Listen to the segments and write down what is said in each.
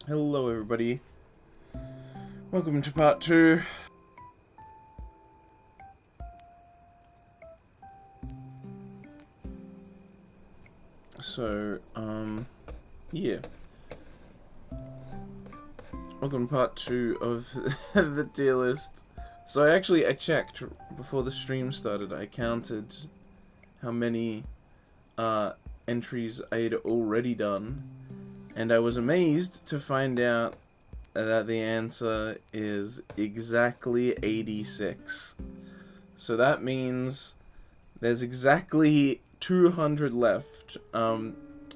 Hello everybody, welcome to part 2. So, yeah. Welcome to part 2 of the tier list. So I checked before the stream started. I counted how many, entries I had already done. And I was amazed to find out that the answer is exactly 86. So that means there's exactly 200 left,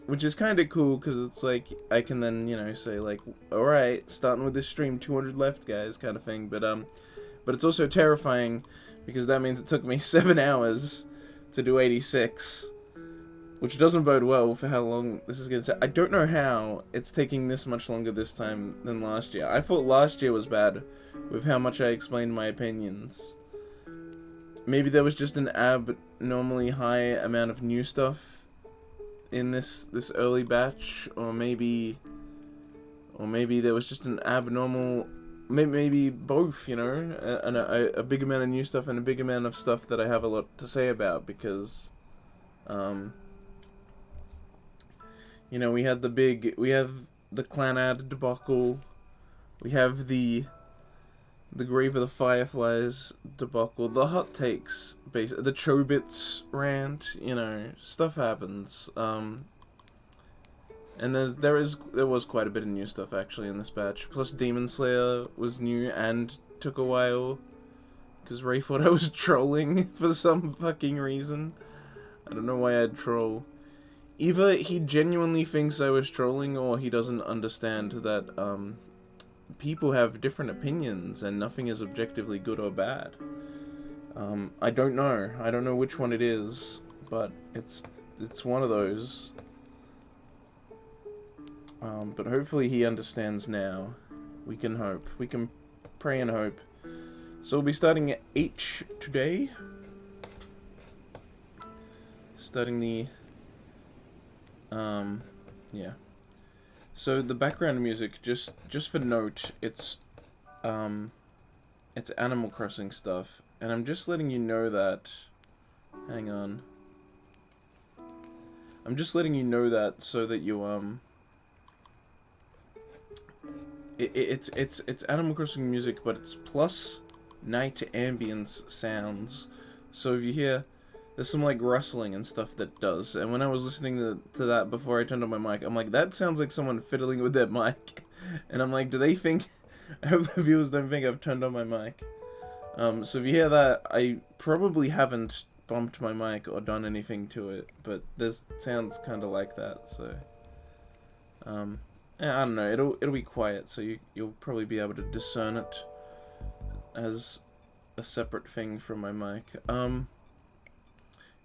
which is kind of cool because it's like I can then say like, all right, starting with this stream, 200 left, guys, kind of thing. But it's also terrifying because that means it took me 7 hours to do 86, which doesn't bode well for how long this is gonna take. I don't know how it's taking this much longer this time than last year. I thought last year was bad with how much I explained my opinions. Maybe there was just an abnormally high amount of new stuff in this early batch, or maybe there was just an abnormal, maybe both, a big amount of new stuff and a big amount of stuff that I have a lot to say about, because we have the clan ad debacle, we have the Grave of the Fireflies debacle, the hot takes, the Chobits rant, stuff happens. And there was quite a bit of new stuff actually in this batch. Plus Demon Slayer was new and took a while, because Ray thought I was trolling for some fucking reason. I don't know why I'd troll. Either he genuinely thinks I was trolling, or he doesn't understand that, people have different opinions and nothing is objectively good or bad. I don't know. I don't know which one it is, but it's one of those. But hopefully he understands now. We can hope. We can pray and hope. So we'll be starting at H today. Starting the... yeah. So the background music, just for note, it's Animal Crossing stuff, and I'm just letting you know that. Hang on. I'm just letting you know that so that you it's Animal Crossing music, but it's plus night ambience sounds. So if you hear, there's some like rustling and stuff that does. And when I was listening to that before I turned on my mic, I'm like, that sounds like someone fiddling with their mic. And I'm like, do they think... I hope the viewers don't think I've turned on my mic. So if you hear that, I probably haven't bumped my mic or done anything to it, but this sounds kind of like that, so... yeah, I don't know, it'll be quiet, so you'll probably be able to discern it as a separate thing from my mic.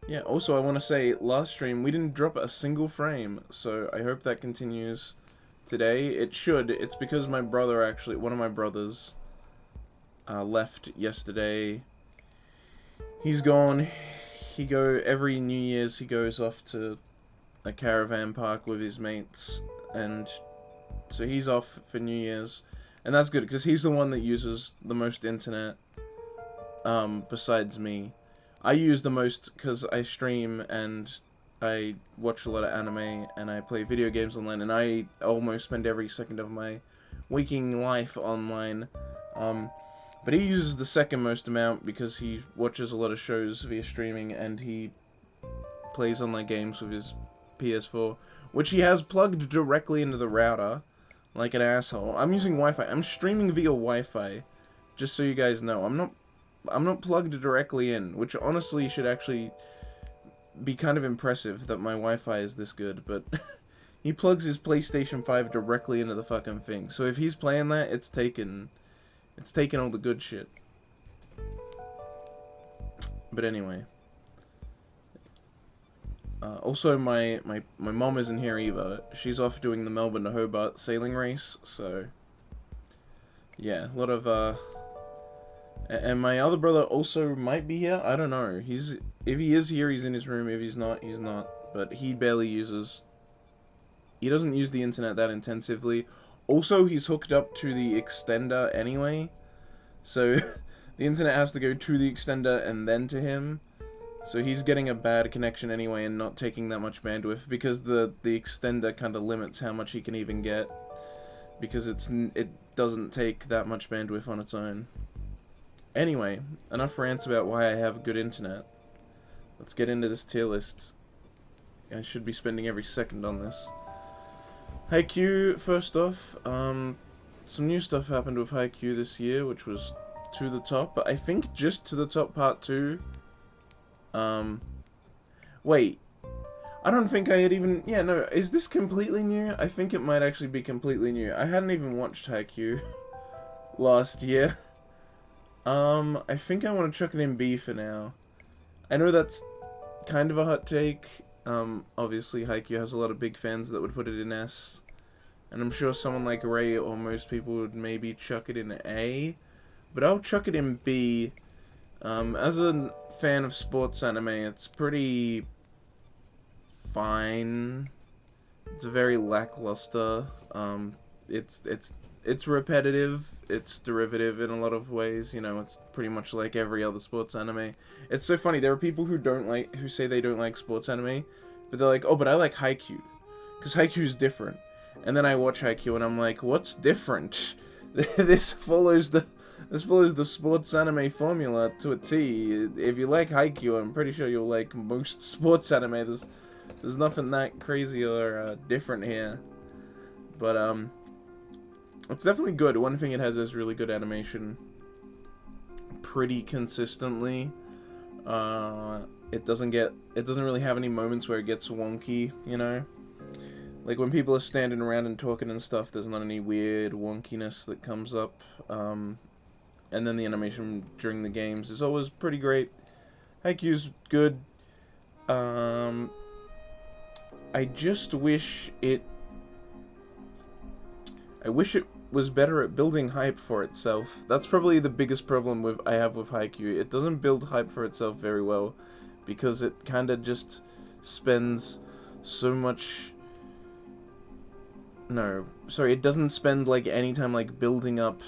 Yeah, also I want to say, last stream, we didn't drop a single frame, so I hope that continues today. It should. It's because my brother, actually, one of my brothers, left yesterday. He's gone. Every New Year's, he goes off to a caravan park with his mates, and so he's off for New Year's. And that's good, because he's the one that uses the most internet, besides me. I use the most because I stream and I watch a lot of anime and I play video games online, and I almost spend every second of my waking life online. But he uses the second most amount because he watches a lot of shows via streaming and he plays online games with his PS4, which he has plugged directly into the router, like an asshole. I'm using Wi-Fi. I'm streaming via Wi-Fi, just so you guys know. I'm not plugged directly in, which honestly should actually be kind of impressive that my Wi-Fi is this good, but he plugs his PlayStation 5 directly into the fucking thing. So if he's playing that, it's taken all the good shit. But anyway. Also, my mom isn't here either. She's off doing the Melbourne to Hobart sailing race, so... yeah, a lot of, and my other brother also might be here. I don't know. If he is here, he's in his room. If he's not, he's not. But he barely uses... he doesn't use the internet that intensively. Also, he's hooked up to the extender anyway, so the internet has to go to the extender and then to him. So he's getting a bad connection anyway and not taking that much bandwidth because the extender kind of limits how much he can even get, because it doesn't take that much bandwidth on its own. Anyway, enough rants about why I have good internet. Let's get into this tier list. I should be spending every second on this. Haikyuu, first off, some new stuff happened with Haikyuu this year, which was To the Top, but I think just To the Top Part 2. Wait, I don't think I had even, yeah, no, is this completely new? I think it might actually be completely new. I hadn't even watched Haikyuu last year. I think I want to chuck it in B for now. I know that's kind of a hot take. Obviously Haikyuu has a lot of big fans that would put it in S. And I'm sure someone like Ray or most people would maybe chuck it in A. But I'll chuck it in B. As a fan of sports anime, it's pretty fine. It's very lackluster. It's repetitive. It's derivative in a lot of ways. You know, it's pretty much like every other sports anime. It's so funny. There are people who say they don't like sports anime, but they're like, oh, but I like Haikyuu, because Haikyuu's different. And then I watch Haikyuu and I'm like, what's different? This follows the sports anime formula to a T. If you like Haikyuu, I'm pretty sure you'll like most sports anime. There's nothing that crazy or different here. But it's definitely good. One thing it has is really good animation. Pretty consistently. It doesn't really have any moments where it gets wonky, you know? Like when people are standing around and talking and stuff, there's not any weird wonkiness that comes up. And then the animation during the games is always pretty great. Haikyuu's good. I just wish it was better at building hype for itself. That's probably the biggest problem I have with Haikyuu. It doesn't build hype for itself very well, because it kind of just spends so much... No, sorry, it doesn't spend like any time like building up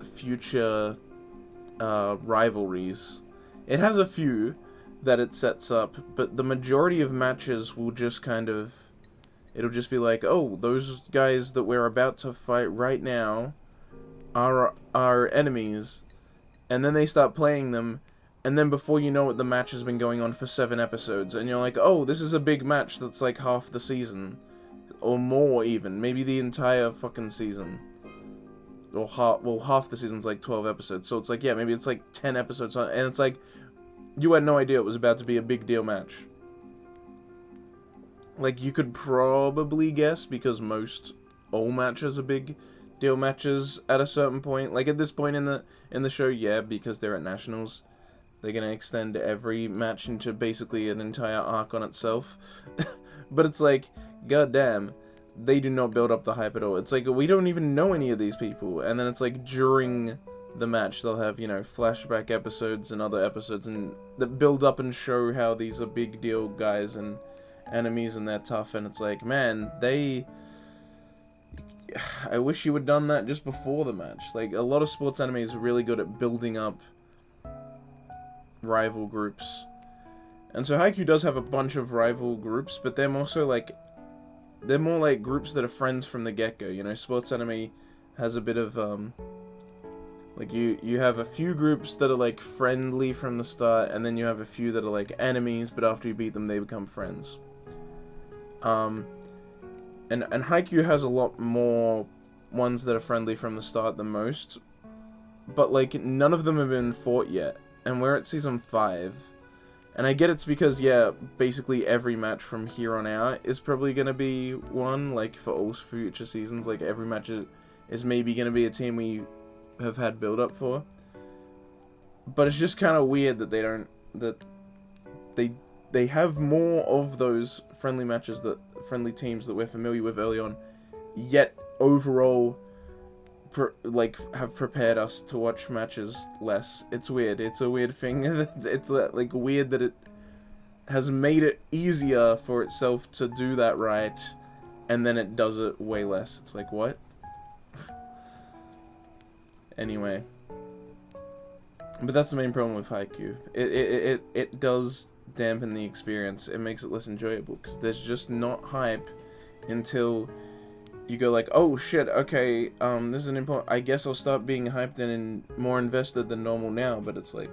future rivalries. It has a few that it sets up, but the majority of matches will just kind of... It'll just be like, oh, those guys that we're about to fight right now are our enemies. And then they start playing them, and then before you know it, the match has been going on for 7 episodes. And you're like, oh, this is a big match that's like half the season. Or more, even. Maybe the entire fucking season. Or half the season's like 12 episodes. So it's like, yeah, maybe it's like 10 episodes. And it's like, you had no idea it was about to be a big deal match. Like, you could probably guess, because all matches are big deal matches at a certain point. Like, at this point in the show, yeah, because they're at Nationals, they're gonna extend every match into basically an entire arc on itself. But it's like, goddamn, they do not build up the hype at all. It's like, we don't even know any of these people. And then it's like, during the match, they'll have, you know, flashback episodes and other episodes that build up and show how these are big deal guys and enemies and they're tough. And it's like, man, I wish you had done that just before the match. Like, a lot of sports anime is really good at building up rival groups. And so Haikyuu does have a bunch of rival groups, but they're more like groups that are friends from the get-go. You know, sports anime has a bit of, like, you have a few groups that are, like, friendly from the start, and then you have a few that are, like, enemies, but after you beat them, they become friends. And Haikyuu has a lot more ones that are friendly from the start than most, but, like, none of them have been fought yet, and we're at Season 5. And I get it's because, yeah, basically every match from here on out is probably going to be one, like, for all future seasons. Like, every match is maybe going to be a team we have had build-up for. But it's just kind of weird that they have more of those friendly matches, friendly teams that we're familiar with early on, yet overall, have prepared us to watch matches less. It's weird. It's a weird thing. It's like weird that it has made it easier for itself to do that right, and then it does it way less. It's like, what? Anyway. But that's the main problem with Haikyuu. It does dampen the experience. It makes it less enjoyable, because there's just not hype until you go like, oh shit, okay, this is an important, I guess I'll start being hyped and more invested than normal now, but it's like,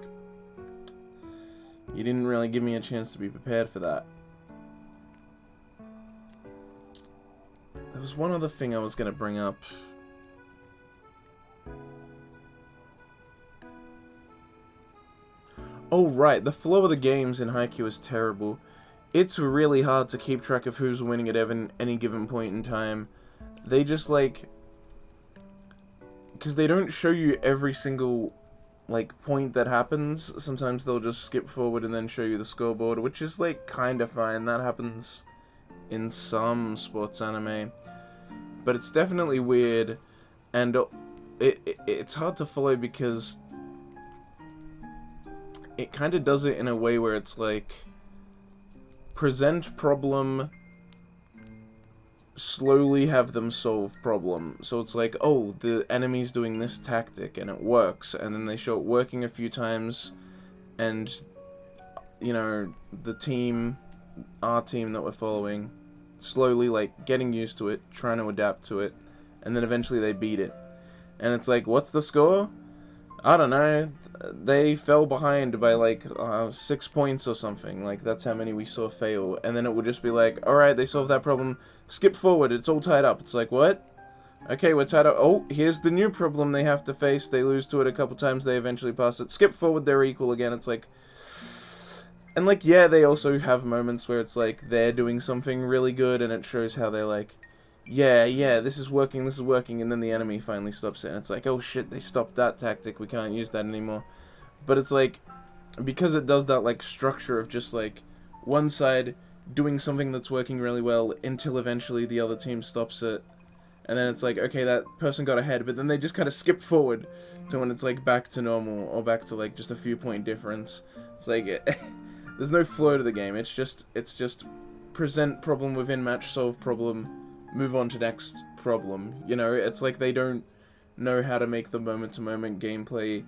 you didn't really give me a chance to be prepared for that. There was one other thing I was going to bring up. Oh right, the flow of the games in Haikyuu is terrible. It's really hard to keep track of who's winning at any given point in time. They just like, because they don't show you every single like point that happens. Sometimes they'll just skip forward and then show you the scoreboard, which is like kind of fine. That happens in some sports anime, but it's definitely weird, and it's hard to follow because it kind of does it in a way where it's like, present problem, slowly have them solve problem. So it's like, oh, the enemy's doing this tactic and it works, and then they show it working a few times, and, you know, the team, our team that we're following, slowly, like, getting used to it, trying to adapt to it, and then eventually they beat it. And it's like, what's the score? I don't know, they fell behind by like 6 points or something. Like, that's how many we saw fail. And then it would just be like, alright, they solved that problem, skip forward, it's all tied up. It's like, what? Okay, we're tied up. Oh, here's the new problem they have to face. They lose to it a couple times, they eventually pass it. Skip forward, they're equal again. It's like, and like, yeah, they also have moments where it's like, they're doing something really good, and it shows how they're like, yeah, this is working, and then the enemy finally stops it, and it's like, oh shit, they stopped that tactic, we can't use that anymore. But it's like, because it does that, like, structure of just, like, one side doing something that's working really well until eventually the other team stops it, and then it's like, okay, that person got ahead, but then they just kind of skip forward to when it's, like, back to normal, or back to, like, just a few point difference. It's like, there's no flow to the game, it's just present problem within match, solve problem, move on to next problem. You know, it's like they don't know how to make the moment-to-moment gameplay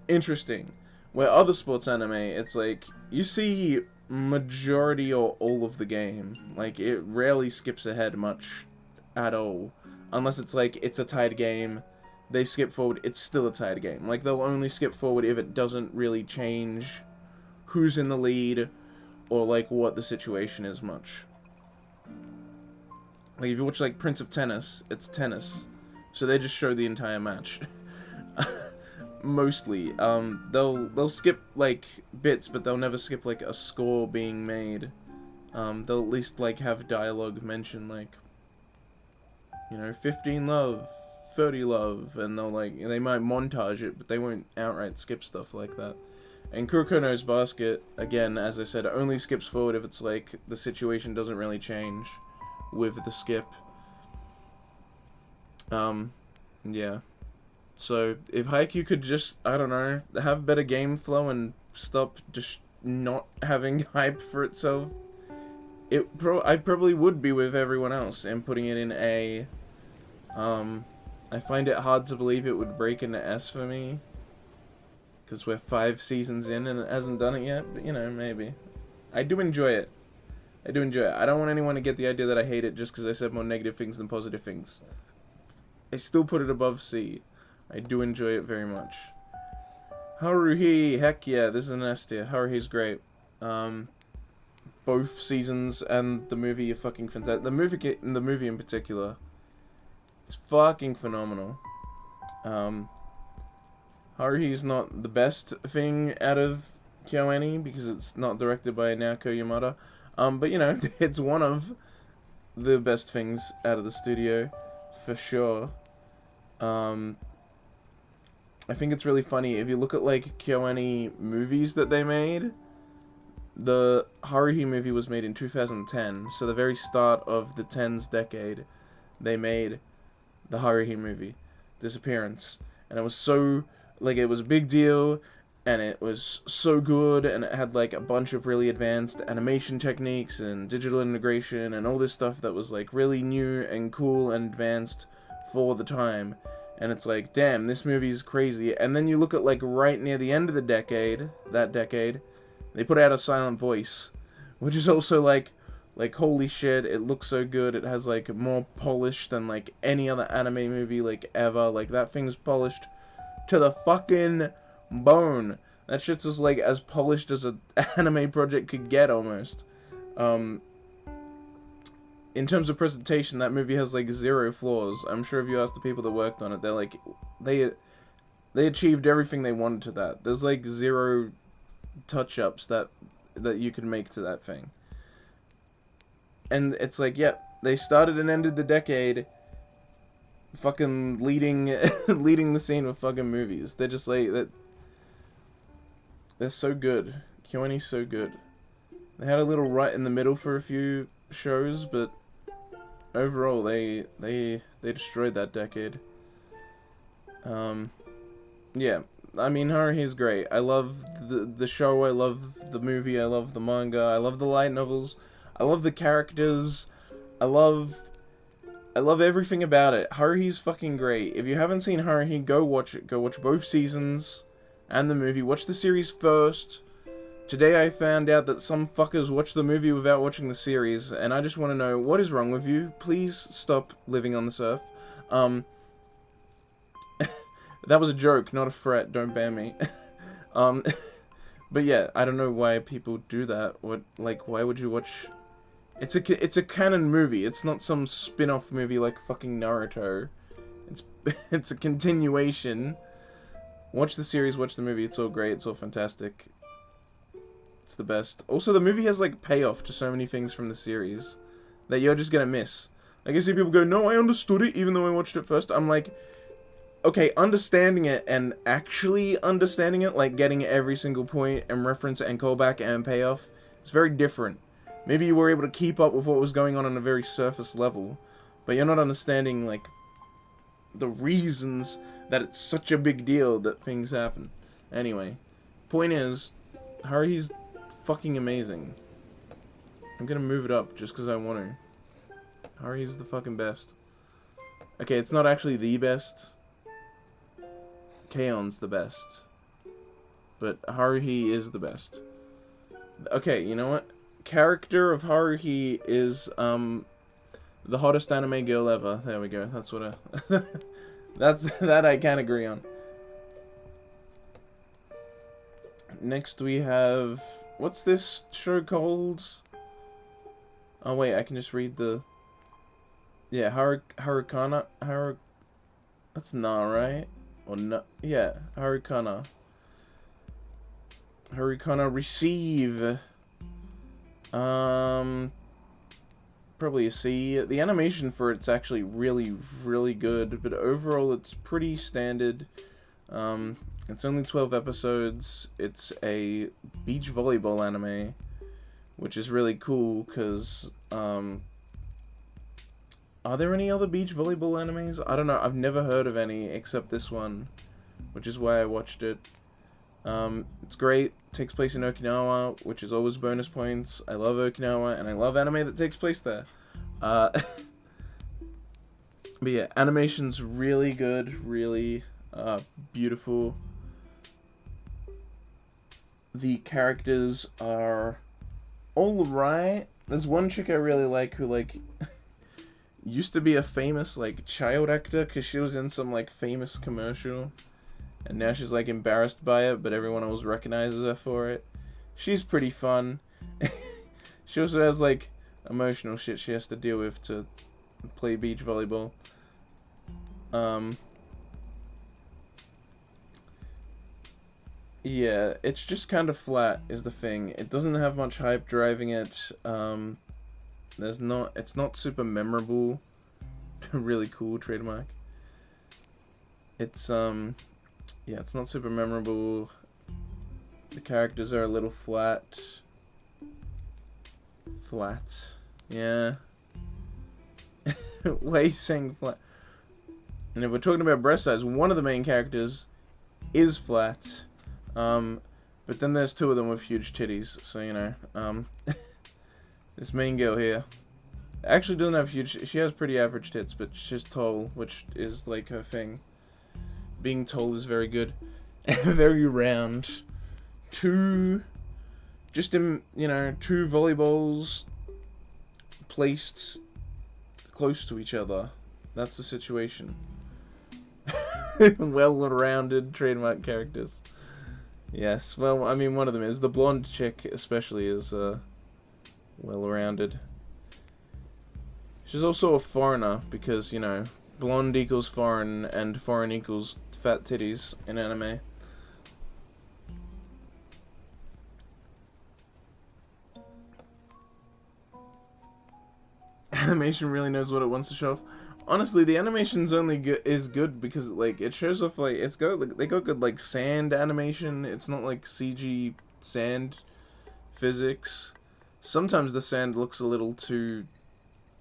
interesting. Where other sports anime, it's like, you see majority or all of the game. Like, it rarely skips ahead much at all. Unless it's like, it's a tied game, they skip forward, it's still a tied game. Like, they'll only skip forward if it doesn't really change who's in the lead, or like, what the situation is much. Like, if you watch, like, Prince of Tennis, it's tennis. So they just show the entire match. Mostly. They'll skip, like, bits, but they'll never skip, like, a score being made. They'll at least, like, have dialogue mention, like, you know, 15 love, 30 love, and they'll, like, they might montage it, but they won't outright skip stuff like that. And Kuroko no's Basket, again, as I said, only skips forward if it's, like, the situation doesn't really change with the skip. Yeah. So, if Haikyuu could just, I don't know, have better game flow and stop just not having hype for itself, I probably would be with everyone else and putting it in A. I find it hard to believe it would break into S for me, because we're 5 seasons in and it hasn't done it yet, but you know, maybe. I do enjoy it. I don't want anyone to get the idea that I hate it just because I said more negative things than positive things. I still put it above C. I do enjoy it very much. Haruhi, heck yeah, this is an S tier. Haruhi's great. Both seasons and the movie are fucking fantastic. The movie in particular is fucking phenomenal. Haruhi's not the best thing out of KyoAni because it's not directed by Naoko Yamada. But you know, it's one of the best things out of the studio, for sure. I think it's really funny, if you look at, like, KyoAni movies that they made, the Haruhi movie was made in 2010, so the very start of the 10s decade, they made the Haruhi movie, Disappearance, and it was so, like, it was a big deal, and it was so good, and it had, like, a bunch of really advanced animation techniques, and digital integration, and all this stuff that was, like, really new, and cool, and advanced for the time. And it's like, damn, this movie's crazy. And then you look at, like, right near the end of the decade, they put out A Silent Voice, which is also, like, holy shit, it looks so good. It has, like, more polish than, like, any other anime movie, like, ever. Like, that thing's polished to the fucking bone. That shit's just, like, as polished as an anime project could get, almost. In terms of presentation, that movie has, like, 0 flaws. I'm sure if you ask the people that worked on it, they're like, they achieved everything they wanted to that. There's, like, 0 touch-ups that you can make to that thing. And it's like, yeah, they started and ended the decade fucking leading the scene with fucking movies. They're just, like, they're so good. KyoAni's so good. They had a little right in the middle for a few shows, but overall, they destroyed that decade. Yeah, I mean, Haruhi's great. I love the show, I love the movie, I love the manga, I love the light novels, I love the characters, I love everything about it. Haruhi's fucking great. If you haven't seen Haruhi, go watch it. Go watch both seasons and the movie. Watch the series first. Today I found out that some fuckers watch the movie without watching the series, and I just want to know, what is wrong with you? Please stop living on this earth. That was a joke, not a threat, don't ban me. But yeah, I don't know why people do that. Why would you watch... It's a canon movie, it's not some spin-off movie like fucking Naruto. It's a continuation. Watch the series, watch the movie, it's all great, it's all fantastic. It's the best. Also, the movie has, like, payoff to so many things from the series that you're just gonna miss. Like, I see people go, no, I understood it, even though I watched it first. I'm like, okay, understanding it and actually understanding it, like, getting every single point and reference and callback and payoff, it's very different. Maybe you were able to keep up with what was going on a very surface level, but you're not understanding, like, the reasons that it's such a big deal that things happen. Anyway, point is, Haruhi's fucking amazing. I'm gonna move it up just because I want to. Haruhi's the fucking best. Okay, it's not actually the best. K-on's the best. But Haruhi is the best. Okay, you know what? Character of Haruhi is, the hottest anime girl ever. There we go. That's what that I can agree on. Next we have... What's this show called? Oh wait, I can just read the... Yeah, Harukana... That's Na, right? Or no... Yeah, Harukana. Harukana Receive. Probably a C. The animation for it's actually really, really good, but overall it's pretty standard. It's only 12 episodes. It's a beach volleyball anime, which is really cool, because, are there any other beach volleyball animes? I don't know, I've never heard of any, except this one, which is why I watched it. It's great, takes place in Okinawa, which is always bonus points. I love Okinawa, and I love anime that takes place there. But yeah, animation's really good, really, beautiful. The characters are alright. There's one chick I really like who, like, used to be a famous, like, child actor, because she was in some, like, famous commercial. And now she's, like, embarrassed by it, but everyone else recognizes her for it. She's pretty fun. She also has, like, emotional shit she has to deal with to play beach volleyball. Yeah, it's just kind of flat, is the thing. It doesn't have much hype driving it. It's not super memorable. Really cool trademark. It's, yeah, it's not super memorable. The characters are a little flat. Flat. Yeah. Why are you saying flat? And if we're talking about breast size, one of the main characters is flat. But then there's 2 of them with huge titties, so, you know, this main girl here actually doesn't have huge, she has pretty average tits, but she's tall, which is, like, her thing. being told is very good. Very round. Two volleyballs placed close to each other. That's the situation. Well-rounded trademark characters. Yes, well, I mean, one of them is. The blonde chick, especially, is well-rounded. She's also a foreigner, because, you know, blonde equals foreign, and foreign equals fat titties in anime. Animation really knows what it wants to show off. Honestly, the animation's only good because, like, it shows off, like, they got good, like, sand animation. It's not like CG sand physics. Sometimes the sand looks a little too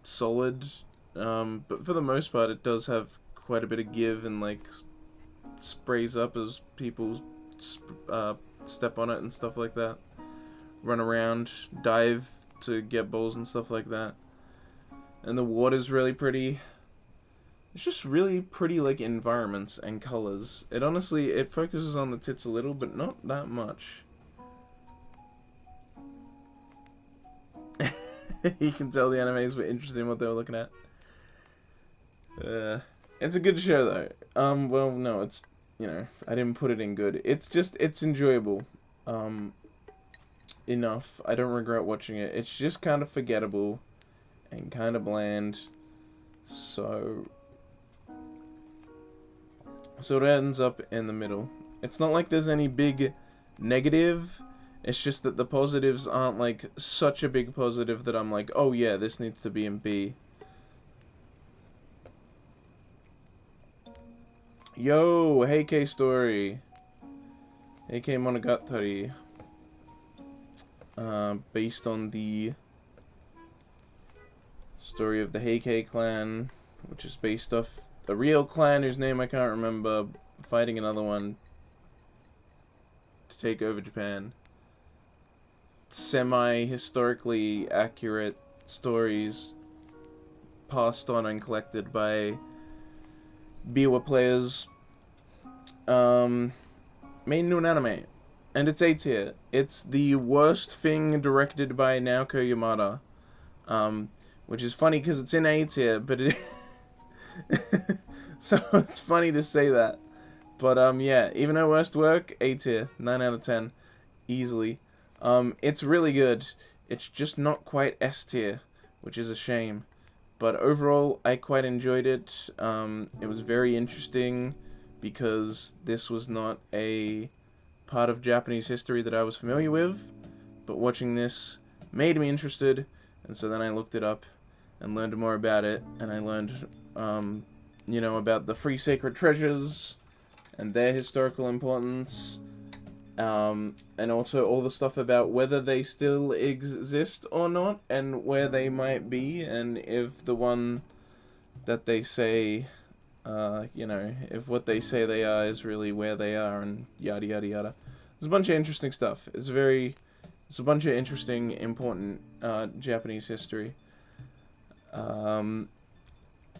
solid, but for the most part it does have quite a bit of give and, like, sprays up as people step on it and stuff like that. Run around, dive to get balls and stuff like that. And the water's really pretty. It's just really pretty, like, environments and colors. It honestly, it focuses on the tits a little, but not that much. You can tell the animes were interested in what they were looking at. It's a good show, though. Well, no, it's, you know, I didn't put it in good. It's just, it's enjoyable. Enough. I don't regret watching it. It's just kind of forgettable and kind of bland. So it ends up in the middle. It's not like there's any big negative. It's just that the positives aren't, like, such a big positive that I'm like, oh yeah, this needs to be in B. Yo, Heike story. Heike Monogatari. Based on the story of the Heike clan, which is based off a real clan whose name I can't remember, fighting another one to take over Japan. Semi-historically accurate stories passed on and collected by Biwa players. Made into an anime. And it's A tier. It's the worst thing directed by Naoko Yamada. Which is funny because it's in A tier, but it... So it's funny to say that. But, yeah, even her worst work, A tier. 9 out of 10. Easily. It's really good. It's just not quite S tier, which is a shame. But overall, I quite enjoyed it. It was very interesting because this was not a part of Japanese history that I was familiar with. But watching this made me interested, and so then I looked it up and learned more about it. And I learned, you know, about the Free Sacred Treasures and their historical importance. And also all the stuff about whether they still exist or not, and where they might be, and if the one that they say, you know, if what they say they are is really where they are, and yada yada yada. There's a bunch of interesting stuff. It's a bunch of interesting, important, Japanese history.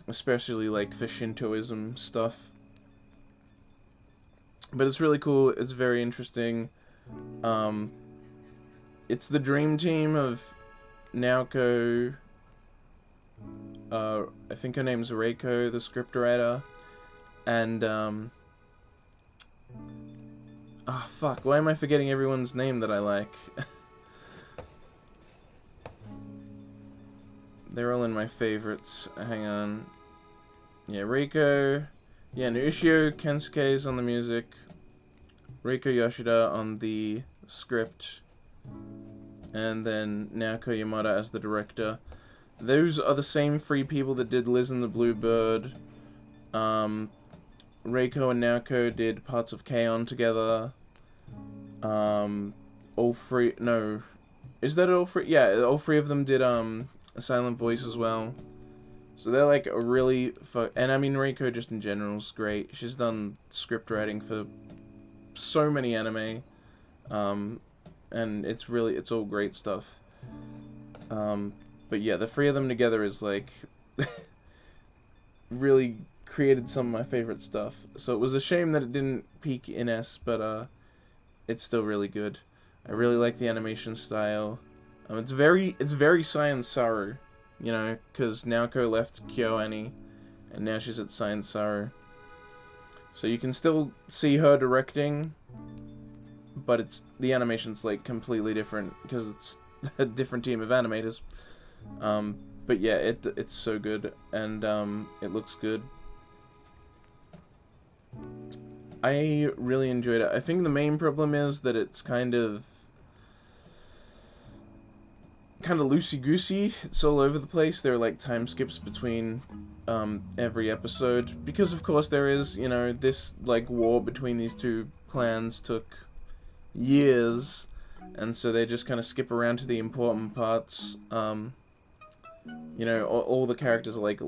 Especially, like, for Shintoism stuff. But it's really cool. It's very interesting. It's the dream team of Naoko. I think her name's Reiko, the scriptwriter, and fuck. Why am I forgetting everyone's name that I like? They're all in my favorites. Hang on. Yeah, Reiko. Yeah, Nushio Kensuke's on the music. Reiko Yoshida on the script. And then Naoko Yamada as the director. Those are the same three people that did Liz and the Bluebird. Reiko and Naoko did parts of K-On! Together. All three... No. Is that all three? Yeah, all three of them did, A Silent Voice as well. So they're, like, a really... And I mean, Reiko just in general is great. She's done script writing for so many anime. And it's all great stuff. But yeah, the three of them together is, like, really created some of my favorite stuff. So it was a shame that it didn't peak in S, but it's still really good. I really like the animation style. It's very Science Saru, you know, because Naoko left KyoAni, and now she's at Science Saru. So you can still see her directing, but the animation's like completely different because it's a different team of animators. But yeah, it's so good, and it looks good. I really enjoyed it. I think the main problem is that it's kind of loosey-goosey. It's all over the place. There are like time skips between every episode, because of course there is, you know, this like war between these two clans took years, and so they just kind of skip around to the important parts. You know, all the characters are like,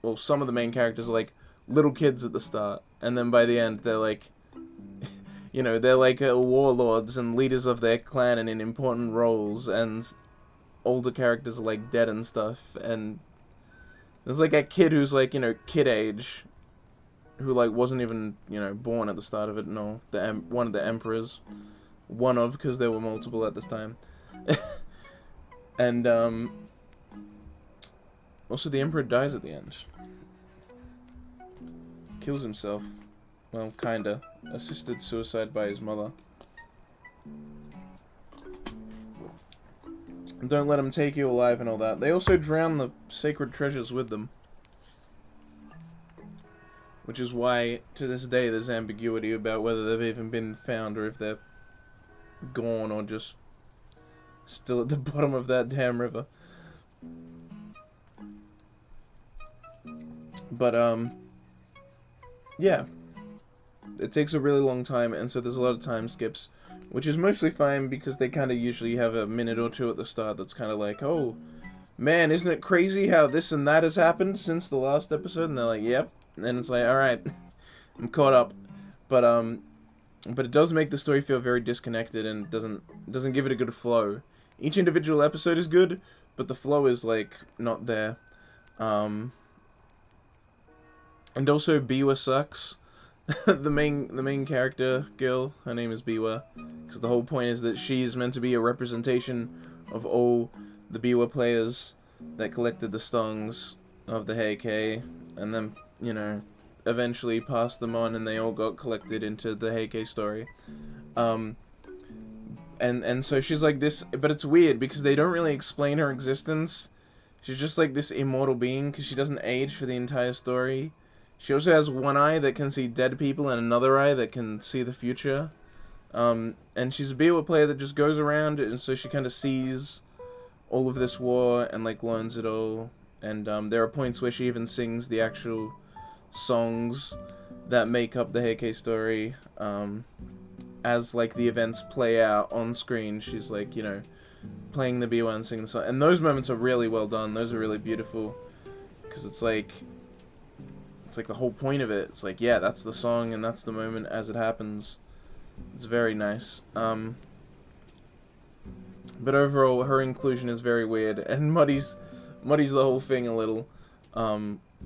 well, some of the main characters are like little kids at the start, and then by the end they're like, you know, they're like warlords and leaders of their clan and in important roles, and older characters are like dead and stuff, and there's like a kid who's like, you know, kid age, who like wasn't even, you know, born at the start of it. No, one of the emperors, because there were multiple at this time. And also the emperor dies at the end. Kills himself. Well, kinda. Assisted suicide by his mother. Don't let them take you alive and all that. They also drown the sacred treasures with them. Which is why, to this day, there's ambiguity about whether they've even been found or if they're gone or just still at the bottom of that damn river. But, yeah. It takes a really long time, and so there's a lot of time skips, which is mostly fine because they kind of usually have a minute or two at the start that's kind of like, oh, man, isn't it crazy how this and that has happened since the last episode? And they're like, yep. And it's like, alright, I'm caught up. But it does make the story feel very disconnected and doesn't give it a good flow. Each individual episode is good, but the flow is, like, not there. And also, Biwa sucks. the main character girl, her name is Biwa, because the whole point is that she's meant to be a representation of all the Biwa players that collected the songs of the Heike, and then, you know, eventually passed them on, and they all got collected into the Heike story. And so she's like this, but it's weird because they don't really explain her existence. She's just like this immortal being because she doesn't age for the entire story. She also has one eye that can see dead people and another eye that can see the future. And she's a Biwa player that just goes around, and so she kind of sees all of this war and, like, learns it all. And there are points where she even sings the actual songs that make up the Heike story. As, like, the events play out on screen, she's, like, you know, playing the Biwa and singing the song. And those moments are really well done. Those are really beautiful. Because it's like the whole point of it. It's like, yeah, that's the song and that's the moment as it happens. It's very nice. But overall, her inclusion is very weird and muddies the whole thing a little.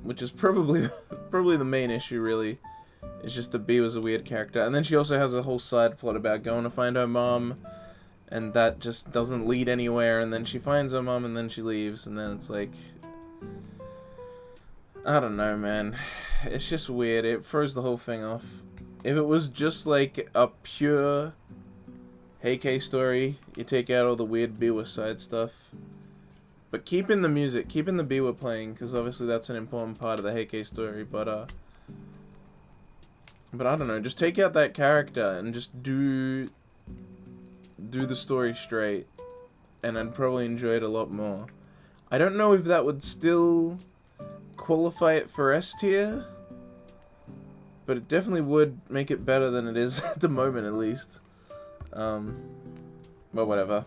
Which is probably the main issue, really. It's just that B was a weird character. And then she also has a whole side plot about going to find her mom, and that just doesn't lead anywhere, and then she finds her mom and then she leaves, and then it's like, I don't know, man. It's just weird. It throws the whole thing off. If it was just like a pure Heike story, you take out all the weird Biwa side stuff. But keep in the music, keep in the Biwa playing, because obviously that's an important part of the Heike story, but I don't know, just take out that character and just do the story straight, and I'd probably enjoy it a lot more. I don't know if that would still qualify it for S tier, but it definitely would make it better than it is at the moment, at least. Well, whatever.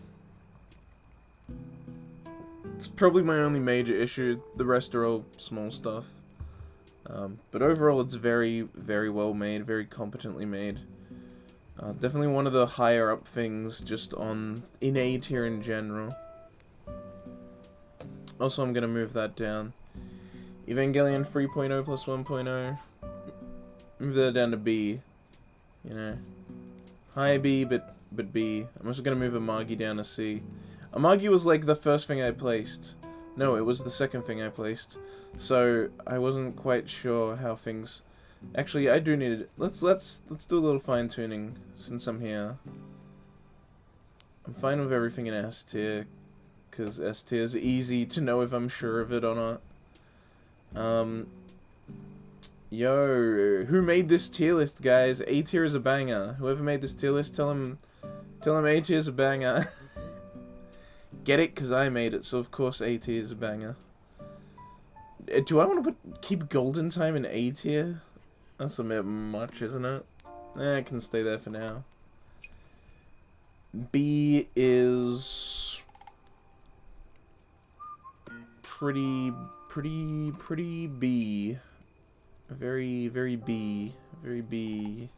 It's probably my only major issue. The rest are all small stuff. But overall, it's very, very well made, very competently made. Definitely one of the higher up things, just in A tier in general. Also, I'm gonna move that down. Evangelion 3.0 plus 1.0. Move that down to B. You know. High B, but B. I'm also gonna move Amagi down to C. Amagi was like the first thing I placed. No, it was the second thing I placed. So I wasn't quite sure how things. Actually, I do need it. Let's do a little fine tuning since I'm here. I'm fine with everything in S tier, because S tier is easy to know if I'm sure of it or not. Yo, who made this tier list, guys? A tier is a banger. Whoever made this tier list, tell him A tier is a banger. Get it? Because I made it, so of course A tier is a banger. Do I want to keep Golden Time in A tier? That's a bit much, isn't it? It can stay there for now. B is pretty B. Very B. Very B.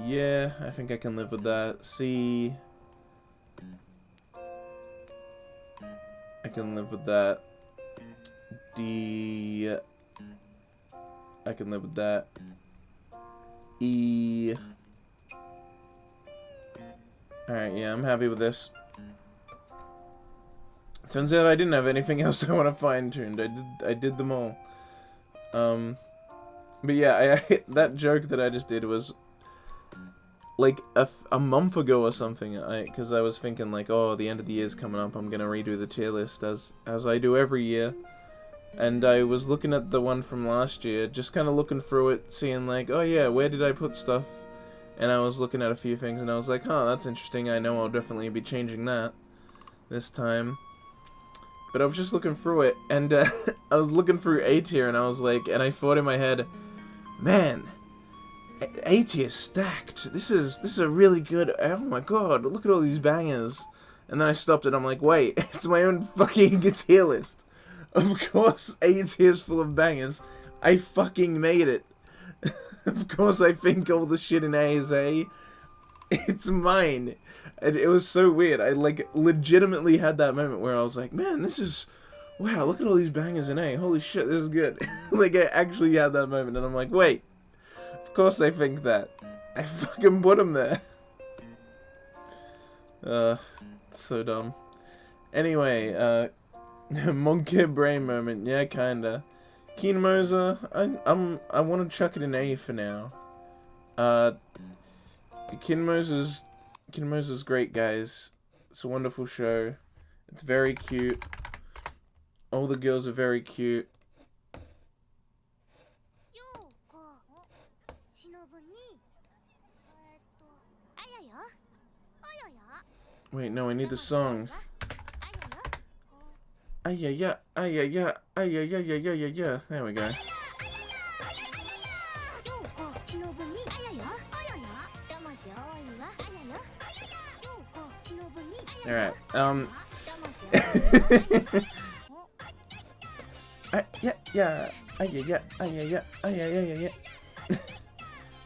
Yeah, I think I can live with that. C. I can live with that. D. I can live with that. E. Alright, yeah, I'm happy with this. Turns out I didn't have anything else I want to fine-tuned. I did them all. But yeah, that joke that I just did was like a month ago or something. Because I was thinking like, oh, the end of the year's coming up. I'm gonna redo the tier list as I do every year. And I was looking at the one from last year, just kind of looking through it, seeing like, oh yeah, where did I put stuff? And I was looking at a few things, and I was like, huh, that's interesting. I know I'll definitely be changing that this time. But I was just looking through it, and I was looking through A tier, and I was like, and I thought in my head, man, A tier stacked. This is a really good. Oh my god, look at all these bangers. And then I stopped, and I'm like, wait, it's my own fucking tier list. Of course, A tier's full of bangers. I fucking made it. Of course, I think all the shit in A is A. It's mine. And it was so weird. I, like, legitimately had that moment where I was like, man, this is... Wow, look at all these bangers in A. Holy shit, this is good. Like, I actually had that moment, and I'm like, wait. Of course I think that. I fucking put them there. So dumb. Anyway, monkey brain moment. Yeah, kinda. Kinomoza, I want to chuck it in A for now. Kinomoza's great, guys. It's a wonderful show. It's very cute. All the girls are very cute. Wait, no, I need the song. Ayaya, ayaya, ayaya, ayaya. There we go. Alright,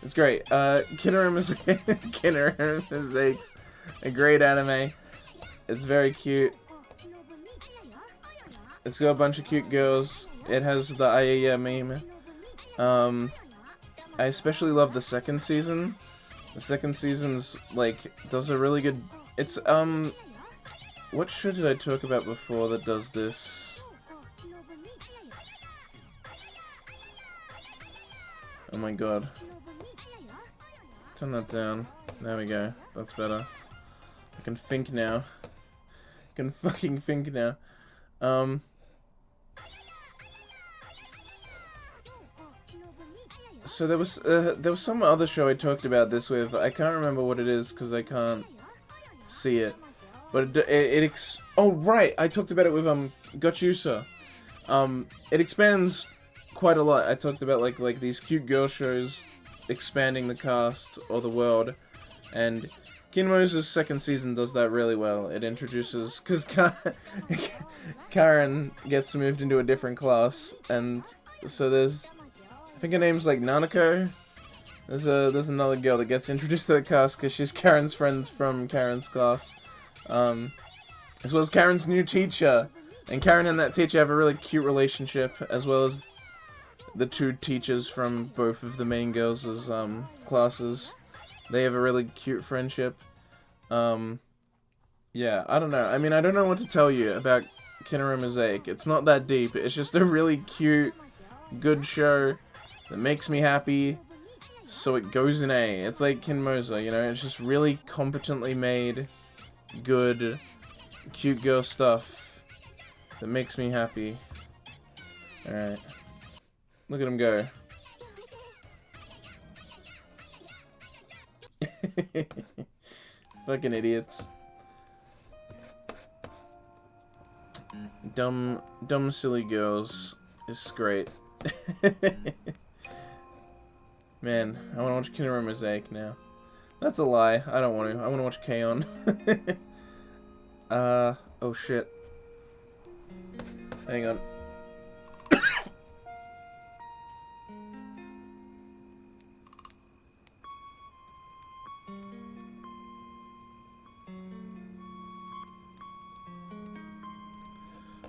It's great. Kinner Mistakes. A great anime. It's very cute. It's got a bunch of cute girls. It has the Ayaya meme. I especially love the second season. The second season's, like, does a really good... It's, what show did I talk about before that does this? Oh my god. Turn that down. There we go. That's better. I can think now. I can fucking think now. So there was some other show I talked about this with. I can't remember what it is because I can't see it. But oh right, I talked about it with Gochusa. It expands quite a lot. I talked about like these cute girl shows expanding the cast or the world, and Kinmo's second season does that really well. It introduces, because Karen gets moved into a different class, and so there's, I think her name's like Nanako. There's another girl that gets introduced to the cast because she's Karen's friend from Karen's class, as well as Karen's new teacher, And Karen and that teacher have a really cute relationship, as well as the two teachers from both of the main girls' classes. They have a really cute friendship. Yeah, I don't know. I mean, I don't know what to tell you about Kinnero Mosaic. It's not that deep. It's just a really cute, good show that makes me happy, so it goes in A. It's like Kinmoza, you know? It's just really competently made, good, cute girl stuff that makes me happy. Alright. Look at him go. Fucking idiots. Dumb, silly girls is great. Man, I want to watch Kinnero Mosaic now. That's a lie. I don't want to. I want to watch K-On! Oh shit. Hang on.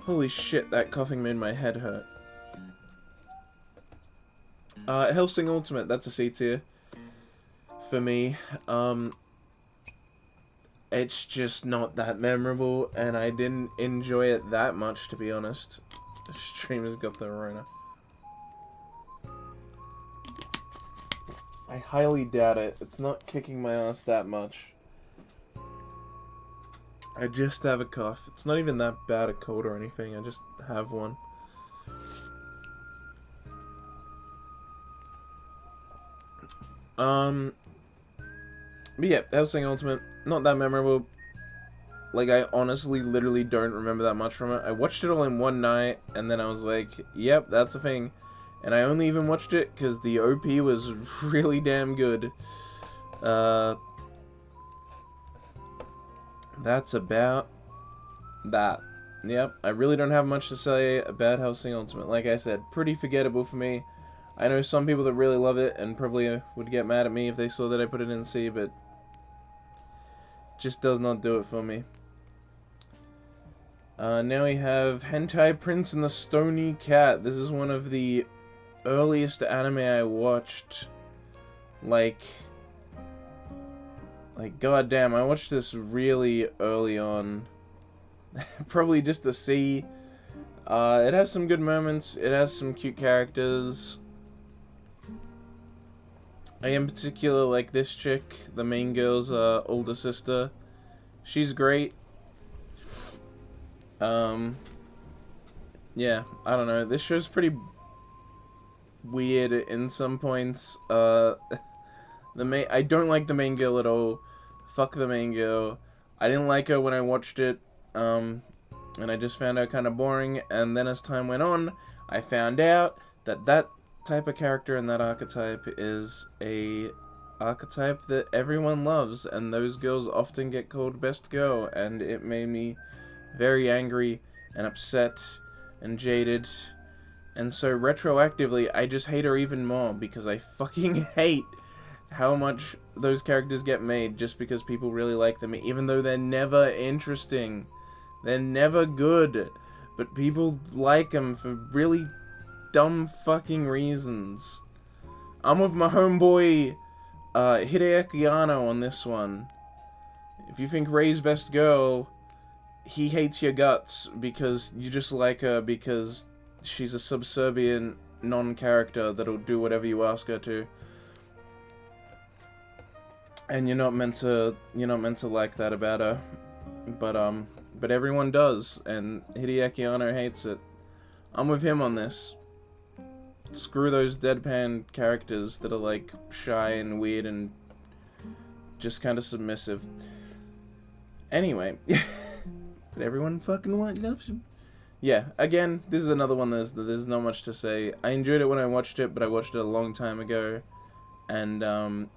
Holy shit, that coughing made my head hurt. Hellsing Ultimate, that's a C tier. For me. It's just not that memorable, and I didn't enjoy it that much, to be honest. The streamer's got the Rona. I highly doubt it. It's not kicking my ass that much. I just have a cough. It's not even that bad a cold or anything. I just have one. But yeah, Hellsing Ultimate, not that memorable. Like, I honestly literally don't remember that much from it. I watched it all in one night, and then I was like, yep, that's a thing. And I only even watched it because the OP was really damn good. That's about that. Yep, I really don't have much to say about Hellsing Ultimate. Like I said, pretty forgettable for me. I know some people that really love it and probably would get mad at me if they saw that I put it in C, but just does not do it for me. Now we have Hentai Prince and the Stony Cat. This is one of the earliest anime I watched. Like goddamn, I watched this really early on. Probably just to see. It has some good moments. It has some cute characters. I in particular like this chick, the main girl's older sister. She's great. Yeah, I don't know. This show's pretty weird in some points. I don't like the main girl at all. Fuck the main girl. I didn't like her when I watched it, and I just found her kind of boring, and then as time went on, I found out that that type of character and that archetype is a archetype that everyone loves, and those girls often get called best girl, and it made me very angry and upset and jaded, and so retroactively, I just hate her even more, because I fucking hate how much those characters get made just because people really like them, even though they're never interesting. They're never good, but people like them for really dumb fucking reasons. I'm with my homeboy, Hideaki Anno on this one. If you think Ray's best girl, he hates your guts because you just like her because she's a subservient non-character that'll do whatever you ask her to. And you're not meant to like that about her. But everyone does, and Hideaki Anno hates it. I'm with him on this. Screw those deadpan characters that are like shy and weird and just kind of submissive. Anyway, but everyone fucking loves him. Yeah, again, this is another one there's not much to say. I enjoyed it when I watched it, but I watched it a long time ago, and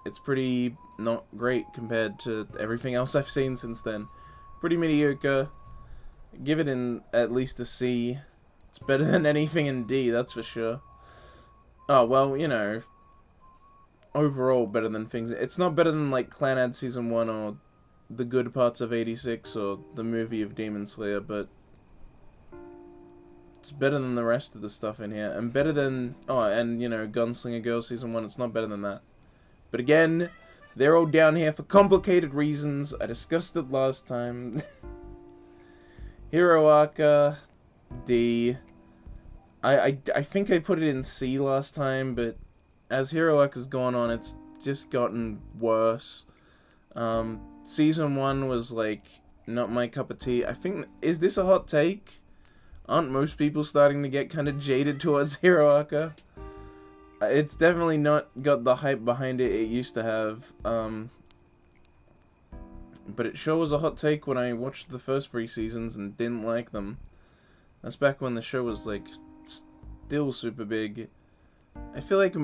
it's pretty not great compared to everything else I've seen since then. Pretty mediocre. Give it in at least a C. It's better than anything in D, that's for sure. Oh, well, you know, overall better than things. It's not better than, like, Clanad Season 1 or the good parts of 86 or the movie of Demon Slayer, but It's better than the rest of the stuff in here, and better than and you know, Gunslinger Girl season 1. It's not better than that. But again, they're all down here for complicated reasons. I discussed it last time. Hero Arca, D. I think I put it in C last time, but as Hero Arca's gone on, it's just gotten worse. Season 1 was like not my cup of tea. I think, is this a hot take? Aren't most people starting to get kind of jaded towards Hero Arca? It's definitely not got the hype behind it used to have. But it sure was a hot take when I watched the first 3 seasons and didn't like them. That's back when the show was like still super big. I feel like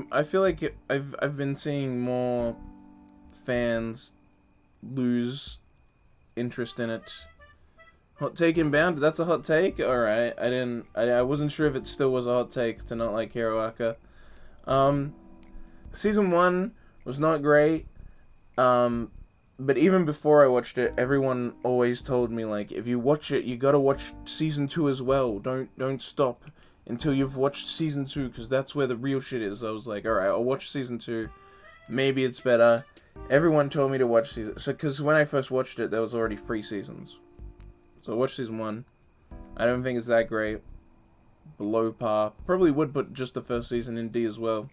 I've been seeing more fans lose interest in it. Hot take inbound. That's a hot take. All right. I wasn't sure if it still was a hot take to not like Hero Arca. Season 1 was not great. But even before I watched it, everyone always told me, like, if you watch it, you gotta watch Season 2 as well. Don't stop until you've watched Season 2, because that's where the real shit is. I was like, alright, I'll watch Season 2. Maybe it's better. Everyone told me to watch Season... So, because when I first watched it, there was already 3 seasons. So I watched Season 1. I don't think it's that great. Below par. Probably would put just the first season in D as well.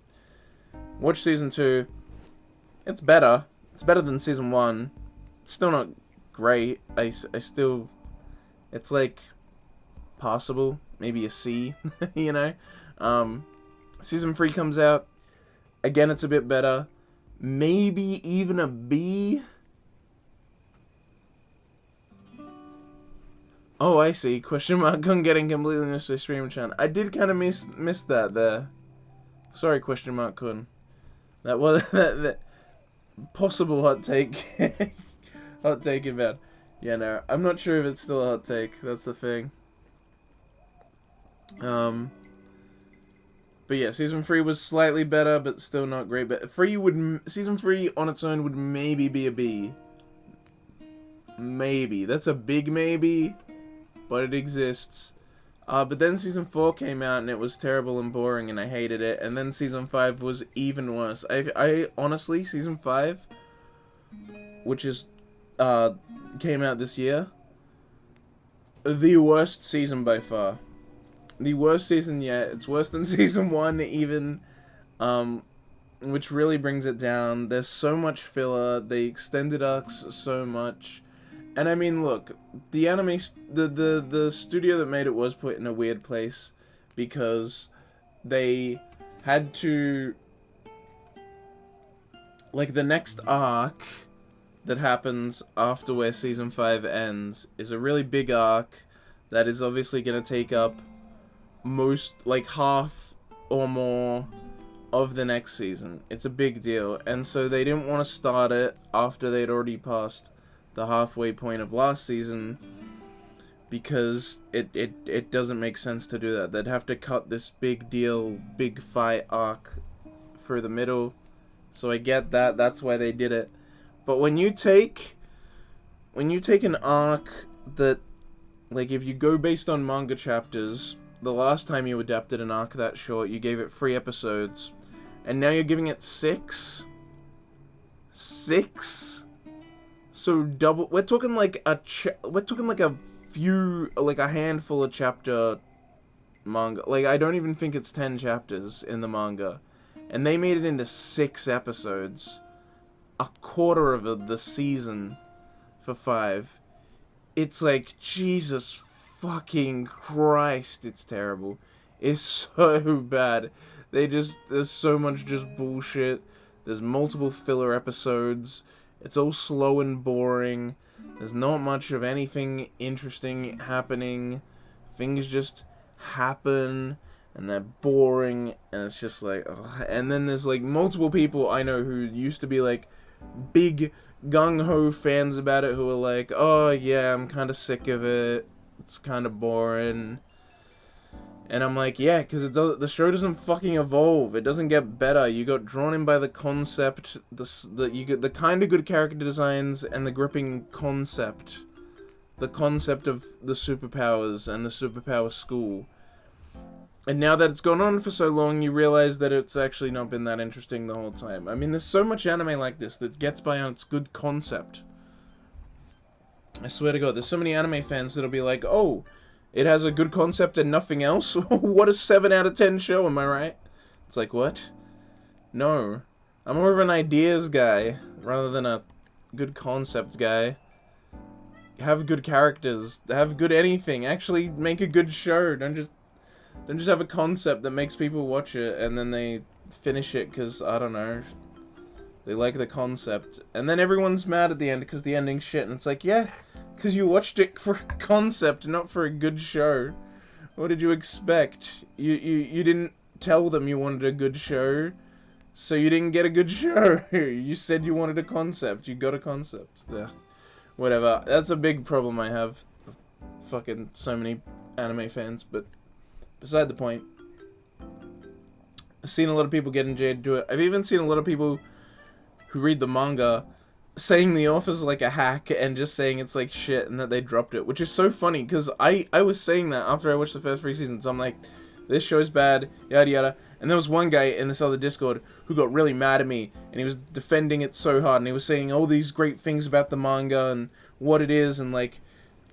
Watch Season 2. It's better. It's better than Season 1. It's still not great. I still... It's like... passable. Maybe a C. You know? Season 3 comes out. Again, it's a bit better. Maybe even a B. Oh, I see. Question mark on getting completely missed by Stream Chan. I did kind of miss that there. Sorry, question mark Kun. That was that possible hot take. Hot take about. Yeah, no, I'm not sure if it's still a hot take. That's the thing. But yeah, Season 3 was slightly better, but still not great. But Season 3 on its own would maybe be a B. Maybe. That's a big maybe. But it exists. But then Season 4 came out and it was terrible and boring and I hated it. And then Season 5 was even worse. I honestly, Season 5, which is, came out this year, the worst season by far. The worst season yet. It's worse than Season 1 even, which really brings it down. There's so much filler. They extended arcs so much. And I mean, look, the anime, the studio that made it was put in a weird place because they had to, like, the next arc that happens after where Season 5 ends is a really big arc that is obviously going to take up most, like, half or more of the next season. It's a big deal, and so they didn't want to start it after they'd already passed the halfway point of last season, because it doesn't make sense to do that. They'd have to cut this big deal, big fight arc through the middle. So I get that, that's why they did it. But when you take an arc that, like, if you go based on manga chapters, the last time you adapted an arc that short, you gave it 3 episodes, and now you're giving it 6? 6? So double. We're talking like a handful of chapter manga. Like, I don't even think it's 10 chapters in the manga, and they made it into 6 episodes, a quarter of the season for 5. It's like, Jesus fucking Christ, it's terrible. It's so bad. There's so much just bullshit. There's multiple filler episodes. It's all slow and boring. There's not much of anything interesting happening. Things just happen, and they're boring, and it's just like, ugh. And then there's, like, multiple people I know who used to be, like, big gung-ho fans about it, who are like, oh, yeah, I'm kind of sick of it. It's kind of boring. And I'm like, yeah, because the show doesn't fucking evolve. It doesn't get better. You got drawn in by the concept, you get the kind of good character designs and the gripping concept. The concept of the superpowers and the superpower school. And now that it's gone on for so long, you realize that it's actually not been that interesting the whole time. I mean, there's so much anime like this that gets by on its good concept. I swear to God, there's so many anime fans that'll be like, oh, it has a good concept and nothing else? What a 7 out of 10 show, am I right? It's like, what? No. I'm more of an ideas guy, rather than a good concept guy. Have good characters. Have good anything. Actually make a good show. Don't just have a concept that makes people watch it and then they finish it because, I don't know, they like the concept. And then everyone's mad at the end because the ending's shit. And it's like, yeah, because you watched it for a concept, not for a good show. What did you expect? You didn't tell them you wanted a good show, so you didn't get a good show. You said you wanted a concept. You got a concept. Yeah. Whatever. That's a big problem I have. Fucking so many anime fans, but beside the point. I've seen a lot of people getting jaded to it. I've even seen a lot of people who read the manga saying the author's like a hack and just saying it's like shit and that they dropped it, which is so funny because I was saying that after I watched the first 3 seasons. I'm like, this show's bad, yada yada. And there was one guy in this other Discord who got really mad at me and he was defending it so hard and he was saying all these great things about the manga and what it is and like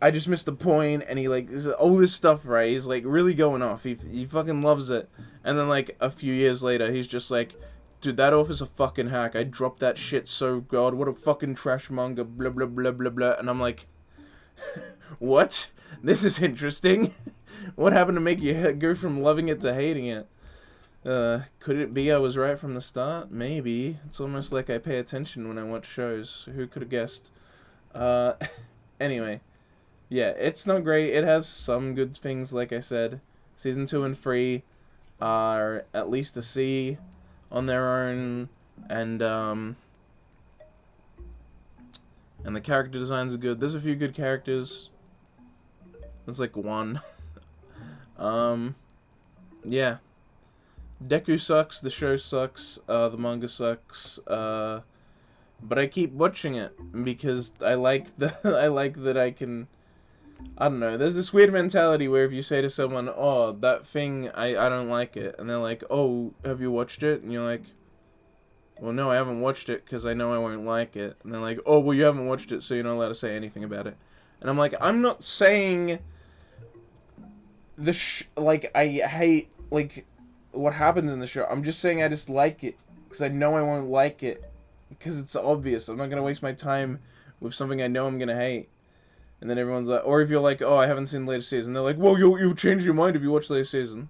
I just missed the point, and he like all this stuff, right? He's like really going off. He fucking loves it. And then like a few years later, he's just like, dude, that author's a fucking hack. I dropped that shit so god. What a fucking trash manga. Blah blah blah blah blah. And I'm like, what? This is interesting. What happened to make you go from loving it to hating it? Could it be I was right from the start? Maybe. It's almost like I pay attention when I watch shows. Who could have guessed? Anyway. Yeah, it's not great. It has some good things, like I said. Season 2 and 3 are at least a C on their own, and the character designs are good. There's a few good characters. There's like one. Yeah. Deku sucks, the show sucks, the manga sucks, but I keep watching it because I like that I can. I don't know, there's this weird mentality where if you say to someone, oh, that thing, I don't like it, and they're like, oh, have you watched it? And you're like, well, no, I haven't watched it because I know I won't like it. And they're like, oh, well, you haven't watched it, so you're not allowed to say anything about it. And I'm like, I'm not saying like, I hate, like, what happens in the show. I'm just saying I dislike it because I know I won't like it because it's obvious. I'm not going to waste my time with something I know I'm going to hate. And then everyone's like, or if you're like, oh, I haven't seen the latest season, they're like, well, you'll change your mind if you watch the latest season.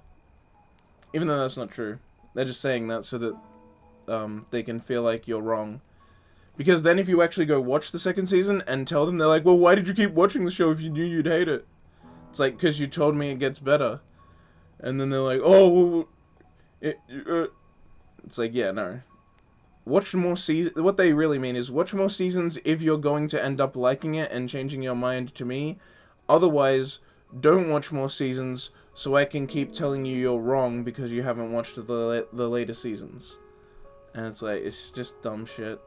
Even though that's not true. They're just saying that so that they can feel like you're wrong. Because then if you actually go watch the second season and tell them, they're like, well, why did you keep watching the show if you knew you'd hate it? It's like, because you told me it gets better. And then they're like, oh, well, it's like, yeah, no. Watch more seasons. What they really mean is watch more seasons if you're going to end up liking it and changing your mind to me. Otherwise, don't watch more seasons so I can keep telling you you're wrong because you haven't watched the later seasons. And it's like, it's just dumb shit.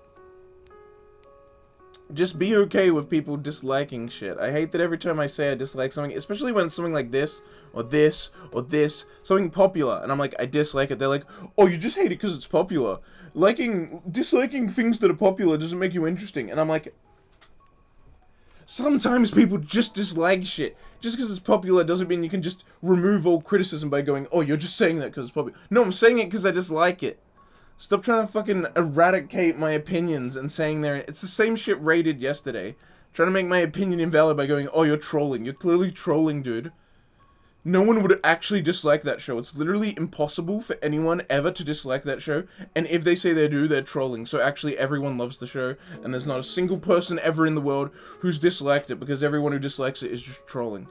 Just be okay with people disliking shit. I hate that every time I say I dislike something, especially when it's something like this, or this, or this, something popular, and I'm like, I dislike it, they're like, oh, you just hate it because it's popular. Disliking things that are popular doesn't make you interesting, and I'm like, sometimes people just dislike shit. Just because it's popular doesn't mean you can just remove all criticism by going, oh, you're just saying that because it's popular. No, I'm saying it because I dislike it. Stop trying to fucking eradicate my opinions and saying it's the same shit Ray did yesterday. Trying to make my opinion invalid by going, oh, you're trolling. You're clearly trolling, dude. No one would actually dislike that show. It's literally impossible for anyone ever to dislike that show. And if they say they do, they're trolling. So actually everyone loves the show. And there's not a single person ever in the world who's disliked it because everyone who dislikes it is just trolling.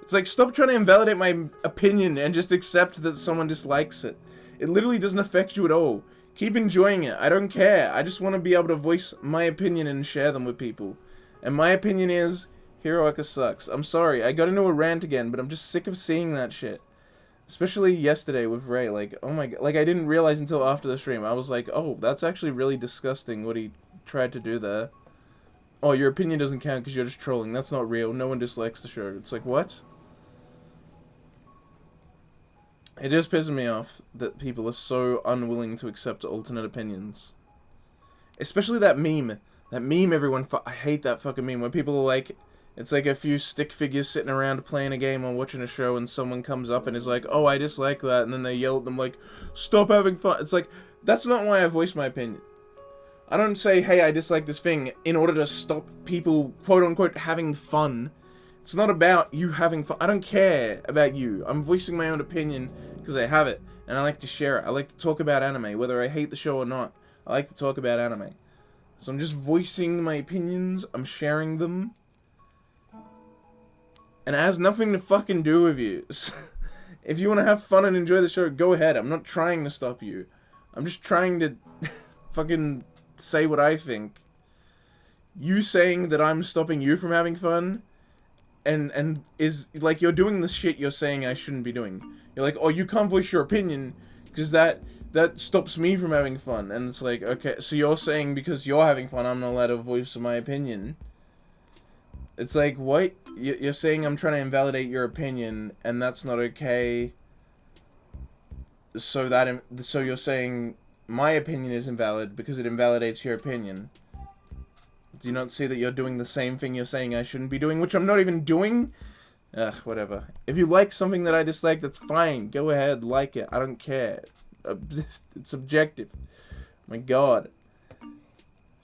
It's like, stop trying to invalidate my opinion and just accept that someone dislikes it. It literally doesn't affect you at all. Keep enjoying it. I don't care. I just want to be able to voice my opinion and share them with people. And my opinion is, Hero Aka sucks. I'm sorry. I got into a rant again, but I'm just sick of seeing that shit. Especially yesterday with Ray. Like, oh my god. Like, I didn't realize until after the stream. I was like, oh, that's actually really disgusting what he tried to do there. Oh, your opinion doesn't count because you're just trolling. That's not real. No one dislikes the show. It's like, what? It just pisses me off that people are so unwilling to accept alternate opinions. Especially that meme. That meme everyone... I hate that fucking meme where people are like... It's like a few stick figures sitting around playing a game or watching a show and someone comes up and is like, oh, I dislike that. And then they yell at them like, stop having fun. It's like, that's not why I voice my opinion. I don't say, hey, I dislike this thing in order to stop people, quote-unquote, having fun. It's not about you having fun. I don't care about you. I'm voicing my own opinion because I have it. And I like to share it. I like to talk about anime, whether I hate the show or not. I like to talk about anime. So I'm just voicing my opinions. I'm sharing them. And it has nothing to fucking do with you. If you want to have fun and enjoy the show, go ahead. I'm not trying to stop you. I'm just trying to fucking say what I think. You saying that I'm stopping you from having fun and is like you're doing the shit you're saying I shouldn't be doing. You're like, oh, you can't voice your opinion because that stops me from having fun. And it's like, okay, so you're saying because you're having fun, I'm not allowed to voice my opinion. It's like, what? You're saying I'm trying to invalidate your opinion, and that's not okay. So you're saying my opinion is invalid because it invalidates your opinion. Do you not see that you're doing the same thing you're saying I shouldn't be doing, which I'm not even doing? Ugh, whatever. If you like something that I dislike, that's fine. Go ahead, like it. I don't care. It's subjective. My God.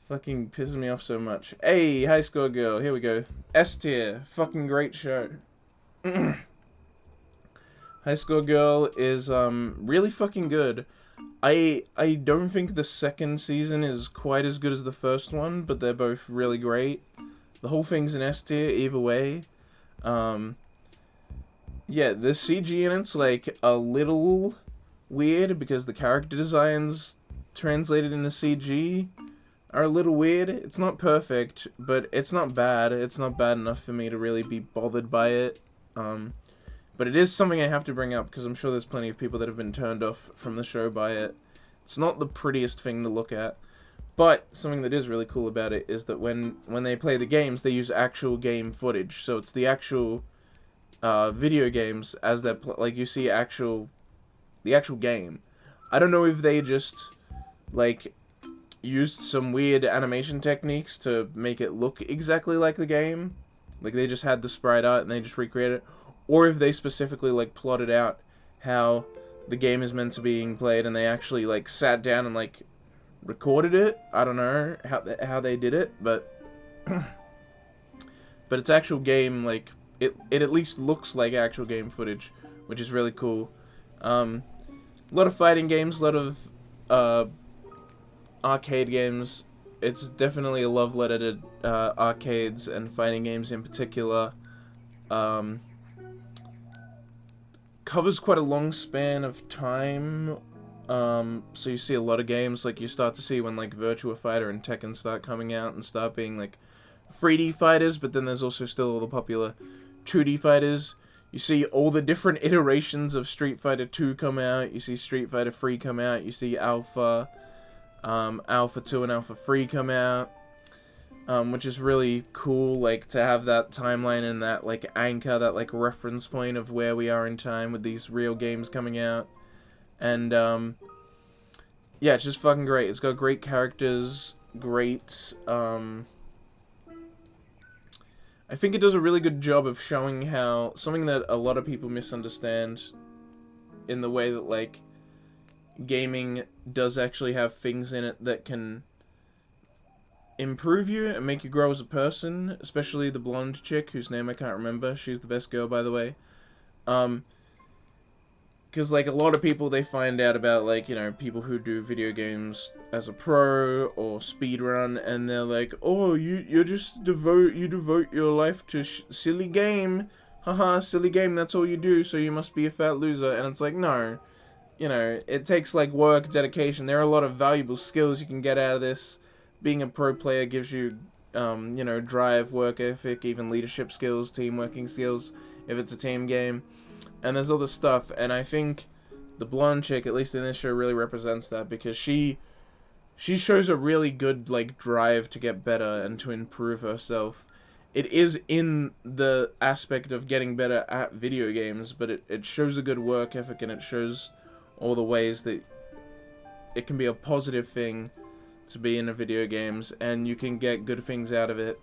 Fucking pisses me off so much. Hey, High Score Girl. Here we go. S tier. Fucking great show. High Score Girl is really fucking good. I don't think the second season is quite as good as the first one, but they're both really great. The whole thing's an S tier either way. Yeah, the CG in it's like a little weird because the character designs translated into CG are a little weird. It's not perfect, but it's not bad. It's not bad enough for me to really be bothered by it. But it is something I have to bring up because I'm sure there's plenty of people that have been turned off from the show by it. It's not the prettiest thing to look at, but something that is really cool about it is that when they play the games, they use actual game footage. So it's the actual video games as they're like you see the actual game. I don't know if they just like used some weird animation techniques to make it look exactly like the game, like they just had the sprite art and they just recreated it, or if they specifically like plotted out how the game is meant to be being played and they actually like sat down and like recorded it. I don't know how they did it, but but it's actual game, like it at least looks like actual game footage, which is really cool. A lot of fighting games, a lot of arcade games. It's definitely a love letter to arcades and fighting games in particular. Covers quite a long span of time. So you see a lot of games, like you start to see when like Virtua Fighter and Tekken start coming out and start being like 3D fighters, but then there's also still all the popular 2D fighters. You see all the different iterations of Street Fighter 2 come out. You see Street Fighter 3 come out. You see Alpha 2 and Alpha 3 come out, which is really cool, like, to have that timeline and that, like, anchor, that, like, reference point of where we are in time with these real games coming out. And, yeah, it's just fucking great. It's got great characters, great, I think it does a really good job of showing how, something that a lot of people misunderstand in the way that, like, gaming does actually have things in it that can improve you and make you grow as a person, especially the blonde chick whose name I can't remember. She's the best girl, by the way. Because, like, a lot of people, they find out about, like, you know, people who do video games as a pro or speedrun, and they're like, oh, you just devote your life to silly game. Haha, silly game, that's all you do, so you must be a fat loser. And it's like, no. You know, it takes, like, work, dedication. There are a lot of valuable skills you can get out of this. Being a pro player gives you, you know, drive, work ethic, even leadership skills, teamworking skills, if it's a team game. And there's other stuff, and I think the blonde chick, at least in this show, really represents that, because she shows a really good, like, drive to get better and to improve herself. it is in the aspect of getting better at video games, but it shows a good work ethic, and it shows all the ways that it can be a positive thing to be in the video games, and you can get good things out of it,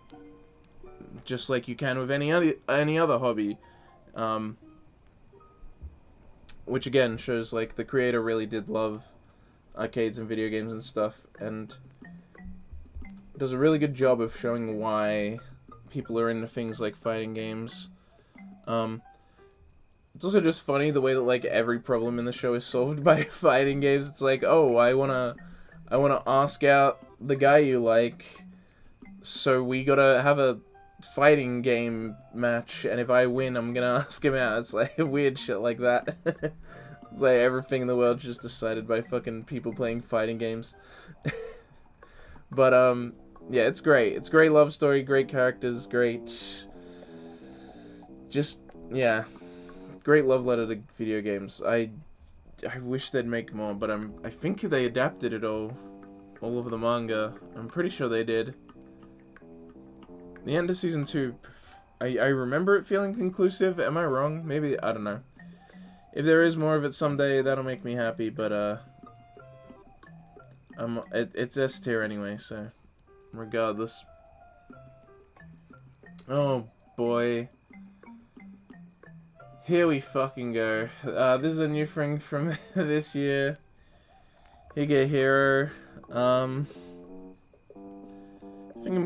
just like you can with any other hobby. Which again shows like the creator really did love arcades and video games and stuff, and does a really good job of showing why people are into things like fighting games. It's also just funny the way that like every problem in the show is solved by fighting games. It's like, oh, I wanna ask out the guy you like, so we gotta have a fighting game match, and if I win, I'm gonna ask him out. It's like weird shit like that. It's like everything in the world just decided by fucking people playing fighting games. But yeah, it's great. It's a great love story, great characters, great. Just yeah, great love letter to video games. I wish they'd make more, but I think they adapted it all of the manga. I'm pretty sure they did. The end of season 2, I remember it feeling conclusive. Am I wrong? Maybe, I don't know. If there is more of it someday, that'll make me happy, but it's S tier anyway, so regardless. Oh boy. Here we fucking go. This is a new thing from this year. Hige Hero. I think I'm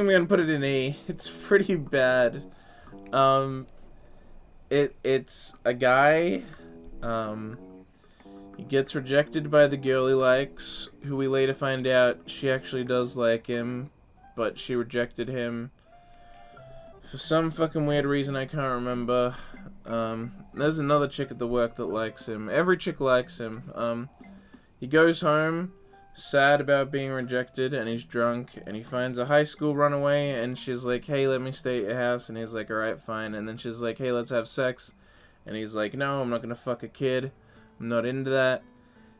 gonna put it in E. It's pretty bad. It's a guy. He gets rejected by the girl he likes, who we later find out she actually does like him, but she rejected him for some fucking weird reason I can't remember. There's another chick at the work that likes him. Every chick likes him. He goes home, sad about being rejected, and he's drunk, and he finds a high school runaway, and she's like, hey, let me stay at your house, and he's like, alright, fine, and then she's like, hey, let's have sex, and he's like, no, I'm not gonna fuck a kid, I'm not into that,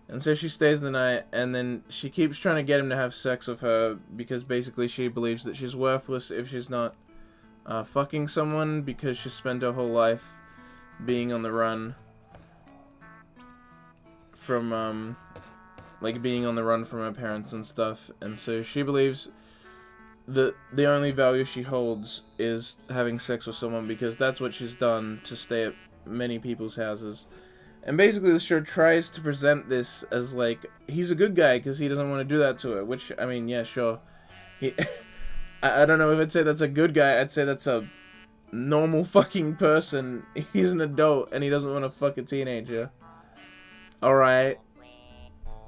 and so she stays the night, and then she keeps trying to get him to have sex with her, because basically she believes that she's worthless if she's not fucking someone, because she spent her whole life being on the run from, like being on the run from her parents and stuff, and so she believes that the only value she holds is having sex with someone, because that's what she's done to stay at many people's houses. And basically the show tries to present this as like, he's a good guy because he doesn't want to do that to her, which, I mean, yeah, sure. He, I don't know if I'd say that's a good guy, I'd say that's a normal fucking person. He's an adult and he doesn't want to fuck a teenager. Alright.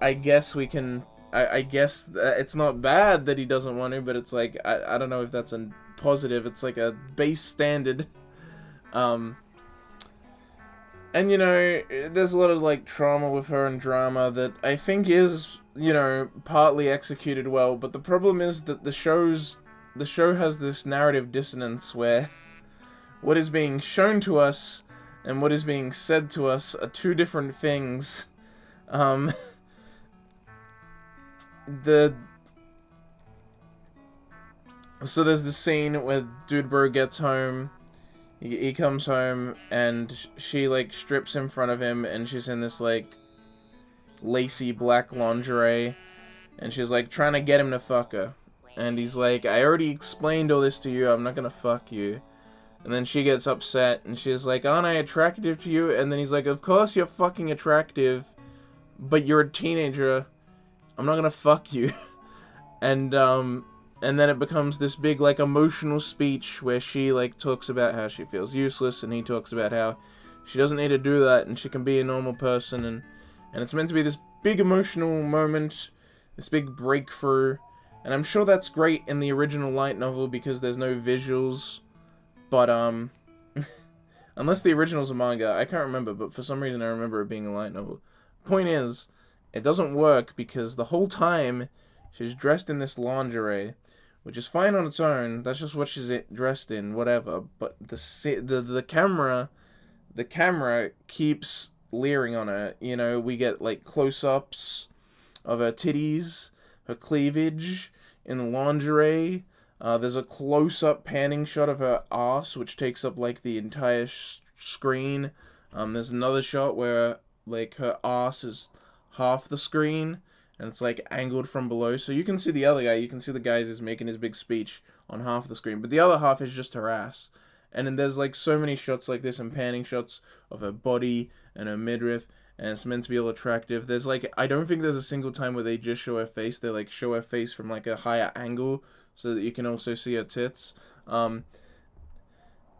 I guess we can... I guess it's not bad that he doesn't want to, but it's like, I don't know if that's a positive. It's like a base standard. And, you know, there's a lot of, like, trauma with her and drama that I think is, you know, partly executed well, but the problem is that the show has this narrative dissonance where what is being shown to us and what is being said to us are two different things. So there's the scene where Dude Bro gets home, he comes home, and she, like, strips in front of him, and she's in this, like, lacy black lingerie, and she's, like, trying to get him to fuck her. And he's like, I already explained all this to you, I'm not gonna fuck you. And then she gets upset, and she's like, aren't I attractive to you? And then he's like, of course you're fucking attractive, but you're a teenager, I'm not gonna fuck you. And then it becomes this big, like, emotional speech where she, like, talks about how she feels useless, and he talks about how she doesn't need to do that, and she can be a normal person, and it's meant to be this big emotional moment, this big breakthrough, and I'm sure that's great in the original light novel because there's no visuals, but, unless the original's a manga, I can't remember, but for some reason I remember it being a light novel. Point is, it doesn't work because the whole time she's dressed in this lingerie, which is fine on its own. That's just what she's dressed in, whatever. But the camera keeps leering on her. You know, we get like close-ups of her titties, her cleavage in the lingerie. There's a close-up panning shot of her ass, which takes up, like, the entire screen. There's another shot where, like, her ass is half the screen, and it's, like, angled from below. So you can see the other guy, you can see the guy who's making his big speech on half the screen, but the other half is just her ass. And then there's, like, so many shots like this, and panning shots of her body and her midriff, and it's meant to be all attractive. There's, like, I don't think there's a single time where they just show her face. They, like, show her face from, like, a higher angle, so that you can also see her tits. And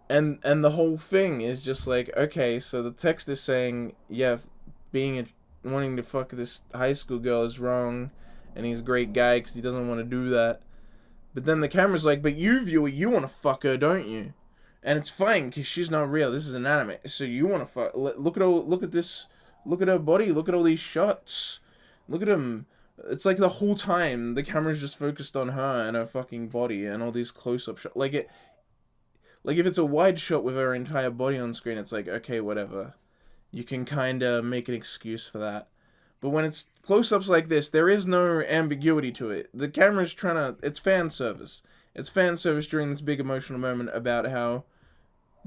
the whole thing is just like, okay, so the text is saying, yeah, wanting to fuck this high school girl is wrong, and he's a great guy because he doesn't want to do that. But then the camera's like, but you, viewer, you want to fuck her, don't you? And it's fine because she's not real. This is an anime, so you want to fuck. Look at this. Look at her body. Look at all these shots. Look at him. It's like the whole time the camera's just focused on her and her fucking body and all these close-up shots. Like if it's a wide shot with her entire body on screen, it's like, okay, whatever. You can kind of make an excuse for that. But when it's close-ups like this, there is no ambiguity to it. The camera's it's fan service. It's fan service during this big emotional moment about how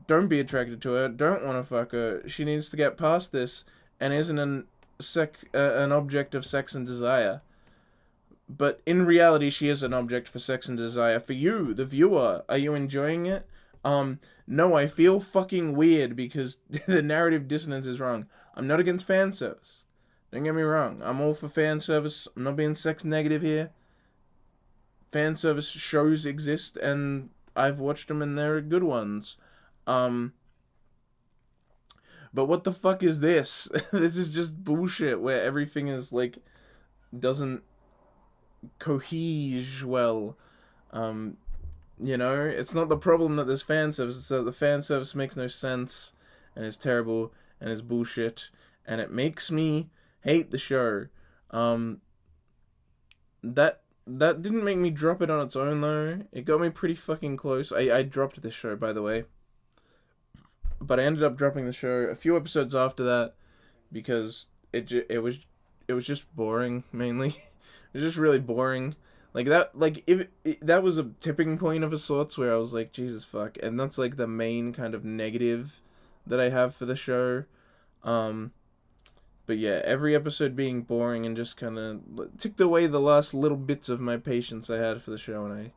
don't be attracted to her, don't want to fuck her. She needs to get past this and isn't an object of sex and desire. But in reality, she is an object for sex and desire. For you, the viewer, are you enjoying it? No, I feel fucking weird because the narrative dissonance is wrong. I'm not against fan service. Don't get me wrong. I'm all for fan service. I'm not being sex negative here. Fan service shows exist, and I've watched them, and they're good ones. But what the fuck is this? This is just bullshit where everything is, like, doesn't cohere well. You know, it's not the problem that there's fan service, it's that the fan service makes no sense, and is terrible, and is bullshit, and it makes me hate the show. That didn't make me drop it on its own, though. It got me pretty fucking close. I dropped this show, by the way. But I ended up dropping the show a few episodes after that, because it was just boring, mainly. It was just really boring. Like, that was a tipping point of a sorts where I was like, Jesus fuck. And that's, like, the main kind of negative that I have for the show. But yeah, every episode being boring and just kind of ticked away the last little bits of my patience I had for the show, and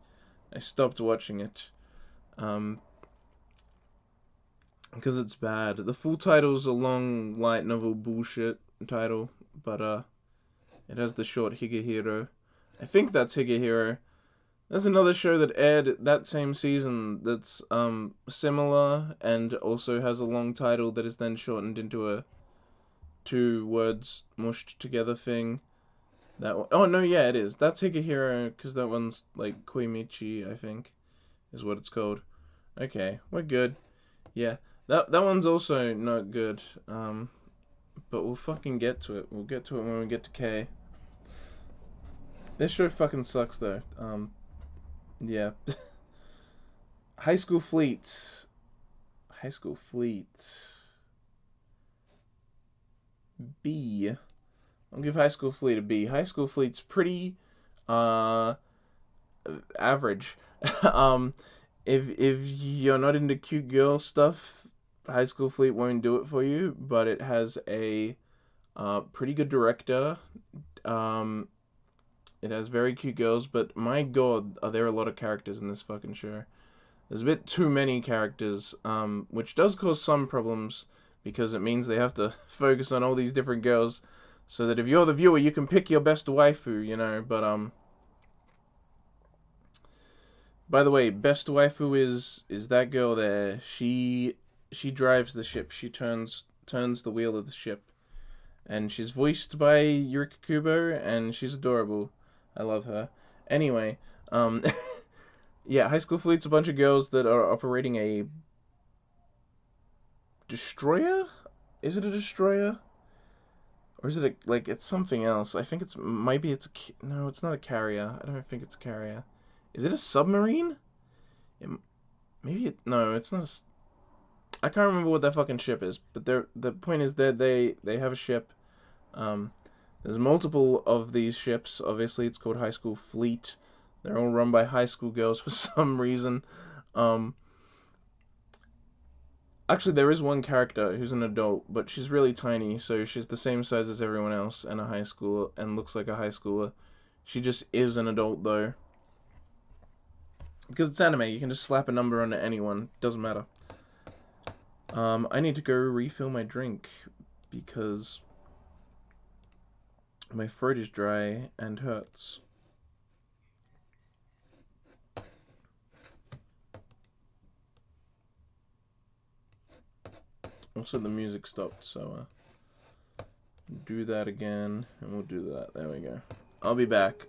I stopped watching it. Because it's bad. The full title's a long light novel bullshit title, but it has the short Higehiro. I think that's Higehiro. There's another show that aired that same season that's similar and also has a long title that is then shortened into a 2 words mushed together thing. That one, oh no, yeah, it is. That's Higehiro, because that one's like Koimichi, I think, is what it's called. Okay, we're good. Yeah, that one's also not good. But we'll fucking get to it. We'll get to it when we get to K. This show fucking sucks though. Yeah. High School Fleet. High School Fleet. B. I'll give High School Fleet a B. High School Fleet's pretty average. If you're not into cute girl stuff, High School Fleet won't do it for you, but it has a pretty good director. It has very cute girls, but my god, are there a lot of characters in this fucking show. There's a bit too many characters, which does cause some problems, because it means they have to focus on all these different girls, so that if you're the viewer, you can pick your best waifu, you know, but, by the way, best waifu is that girl there. She drives the ship. She turns the wheel of the ship. And she's voiced by Yurika Kubo, and she's adorable. I love her. Anyway, yeah, High School Fleet's a bunch of girls that are operating a destroyer? Is it a destroyer? Or is it it's something else? I think no, it's not a carrier. I don't think it's a carrier. Is it a submarine? No, it's not I can't remember what that fucking ship is, but the point is that they have a ship. There's multiple of these ships. Obviously, it's called High School Fleet. They're all run by high school girls for some reason. Um, Actually, there is one character who's an adult, but she's really tiny, so she's the same size as everyone else and a high schooler, and looks like a high schooler. She just is an adult, though. Because it's anime, you can just slap a number onto anyone. Doesn't matter. I need to go refill my drink, because my throat is dry and hurts. Also, the music stopped, so do that again, and we'll do that. There we go. I'll be back.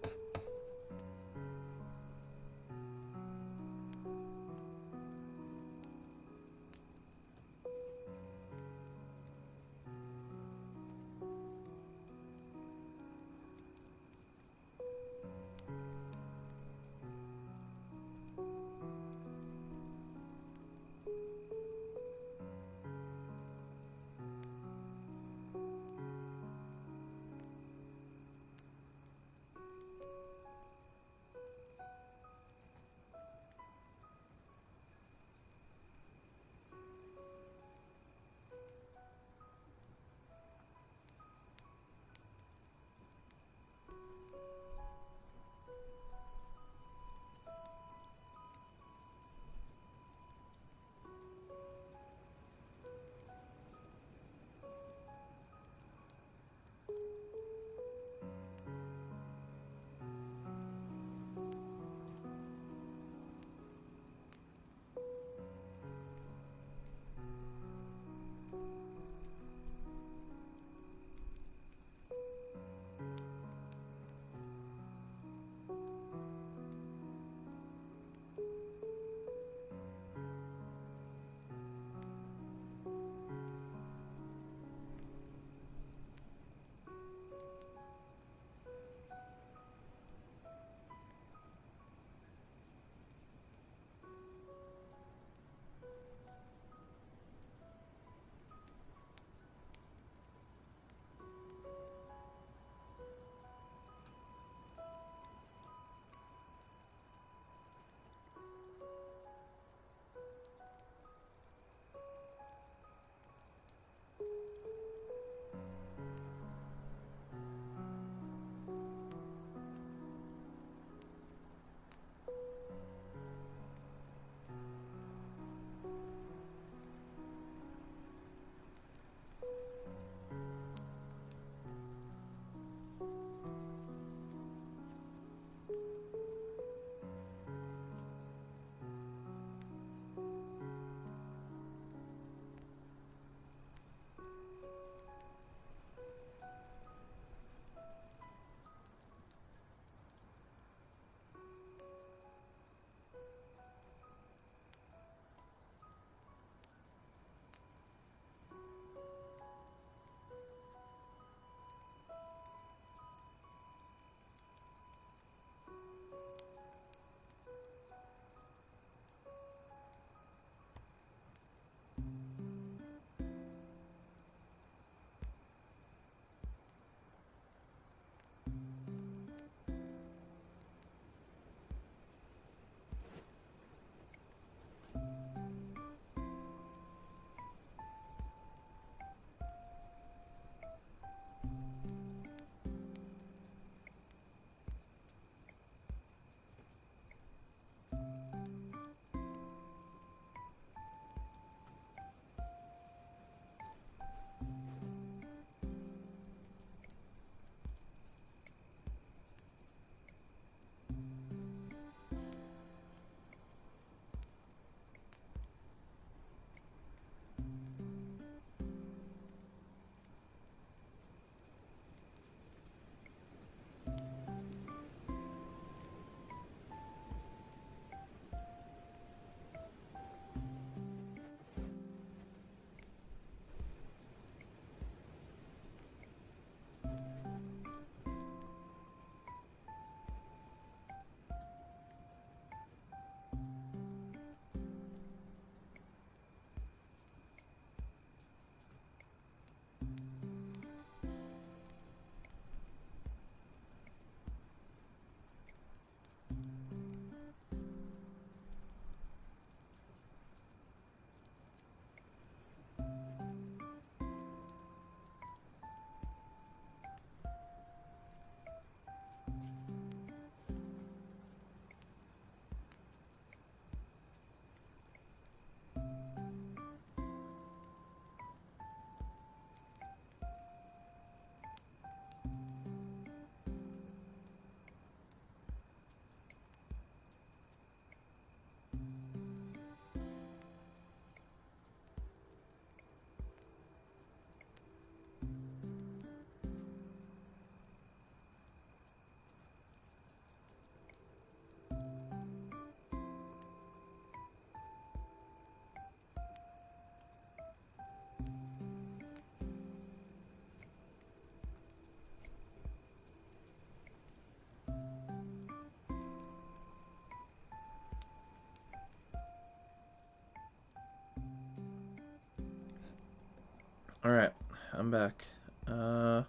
Alright, I'm back. Boop.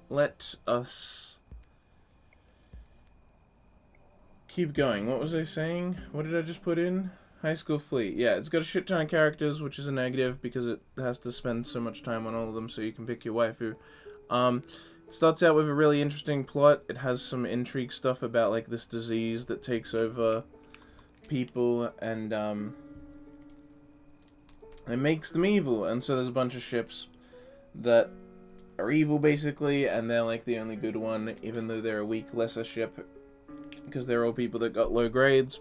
Let us keep going. What was I saying? What did I just put in? High School Fleet. Yeah, it's got a shit ton of characters, which is a negative because it has to spend so much time on all of them so you can pick your waifu. It starts out with a really interesting plot. It has some intrigue stuff about, like, this disease that takes over people, and, it makes them evil. And so there's a bunch of ships that are evil, basically, and they're, like, the only good one, even though they're a weak, lesser ship, because they're all people that got low grades.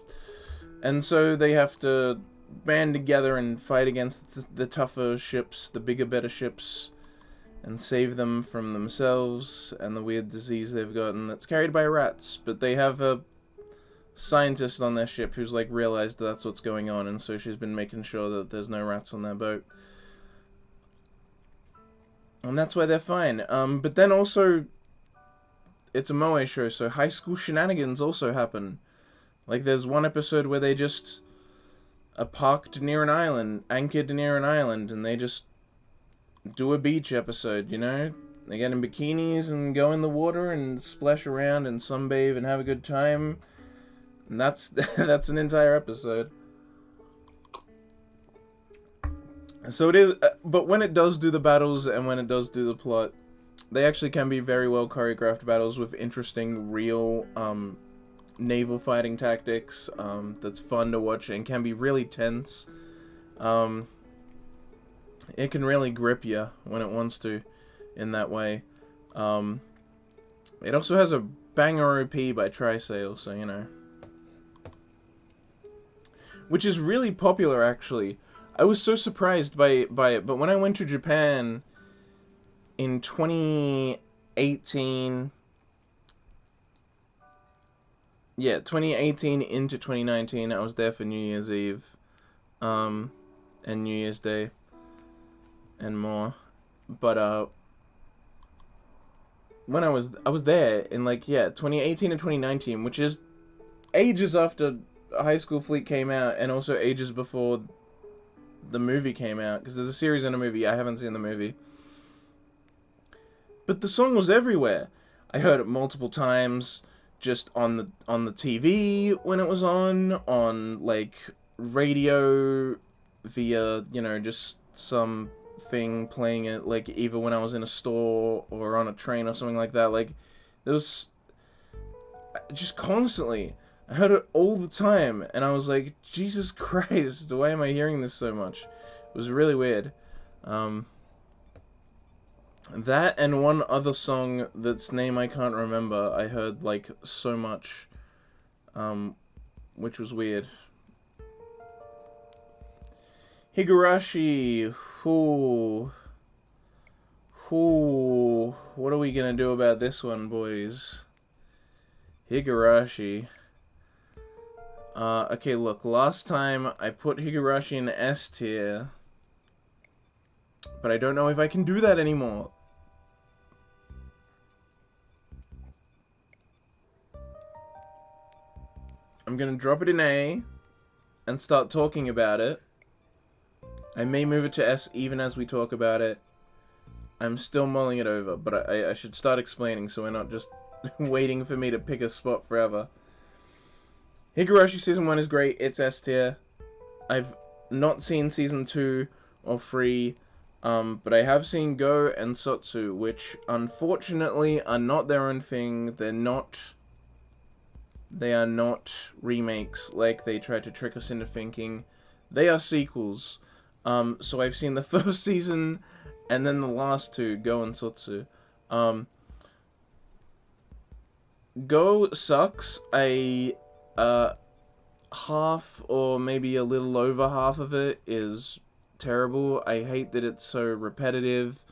And so they have to band together and fight against the tougher ships, the bigger, better ships, and save them from themselves and the weird disease they've gotten that's carried by rats. But they have a scientist on their ship who's, like, realized that's what's going on, and so she's been making sure that there's no rats on their boat. And that's why they're fine. But then also, it's a moe show, so high school shenanigans also happen. Like, there's one episode where they just are parked near an island, anchored near an island, and they just do a beach episode, you know? They get in bikinis and go in the water and splash around and sunbathe and have a good time. And that's that's an entire episode. So it is, but when it does do the battles and when it does do the plot, they actually can be very well choreographed battles with interesting, real, naval fighting tactics, that's fun to watch and can be really tense. It can really grip you when it wants to, in that way. It also has a banger OP by Trisail, so, you know. Which is really popular, actually. I was so surprised by it, but when I went to Japan in 2018... Yeah, 2018 into 2019, I was there for New Year's Eve, and New Year's Day, and more. But, when I was there in, like, yeah, 2018 and 2019, which is ages after High School Fleet came out, and also ages before the movie came out, because there's a series and a movie. I haven't seen the movie. But the song was everywhere. I heard it multiple times, just on the TV when it was on, like, radio via, you know, just something playing it, like, either when I was in a store or on a train or something like that. Like, there was just constantly. I heard it all the time, and I was like, Jesus Christ, why am I hearing this so much? It was really weird. That and one other song that's name I can't remember, I heard, like, so much, which was weird. Higurashi, what are we gonna do about this one, boys? Higurashi. Okay, look, last time I put Higurashi in S tier, but I don't know if I can do that anymore. I'm gonna drop it in A and start talking about it. I may move it to S even as we talk about it. I'm still mulling it over, but I should start explaining so we're not just waiting for me to pick a spot forever. Higurashi Season 1 is great, it's S tier. I've not seen Season 2 or 3, but I have seen Go and Sotsu, which unfortunately are not their own thing. They are not remakes like they tried to trick us into thinking. They are sequels. So I've seen the first season and then the last two, Go and Sotsu. Go sucks. Half or maybe a little over half of it is terrible. I hate that it's so repetitive.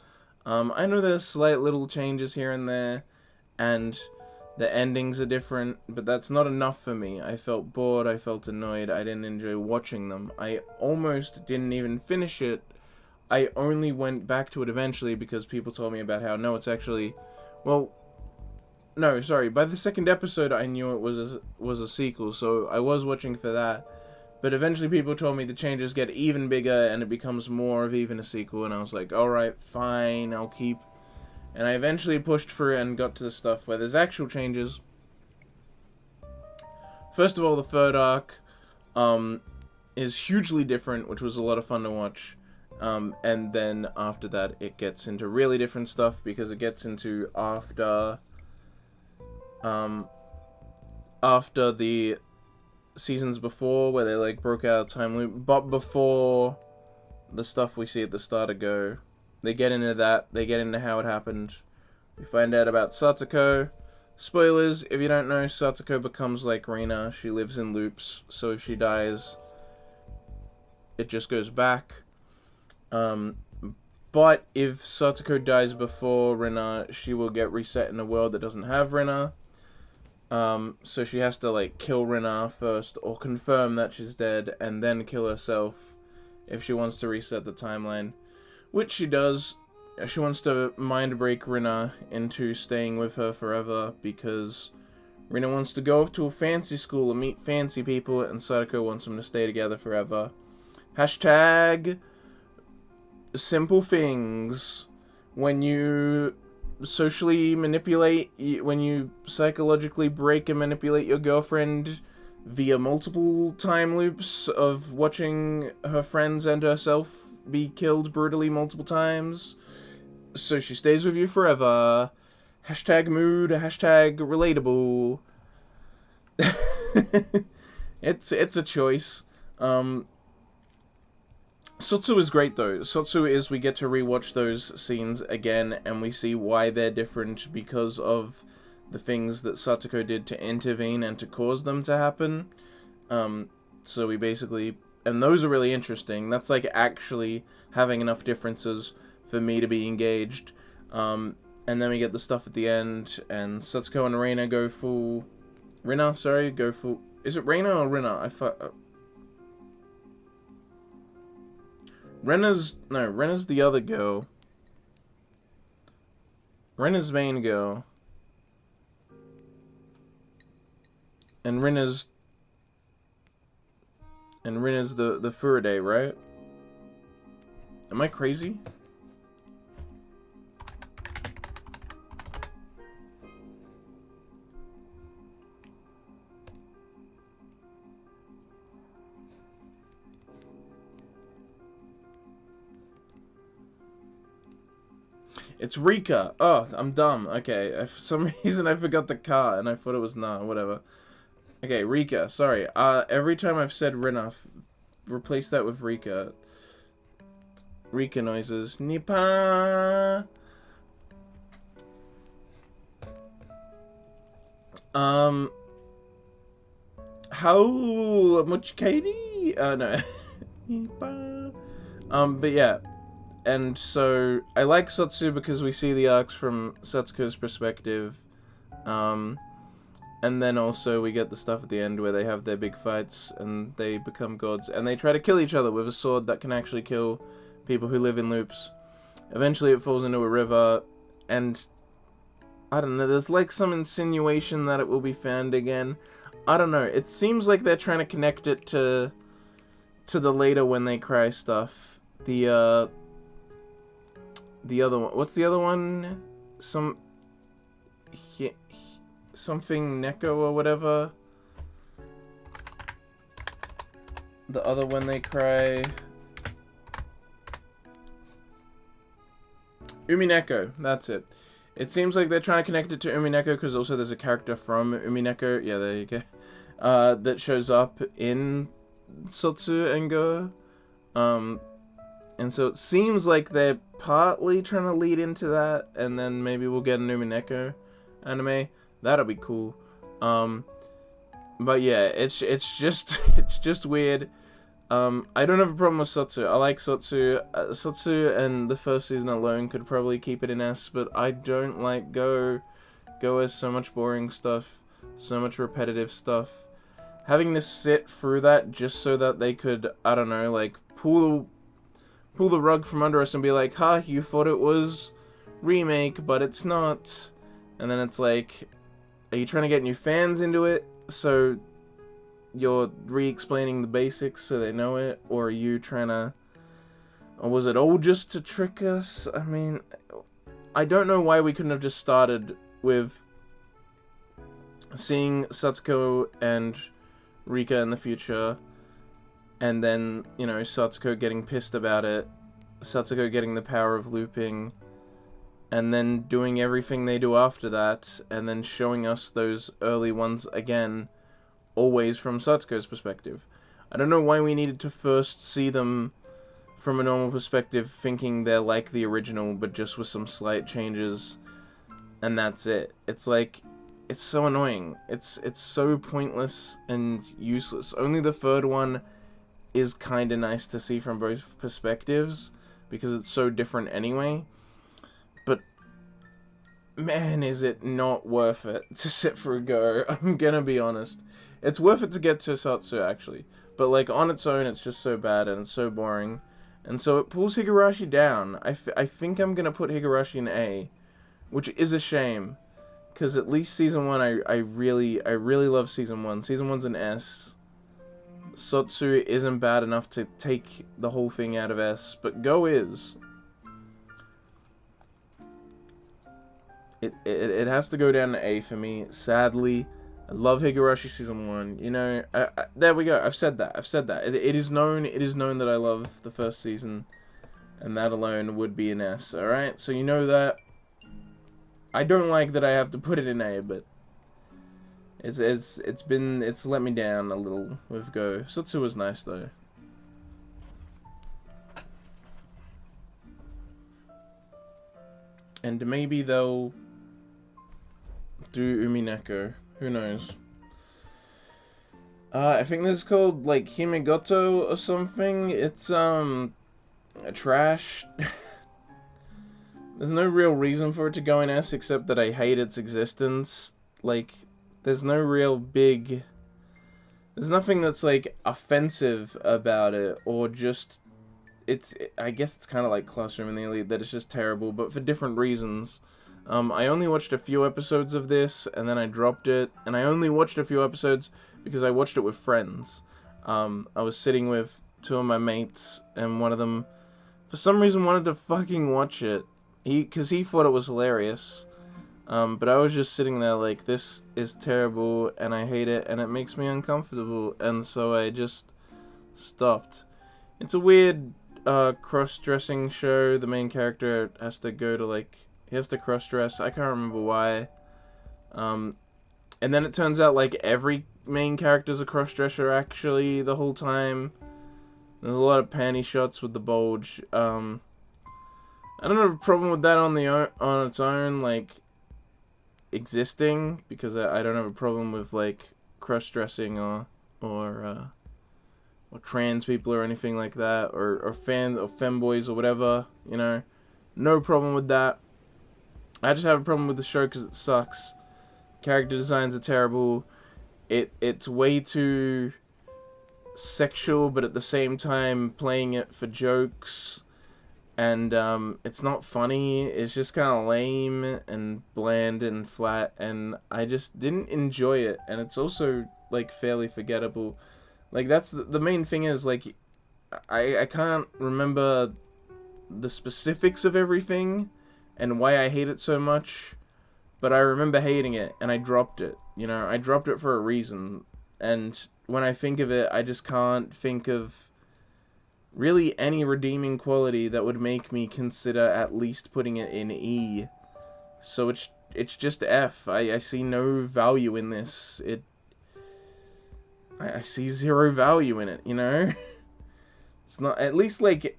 I know there's slight little changes here and there, and the endings are different, but that's not enough for me. I felt bored, I felt annoyed, I didn't enjoy watching them. I almost didn't even finish it. I only went back to it eventually because people told me about how, no, it's actually, well, no, sorry, by the second episode I knew it was a sequel, so I was watching for that. But eventually people told me the changes get even bigger and it becomes more of even a sequel, and I was like, alright, fine, I'll keep. And I eventually pushed through and got to the stuff where there's actual changes. First of all, the third arc is hugely different, which was a lot of fun to watch. And then after that, it gets into really different stuff, because it gets into after the seasons before, where they like broke out a time loop, but before the stuff we see at the start of Go. They get into that, they get into how it happened. We find out about Satoko. Spoilers, if you don't know, Satoko becomes like Rina. She lives in loops, so if she dies, it just goes back. But if Satoko dies before Rina, she will get reset in a world that doesn't have Rina. So she has to like kill Rina first, or confirm that she's dead, and then kill herself if she wants to reset the timeline. Which she does. She wants to mind break Rina into staying with her forever, because Rina wants to go off to a fancy school and meet fancy people, and Sadako wants them to stay together forever. Hashtag simple things. When you socially manipulate, when you psychologically break and manipulate your girlfriend via multiple time loops of watching her friends and herself be killed brutally multiple times, so she stays with you forever. Hashtag mood, hashtag relatable. It's a choice. Sotsu is great though. Sotsu is, we get to rewatch those scenes again, and we see why they're different because of the things that Satoko did to intervene and to cause them to happen. So we basically, and those are really interesting. That's like actually having enough differences for me to be engaged. And then we get the stuff at the end, and Satsuko and Reina go full... Rina, sorry, go full... Is it Reina or Rina? Rena's the other girl. Rena's main girl. And Rena's the Furaday, right? Am I crazy? It's Rika. Oh, I'm dumb. Okay, for some reason I forgot the car and I thought it was Na, whatever. Okay, Rika, sorry. Every time I've said Rina, replace that with Rika. Rika noises. Nipa. How much Katie? No. Nipa. But yeah. And so, I like Satsu because we see the arcs from Satsuko's perspective. And then also we get the stuff at the end where they have their big fights and they become gods. And they try to kill each other with a sword that can actually kill people who live in loops. Eventually it falls into a river, and I don't know, there's like some insinuation that it will be found again. I don't know, it seems like they're trying to connect it to the later When They Cry stuff. The other one, what's the other one? Something Neko or whatever. The other When They Cry. Umineko, that's it. It seems like they're trying to connect it to Umineko because also there's a character from Umineko, yeah, there you go, that shows up in Sotsu and Go. And so it seems like they're partly trying to lead into that, and then maybe we'll get an Umineko anime. That'll be cool. But yeah, it's just weird. I don't have a problem with Sotsu. I like Sotsu. Sotsu and the first season alone could probably keep it in S, but I don't like Go. Go has so much boring stuff, so much repetitive stuff. Having to sit through that just so that they could, I don't know, like pull the rug from under us and be like, ha, you thought it was remake, but it's not. And then it's like, are you trying to get new fans into it? So you're re-explaining the basics so they know it, or are you trying to... Or was it all just to trick us? I mean, I don't know why we couldn't have just started with seeing Satsuko and Rika in the future, and then, you know, Satsuko getting pissed about it, Satsuko getting the power of looping, and then doing everything they do after that, and then showing us those early ones again, always from Satsuko's perspective. I don't know why we needed to first see them from a normal perspective, thinking they're like the original, but just with some slight changes, and that's it. It's like, it's so annoying. It's so pointless and useless. Only the third one is kind of nice to see from both perspectives, because it's so different anyway. But, man, is it not worth it to sit for a go. I'm gonna be honest. It's worth it to get to Satsu, actually. But, like, on its own, it's just so bad and it's so boring. And so it pulls Higurashi down. I think I'm going to put Higurashi in A, which is a shame. Because at least Season 1, I really love Season 1. Season 1's an S. Satsu isn't bad enough to take the whole thing out of S, but Go is. It has to go down to A for me, sadly. I love Higurashi Season 1. You know, there we go. I've said that. It is known that I love the first season, and that alone would be an S, alright? So you know that. I don't like that I have to put it in A, but it's let me down a little with Go. Satsu was nice though. And maybe they'll do Umineko. Who knows? I think this is called, like, Himigoto or something. It's, trash. There's no real reason for it to go in S, except that I hate its existence. Like, there's no real big... There's nothing that's, like, offensive about it, or just... I guess it's kind of like Classroom in the Elite, that it's just terrible, but for different reasons. I only watched a few episodes of this, and then I dropped it, and I only watched a few episodes because I watched it with friends. I was sitting with two of my mates, and one of them, for some reason, wanted to fucking watch it, because he thought it was hilarious, but I was just sitting there like, this is terrible, and I hate it, and it makes me uncomfortable, and so I just stopped. It's a weird, cross-dressing show. The main character has to go to, like, he has to cross-dress. I can't remember why. And then it turns out, like, every main character's a cross-dresser, actually, the whole time. There's a lot of panty shots with the bulge. I don't have a problem with that on its own, like, existing, because I don't have a problem with, like, cross-dressing or trans people or anything like that, or femboys or whatever, you know. No problem with that. I just have a problem with the show because it sucks. Character designs are terrible. It's way too sexual, but at the same time playing it for jokes. And it's not funny. It's just kind of lame and bland and flat. And I just didn't enjoy it. And it's also, like, fairly forgettable. Like, that's the main thing is, like, I can't remember the specifics of everything and why I hate it so much, but I remember hating it, and I dropped it. You know, I dropped it for a reason, and when I think of it, I just can't think of really any redeeming quality that would make me consider at least putting it in E. So it's just F. I see no value in this. I see zero value in it, you know? It's not, at least, like,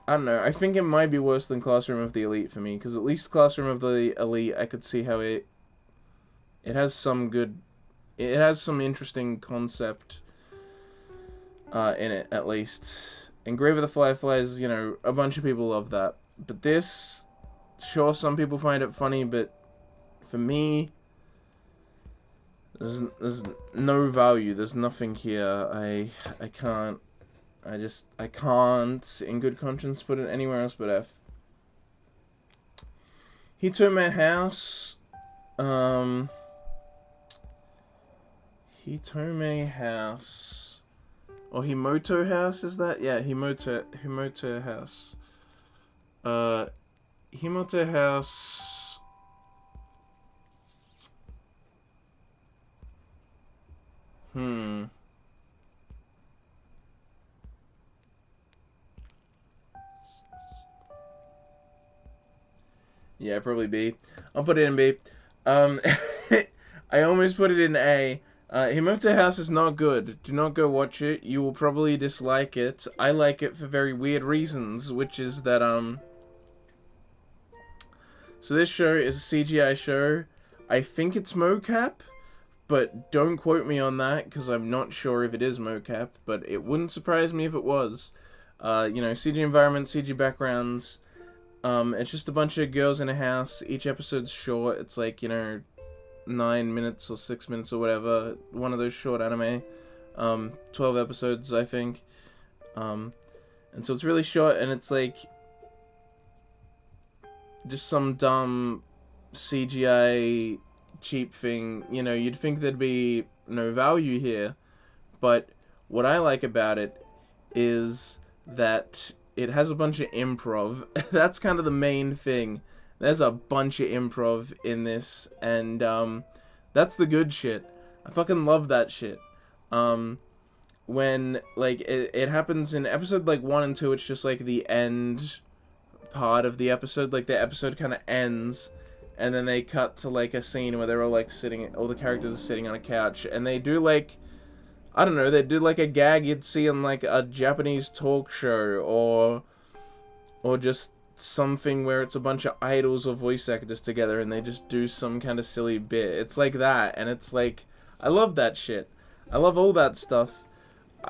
I don't know, I think it might be worse than Classroom of the Elite for me, because at least Classroom of the Elite, I could see how it has some interesting concept in it, at least. And Grave of the Fireflies, you know, a bunch of people love that. But this, sure, some people find it funny, but for me, there's no value, there's nothing here. I can't in good conscience put it anywhere else but F. Hitome House, Hitome House. Or Himoto House, is that? Yeah, Himoto House. Himoto House. Yeah, probably B. I'll put it in B. I almost put it in A. Himoto House is not good. Do not go watch it. You will probably dislike it. I like it for very weird reasons, which is that, so this show is a CGI show. I think it's mocap, but don't quote me on that, because I'm not sure if it is mocap, but it wouldn't surprise me if it was. CG environments, CG backgrounds. It's just a bunch of girls in a house. Each episode's short. It's like, 9 minutes or 6 minutes or whatever. One of those short anime. 12 episodes, I think. And so it's really short, and it's like just some dumb CGI cheap thing. You'd think there'd be no value here, but what I like about it is that it has a bunch of improv. That's kind of the main thing. There's a bunch of improv in this, and that's the good shit. I fucking love that shit. When it happens in episode 1 and 2, it's just like the end part of the episode. Like the episode kind of ends, and then they cut to a scene where they're all sitting. All the characters are sitting on a couch, and they do I don't know, they do a gag you'd see in a Japanese talk show, or just something where it's a bunch of idols or voice actors together and they just do some kind of silly bit. It's like that, and it's I love that shit. I love all that stuff.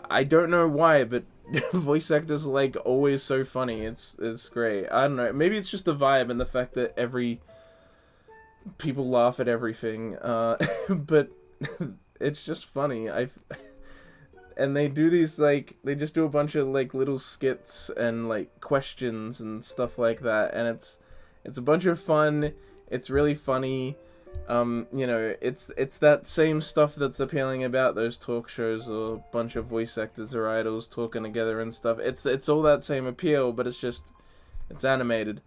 I don't know why, but voice actors are always so funny. It's great. I don't know, maybe it's just the vibe and the fact that people laugh at everything, but it's just funny. And they do these they just do a bunch of little skits and questions and stuff like that, and it's a bunch of fun. It's really funny. It's that same stuff that's appealing about those talk shows or a bunch of voice actors or idols talking together and stuff. It's all that same appeal, but it's animated,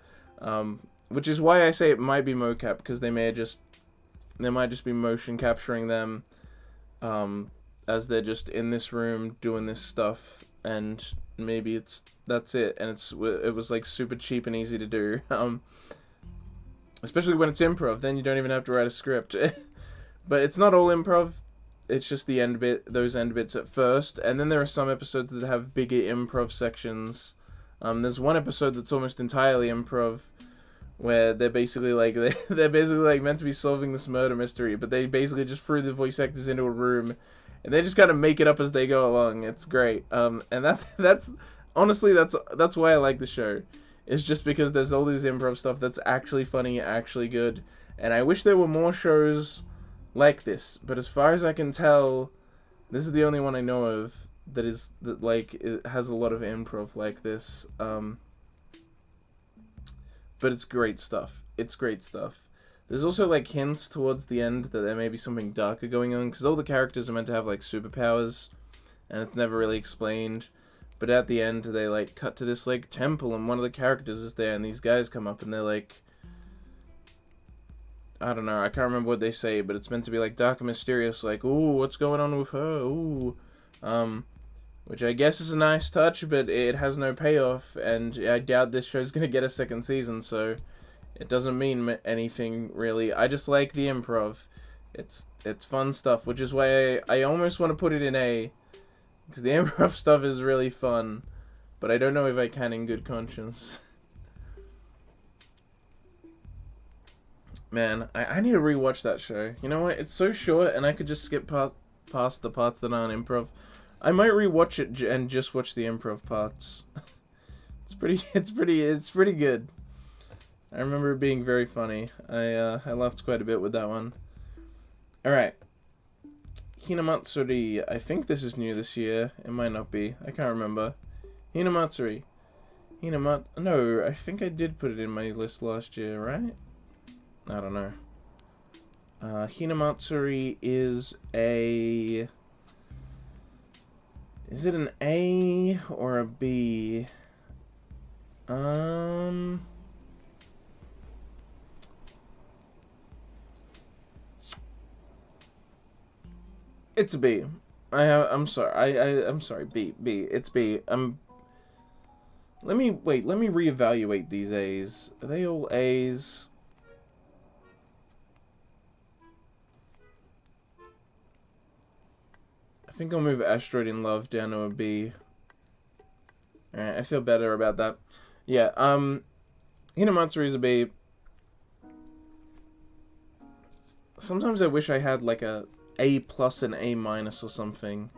which is why I say it might be mocap, because they might just be motion capturing them, as they're just in this room doing this stuff, and maybe that's it, and it was super cheap and easy to do, especially when it's improv. Then you don't even have to write a script. But it's not all improv. It's just those end bits at first, and then there are some episodes that have bigger improv sections. There's one episode that's almost entirely improv, where they're basically meant to be solving this murder mystery, but they basically just threw the voice actors into a room, and they just gotta make it up as they go along. It's great. And that's honestly that's why I like the show. It's just because there's all this improv stuff that's actually funny, actually good, and I wish there were more shows like this. But as far as I can tell, this is the only one I know of that it has a lot of improv like this. But it's great stuff. It's great stuff. There's also hints towards the end that there may be something darker going on, because all the characters are meant to have superpowers, and it's never really explained. But at the end, they cut to this temple, and one of the characters is there, and these guys come up, and they're I don't know, I can't remember what they say, but it's meant to be dark and mysterious, ooh, what's going on with her? Ooh, which I guess is a nice touch, but it has no payoff, and I doubt this show's gonna get a second season, so it doesn't mean anything, really. I just like the improv. It's fun stuff, which is why I almost want to put it in A, because the improv stuff is really fun, but I don't know if I can in good conscience. Man, I need to rewatch that show. You know what? It's so short, and I could just skip past the parts that aren't improv. I might rewatch it and just watch the improv parts. It's pretty good. I remember it being very funny. I laughed quite a bit with that one. Alright. Hinamatsuri. I think this is new this year. It might not be. I can't remember. Hinamatsuri. No, I think I did put it in my list last year, right? I don't know. Hinamatsuri is a... Is it an A or a B? It's a B. I'm sorry. I'm sorry. B. It's B. Let me reevaluate these A's. Are they all A's? I think I'll move Asteroid in Love down to a B. Alright, I feel better about that. Yeah, Hinamatsuri is a B. Sometimes I wish I had like a A plus and A minus or something.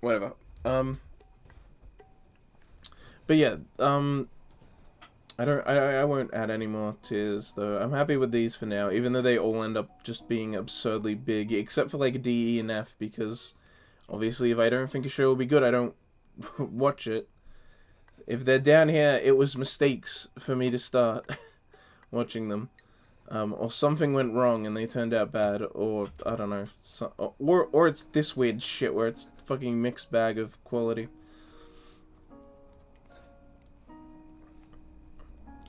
Whatever. But yeah, I won't add any more tiers though. I'm happy with these for now, even though they all end up just being absurdly big, except for like D, E, and F, because obviously if I don't think a show will be good, I don't watch it. If they're down here, it was mistakes for me to start watching them. Or something went wrong and they turned out bad, or I don't know, or it's this weird shit where it's fucking mixed bag of quality.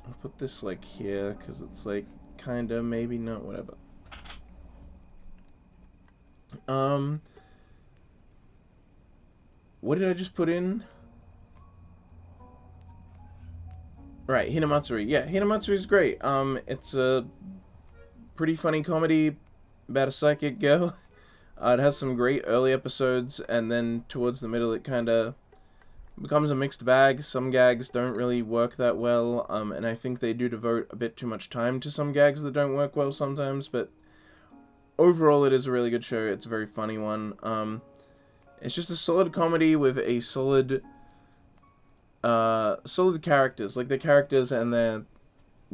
I'll put this like here because it's like kinda, maybe not, whatever. What did I just put in? Right, Hinamatsuri. Yeah, Hinamatsuri is great. It's a pretty funny comedy about a psychic girl. It has some great early episodes, and then towards the middle it kind of becomes a mixed bag. Some gags don't really work that well, and I think they do devote a bit too much time to some gags that don't work well sometimes, but overall it is a really good show. It's a very funny one. It's just a solid comedy with a solid characters. Like, the characters and their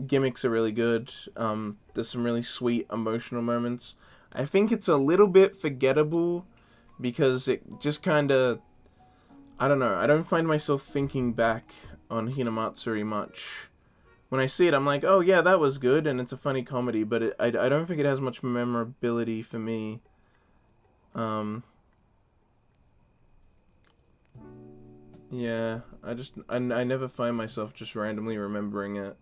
gimmicks are really good. There's some really sweet emotional moments. I think it's a little bit forgettable because it just kind of, I don't know, I don't find myself thinking back on Hinamatsuri much. When I see it, I'm like, oh yeah, that was good, and it's a funny comedy, but I don't think it has much memorability for me. Yeah, I never find myself just randomly remembering it.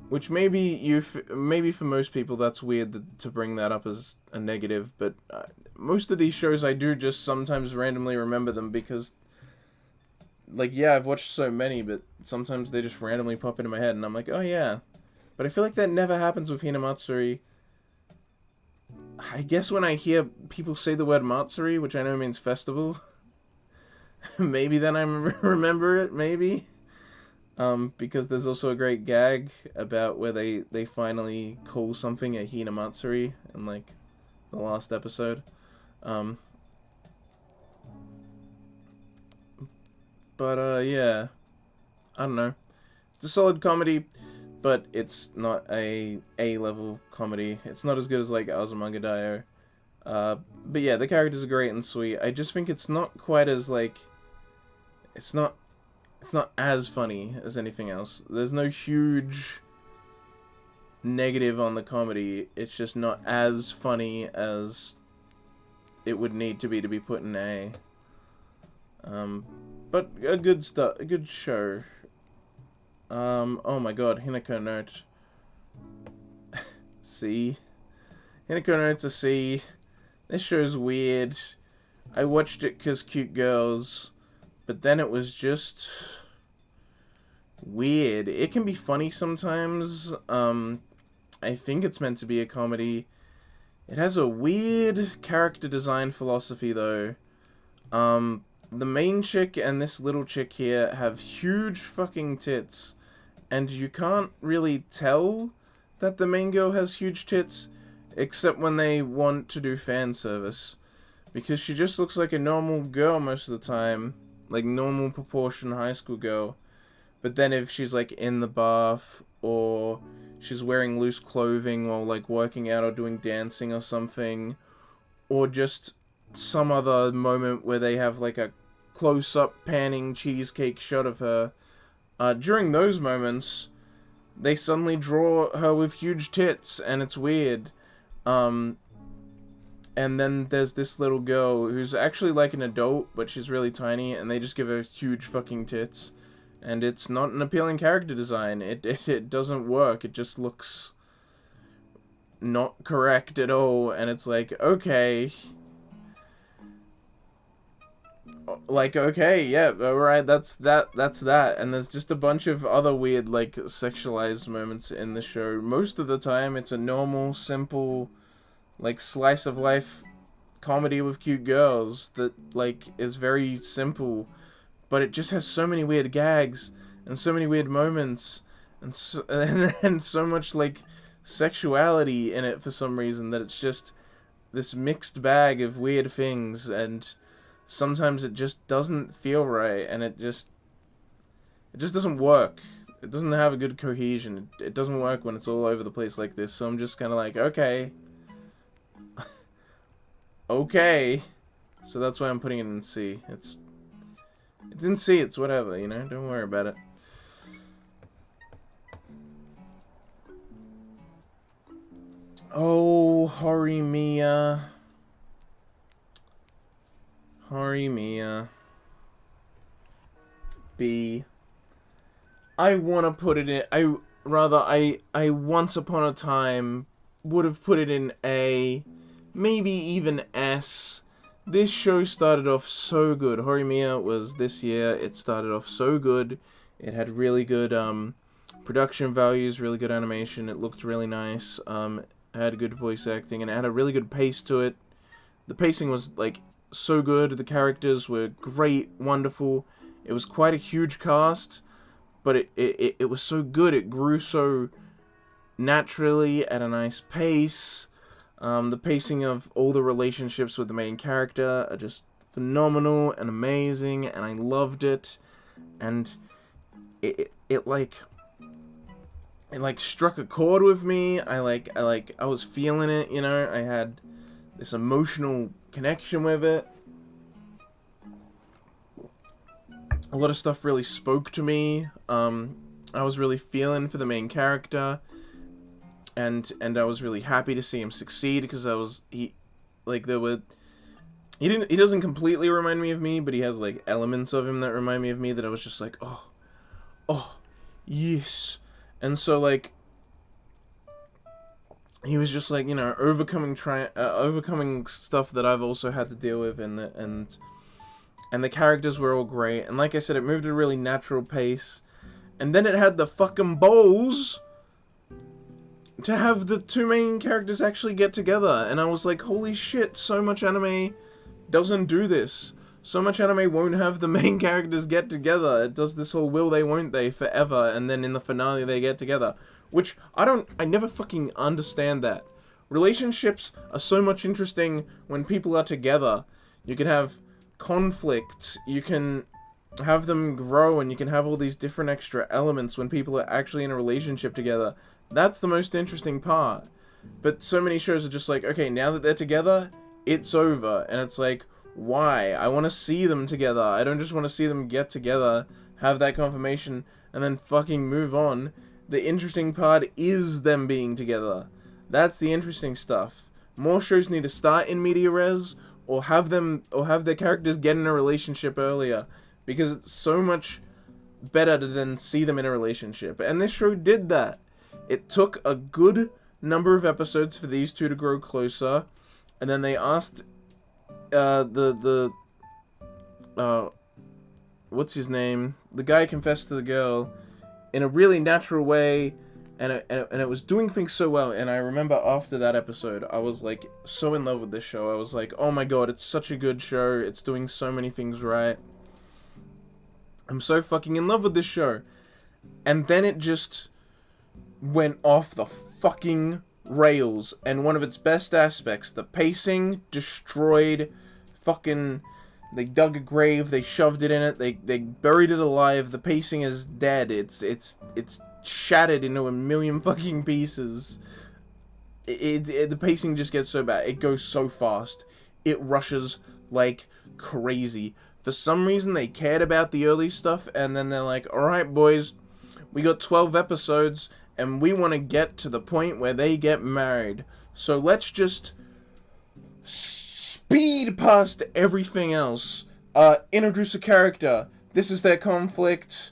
Which maybe for most people that's weird to bring that up as a negative, but most of these shows I do just sometimes randomly remember them because, like, yeah, I've watched so many, but sometimes they just randomly pop into my head and I'm like, oh yeah. But I feel like that never happens with Hinamatsuri. I guess when I hear people say the word Matsuri, which I know means festival, maybe then I remember it, maybe. Because there's also a great gag about where they finally call something a Hinamatsuri in, like, the last episode. Yeah. I don't know. It's a solid comedy, but it's not a A-level comedy. It's not as good as, like, Azumanga Daioh. But yeah, the characters are great and sweet. I just think it's not quite as, like... It's not as funny as anything else. There's no huge negative on the comedy. It's just not as funny as it would need to be put in A. But a good show. Oh my god, Hinako Note. C. Hinako Note's a C. This show's weird. I watched it because cute girls. But then it was just weird. It can be funny sometimes. I think it's meant to be a comedy. It has a weird character design philosophy, though. The main chick and this little chick here have huge fucking tits. And you can't really tell that the main girl has huge tits, except when they want to do fan service. Because she just looks like a normal girl most of the time. Like, normal proportion high school girl. But then if she's, like, in the bath, or she's wearing loose clothing while, like, working out or doing dancing or something, or just some other moment where they have, like, a close-up panning cheesecake shot of her, during those moments, they suddenly draw her with huge tits, and it's weird. And then there's this little girl who's actually like an adult, but she's really tiny, and they just give her huge fucking tits. And it's not an appealing character design. It doesn't work. It just looks not correct at all, and it's like, okay. Like, okay, yeah, alright, that's that. And there's just a bunch of other weird, like, sexualized moments in the show. Most of the time, it's a normal, simple, like, slice of life comedy with cute girls that, like, is very simple, but it just has so many weird gags, and so many weird moments, and so much, like, sexuality in it for some reason, that it's just this mixed bag of weird things, and sometimes it just doesn't feel right, and it just doesn't work. It doesn't have a good cohesion. It doesn't work when it's all over the place like this, so I'm just kind of like, okay. Okay. So that's why I'm putting it in C. It's in C, it's whatever, you know? Don't worry about it. Oh, Horimiya. Horimiya. B. I want to put it in... I once upon a time would have put it in A. Maybe even S. This show started off so good. Horimiya was this year. It started off so good. It had really good production values, really good animation. It looked really nice. It had good voice acting, and it had a really good pace to it. The pacing was, like, so good. The characters were great, wonderful. It was quite a huge cast, but it was so good. It grew so naturally at a nice pace. The pacing of all the relationships with the main character are just phenomenal and amazing, and I loved it. And it struck a chord with me. I was feeling it, you know. I had this emotional connection with it. A lot of stuff really spoke to me. I was really feeling for the main character, and I was really happy to see him succeed, because he doesn't completely remind me of me, but he has, like, elements of him that remind me of me, that I was just like, oh, yes. And so, like, he was just, like, you know, overcoming stuff that I've also had to deal with, and the characters were all great, and like I said, it moved at a really natural pace, and then it had the fucking balls to have the two main characters actually get together, and I was like, holy shit, so much anime doesn't do this. So much anime won't have the main characters get together. It does this whole will they, won't they forever, and then in the finale they get together. Which, I never fucking understand that. Relationships are so much interesting when people are together. You can have conflicts, you can have them grow, and you can have all these different extra elements when people are actually in a relationship together. That's the most interesting part. But so many shows are just like, okay, now that they're together, it's over. And it's like, why? I want to see them together. I don't just want to see them get together, have that confirmation, and then fucking move on. The interesting part is them being together. That's the interesting stuff. More shows need to start in media res, or have their characters get in a relationship earlier, because it's so much better to then see them in a relationship. And this show did that. It took a good number of episodes for these two to grow closer, and then they asked what's his name? The guy confessed to the girl in a really natural way, and it was doing things so well. And I remember after that episode, I was like so in love with this show. I was like, oh my god, it's such a good show. It's doing so many things right. I'm so fucking in love with this show. And then it just went off the fucking rails. And one of its best aspects, the pacing, destroyed. Fucking, they dug a grave, they shoved it in it, they buried it alive. The pacing is dead. It's shattered into a million fucking pieces. The pacing just gets so bad. It goes so fast. It rushes like crazy. For some reason, they cared about the early stuff, and then they're like, alright, boys, we got 12 episodes, and we want to get to the point where they get married. So let's just speed past everything else. Introduce a character. This is their conflict.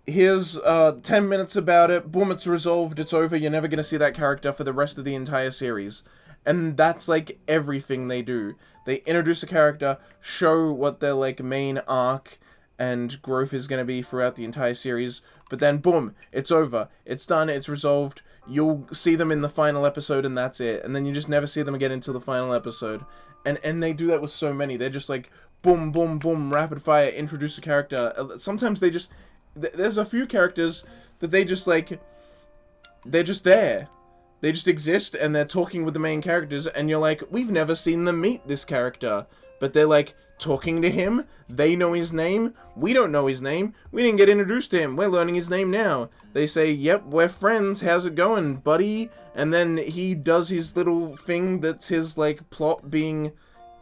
Here's 10 minutes about it. Boom, it's resolved. It's over. You're never going to see that character for the rest of the entire series. And that's, like, everything they do. They introduce a character, show what their, like, main arc and growth is going to be throughout the entire series. But then, boom, it's over. It's done. It's resolved. You'll see them in the final episode, and that's it. And then you just never see them again until the final episode. And they do that with so many. They're just like, boom, boom, boom, rapid fire, introduce a character. Sometimes they just... There's a few characters that they just, like... They're just there. They just exist, and they're talking with the main characters, and you're like, we've never seen them meet this character. But they're, like, talking to him. They know his name. We don't know his name. We didn't get introduced to him. We're learning his name now. They say, yep, we're friends. How's it going, buddy? And then he does his little thing that's his, like, plot being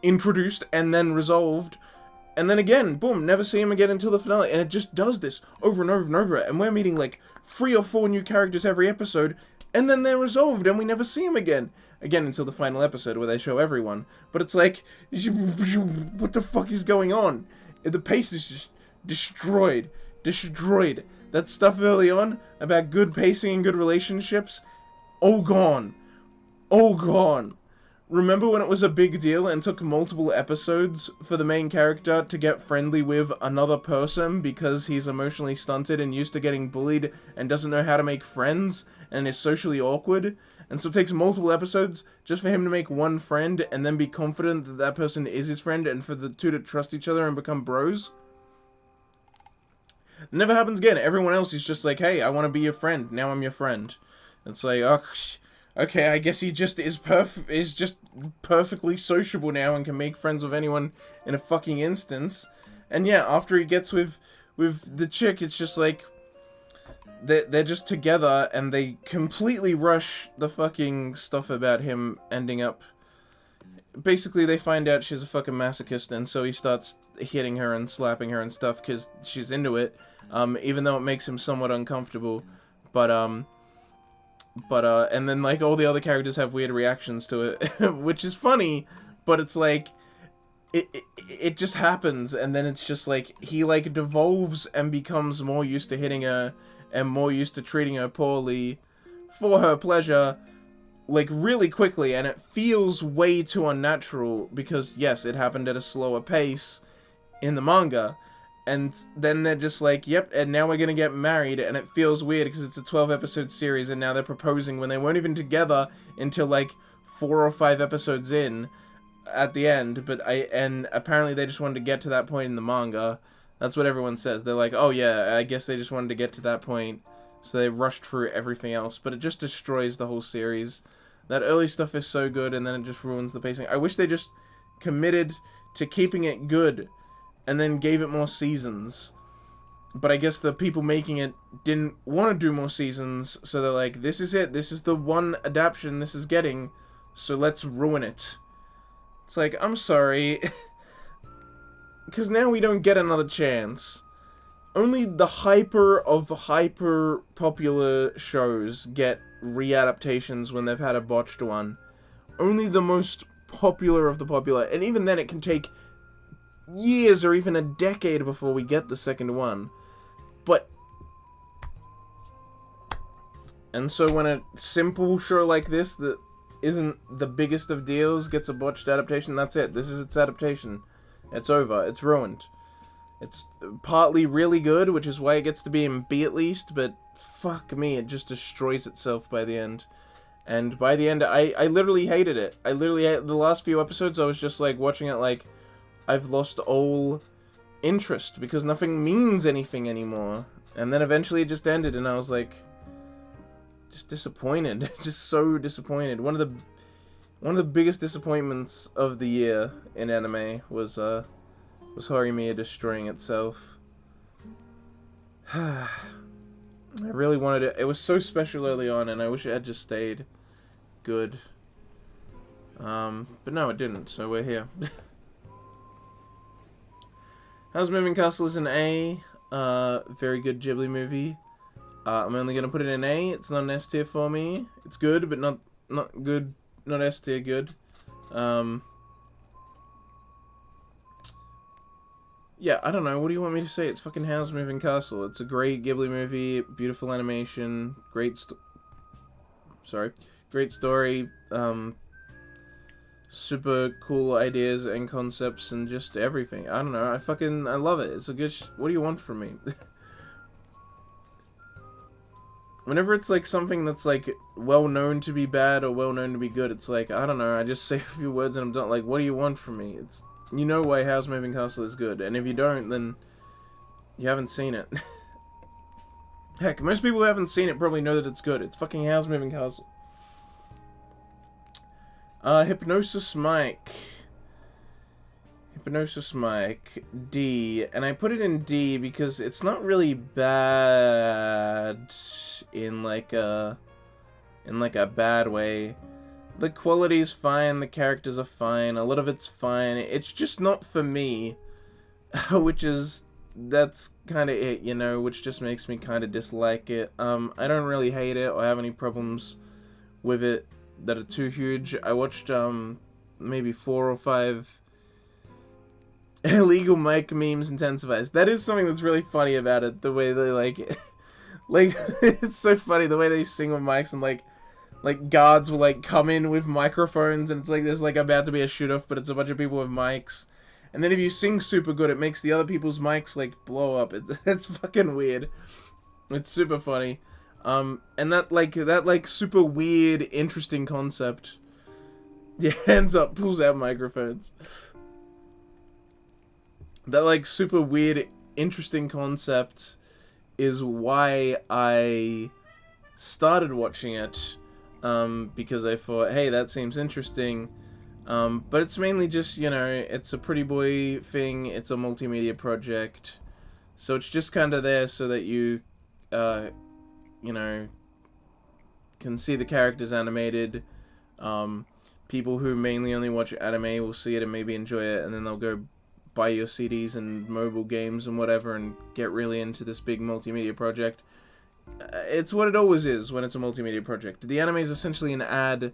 introduced and then resolved. And then again, boom, never see him again until the finale. And it just does this over and over and over. And we're meeting, like, 3 or 4 new characters every episode. And then they're resolved, and we never see them again. Again, until the final episode, where they show everyone. But it's like, what the fuck is going on? The pace is just destroyed. Destroyed. That stuff early on, about good pacing and good relationships, all gone. All gone. Remember when it was a big deal and took multiple episodes for the main character to get friendly with another person because he's emotionally stunted and used to getting bullied and doesn't know how to make friends and is socially awkward? And so it takes multiple episodes just for him to make one friend and then be confident that that person is his friend and for the two to trust each other and become bros? It never happens again. Everyone else is just like, hey, I want to be your friend. Now I'm your friend. It's like, oh, okay, I guess he just is just perfectly sociable now and can make friends with anyone in a fucking instance. And yeah, after he gets with the chick, it's just like they're just together and they completely rush the fucking stuff about him ending up. Basically, they find out she's a fucking masochist, and so he starts hitting her and slapping her and stuff because she's into it. Even though it makes him somewhat uncomfortable, but and then, like, all the other characters have weird reactions to it, which is funny, but it's like, it just happens, and then it's just like, he, like, devolves and becomes more used to hitting her, and more used to treating her poorly, for her pleasure, like, really quickly, and it feels way too unnatural, because, yes, it happened at a slower pace in the manga. And then they're just like, yep, and now we're gonna get married, and it feels weird because it's a 12-episode series, and now they're proposing when they weren't even together until, like, 4 or 5 episodes in at the end, and apparently they just wanted to get to that point in the manga. That's what everyone says. They're like, oh yeah, I guess they just wanted to get to that point, so they rushed through everything else, but it just destroys the whole series. That early stuff is so good, and then it just ruins the pacing. I wish they just committed to keeping it good, and then gave it more seasons. But I guess the people making it didn't want to do more seasons, so they're like, this is it, this is the one adaptation this is getting, so let's ruin it. It's like, I'm sorry, because now we don't get another chance. Only the hyper popular shows get readaptations when they've had a botched one. Only the most popular of the popular, and even then it can take years or even a decade before we get the second one. But and so when a simple show like this that isn't the biggest of deals gets a botched adaptation, that's it. This is its adaptation. It's over. It's ruined. It's partly really good, which is why it gets to be in B at least, but fuck me, it just destroys itself by the end. And by the end, I literally hated it. I literally the last few episodes, I was just like watching it like, I've lost all interest because nothing means anything anymore. And then eventually it just ended, and I was like, just disappointed, just so disappointed. One of the biggest disappointments of the year in anime was Horimiya destroying itself. I really wanted it. It was so special early on, and I wish it had just stayed good. But no, it didn't. So we're here. How's Moving Castle is an A. Very good Ghibli movie. I'm only gonna put it in A. It's not an S tier for me. It's good, but not good. Not S tier good. Yeah, I don't know. What do you want me to say? It's fucking Howl's Moving Castle. It's a great Ghibli movie. Beautiful animation. Great story. Super cool ideas and concepts and just everything. I don't know. I love it. It's a good. What do you want from me? Whenever it's like something that's like well known to be bad or well known to be good, it's like, I don't know. I just say a few words and I'm done. Like, what do you want from me? It's, you know why Howl's Moving Castle is good, and if you don't, then you haven't seen it. Heck, most people who haven't seen it probably know that it's good. It's fucking Howl's Moving Castle. Hypnosis Mike. Hypnosis Mike. D. And I put it in D because it's not really bad in like a bad way. The quality's fine, the characters are fine, a lot of it's fine. It's just not for me. That's kind of it, you know, which just makes me kind of dislike it. I don't really hate it or have any problems with it that are too huge. I watched, maybe 4 or 5 illegal mic memes intensifies. That is something that's really funny about it, the way they, like, it's so funny, the way they sing with mics, and, like, guards will, like, come in with microphones, and it's like, there's, like, about to be a shoot-off, but it's a bunch of people with mics. And then if you sing super good, it makes the other people's mics, like, blow up. It's fucking weird. It's super funny. And that super weird, interesting concept. Yeah, hands up, pulls out microphones. That, like, super weird, interesting concept is why I started watching it. Because I thought, hey, that seems interesting. But it's mainly just, you know, it's a pretty boy thing, it's a multimedia project. So it's just kind of there so that you know, can see the characters animated. People who mainly only watch anime will see it and maybe enjoy it, and then they'll go buy your CDs and mobile games and whatever and get really into this big multimedia project. It's what it always is when it's a multimedia project. The anime is essentially an ad,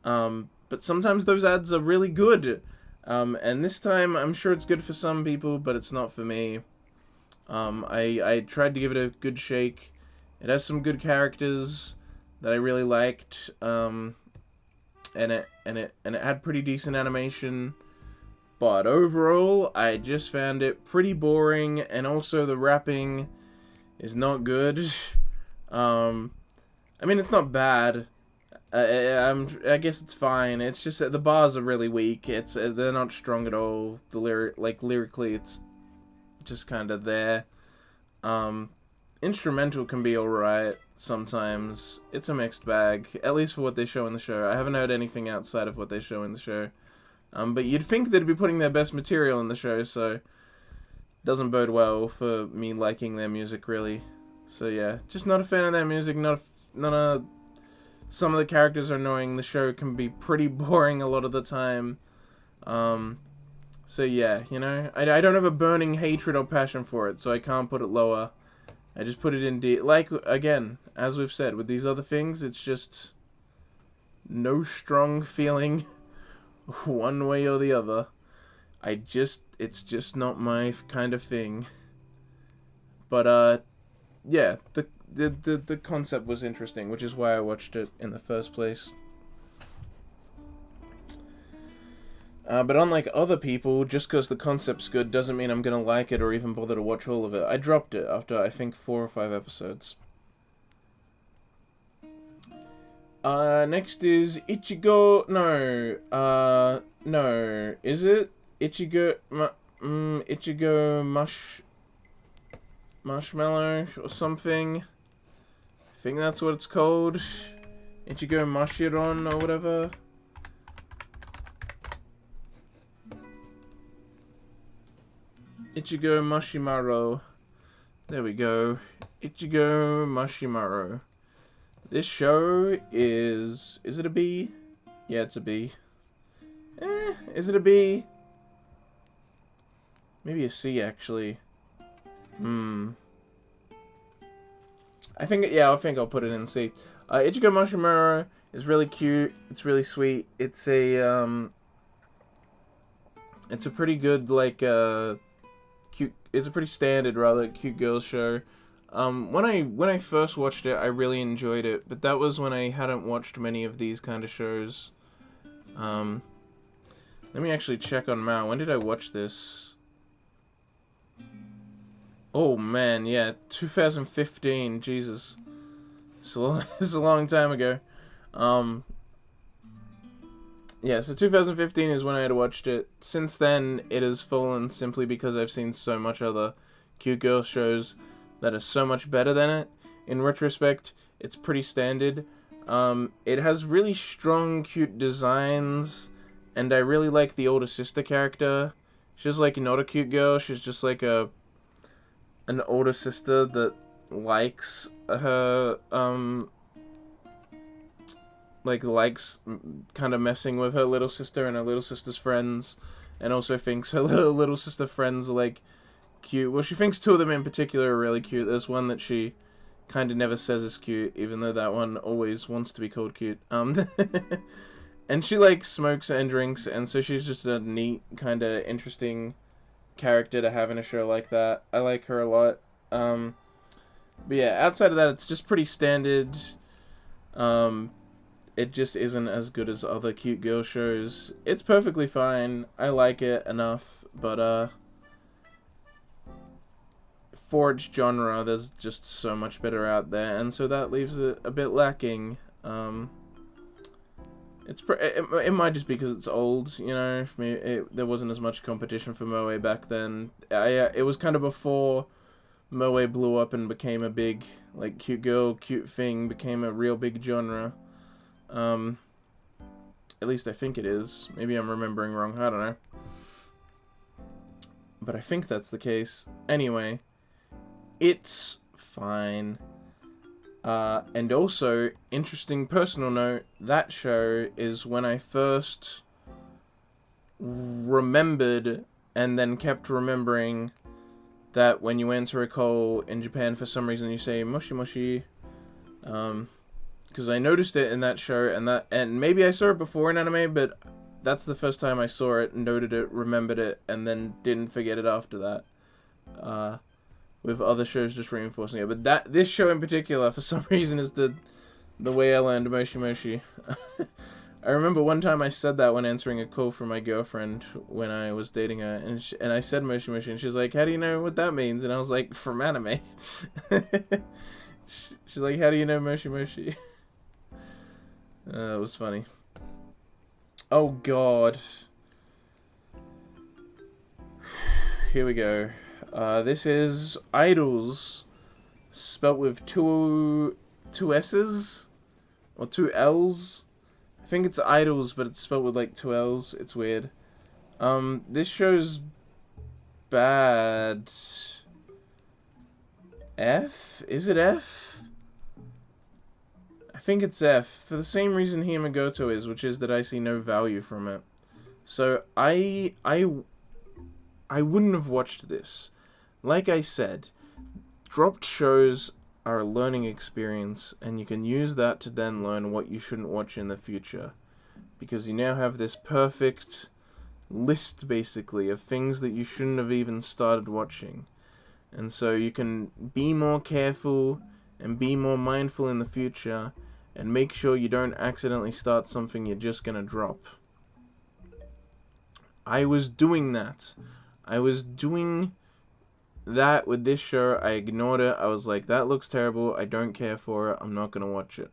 but sometimes those ads are really good. And this time, I'm sure it's good for some people, but it's not for me. I tried to give it a good shake. It has some good characters that I really liked, and it had pretty decent animation. But overall, I just found it pretty boring, and also the rapping is not good. I mean, it's not bad. I guess it's fine. It's just that the bars are really weak. They're not strong at all. Lyrically, it's just kind of there. Instrumental can be alright sometimes. It's a mixed bag, at least for what they show in the show. I haven't heard anything outside of what they show in the show. But you'd think they'd be putting their best material in the show, so doesn't bode well for me liking their music, really. So yeah, just not a fan of their music. Some of the characters are annoying. The show can be pretty boring a lot of the time. So yeah, you know, I don't have a burning hatred or passion for it, so I can't put it lower. I just put it in D. Like, again, as we've said, with these other things, it's just no strong feeling one way or the other. It's just not my kind of thing. But, yeah, the concept was interesting, which is why I watched it in the first place. But unlike other people, just because the concept's good doesn't mean I'm gonna like it or even bother to watch all of it. I dropped it after, I think, 4 or 5 episodes. Next is Ichigo... No. Is it? Ichigo... Ichigo Marshmallow or something? I think that's what it's called. Ichigo Mashiron or whatever. Ichigo Mashimaro. There we go. Ichigo Mashimaro. This show is... Is it a B? Yeah, it's a B. Is it a B? Maybe a C, actually. I think I'll put it in C. Ichigo Moshimura is really cute. It's really sweet. It's a pretty good, like, cute. It's a pretty standard, rather cute girl show. When I first watched it, I really enjoyed it, but that was when I hadn't watched many of these kind of shows. Let me actually check on Mao. When did I watch this? Oh man, yeah, 2015. Jesus, it's a long time ago. Yeah, so 2015 is when I had watched it. Since then, it has fallen simply because I've seen so much other cute girl shows that are so much better than it. In retrospect, it's pretty standard. It has really strong, cute designs, and I really like the older sister character. She's like not a cute girl. She's just like an older sister that likes her likes kind of messing with her little sister and her little sister's friends, and also thinks her little sister friends are like cute. Well, she thinks two of them in particular are really cute. There's one that she kind of never says is cute, even though that one always wants to be called cute. And she like smokes and drinks, and so she's just a neat, kind of interesting character to have in a show like that. I like her a lot. But yeah, outside of that, it's just pretty standard. It just isn't as good as other cute girl shows. It's perfectly fine. I like it enough, but for its genre, there's just so much better out there, and so that leaves it a bit lacking. It might just because it's old, you know. There wasn't as much competition for Moe back then. It was kind of before Moe blew up and became a big, like, cute girl, cute thing, became a real big genre. At least I think it is. Maybe I'm remembering wrong. I don't know. But I think that's the case. Anyway, it's fine. And also, interesting personal note, that show is when I first remembered and then kept remembering that when you answer a call in Japan, for some reason you say moshi moshi. Because I noticed it in that show, and maybe I saw it before in anime, but that's the first time I saw it, noted it, remembered it, and then didn't forget it after that. With other shows just reinforcing it, but this show in particular, for some reason, is the way I learned moshi moshi. I remember one time I said that when answering a call from my girlfriend when I was dating her, and I said moshi moshi, and she's like, "How do you know what that means?" And I was like, "From anime." She's like, "How do you know moshi moshi?" It was funny. Oh God. Here we go. This is Idols, spelt with two S's or two L's. I think it's Idols, but it's spelt with like two L's. It's weird. This show's bad. F? Is it F? I think it's F, for the same reason Hamagoto is, which is that I see no value from it. So I wouldn't have watched this. Like I said, dropped shows are a learning experience, and you can use that to then learn what you shouldn't watch in the future. Because you now have this perfect list, basically, of things that you shouldn't have even started watching. And so you can be more careful and be more mindful in the future, and make sure you don't accidentally start something you're just gonna drop. I was doing that. I was doing that with this show. I ignored it. I was like, that looks terrible. I don't care for it. I'm not going to watch it.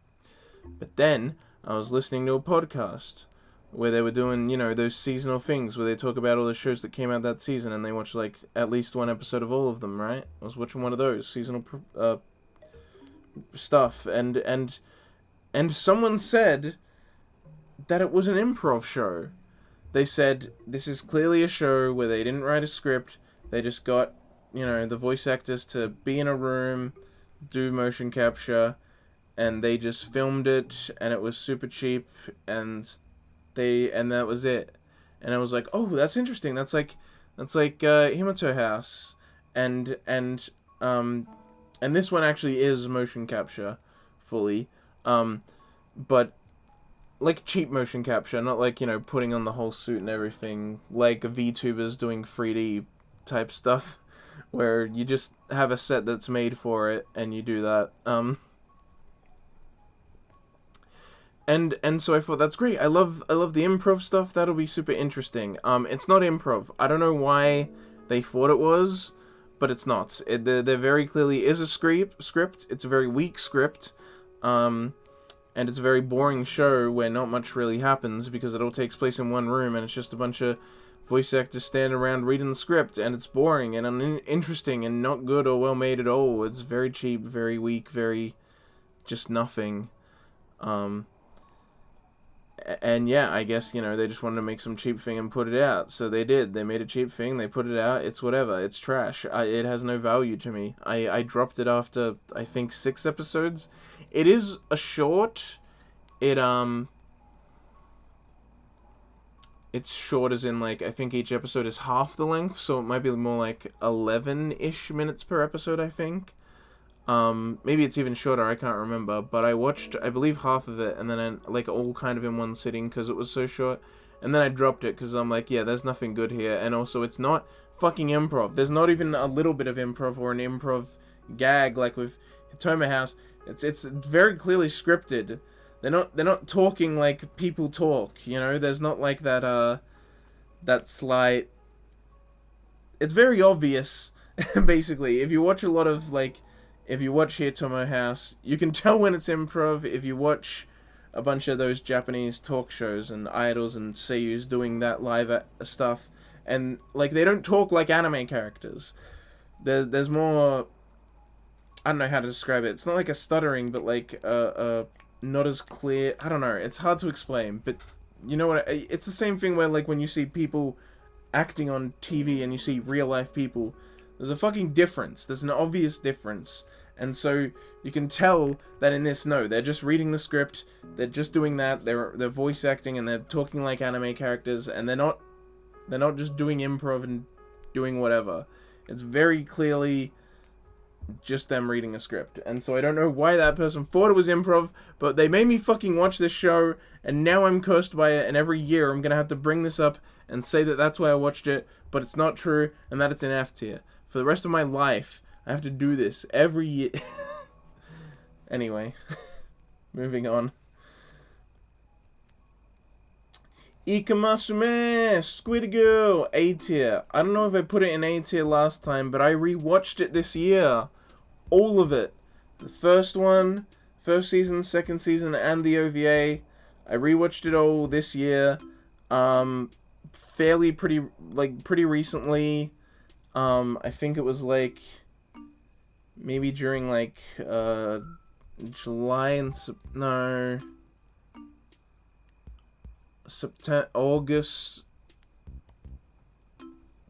But then I was listening to a podcast where they were doing, you know, those seasonal things where they talk about all the shows that came out that season, and they watch like at least one episode of all of them, right? I was watching one of those seasonal stuff, and someone said that it was an improv show. They said, this is clearly a show where they didn't write a script. They just got, you know, the voice actors to be in a room, do motion capture, and they just filmed it, and it was super cheap, and that was it. And I was like, oh, that's interesting. That's It's like Himoto House, and this one actually is motion capture, fully, but like cheap motion capture, not like, you know, putting on the whole suit and everything, like VTubers doing 3D type stuff, where you just have a set that's made for it and you do that. And so I thought that's great. I love the improv stuff. That'll be super interesting. It's not improv. I don't know why they thought it was, but it's not. There very clearly is a script. It's a very weak script. And it's a very boring show where not much really happens because it all takes place in one room and it's just a bunch of voice actors standing around reading the script, and it's boring and uninteresting and not good or well made at all. It's very cheap, very weak, very just nothing. And yeah, I guess, you know, they just wanted to make some cheap thing and put it out. So they did. They made a cheap thing, they put it out, it's whatever. It's trash. It has no value to me. I dropped it after, I think, 6 episodes. It is a short. It's short as in, like, I think each episode is half the length, so it might be more like 11-ish minutes per episode, I think. Maybe it's even shorter, I can't remember, but I watched, I believe, half of it, and then, like, all kind of in one sitting, because it was so short, and then I dropped it, because I'm like, yeah, there's nothing good here, and also, it's not fucking improv. There's not even a little bit of improv, or an improv gag, like with Hitoma House. It's very clearly scripted. They're not talking like people talk, you know? There's not like that slight... It's very obvious, basically. If you watch a lot of, like... If you watch Hitomo House, you can tell when it's improv. If you watch a bunch of those Japanese talk shows and idols and seiyus doing that live stuff, and, like, they don't talk like anime characters. There's more... I don't know how to describe it. It's not like a stuttering, but like not as clear. I don't know. It's hard to explain, but you know what? It's the same thing where, like, when you see people acting on TV and you see real life people, there's a fucking difference. There's an obvious difference, and so you can tell that in this. No, they're just reading the script. They're just doing that. They're voice acting and they're talking like anime characters, and they're not just doing improv and doing whatever. It's very clearly just them reading a script. And so I don't know why that person thought it was improv, but they made me fucking watch this show, and now I'm cursed by it, and every year I'm gonna have to bring this up and say that that's why I watched it, but it's not true, and that it's an F tier. For the rest of my life, I have to do this every year. Anyway, moving on. Ikamasume! Squid Girl! A tier. I don't know if I put it in A tier last time, but I rewatched it this year. All of it. The first one, first season, second season, and the OVA. I rewatched it all this year. Pretty recently. I think it was like maybe during like July and August,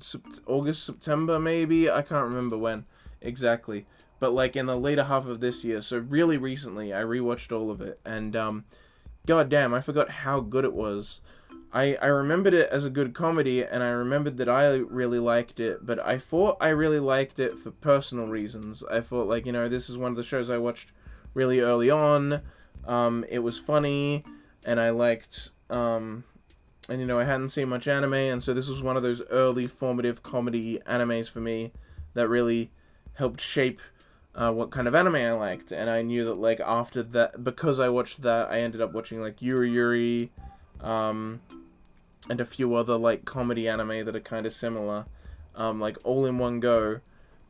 September maybe. I can't remember when exactly, but like in the later half of this year. So really recently, I rewatched all of it, and god damn, I forgot how good it was. I remembered it as a good comedy, and I remembered that I really liked it, but I thought I really liked it for personal reasons. I thought, like, you know, this is one of the shows I watched really early on. It was funny, and I liked, and, you know, I hadn't seen much anime, and so this was one of those early formative comedy animes for me that really helped shape what kind of anime I liked. And I knew that, like, after that, because I watched that, I ended up watching, like, Yuri Yuri, and a few other, like, comedy anime that are kind of similar, like, all in one go.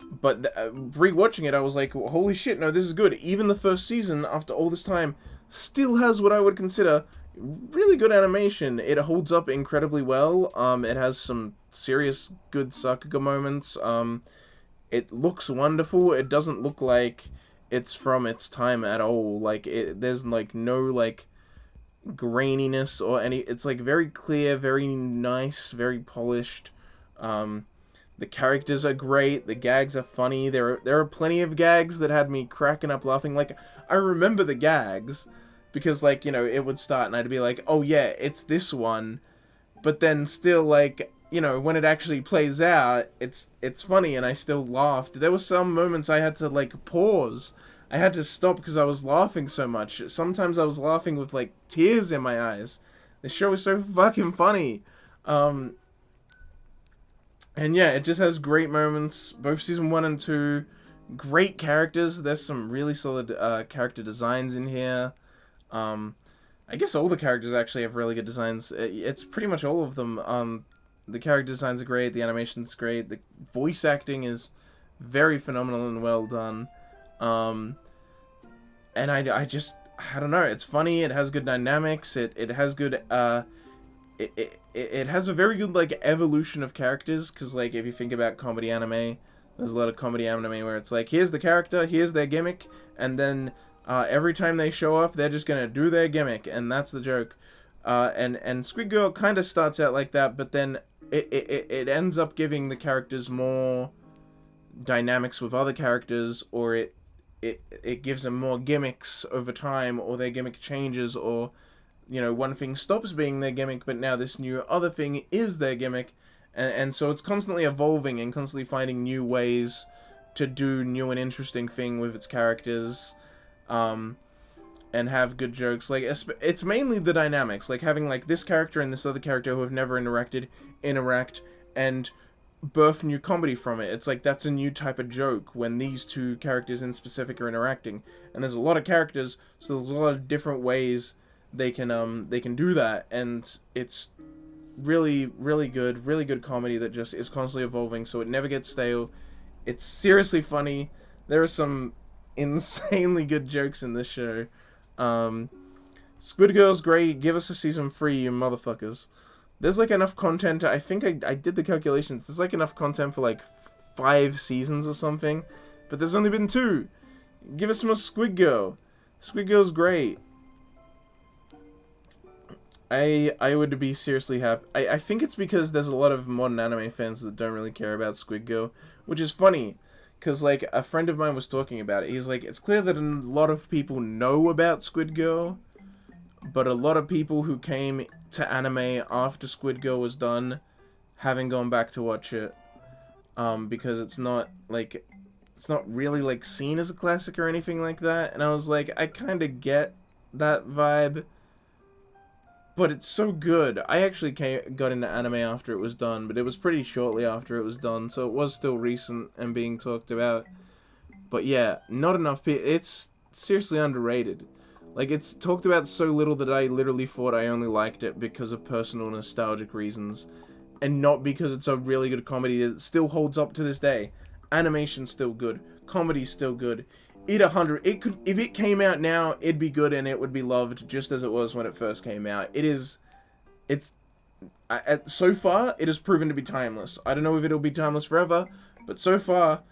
But rewatching it, I was like, holy shit, no, this is good. Even the first season, after all this time, still has what I would consider really good animation. It holds up incredibly well. It has some serious good Sakuga moments. It looks wonderful. It doesn't look like it's from its time at all. Like, there's, like, no, like, graininess or any. It's like very clear, very nice, very polished. The characters are great, the gags are funny. There are plenty of gags that had me cracking up laughing. Like, I remember the gags because, like, you know, it would start and I'd be like, oh yeah, it's this one, but then still, like, you know, when it actually plays out, it's funny, and I still laughed. There were some moments I had to, like, pause. I had to stop because I was laughing so much. Sometimes I was laughing with, like, tears in my eyes. The show is so fucking funny. And yeah, it just has great moments. Both season 1 and 2, great characters. There's some really solid character designs in here. I guess all the characters actually have really good designs. It's pretty much all of them. The character designs are great. The animation's great. The voice acting is very phenomenal and well done. And I don't know. It's funny. It has good dynamics. It has good it has a very good, like, evolution of characters, because, like, if you think about comedy anime, there's a lot of comedy anime where it's like, here's the character, here's their gimmick, and then every time they show up, they're just gonna do their gimmick, and that's the joke. And Squid Girl kind of starts out like that, but then it ends up giving the characters more dynamics with other characters, or it gives them more gimmicks over time, or their gimmick changes, or, you know, one thing stops being their gimmick, but now this new other thing is their gimmick. And so it's constantly evolving and constantly finding new ways to do new and interesting thing with its characters, and have good jokes. Like, it's mainly the dynamics, like having, like, this character and this other character who have never interacted interact and birth new comedy from it. It's like, that's a new type of joke when these two characters in specific are interacting, and there's a lot of characters, so there's a lot of different ways they can do that, and it's really good comedy that just is constantly evolving, so it never gets stale. It's seriously funny. There are some insanely good jokes in this show. Squid Girl's great. Give us a season 3, you motherfuckers. There's, like, enough content. I think I did the calculations. There's, like, enough content for, like, 5 seasons or something, but there's only been 2. Give us more Squid Girl. Squid Girl's great. I would be seriously happy. I think it's because there's a lot of modern anime fans that don't really care about Squid Girl, which is funny, because, like, a friend of mine was talking about it. He's like, it's clear that a lot of people know about Squid Girl, but a lot of people who came to anime after Squid Girl was done haven't gone back to watch it, because it's not really, like, seen as a classic or anything like that. And I was like, I kind of get that vibe, but it's so good. I actually got into anime after it was done, but it was pretty shortly after it was done, so it was still recent and being talked about. But yeah, not enough people. It's seriously underrated. Like, it's talked about so little that I literally thought I only liked it because of personal nostalgic reasons, and not because it's a really good comedy that still holds up to this day. Animation's still good. Comedy's still good. If it came out now, it'd be good and it would be loved just as it was when it first came out. So far, it has proven to be timeless. I don't know if it'll be timeless forever, but so far,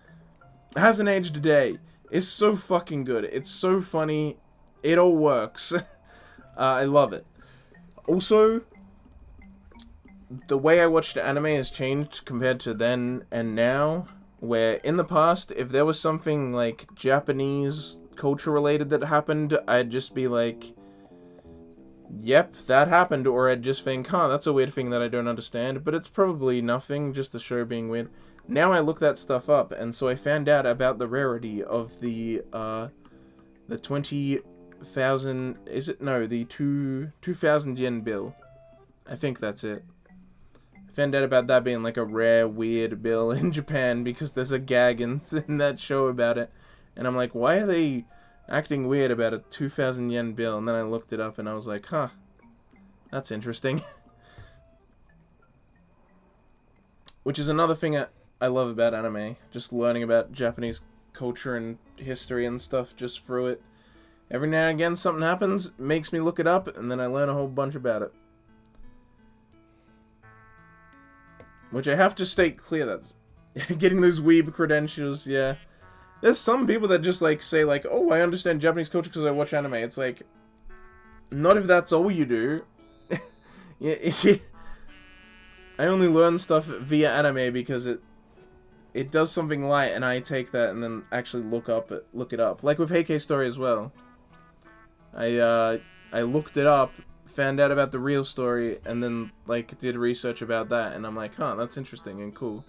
it hasn't aged a day. It's so fucking good. It's so funny. It all works. I love it. Also, the way I watched anime has changed compared to then and now, where in the past, if there was something, like, Japanese culture related that happened, I'd just be like, yep, that happened, or I'd just think, huh, that's a weird thing that I don't understand, but it's probably nothing, just the show being weird. Now I look that stuff up, and so I found out about the rarity of the 20,000, the 2,000 yen bill. I think that's it. Found out about that being, like, a rare, weird bill in Japan, because there's a gag in that show about it. And I'm like, why are they acting weird about a 2,000 yen bill? And then I looked it up and I was like, huh, that's interesting. Which is another thing I love about anime. Just learning about Japanese culture and history and stuff just through it. Every now and again something happens, makes me look it up, and then I learn a whole bunch about it. Which I have to state clear that getting those weeb credentials, yeah. There's some people that just, like, say, like, oh, I understand Japanese culture because I watch anime. It's like, not if that's all you do. Yeah, I only learn stuff via anime because it does something light, and I take that and then actually look it up. Like with Heike Story as well. I looked it up, found out about the real story, and then, like, did research about that, and I'm like, huh, that's interesting and cool.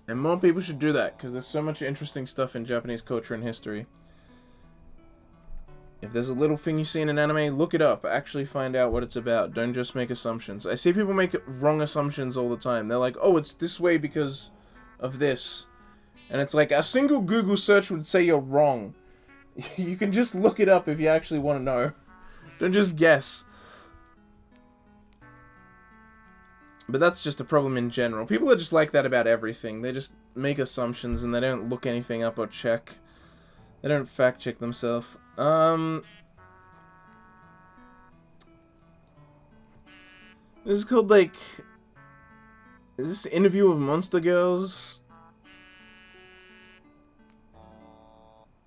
And more people should do that, because there's so much interesting stuff in Japanese culture and history. If there's a little thing you see in an anime, look it up. Actually find out what it's about. Don't just make assumptions. I see people make wrong assumptions all the time. They're like, oh, it's this way because of this. And it's like, a single Google search would say you're wrong. You can just look it up if you actually want to know. Don't just guess. But that's just a problem in general. People are just like that about everything. They just make assumptions and they don't look anything up or check. They don't fact check themselves. This is called, like... Is this Interview with Monster Girls?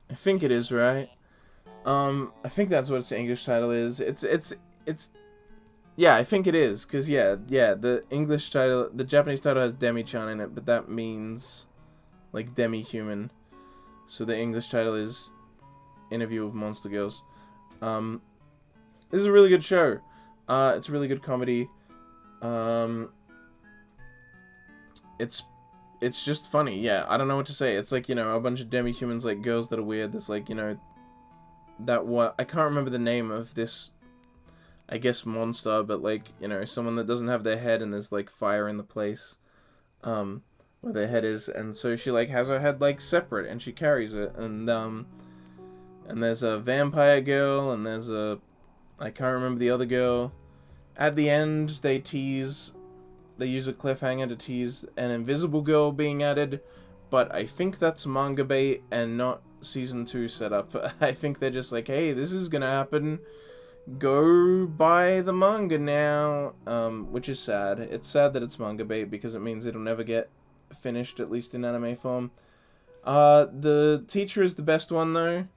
I think it is, right? I think that's what its English title is. It's... Yeah, I think it is, because, yeah, the English title... The Japanese title has Demi-chan in it, but that means, like, demi-human. So the English title is Interview with Monster Girls. This is a really good show. It's a really good comedy. It's just funny. Yeah, I don't know what to say. It's like, you know, a bunch of demi-humans, like girls that are weird. There's like, you know, I can't remember the name of this, I guess, monster, but like, you know, someone that doesn't have their head and there's like fire in the place. Where their head is, and so she like has her head like separate, and she carries it, and there's a vampire girl, and there's I can't remember the other girl. At the end, they use a cliffhanger to tease an invisible girl being added, but I think that's manga bait and not season 2 setup. I think they're just like, hey, this is gonna happen. Go buy the manga now, which is sad. It's sad that it's manga bait because it means it'll never get finished, at least in anime form. The teacher is the best one though.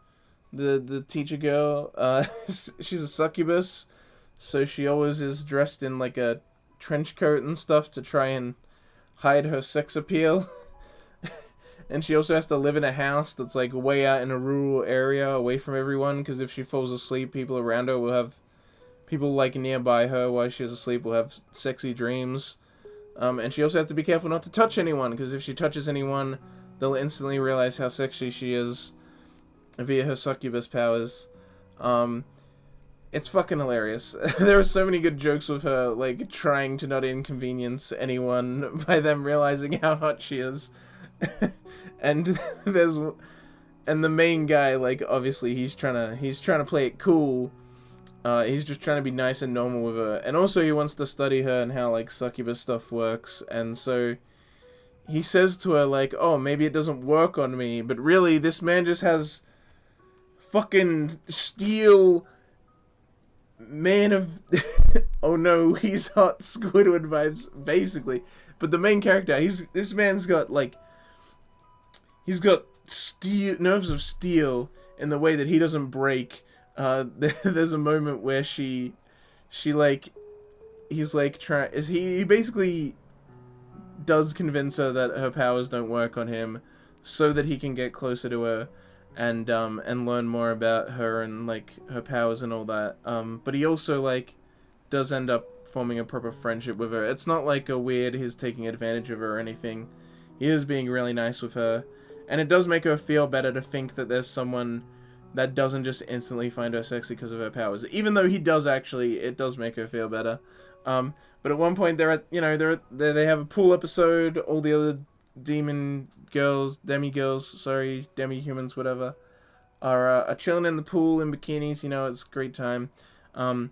The teacher girl, she's a succubus, so she always is dressed in like a trench coat and stuff to try and hide her sex appeal. And she also has to live in a house that's like way out in a rural area away from everyone, because if she falls asleep, people around her will have, people like nearby her while she's asleep will have sexy dreams. And she also has to be careful not to touch anyone, because if she touches anyone, they'll instantly realize how sexy she is via her succubus powers. It's fucking hilarious. There are so many good jokes with her, like, trying to not inconvenience anyone by them realizing how hot she is. And the main guy, like, obviously he's trying to play it cool. He's just trying to be nice and normal with her. And also he wants to study her and how, like, succubus stuff works. And so he says to her, like, oh, maybe it doesn't work on me. But really, this man just has fucking steel man of... oh no, he's hot Squidward vibes, basically. But the main character, this man's got, like... He's got nerves of steel in the way that he doesn't break. There's a moment where he basically does convince her that her powers don't work on him, so that he can get closer to her, and learn more about her and like her powers and all that. But he also like does end up forming a proper friendship with her. It's not like a weird he's taking advantage of her or anything. He is being really nice with her, and it does make her feel better to think that there's someone that doesn't just instantly find her sexy because of her powers. Even though he does actually, it does make her feel better. But at one point they have a pool episode. All the other demi-humans, whatever, are chilling in the pool in bikinis. You know, it's a great time. And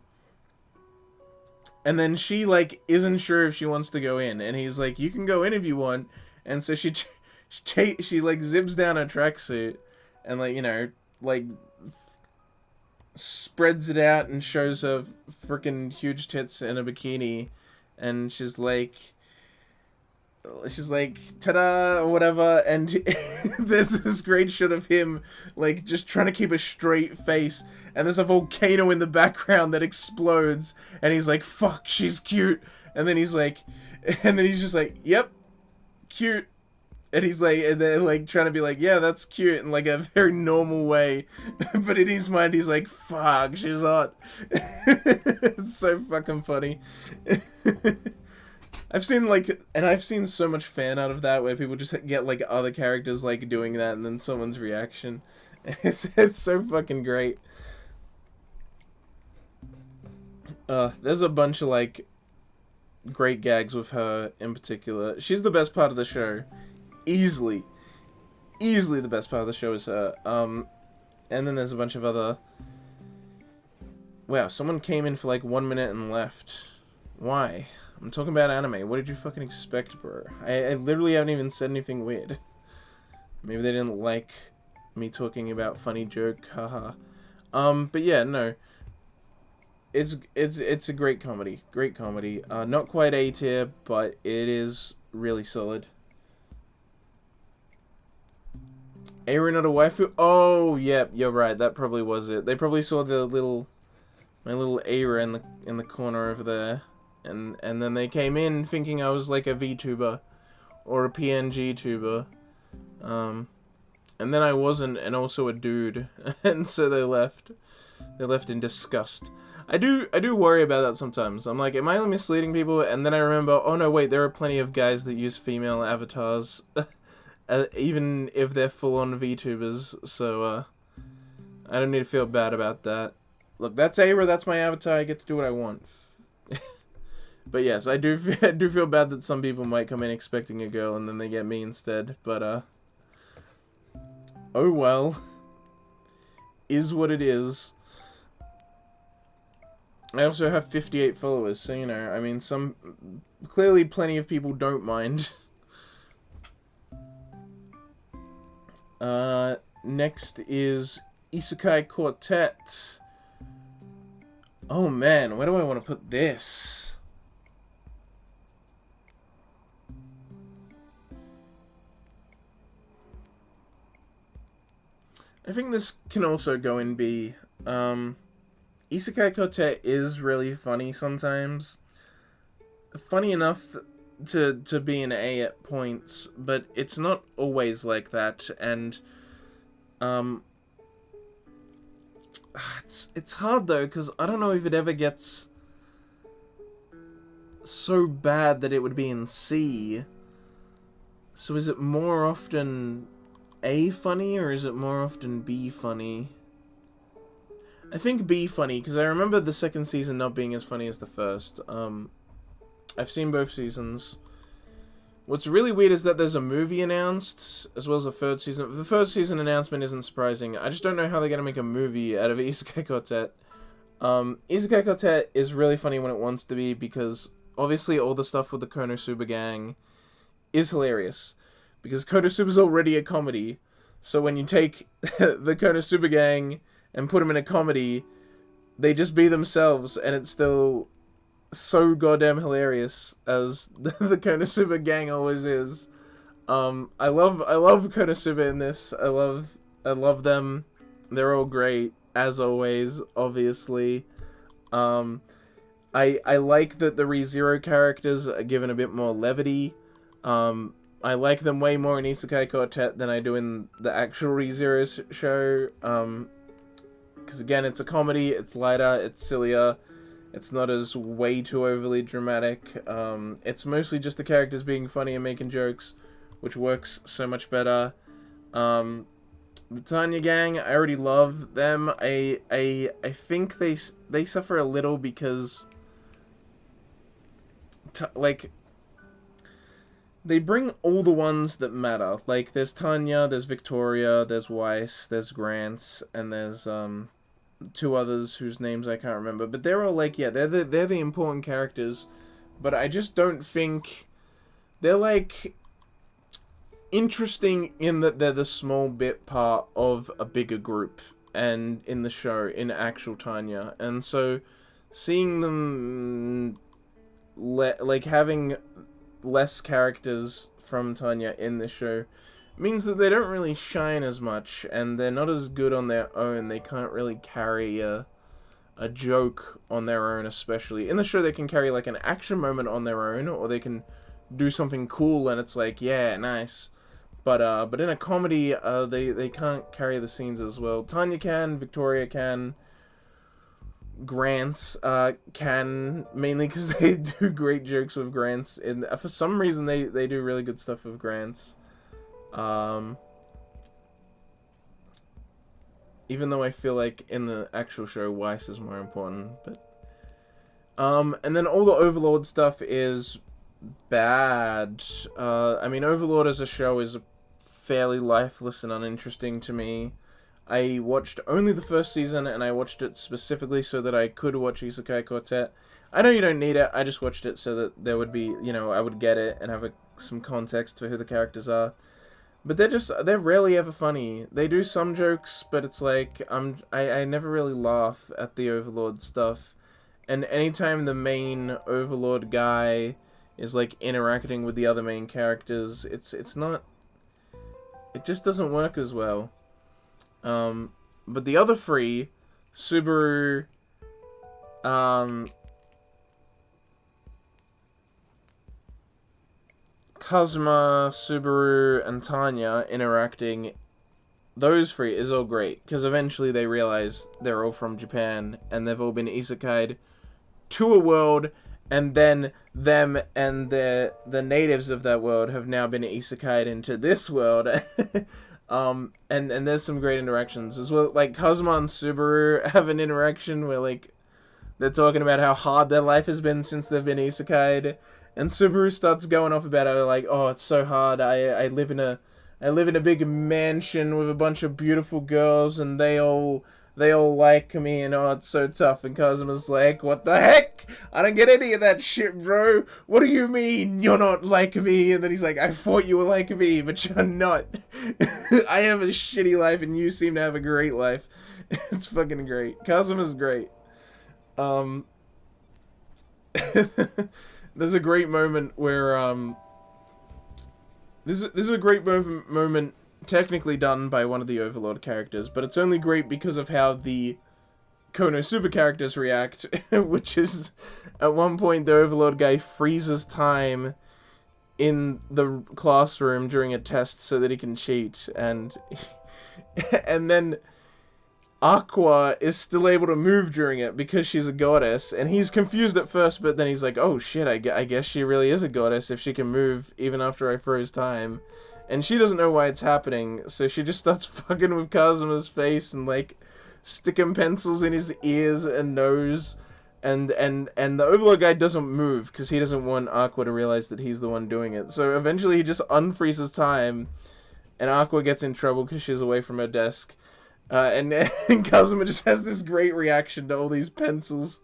then she like isn't sure if she wants to go in, and he's like, "You can go in if you want." And so she like zips down her tracksuit, and like, you know, like spreads it out and shows her freaking huge tits in a bikini, and she's like ta-da or whatever, and there's this great shot of him like just trying to keep a straight face, and there's a volcano in the background that explodes, and he's like, fuck, she's cute, and then he's just like, yep, cute, And he's like, and they're like trying to be like, yeah, that's cute in like a very normal way, but in his mind he's like, fuck, she's hot. It's so fucking funny. I've seen so much fan out of that where people just get like other characters like doing that and then someone's reaction. It's so fucking great. There's a bunch of like great gags with her in particular. She's the best part of the show. Easily the best part of the show is her. And then there's a bunch of other... Wow, someone came in for like 1 minute and left. Why? I'm talking about anime. What did you fucking expect, bro? I literally haven't even said anything weird. Maybe they didn't like me talking about funny joke, haha. But yeah, no. It's a great comedy. Great comedy. Not quite A tier, but it is really solid. Aaron not a waifu? Oh, yeah, you're right. That probably was it. They probably saw the my little Aira in the corner over there, and then they came in thinking I was like a VTuber or a PNG tuber, and then I wasn't, and also a dude, and so they left. They left in disgust. I do worry about that sometimes. I'm like, am I misleading people? And then I remember, oh no, wait, there are plenty of guys that use female avatars. Even if they're full-on VTubers, so, I don't need to feel bad about that. Look, that's Aira, that's my avatar, I get to do what I want. But yes, I do feel bad that some people might come in expecting a girl and then they get me instead, but, oh well. Is what it is. I also have 58 followers, so, you know, I mean, clearly plenty of people don't mind. Next is Isekai Quartet. Oh man, where do I want to put this? I think this can also go in B. Isekai Quartet is really funny sometimes. Funny enough to be an A at points, but it's not always like that, and it's hard though, because I don't know if it ever gets so bad that it would be in C. So is it more often A funny, or is it more often B funny? I think B funny, because I remember the second season not being as funny as the first. I've seen both seasons. What's really weird is that there's a movie announced, as well as a third season. The first season announcement isn't surprising. I just don't know how they're going to make a movie out of Isekai Quartet. Isekai Quartet is really funny when it wants to be, because obviously all the stuff with the Konosuba gang is hilarious. Because Konosuba's already a comedy, so when you take the Konosuba gang and put them in a comedy, they just be themselves, and it's still so goddamn hilarious, as the Konosuba gang always is. I love Konosuba in this. I love them. They're all great, as always, obviously. I like that the ReZero characters are given a bit more levity. I like them way more in Isekai Quartet than I do in the actual ReZero show. Because again, it's a comedy, it's lighter, it's sillier. It's not as way too overly dramatic. It's mostly just the characters being funny and making jokes, which works so much better. The Tanya gang, I already love them. I think they suffer a little because, like, they bring all the ones that matter. Like, there's Tanya, there's Victoria, there's Weiss, there's Grants, and there's two others whose names I can't remember. But they're all like, yeah, they're the important characters. But I just don't think they're like interesting in that they're the small bit part of a bigger group and in the show, in actual Tanya. And so seeing them like having less characters from Tanya in the show means that they don't really shine as much, and they're not as good on their own. They can't really carry a joke on their own, especially. In the show, they can carry, like, an action moment on their own, or they can do something cool, and it's like, yeah, nice. But in a comedy, they can't carry the scenes as well. Tanya can, Victoria can, Grants can, mainly because they do great jokes with Grants. And for some reason, they do really good stuff with Grants. Even though I feel like in the actual show, Weiss is more important. But and then all the Overlord stuff is bad. I mean, Overlord as a show is fairly lifeless and uninteresting to me. I watched only the first season, and I watched it specifically so that I could watch Isekai Quartet. I know you don't need it, I just watched it so that there would be, you know, I would get it and have some context for who the characters are. But they're rarely ever funny. They do some jokes, but it's like, I never really laugh at the Overlord stuff. And anytime the main Overlord guy is like interacting with the other main characters, it's not, it just doesn't work as well. But the other three, Subaru, Kazuma, Subaru, and Tanya interacting, those three is all great, because eventually they realize they're all from Japan, and they've all been isekai'd to a world, and then them and the natives of that world have now been isekai'd into this world. And there's some great interactions as well. Like, Kazuma and Subaru have an interaction where, like, they're talking about how hard their life has been since they've been isekai'd, and Subaru starts going off about it, like, oh, it's so hard. I live in a big mansion with a bunch of beautiful girls, and they all like me, and oh, it's so tough. And Kazuma's like, what the heck? I don't get any of that shit, bro. What do you mean you're not like me? And then he's like, I thought you were like me, but you're not. I have a shitty life, and you seem to have a great life. It's fucking great. Kazuma's great. There's a great moment where, this is a great moment technically done by one of the Overlord characters, but it's only great because of how the Konosuba characters react, which is, at one point, the Overlord guy freezes time in the classroom during a test so that he can cheat, and then Aqua is still able to move during it because she's a goddess, and he's confused at first, but then he's like, oh shit, I guess she really is a goddess if she can move even after I froze time. And she doesn't know why it's happening, so she just starts fucking with Kazuma's face and, like, sticking pencils in his ears and nose, and the Overlord guy doesn't move because he doesn't want Aqua to realize that he's the one doing it. So eventually he just unfreezes time, and Aqua gets in trouble because she's away from her desk. And Kazuma just has this great reaction to all these pencils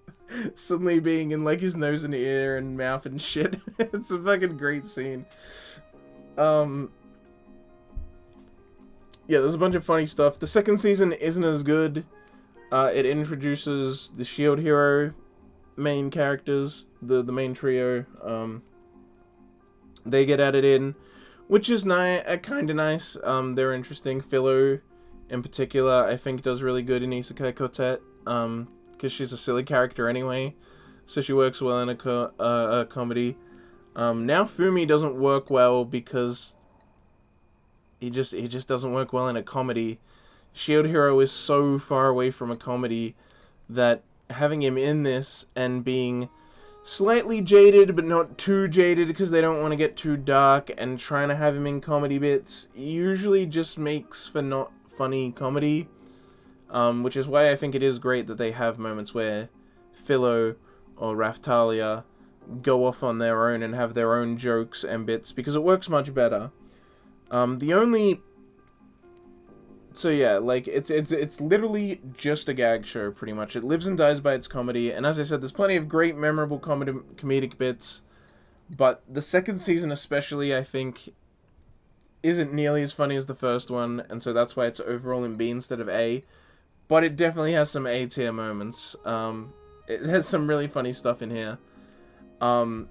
suddenly being in, like, his nose and ear and mouth and shit. It's a fucking great scene. Yeah, there's a bunch of funny stuff. The second season isn't as good. It introduces the Shield Hero main characters, the main trio. They get added in, which is kind of nice. They're interesting. Philo, in particular, I think does really good in Isekai Quartet, because she's a silly character anyway, so she works well in a comedy. Now Fumi doesn't work well because he just doesn't work well in a comedy. Shield Hero is so far away from a comedy that having him in this and being slightly jaded but not too jaded because they don't want to get too dark, and trying to have him in comedy bits usually just makes for not funny comedy, which is why I think it is great that they have moments where Philo or Raftalia go off on their own and have their own jokes and bits, because it works much better. So yeah, like, it's literally just a gag show, pretty much. It lives and dies by its comedy, and as I said, there's plenty of great, memorable comedic bits, but the second season especially, I think, isn't nearly as funny as the first one, and so that's why it's overall in B instead of A, but it definitely has some A-tier moments. It has some really funny stuff in here. I'll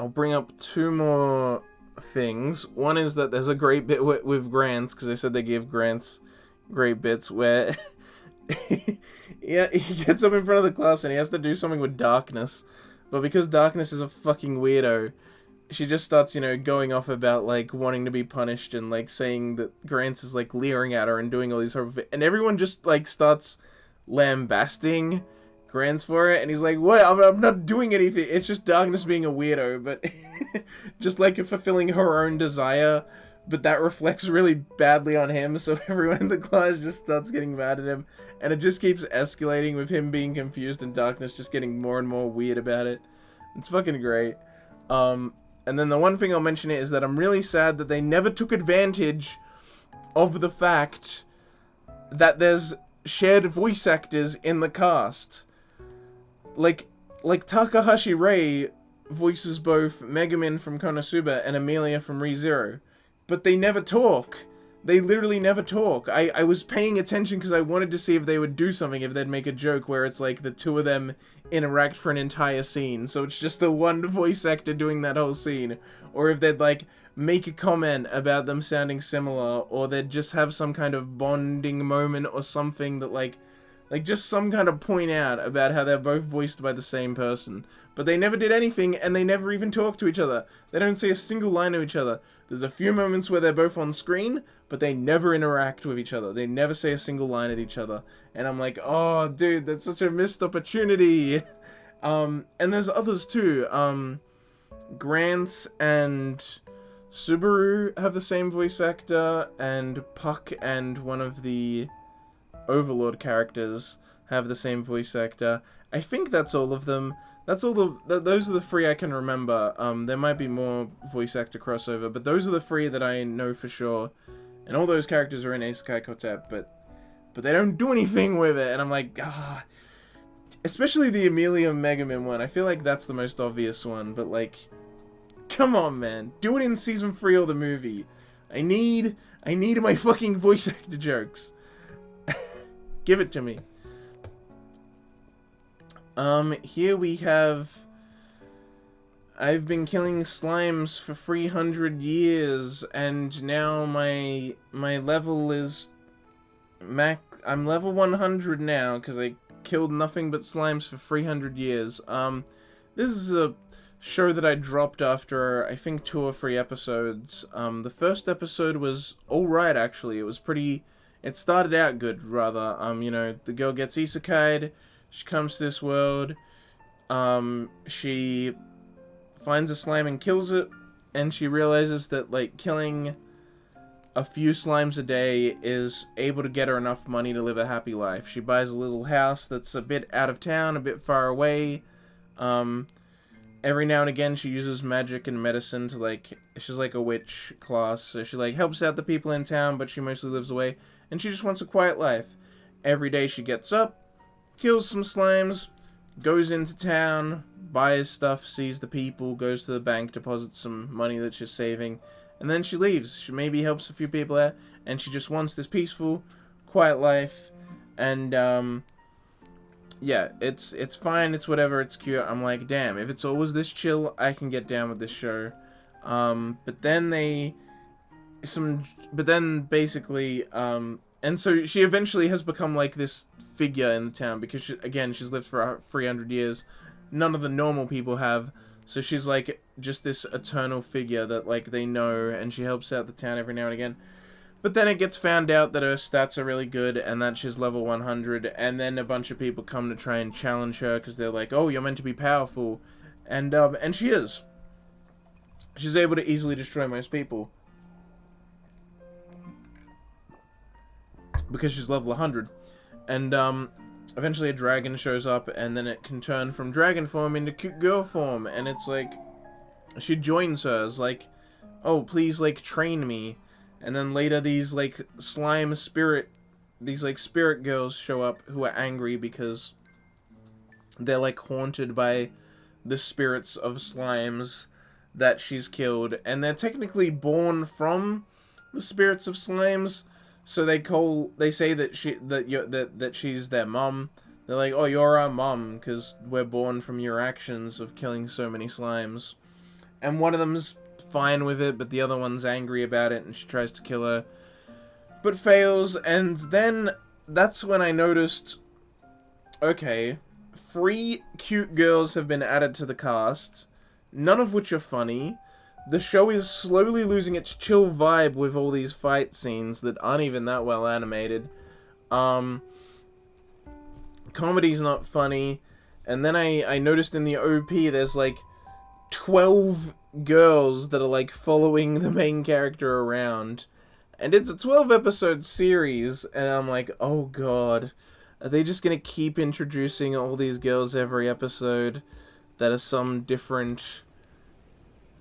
bring up two more things. One is that there's a great bit with Grants, because I said they give Grants great bits, where yeah, he gets up in front of the class and he has to do something with Darkness, but because Darkness is a fucking weirdo, she just starts, going off about, like, wanting to be punished and, like, saying that Grant is, like, leering at her and doing all these horrible... And everyone just, like, starts lambasting Grants for it, and he's like, what? I'm not doing anything. It's just Darkness being a weirdo, but just, like, fulfilling her own desire, but that reflects really badly on him, so everyone in the class just starts getting mad at him, and it just keeps escalating with him being confused and Darkness just getting more and more weird about it. It's fucking great. And then the one thing I'll mention is that I'm really sad that they never took advantage of the fact that there's shared voice actors in the cast. Like Takahashi Rei voices both Megumin from Konosuba and Amelia from ReZero. But they never talk. They literally never talk. I was paying attention because I wanted to see if they would do something, if they'd make a joke where it's like the two of them interact for an entire scene. So it's just the one voice actor doing that whole scene. Or if they'd like make a comment about them sounding similar, or they'd just have some kind of bonding moment or something that like just some kind of point out about how they're both voiced by the same person. But they never did anything, and they never even talk to each other. They don't say a single line to each other. There's a few moments where they're both on screen, but they never interact with each other. They never say a single line at each other. And I'm like, oh, dude, that's such a missed opportunity. And there's others too. Grants and Subaru have the same voice actor, and Puck and one of the Overlord characters have the same voice actor. I think that's all of them. That's all those are the three I can remember. There might be more voice actor crossover, but those are the three that I know for sure. And all those characters are in Isekai Kotep, but they don't do anything with it, and I'm like, ah. Especially the Amelia Megumin one. I feel like that's the most obvious one, but like, come on, man. Do it in season 3 of the movie. I need my fucking voice actor jokes. Give it to me. Here we have... I've been killing slimes for 300 years, and now my level is... I'm level 100 now, because I killed nothing but slimes for 300 years. This is a show that I dropped after, I think, 2 or 3 episodes. The first episode was alright, actually. It was pretty... It started out good, rather. The girl gets isekai'd, she comes to this world, she finds a slime and kills it, and she realizes that, like, killing a few slimes a day is able to get her enough money to live a happy life. She buys a little house that's a bit out of town, a bit far away. Every now and again she uses magic and medicine to, like, she's like a witch class, so she, like, helps out the people in town, but she mostly lives away, and she just wants a quiet life. Every day she gets up, kills some slimes, goes into town, buys stuff, sees the people, goes to the bank, deposits some money that she's saving, and then she leaves. She maybe helps a few people out, and she just wants this peaceful, quiet life, and, yeah, it's fine, it's whatever, it's cute. I'm like, damn, if it's always this chill, I can get down with this show. But then basically, and so she eventually has become, like, this figure in the town, because, she's lived for 300 years. None of the normal people have, so she's, like, just this eternal figure that, like, they know, and she helps out the town every now and again. But then it gets found out that her stats are really good, and that she's level 100, and then a bunch of people come to try and challenge her, because they're like, oh, you're meant to be powerful. And she is. She's able to easily destroy most people. Because she's level 100. And, eventually a dragon shows up, and then it can turn from dragon form into cute girl form, and it's like, she joins her, as like, oh, please, like, train me. And then later these, like, spirit girls show up who are angry because they're, like, haunted by the spirits of slimes that she's killed. And they're technically born from the spirits of slimes, so they say that she's their mom. They're like, oh, you're our mom, because we're born from your actions of killing so many slimes. And one of them's fine with it, but the other one's angry about it, and she tries to kill her, but fails. And then that's when I noticed, okay, 3 cute girls have been added to the cast, none of which are funny. the show is slowly losing its chill vibe with all these fight scenes that aren't even that well animated. Comedy's not funny. And then I noticed in the OP there's like 12 girls that are like following the main character around. And it's a 12 episode series, and I'm like, oh god. Are they just gonna keep introducing all these girls every episode that are some different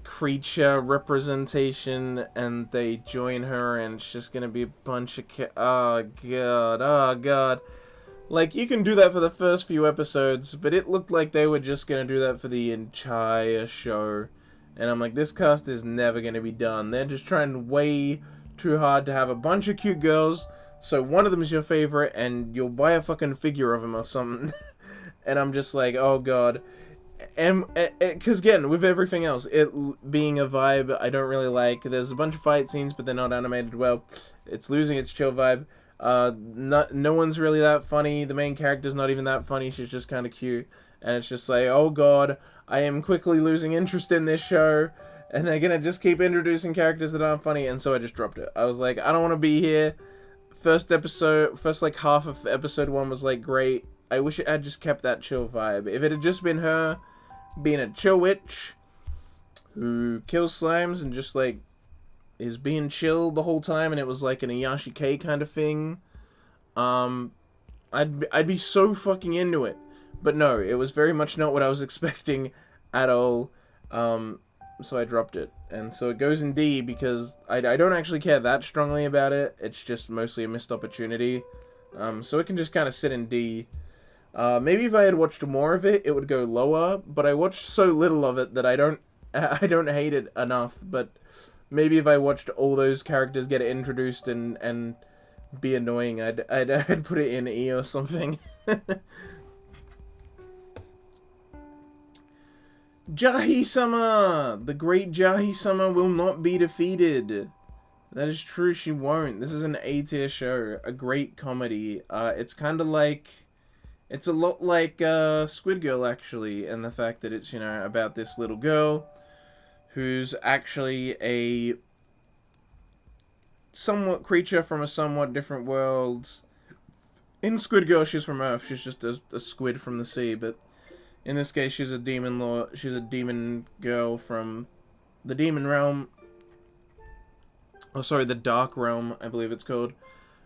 creature representation, and they join her, and it's just gonna be a bunch of oh god. Like, you can do that for the first few episodes, but it looked like they were just gonna do that for the entire show. And I'm like, this cast is never gonna be done. They're just trying way too hard to have a bunch of cute girls, so one of them is your favorite, and you'll buy a fucking figure of them or something. And I'm just like, oh god. And, because again, with everything else, it being a vibe I don't really like. There's a bunch of fight scenes, but they're not animated well. It's losing its chill vibe. No one's really that funny. The main character's not even that funny. She's just kind of cute. And it's just like, oh god, I am quickly losing interest in this show. And they're gonna just keep introducing characters that aren't funny. And so I just dropped it. I was like, I don't want to be here. First like half of episode 1 was like great. I wish it had just kept that chill vibe. If it had just been her being a chill witch who kills slimes and just like is being chill the whole time, and it was like an Ayashi K kind of thing, I'd be so fucking into it. But no, it was very much not what I was expecting at all. So I dropped it, and so it goes in D because I don't actually care that strongly about it. It's just mostly a missed opportunity. So it can just kind of sit in D. Maybe if I had watched more of it, it would go lower. But I watched so little of it that I don't hate it enough. But maybe if I watched all those characters get introduced and be annoying, I'd put it in E or something. Jahi-sama! The great Jahi-sama will not be defeated. That is true, she won't. This is an A-tier show. A great comedy. It's kind of like... It's a lot like Squid Girl, actually, and the fact that it's, you know, about this little girl who's actually a somewhat creature from a somewhat different world. In Squid Girl, she's from Earth. She's just a squid from the sea, but in this case, she's a demon lord. She's a demon girl from the demon realm. Oh, sorry, the dark realm, I believe it's called.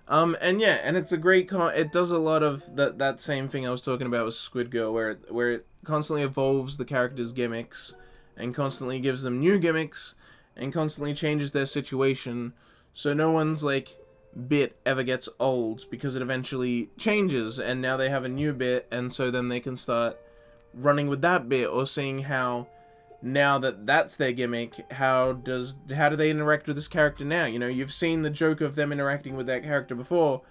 And yeah, and it's a great it does a lot of that same thing I was talking about with Squid Girl, where it constantly evolves the characters' gimmicks, and constantly gives them new gimmicks, and constantly changes their situation, so no one's, like, bit ever gets old, because it eventually changes, and now they have a new bit, and so then they can start running with that bit, or seeing how, now that that's their gimmick, how do they interact with this character now? You know, you've seen the joke of them interacting with that character before,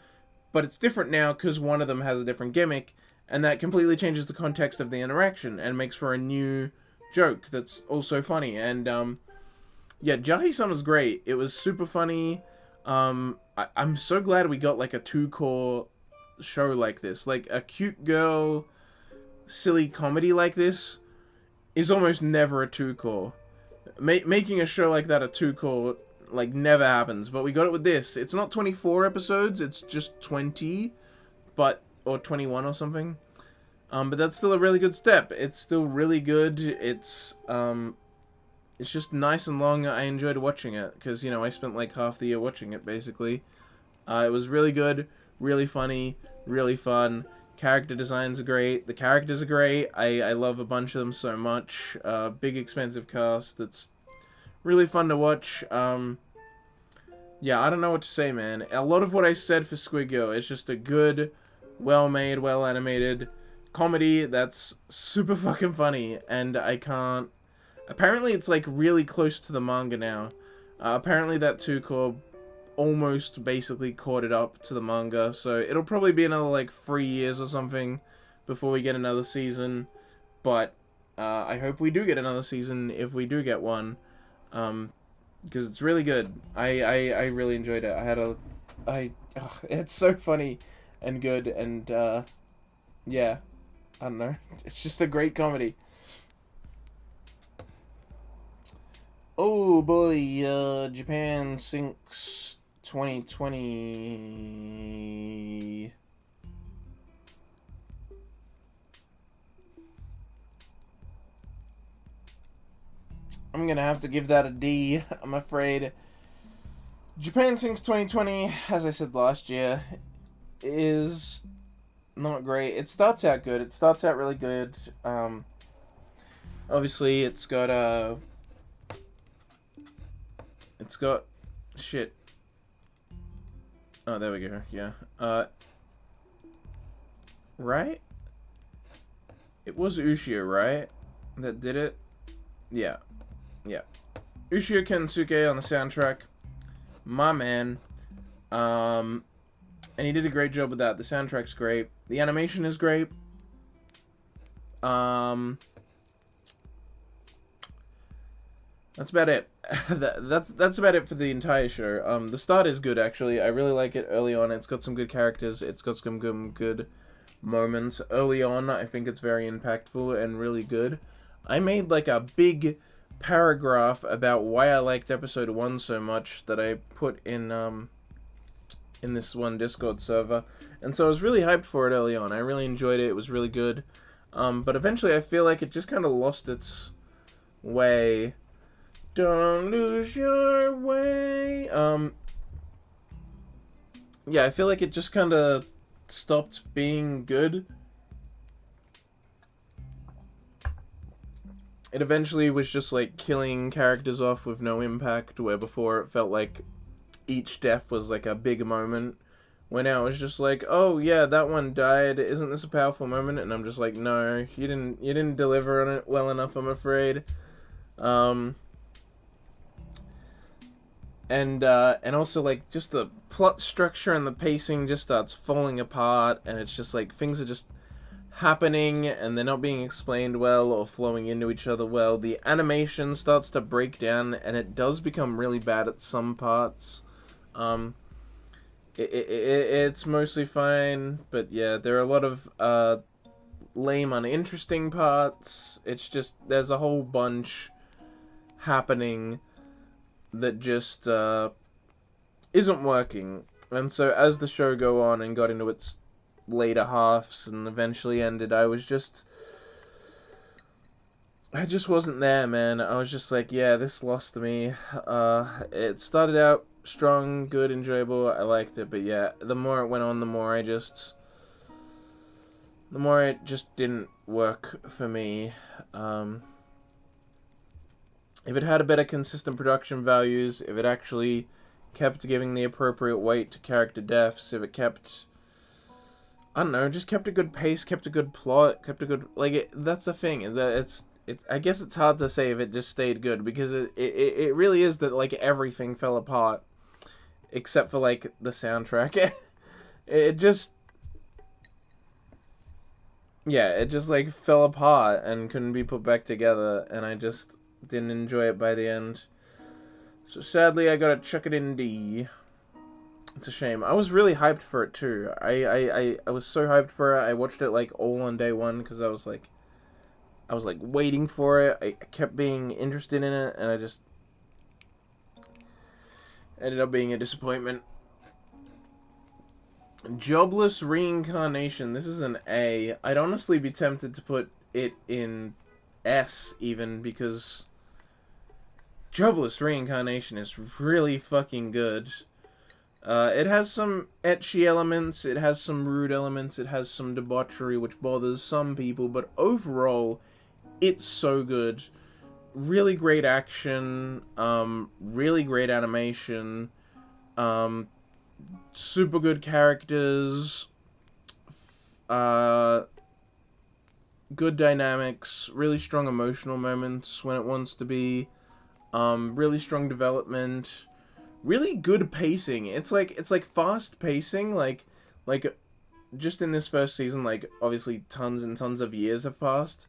but it's different now because one of them has a different gimmick, and that completely changes the context of the interaction and makes for a new joke that's also funny. And yeah, Jahi-sama's great. It was super funny. I'm so glad we got like a 2-core show like this, like a cute girl silly comedy like this is almost never a 2-core. Making a show like that a 2-core, like, never happens. But we got it with this. It's not 24 episodes, it's just 20, or 21 or something. But that's still a really good step. It's still really good. It's just nice and long. I enjoyed watching it, because, you know, I spent like half the year watching it, basically. It was really good, really funny, really fun. Character designs are great. The characters are great. I love a bunch of them so much. Big, expensive cast that's really fun to watch. Yeah, I don't know what to say, man. A lot of what I said for Squid Girl is just a good, well-made, well-animated comedy that's super fucking funny. And I can't... Apparently, it's, like, really close to the manga now. Apparently, that 2-core almost basically caught it up to the manga, so it'll probably be another like 3 years or something before we get another season, but I hope we do get another season if we do get one, because it's really good. I really enjoyed it. It's so funny and good, and yeah, I don't know, it's just a great comedy. Oh boy, Japan sinks 2020. I'm gonna have to give that a D, I'm afraid. Japan sinks 2020, as I said last year, is not great. It starts out good. It starts out really good. Obviously, it's got shit. Oh, there we go. Yeah. Right? It was Ushio, right? That did it? Yeah. Yeah. Ushio Kensuke on the soundtrack. My man. And he did a great job with that. The soundtrack's great. The animation is great. That's about it. that's about it for the entire show. The start is good, actually. I really like it early on. It's got some good characters. It's got some good moments. Early on, I think it's very impactful and really good. I made like a big paragraph about why I liked episode 1 so much that I put in this one Discord server. And so I was really hyped for it early on. I really enjoyed it. It was really good. But eventually I feel like it just kind of lost its way. Don't lose your way. Yeah, I feel like it just kind of stopped being good. It eventually was just like killing characters off with no impact, where before it felt like each death was like a big moment. When now it's just like, oh yeah, that one died. Isn't this a powerful moment? And I'm just like, no, you didn't deliver on it well enough, I'm afraid. And also like just the plot structure and the pacing just starts falling apart, and it's just like things are just happening and they're not being explained well or flowing into each other well. The animation starts to break down, and it does become really bad at some parts. It's mostly fine, but yeah, there are a lot of lame, uninteresting parts. It's just there's a whole bunch happening that just isn't working. And so as the show go on and got into its later halves and eventually ended, I just wasn't there, man. I was just like, yeah, this lost me. It started out strong, good, enjoyable. I liked it, but yeah, the more it went on, the more it just didn't work for me. If it had a better consistent production values, if it actually kept giving the appropriate weight to character deaths, if it kept, I don't know, just kept a good pace, kept a good plot, kept a good, like, that's the thing, that I guess it's hard to say if it just stayed good, because it really is that, like, everything fell apart, except for, like, the soundtrack. It just, yeah, it just, like, fell apart and couldn't be put back together, and I just didn't enjoy it by the end. So sadly, I gotta chuck it in D. It's a shame. I was really hyped for it too. I was so hyped for it. I watched it like all on day one because I was like waiting for it. I kept being interested in it, and I just ended up being a disappointment. Jobless Reincarnation. This is an A. I'd honestly be tempted to put it in S even, because Jobless Reincarnation is really fucking good. It has some ecchi elements, it has some rude elements, it has some debauchery which bothers some people, but overall, it's so good. Really great action, really great animation, super good characters, good dynamics, really strong emotional moments when it wants to be, really strong development, really good pacing. It's like fast pacing, like just in this first season, like obviously tons and tons of years have passed,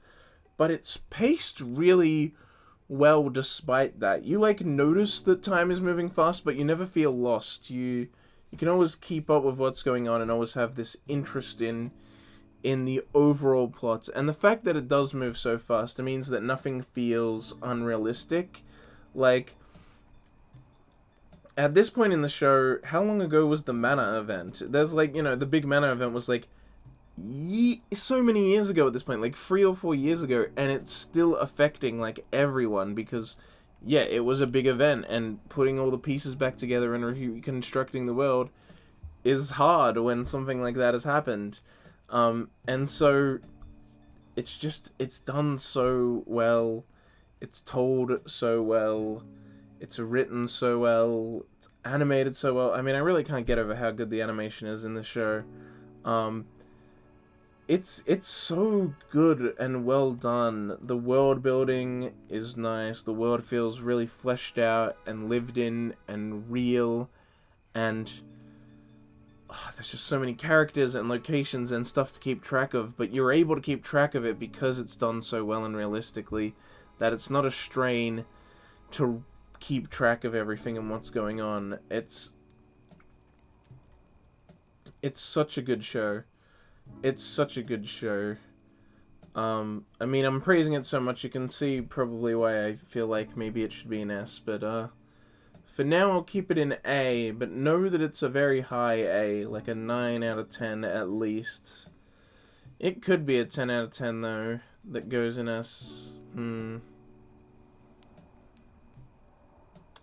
but it's paced really well despite that. You like notice that time is moving fast, but you never feel lost. You can always keep up with what's going on and always have this interest in the overall plot. And the fact that it does move so fast, it means that nothing feels unrealistic. Like, at this point in the show, how long ago was the mana event? There's like, the big mana event was like so many years ago at this point, like 3 or 4 years ago, and it's still affecting like everyone because, yeah, it was a big event, and putting all the pieces back together and reconstructing the world is hard when something like that has happened. And so it's done so well, it's told so well, it's written so well, it's animated so well. I mean, I really can't get over how good the animation is in this show. It's so good and well done. The world building is nice. The world feels really fleshed out and lived in and real, and there's just so many characters and locations and stuff to keep track of, but you're able to keep track of it because it's done so well and realistically that it's not a strain to keep track of everything and what's going on. It's such a good show. It's such a good show. I mean, I'm praising it so much, you can see probably why I feel like maybe it should be an S, but, for now I'll keep it in A, but know that it's a very high A, like a 9 out of 10 at least. It could be a 10 out of 10, though, that goes in S.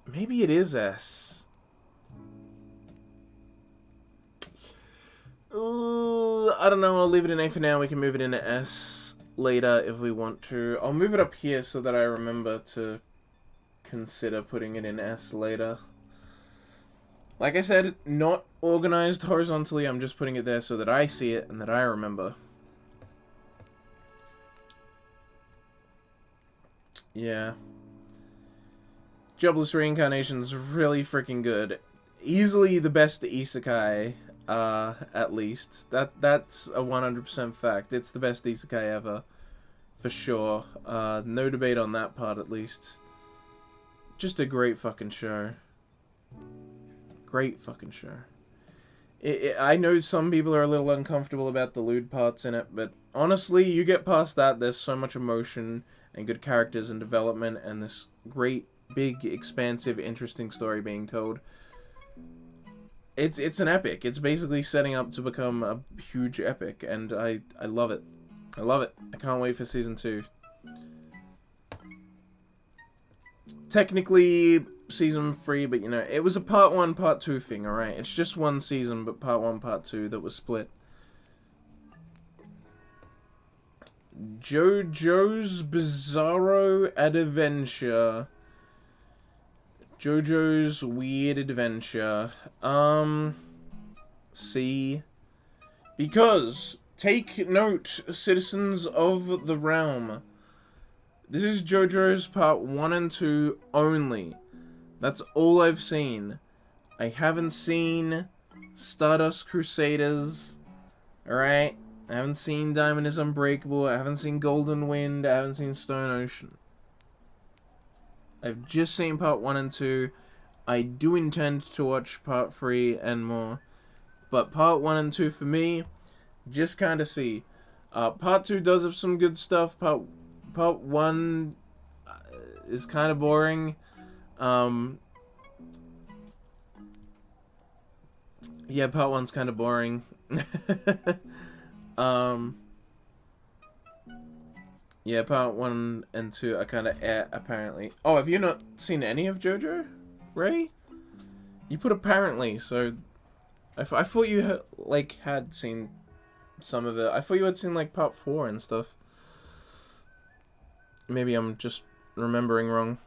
Maybe it is S. I don't know, I'll leave it in A for now. We can move it into S later if we want to. I'll move it up here so that I remember to consider putting it in S later. Like I said, not organized horizontally, I'm just putting it there so that I see it and that I remember. Yeah. Jobless Reincarnation's really freaking good. Easily the best isekai. At least. That's a 100% fact. It's the best isekai ever. For sure. No debate on that part, at least. Just a great fucking show. Great fucking show. I know some people are a little uncomfortable about the lewd parts in it, but honestly, you get past that, there's so much emotion and good characters and development and this great, big, expansive, interesting story being told. It's an epic. It's basically setting up to become a huge epic, and I love it. I love it. I can't wait for season 2. Technically season 3, but it was a part 1, part 2 thing, alright? It's just one season, but part 1, part 2 that was split. JoJo's Bizarro Adventure. JoJo's Weird Adventure. C. Because, take note, citizens of the realm. This is JoJo's part 1 and 2 only. That's all I've seen. I haven't seen Stardust Crusaders. Alright? I haven't seen Diamond is Unbreakable. I haven't seen Golden Wind. I haven't seen Stone Ocean. I've just seen part 1 and 2. I do intend to watch part 3 and more. But part 1 and 2 for me, just kind of see. Part 2 does have some good stuff. Part 1 is kind of boring. Yeah, part 1's kind of boring. Yeah, part 1 and 2 are kind of apparently. Oh, have you not seen any of JoJo, Ray? You put apparently, so I thought you had seen some of it. I thought you had seen like part 4 and stuff. Maybe I'm just remembering wrong.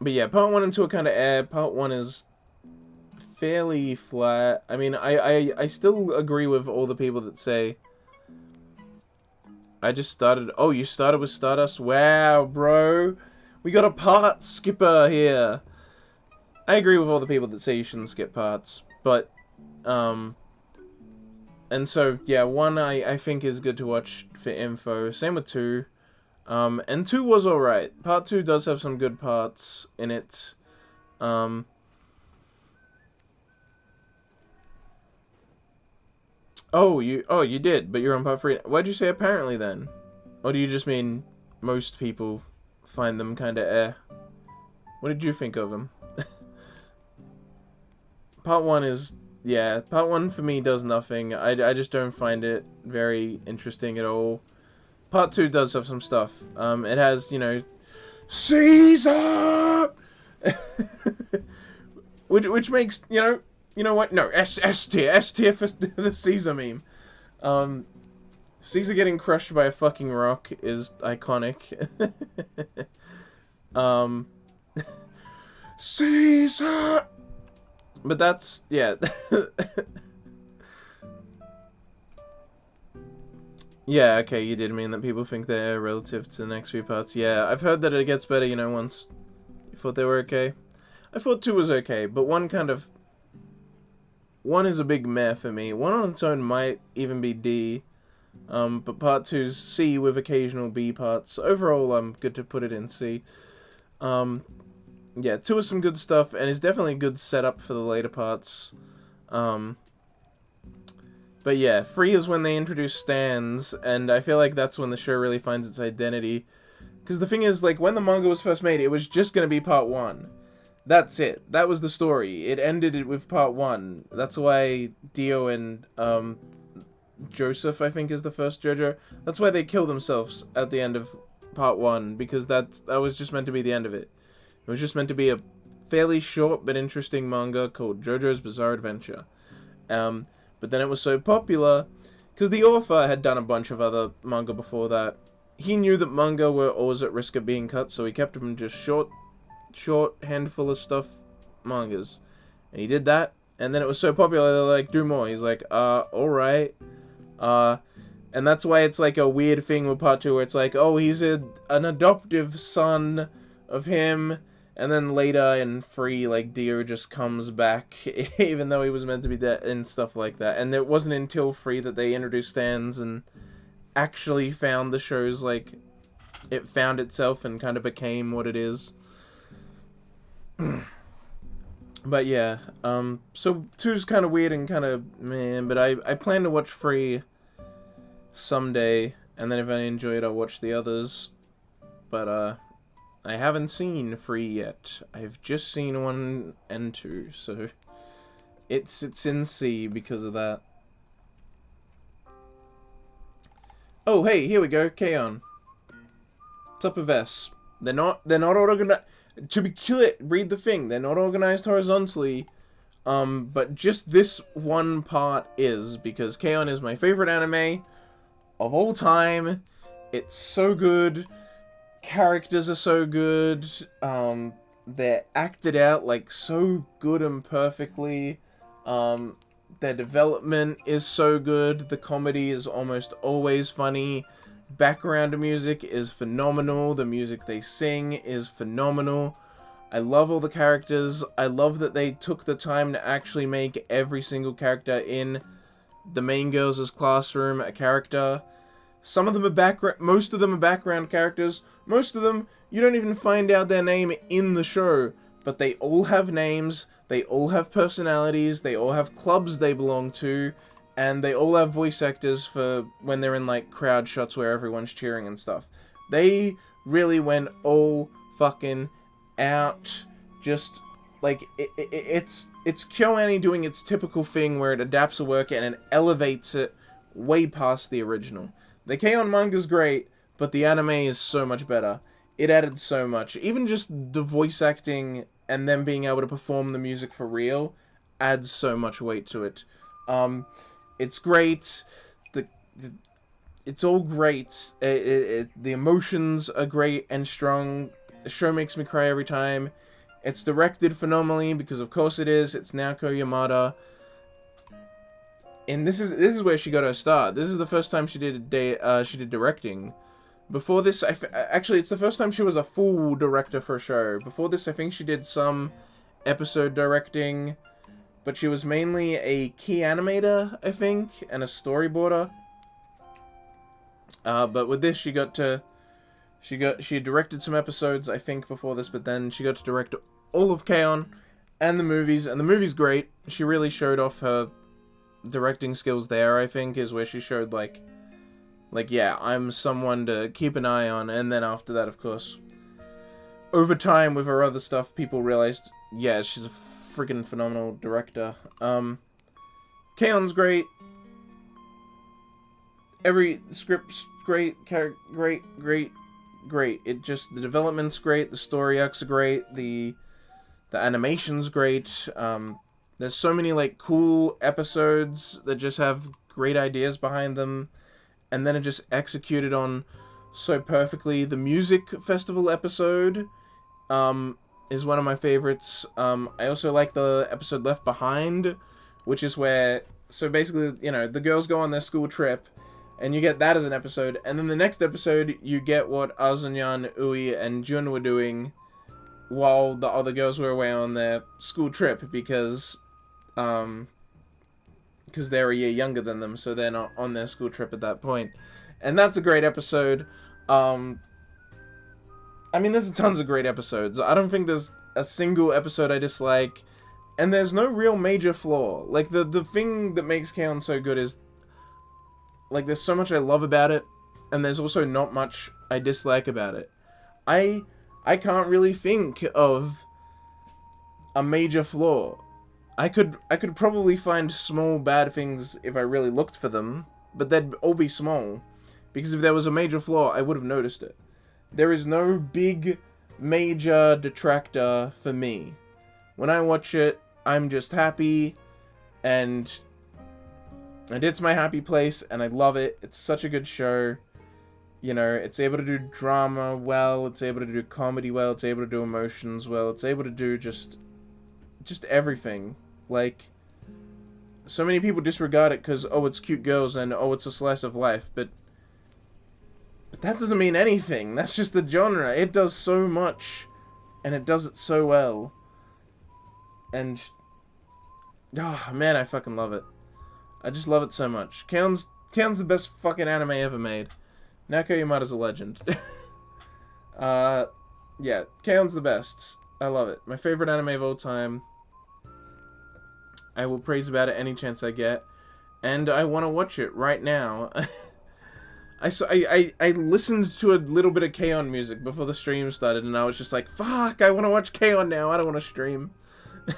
But yeah, part 1 and 2 are kind of Part 1 is fairly flat. I mean, I still agree with all the people that say I just started. Oh, you started with Stardust? Wow, bro. We got a part skipper here. I agree with all the people that say you shouldn't skip parts. But, and so, yeah, 1 I think is good to watch for info. Same with 2. And 2 was alright. Part 2 does have some good parts in it. Oh, you did, but you're on part 3. Why'd you say apparently then? Or do you just mean most people find them kinda What did you think of him? Part 1 is... Yeah, Part 1 for me does nothing. I just don't find it very interesting at all. Part 2 does have some stuff. It has, you know... Caesar! which makes, you know what? No, S tier for the Caesar meme. Caesar getting crushed by a fucking rock is iconic. Caesar! But that's, yeah. Yeah, okay, you did mean that people think they're relative to the next few parts. Yeah, I've heard that it gets better, you know, once you thought they were okay. I thought 2 was okay, but 1 kind of... 1 is a big meh for me. 1 on its own might even be D. But Part 2's C with occasional B parts. Overall, I'm good to put it in C. Yeah, 2 is some good stuff, and is definitely a good setup for the later parts. But yeah, 3 is when they introduce stands, and I feel like that's when the show really finds its identity. Because the thing is, like, when the manga was first made, it was just going to be Part 1. That's it. That was the story. It ended it with Part 1. That's why Dio and, Joseph, I think, is the first JoJo. That's why they kill themselves at the end of Part 1, because that was just meant to be the end of it. It was just meant to be a fairly short but interesting manga called JoJo's Bizarre Adventure. But then it was so popular, because the author had done a bunch of other manga before that. He knew that manga were always at risk of being cut, so he kept them just short handful of stuff mangas. And he did that, and then it was so popular, they're like, do more. He's like, alright. And that's why it's like a weird thing with Part 2, where it's like, oh, he's an adoptive son of him. And then later in 3, like, Dio just comes back, even though he was meant to be dead, and stuff like that. And it wasn't until 3 that they introduced stands and actually found the show's, like, it found itself and kind of became what it is. But yeah, so 2's kind of weird and kind of meh, but I plan to watch 3 someday, and then if I enjoy it, I'll watch the others. But, I haven't seen 3 yet. I've just seen 1 and 2, so it's in C because of that. Oh, hey, here we go. K-On! Top of S. They're not organized. To be clear, read the thing. They're not organized horizontally. But just this one part is, because K-On! Is my favorite anime of all time. It's so good. Characters are so good. They're acted out like so good and perfectly. Their development is so good. The comedy is almost always funny. Background music is phenomenal. The music they sing is phenomenal. I love all the characters. I love that they took the time to actually make every single character in the main girls' classroom a character. Some of them are most of them are background characters. Most of them, you don't even find out their name in the show. But they all have names, they all have personalities, they all have clubs they belong to, and they all have voice actors for when they're in, like, crowd shots where everyone's cheering and stuff. They really went all fucking out. Just, like, it's KyoAni doing its typical thing where it adapts a work and it elevates it way past the original. The K-On! Manga's great, but the anime is so much better. It added so much. Even just the voice acting and them being able to perform the music for real adds so much weight to it. It's great. It's all great. The emotions are great and strong. The show makes me cry every time. It's directed phenomenally, because of course it is. It's Naoko Yamada. And this is where she got her start. This is the first time she did directing. Before this, actually, it's the first time she was a full director for a show. Before this, I think she did some episode directing, but she was mainly a key animator, I think, and a storyboarder. But with this, she had directed some episodes, I think, before this, but then she got to direct all of K-On! And the movie's great. She really showed off her directing skills there, I think, is where she showed, like, yeah, I'm someone to keep an eye on, and then after that, of course, over time with her other stuff, people realized, yeah, she's a friggin' phenomenal director. K-on's great. Every script's great, great. It just, the development's great, the story arcs are great, the animation's great. There's so many, like, cool episodes that just have great ideas behind them, and then it just executed on so perfectly. The music festival episode is one of my favorites. I also like the episode Left Behind, which is where, so basically, you know, the girls go on their school trip, and you get that as an episode, and then the next episode, you get what Azunyan, Ui, and Jun were doing while the other girls were away on their school trip, because they're a year younger than them, so they're not on their school trip at that point. And that's a great episode. I mean, there's tons of great episodes. I don't think there's a single episode I dislike, and there's no real major flaw. Like, the thing that makes K-on! So good is, like, there's so much I love about it, and there's also not much I dislike about it. I can't really think of a major flaw. I could probably find small bad things if I really looked for them, but they'd all be small. Because if there was a major flaw, I would have noticed it. There is no big, major detractor for me. When I watch it, I'm just happy, and it's my happy place, and I love it. It's such a good show. You know, it's able to do drama well, it's able to do comedy well, it's able to do emotions well, it's able to do just everything. Like, so many people disregard it because, oh, it's cute girls and, oh, it's a slice of life, but that doesn't mean anything. That's just the genre. It does so much, and it does it so well. And, oh, man, I fucking love it. I just love it so much. K-on's the best fucking anime ever made. Naoko Yamada's a legend. Yeah, K-on's the best. I love it. My favorite anime of all time. I will praise about it any chance I get. And I want to watch it right now. I listened to a little bit of K-on! Music before the stream started, and I was just like, fuck, I want to watch K-on! Now. I don't want to stream.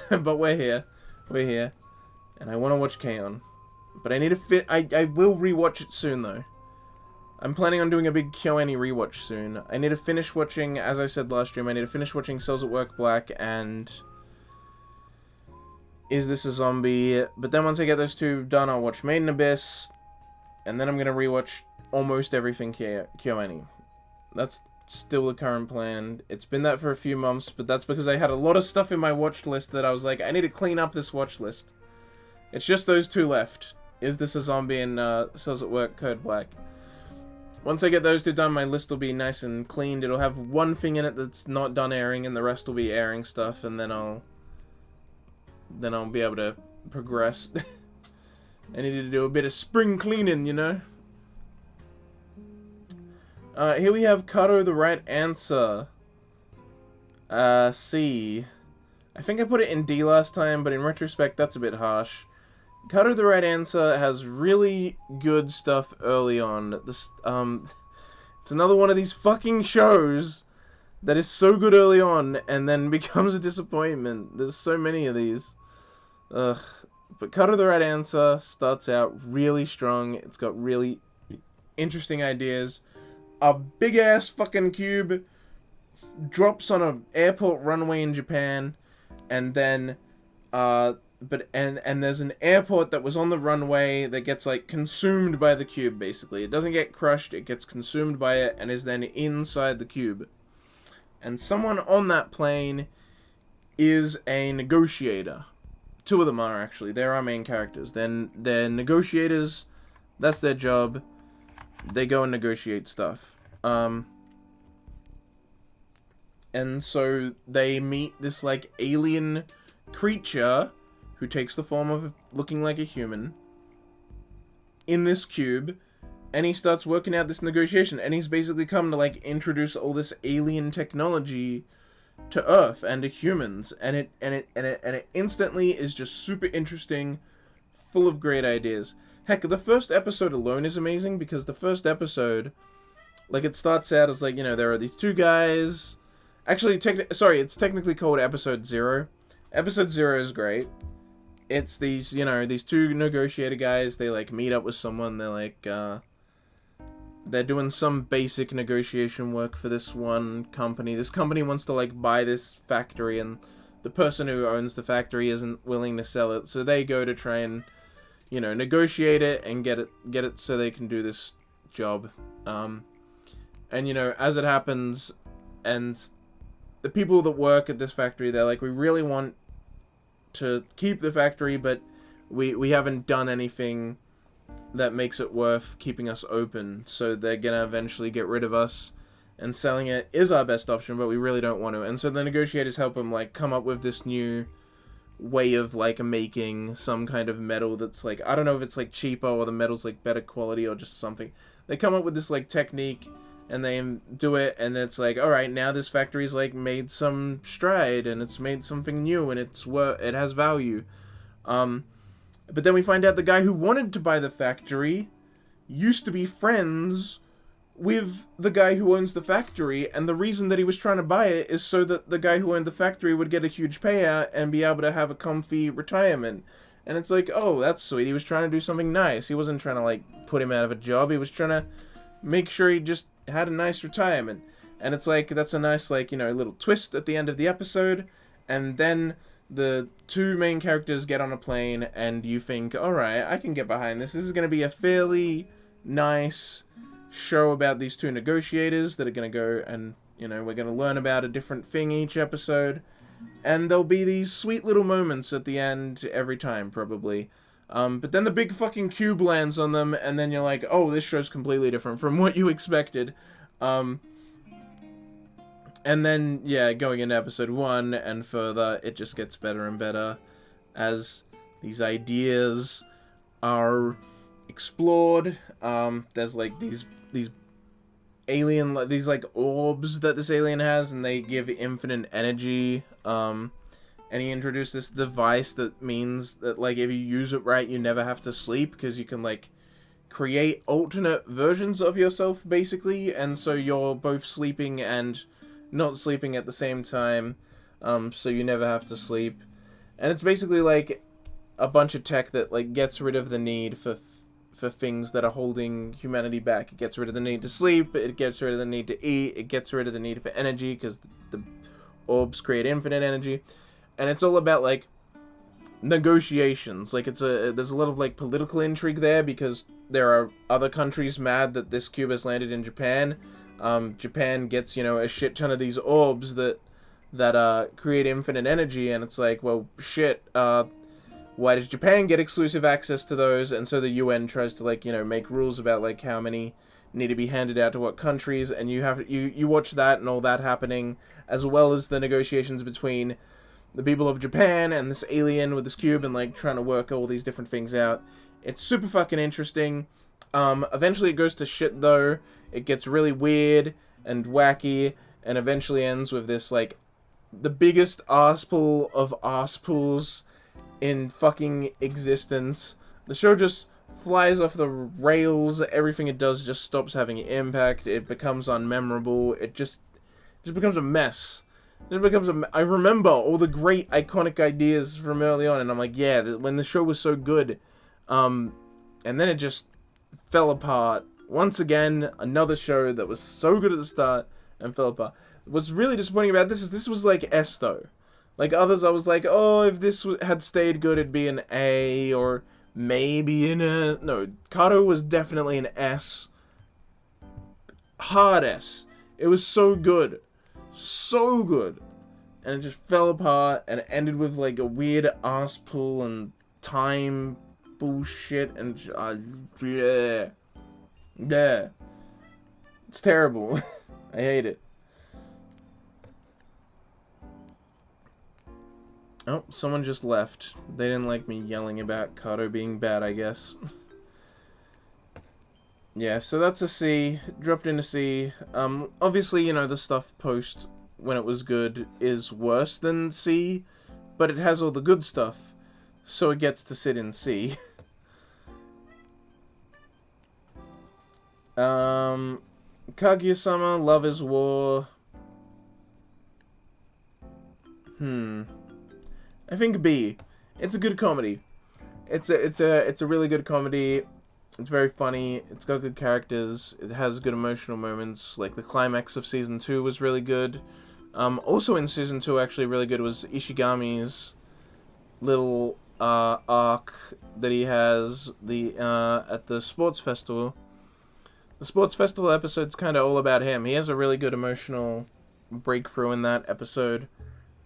But we're here. We're here. And I want to watch K-on! But I need to I will rewatch it soon, though. I'm planning on doing a big KyoAni rewatch soon. I need to finish watching, as I said last stream, I need to finish watching Cells at Work Black and Is This a Zombie? But then once I get those two done, I'll watch Made in Abyss, and then I'm going to rewatch almost everything KyoAni. That's still the current plan. It's been that for a few months, but that's because I had a lot of stuff in my watch list that I was like, I need to clean up this watch list. It's just those two left. Is This a Zombie and Cells at Work Code Black. Once I get those two done, my list will be nice and cleaned. It'll have one thing in it that's not done airing, and the rest will be airing stuff, and then I'll be able to progress. I need to do a bit of spring cleaning, you know? Here we have Kato the Right Answer. C. I think I put it in D last time, but in retrospect, that's a bit harsh. Kato the Right Answer has really good stuff early on. This, it's another one of these fucking shows that is so good early on and then becomes a disappointment. There's so many of these. Ugh. But Kato the Right Answer starts out really strong. It's got really interesting ideas. A big-ass fucking cube drops on an airport runway in Japan, and then, and there's an airport that was on the runway that gets, like, consumed by the cube, basically. It doesn't get crushed, it gets consumed by it, and is then inside the cube. And someone on that plane is a negotiator. Two of them are, actually. They're our main characters. They're negotiators. That's their job. They go and negotiate stuff. And so they meet this, like, alien creature who takes the form of looking like a human in this cube, and he starts working out this negotiation, and he's basically come to, like, introduce all this alien technology to Earth and to humans, and it instantly is just super interesting, full of great ideas. Heck, the first episode alone is amazing, because the first episode, like, it starts out as, like, you know, there are these two guys, Actually, sorry, it's technically called Episode 0. Episode 0 is great. It's these, you know, these two negotiator guys, they, like, meet up with someone, they're, like, they're doing some basic negotiation work for this one company. This company wants to, like, buy this factory, and the person who owns the factory isn't willing to sell it, so they go to try and, you know, negotiate it and get it so they can do this job. And, you know, as it happens, and the people that work at this factory, they're like, we really want to keep the factory, but we haven't done anything that makes it worth keeping us open, so they're gonna eventually get rid of us, and selling it is our best option, but we really don't want to. And so the negotiators help them, like, come up with this new way of, like, making some kind of metal that's, like, I don't know if it's, like, cheaper or the metal's, like, better quality or just something. They come up with this, like, technique, and they do it, and it's like, alright, now this factory's, like, made some stride, and it's made something new, and it has value. But then we find out the guy who wanted to buy the factory used to be friends with the guy who owns the factory, and the reason that he was trying to buy it is so that the guy who owned the factory would get a huge payout and be able to have a comfy retirement. And it's like, oh, that's sweet. He was trying to do something nice. He wasn't trying to, like, put him out of a job. He was trying to make sure he just had a nice retirement. And it's like, that's a nice, like, you know, little twist at the end of the episode. And then the two main characters get on a plane, and you think, alright, I can get behind this. This is going to be a fairly nice show about these two negotiators that are going to go and, you know, we're going to learn about a different thing each episode. And there'll be these sweet little moments at the end every time, probably. But then the big fucking cube lands on them, and then you're like, oh, this show's completely different from what you expected. And then, yeah, going into episode 1 and further, it just gets better and better as these ideas are explored. There's, like, these alien, these, like, orbs that this alien has, and they give infinite energy. And he introduced this device that means that, like, if you use it right, you never have to sleep, because you can, like, create alternate versions of yourself, basically, and so you're both sleeping and not sleeping at the same time, so you never have to sleep. And it's basically, like, a bunch of tech that, like, gets rid of the need for things that are holding humanity back. It gets rid of the need to sleep, it gets rid of the need to eat, it gets rid of the need for energy, because the orbs create infinite energy. And it's all about, like, negotiations. Like, there's a lot of, like, political intrigue there, because there are other countries mad that this cube has landed in Japan. Japan gets, you know, a shit ton of these orbs that create infinite energy, and it's like, well, shit, why does Japan get exclusive access to those? And so the UN tries to, like, you know, make rules about, like, how many need to be handed out to what countries, and you watch that and all that happening, as well as the negotiations between the people of Japan and this alien with this cube, and, like, trying to work all these different things out. It's super fucking interesting. Eventually it goes to shit, though. It gets really weird and wacky, and eventually ends with this, like, the biggest arsepool of arsepools in fucking existence. The show just flies off the rails. Everything it does just stops having impact. It becomes unmemorable. It just becomes a mess. I remember all the great iconic ideas from early on, and I'm like, yeah, when the show was so good. And then it just fell apart. Once again, another show that was so good at the start and fell apart. What's really disappointing about this is this was like S, though. Like others, I was like, oh, if this had stayed good, it'd be an A, or maybe in a... No, Kato was definitely an S. Hard S. It was so good. So good. And it just fell apart, and it ended with, like, a weird ass pull and time bullshit, and yeah. Yeah. It's terrible. I hate it. Oh, someone just left. They didn't like me yelling about Kato being bad, I guess. Yeah, so that's a C. Dropped in a C. Obviously, you know, the stuff post when it was good is worse than C, but it has all the good stuff, so it gets to sit in C. Kaguya-sama, Love is War. I think B. It's a good comedy. It's a really good comedy. It's very funny. It's got good characters. It has good emotional moments. Like the climax of season 2 was really good. Also in season 2, actually really good, was Ishigami's little arc that he has at the sports festival. The sports festival episode's kind of all about him. He has a really good emotional breakthrough in that episode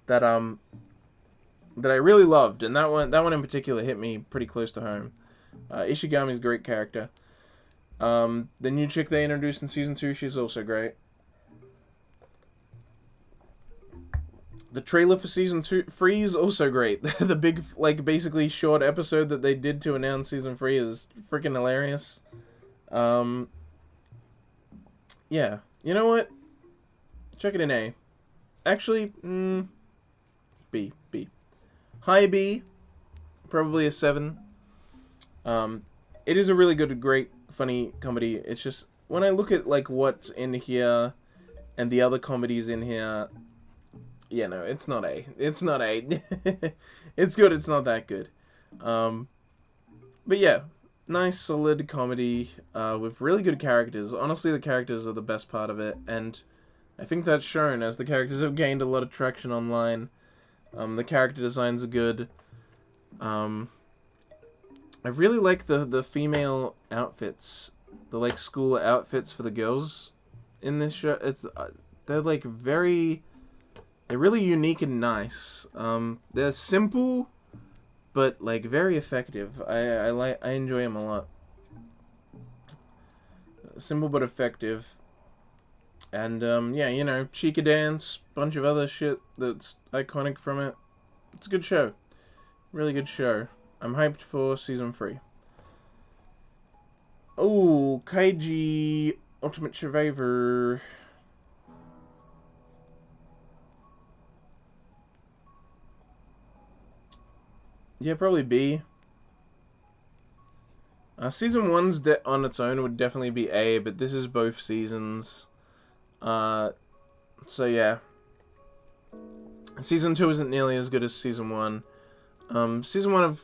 that I really loved, and that one in particular hit me pretty close to home. Ishigami's a great character. The new chick they introduced in season 2, she's also great. The trailer for season 3 is also great. The big, like, basically short episode that they did to announce season 3 is freaking hilarious. Yeah. You know what? Check it in A. Actually, B. High B. Probably a 7. It is a really good, great, funny comedy. It's just, when I look at, like, what's in here and the other comedies in here, yeah, no, it's not A. It's not A. It's good, it's not that good. But yeah, nice, solid comedy with really good characters. Honestly, the characters are the best part of it, and I think that's shown as the characters have gained a lot of traction online. The character designs are good. I really like the female outfits, the like school outfits for the girls in this show. They're like they're really unique and nice. They're simple, but like very effective. I enjoy them a lot. Simple but effective. And yeah, you know, Chica Dance, bunch of other shit that's iconic from it. It's a good show. Really good show. I'm hyped for season 3. Oh, Kaiji Ultimate Survivor. Yeah, probably B. Season 1's on its own would definitely be A, but this is both seasons. So yeah. Season 2 isn't nearly as good as Season 1. Season 1 of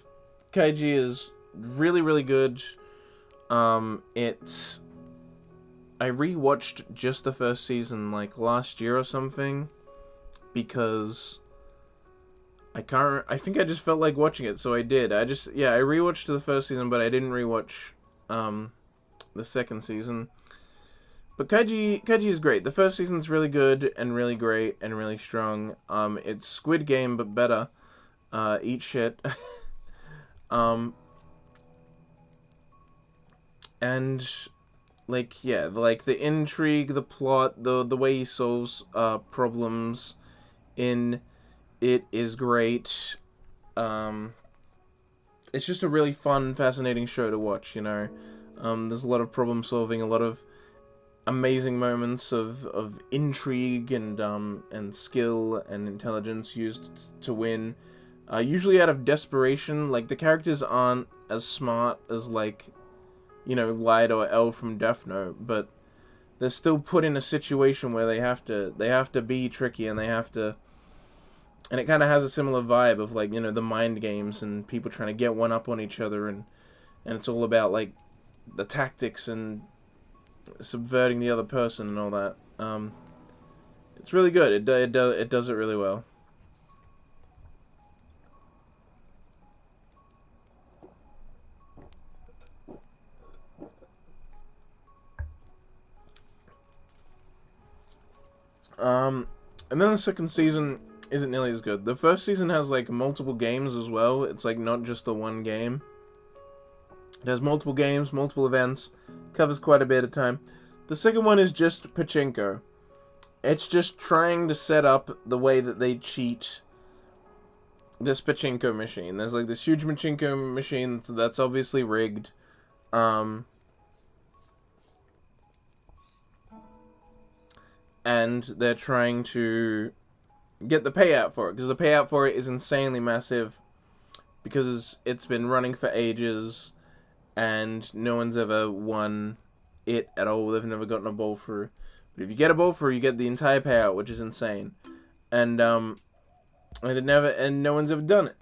Kaiji is really, really good. I rewatched just the first season, like, last year or something, because I think I just felt like watching it, so I did. I rewatched the first season, but I didn't rewatch, the second season. But Kaiji is great. The first season's really good, and really great, and really strong. It's Squid Game, but better. Eat shit. And, like, yeah, like, the intrigue, the plot, the way he solves, problems in it is great. It's just a really fun, fascinating show to watch, you know. There's a lot of problem solving, a lot of amazing moments of intrigue and skill and intelligence used to win. Usually out of desperation. Like, the characters aren't as smart as, like, you know, Light or L from Death Note, but they're still put in a situation where they have to be tricky, and and it kind of has a similar vibe of, like, you know, the mind games and people trying to get one up on each other, and it's all about, like, the tactics and subverting the other person and all that. It's really good. It does it really well. And then the second season isn't nearly as good. The first season has, like, multiple games as well. It's, like, not just the one game. It has multiple games, multiple events, covers quite a bit of time. The second one is just pachinko. It's just trying to set up the way that they cheat this pachinko machine. There's, like, this huge pachinko machine that's obviously rigged. And they're trying to get the payout for it, because the payout for it is insanely massive, because it's been running for ages, and no one's ever won it at all. They've never gotten a ball through. But if you get a ball through, you get the entire payout, which is insane. And and no one's ever done it.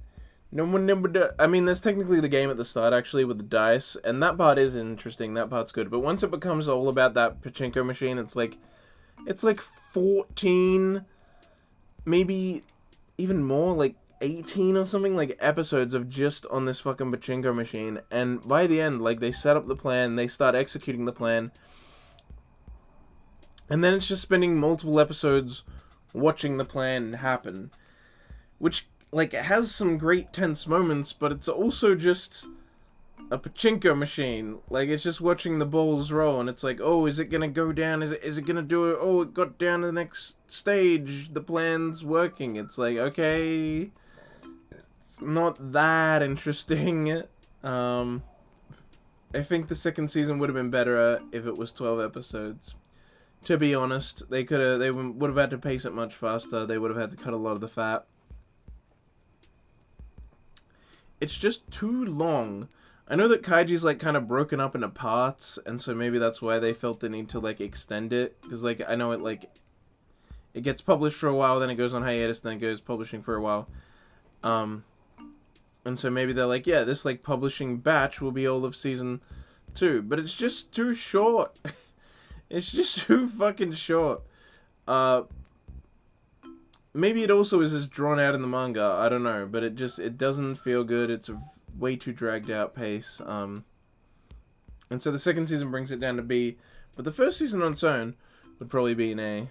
No one never done. I mean, there's technically the game at the start actually with the dice, and that part is interesting. That part's good. But once it becomes all about that pachinko machine, it's like 14, maybe even more, like 18 or something, like episodes of just on this fucking pachinko machine. And by the end, like, they set up the plan, they start executing the plan, and then it's just spending multiple episodes watching the plan happen, which, like, it has some great tense moments, but it's also just a pachinko machine. Like, it's just watching the balls roll, and it's like, oh, is it gonna go down? Is it gonna do it? Oh, it got down to the next stage. The plan's working. It's like, okay, it's not that interesting. I think the second season would have been better if it was 12 episodes. To be honest, they would have had to pace it much faster. They would have had to cut a lot of the fat. It's just too long. I know that Kaiji's, like, kind of broken up into parts, and so maybe that's why they felt the need to, like, extend it. Because, like, I know it, like, it gets published for a while, then it goes on hiatus, then it goes publishing for a while. And so maybe they're like, yeah, this, like, publishing batch will be all of season 2. But it's just too short. It's just too fucking short. Maybe it also is as drawn out in the manga, I don't know, but it doesn't feel good. It's a way too dragged out pace. And so the second season brings it down to B, but the first season on its own would probably be an A.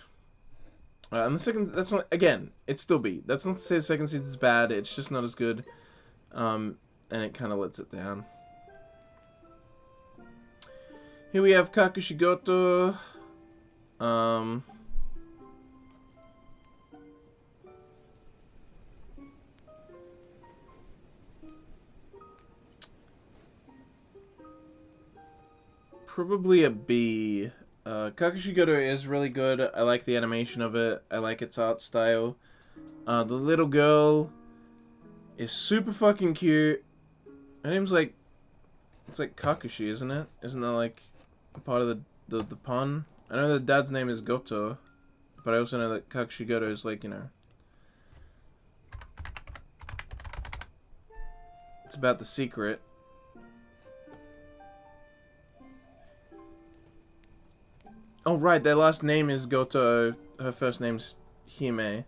And the second, that's not, again, it's still B. That's not to say the second season's bad, it's just not as good. And it kind of lets it down. Here we have Kakushigoto. Probably a B. Kakushigoto is really good. I like the animation of it. I like its art style. The little girl is super fucking cute. Her name's like, it's like Kakushi, isn't it? Isn't that like a part of the pun? I know the dad's name is Goto, but I also know that Kakushigoto is like, you know, it's about the secret. Oh, right, their last name is Goto. Her first name's Hime.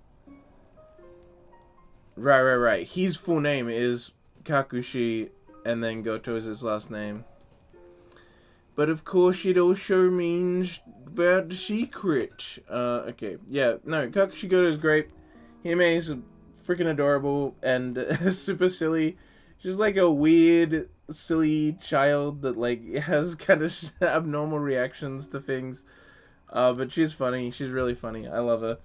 Right. His full name is Kakushi, and then Goto is his last name. But of course, it also means about the secret. Okay. Yeah, no, Kakushigoto is great. Hime is freaking adorable and super silly. She's like a weird, silly child that, like, has kind of abnormal reactions to things. But she's funny. She's really funny. I love her.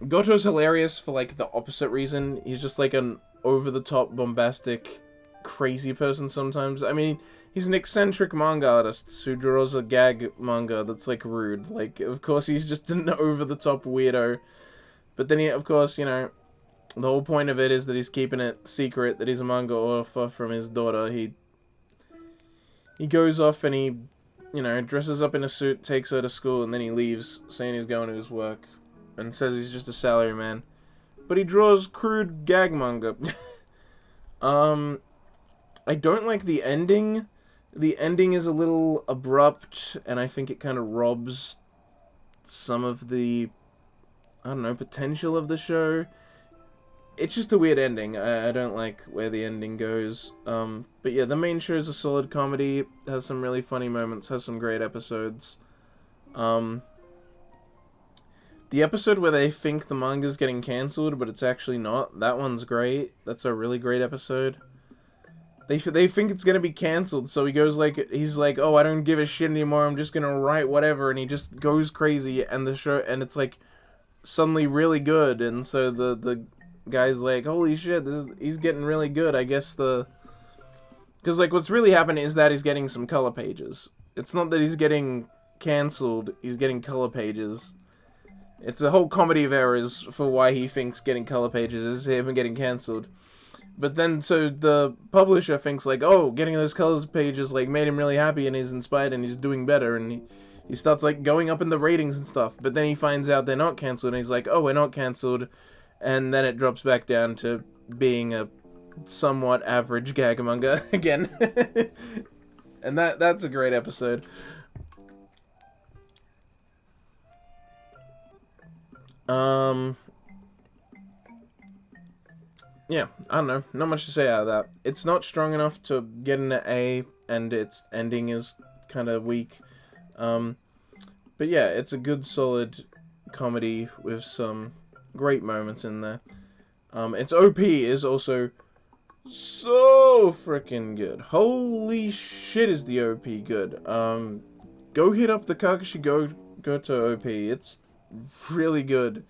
Goto's hilarious for, like, the opposite reason. He's just, like, an over-the-top, bombastic, crazy person sometimes. I mean, he's an eccentric manga artist who draws a gag manga that's, like, rude. Like, of course, he's just an over-the-top weirdo. But then he, of course, you know, the whole point of it is that he's keeping it secret that he's a manga author from his daughter. He goes off and he, you know, dresses up in a suit, takes her to school, and then he leaves, saying he's going to his work, and says he's just a salaryman. But he draws crude gag manga. I don't like the ending. The ending is a little abrupt, and I think it kind of robs some of the, I don't know, potential of the show. It's just a weird ending. I don't like where the ending goes. But yeah, the main show is a solid comedy. Has some really funny moments. Has some great episodes. The episode where they think the manga's getting cancelled, but it's actually not. That one's great. That's a really great episode. They think it's gonna be cancelled, so he goes like, he's like, oh, I don't give a shit anymore. I'm just gonna write whatever, and he just goes crazy. And the show, and it's like suddenly really good, and so the guy's like, holy shit, he's getting really good. I guess because, like, what's really happening is that he's getting some color pages. It's not that he's getting cancelled, he's getting color pages. It's a whole comedy of errors for why he thinks getting color pages is him getting cancelled. But then, so the publisher thinks, like, oh, getting those colors pages, like, made him really happy, and he's inspired, and he's doing better, and he starts, like, going up in the ratings and stuff. But then he finds out they're not cancelled, and he's like, oh, we're not cancelled. and then it drops back down to being a somewhat average Gagamonga again. And that's a great episode. Yeah, I don't know. Not much to say out of that. It's not strong enough to get an A, and its ending is kind of weak. But yeah, it's a good, solid comedy with some great moments in there. Its OP is also so freaking good. Holy shit, is the OP good. Go hit up the Kakashi Go to OP. It's really good.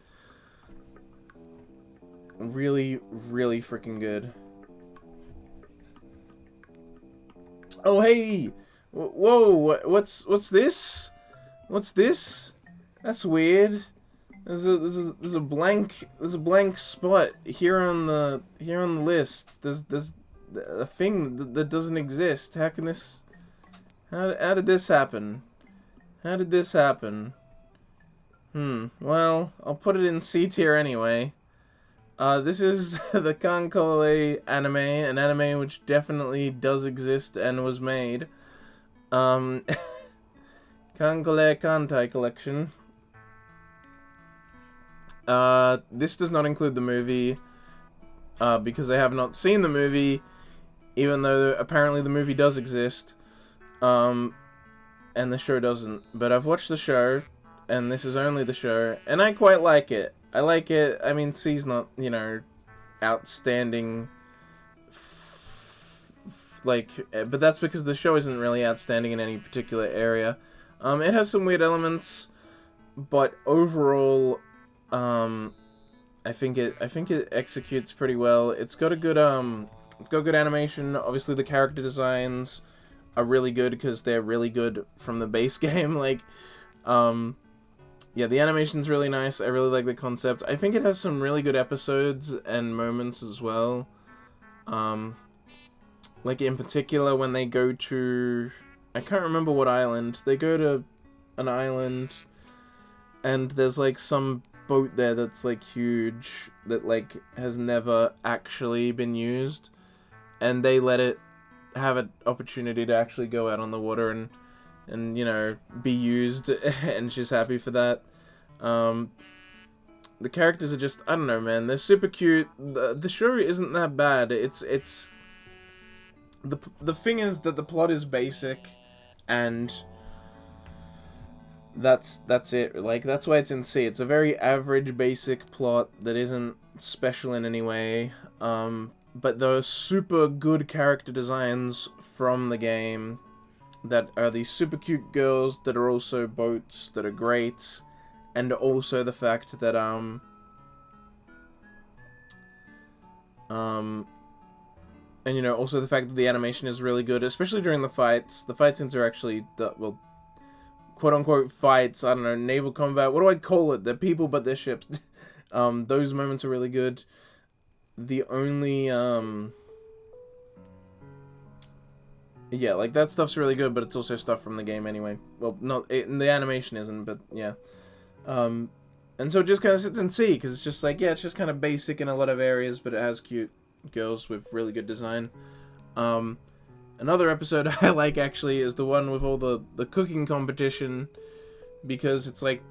Really, really freaking good. Oh hey, whoa! What's this? What's this? That's weird. There's a blank spot here on the list. There's a thing that doesn't exist. How can this? How did this happen? How did this happen? Well, I'll put it in C tier anyway. This is the Kankole anime, an anime which definitely does exist and was made. Kankole Kantai collection. This does not include the movie, because I have not seen the movie, even though apparently the movie does exist, and the show doesn't. But I've watched the show, and this is only the show, and I quite like it. I like it. I mean, C's not, you know, outstanding, like, but that's because the show isn't really outstanding in any particular area. It has some weird elements, but overall, I think it executes pretty well. It's got a good animation. Obviously, the character designs are really good because they're really good from the base game. Like, yeah, the animation's really nice. I really like the concept. I think it has some really good episodes and moments as well. Like in particular when they go to, I can't remember what island. They go to an island, and there's like some boat there that's like huge that like has never actually been used, and they let it have an opportunity to actually go out on the water and you know, be used, and she's happy for that. The characters are just, I don't know, man, they're super cute. The show isn't that bad. It's the thing is that the plot is basic, and that's it. Like, that's why it's in C. It's a very average, basic plot that isn't special in any way. But there are super good character designs from the game that are these super cute girls that are also boats that are great, and also the fact that and you know, also the fact that the animation is really good, especially during the fights. The fight scenes are actually well, quote unquote fights. I don't know, naval combat. What do I call it? They're people, but they're ships. Those moments are really good. The only yeah, like, that stuff's really good, but it's also stuff from the game anyway. Well, the animation isn't, but yeah. And so it just kind of sits in C, because it's just like, yeah, it's just kind of basic in a lot of areas, but it has cute girls with really good design. Another episode I like, actually, is the one with all the cooking competition, because it's like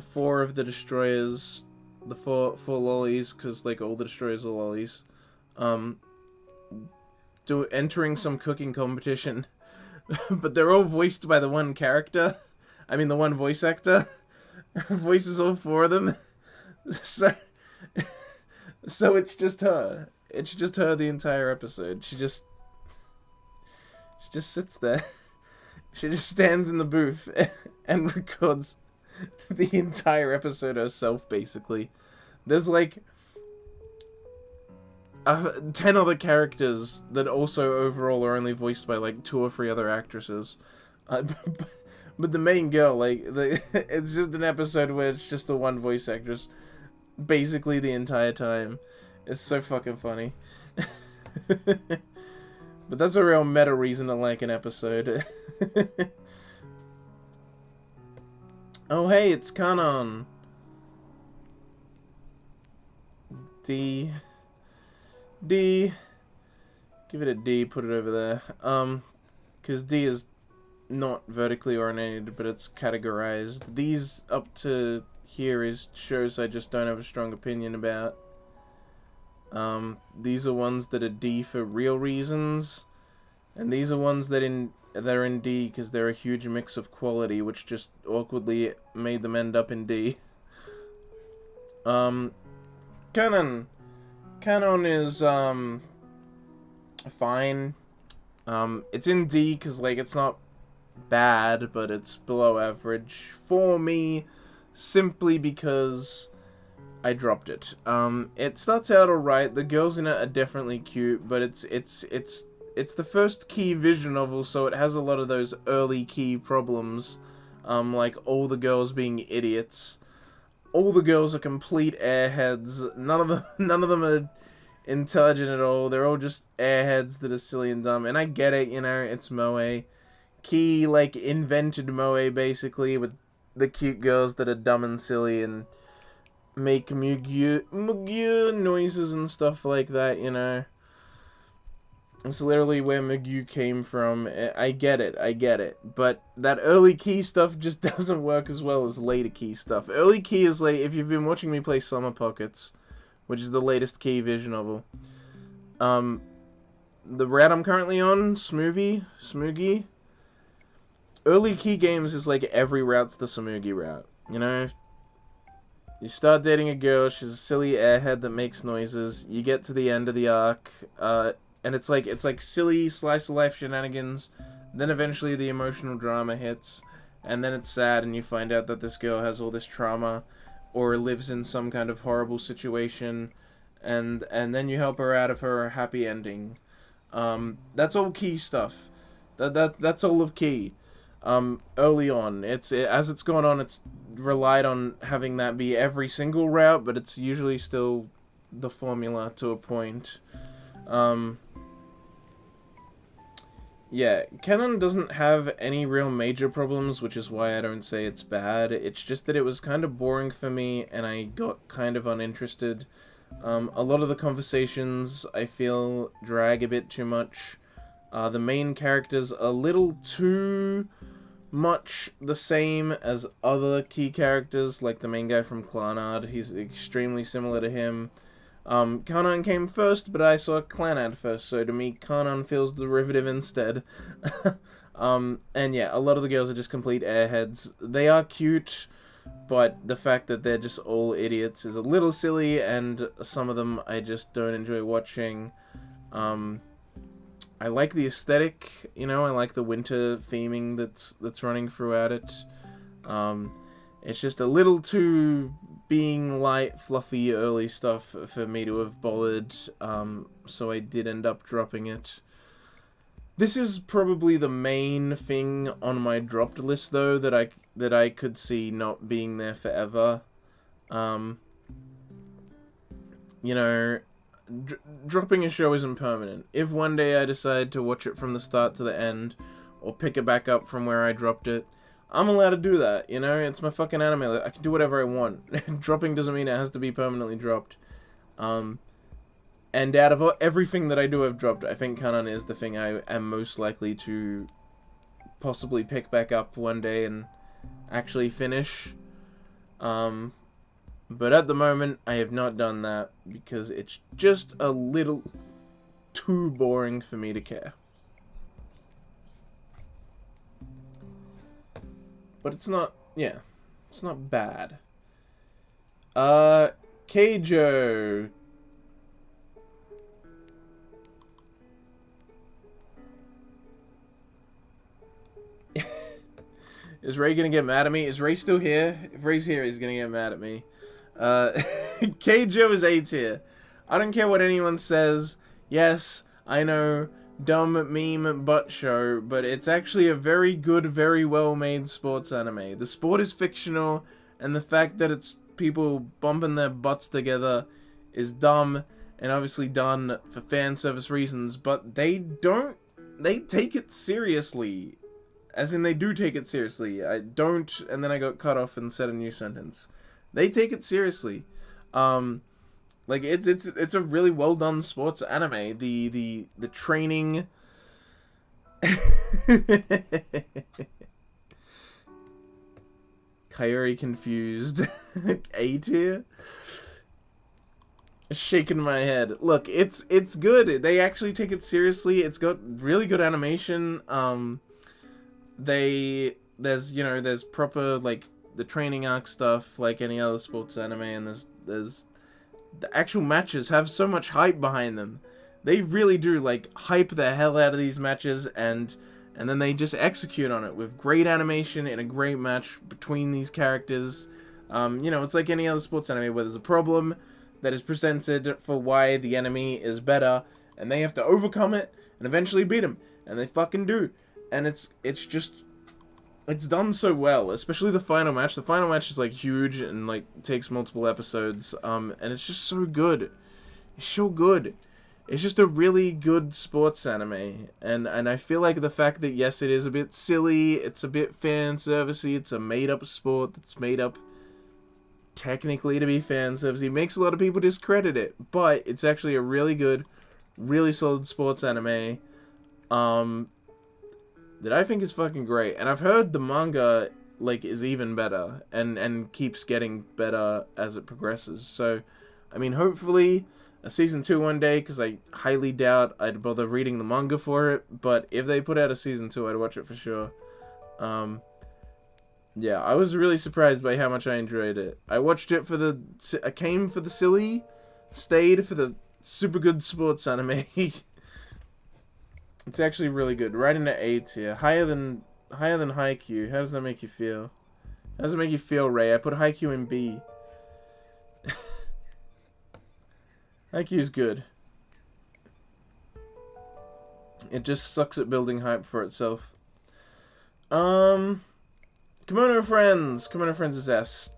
4 of the destroyers, the four lollies, because like all the destroyers are lollies, entering some cooking competition, but they're all voiced by the one character. I mean, the one voice actor voices all 4 of them. So it's just her. It's just her the entire episode. She just sits there. She just stands in the booth and records the entire episode herself, basically. There's like 10 other characters that also overall are only voiced by like 2 or 3 other actresses. But the main girl, like, it's just an episode where it's just the one voice actress basically the entire time. It's so fucking funny. But that's a real meta reason to like an episode. Oh hey, it's Kanon. D. D. Give it a D, put it over there. Because D is not vertically oriented, but it's categorized. These up to here is shows I just don't have a strong opinion about. These are ones that are D for real reasons, and these are ones that are in D because they're a huge mix of quality, which just awkwardly made them end up in D. Canon is fine. It's in D because like it's not bad, but it's below average for me, simply because I dropped it. It starts out alright. The girls in it are definitely cute, but it's the first key vision novel, so it has a lot of those early key problems, like all the girls being idiots. All the girls are complete airheads. None of them are intelligent at all. They're all just airheads that are silly and dumb. And I get it, you know, it's Moe. Key, like, invented Moe, basically, with the cute girls that are dumb and silly and make Mugu noises and stuff like that, you know. It's literally where Mugu came from. I get it. But that early key stuff just doesn't work as well as later key stuff. Early key is like, if you've been watching me play Summer Pockets, which is the latest key vision novel, the route I'm currently on, Smoogie, early key games is like every route's the Smoogie route, you know? You start dating a girl, she's a silly airhead that makes noises, you get to the end of the arc, and it's like silly slice of life shenanigans. Then eventually the emotional drama hits, and then it's sad, and you find out that this girl has all this trauma, or lives in some kind of horrible situation, and then you help her out of her happy ending. That's all key stuff. That's all of key. Early on, as it's gone on, it's relied on having that be every single route, but it's usually still the formula to a point. Yeah, Canon doesn't have any real major problems, which is why I don't say it's bad. It's just that it was kind of boring for me, and I got kind of uninterested. A lot of the conversations, I feel, drag a bit too much. The main character's a little too much the same as other key characters, like the main guy from Clanad. He's extremely similar to him. Kanan came first, but I saw Clanad first, so to me, Kanan feels derivative instead. And yeah, a lot of the girls are just complete airheads. They are cute, but the fact that they're just all idiots is a little silly, and some of them I just don't enjoy watching. I like the aesthetic, you know, I like the winter theming that's running throughout it. It's just a little too being light, fluffy, early stuff for me to have bothered, so I did end up dropping it. This is probably the main thing on my dropped list, though, that I could see not being there forever. You know, dropping a show isn't permanent. If one day I decide to watch it from the start to the end, or pick it back up from where I dropped it, I'm allowed to do that, you know? It's my fucking anime. I can do whatever I want. Dropping doesn't mean it has to be permanently dropped. And out of everything that I do have dropped, I think Kanan is the thing I am most likely to possibly pick back up one day and actually finish. But at the moment, I have not done that because it's just a little too boring for me to care. But it's not, yeah, it's not bad. Keijo. Is Ray gonna get mad at me? Is Ray still here? If Ray's here, he's gonna get mad at me. Keijo is A tier. I don't care what anyone says. Yes, I know, dumb meme butt show, but it's actually a very good, very well made sports anime. The sport is fictional, and the fact that it's people bumping their butts together is dumb, and obviously done for fan service reasons, but they take it seriously. As in, they do take it seriously. I don't, and then I got cut off and said a new sentence. They take it seriously. Like, it's a really well done sports anime. The training. Kaori confused. A tier. Shaking my head. Look, it's good. They actually take it seriously. It's got really good animation. There's proper, like, the training arc stuff like any other sports anime, and there's the actual matches have so much hype behind them. They really do, like, hype the hell out of these matches, and then they just execute on it with great animation in a great match between these characters. It's like any other sports anime where there's a problem that is presented for why the enemy is better, and they have to overcome it and eventually beat him, and they fucking do. And it's done so well, especially the final match. The final match is, like, huge and, like, takes multiple episodes, and it's just so good. It's so good. It's just a really good sports anime, and I feel like the fact that, yes, it is a bit silly, it's a bit fan servicey, it's a made up sport that's made up technically to be fan servicey, makes a lot of people discredit it, but it's actually a really good, really solid sports anime, that I think is fucking great. And I've heard the manga, like, is even better, and keeps getting better as it progresses. So, I mean, hopefully a season 2 one day, because I highly doubt I'd bother reading the manga for it, but if they put out a season 2, I'd watch it for sure. Yeah, I was really surprised by how much I enjoyed it. I watched it I came for the silly, stayed for the super good sports anime. It's actually really good. Right into A tier. Higher than Haikyuu. How does that make you feel? How does it make you feel, Ray? I put Haikyuu in B. Haikyuu's good. It just sucks at building hype for itself. Kimono Friends. Kimono Friends is S.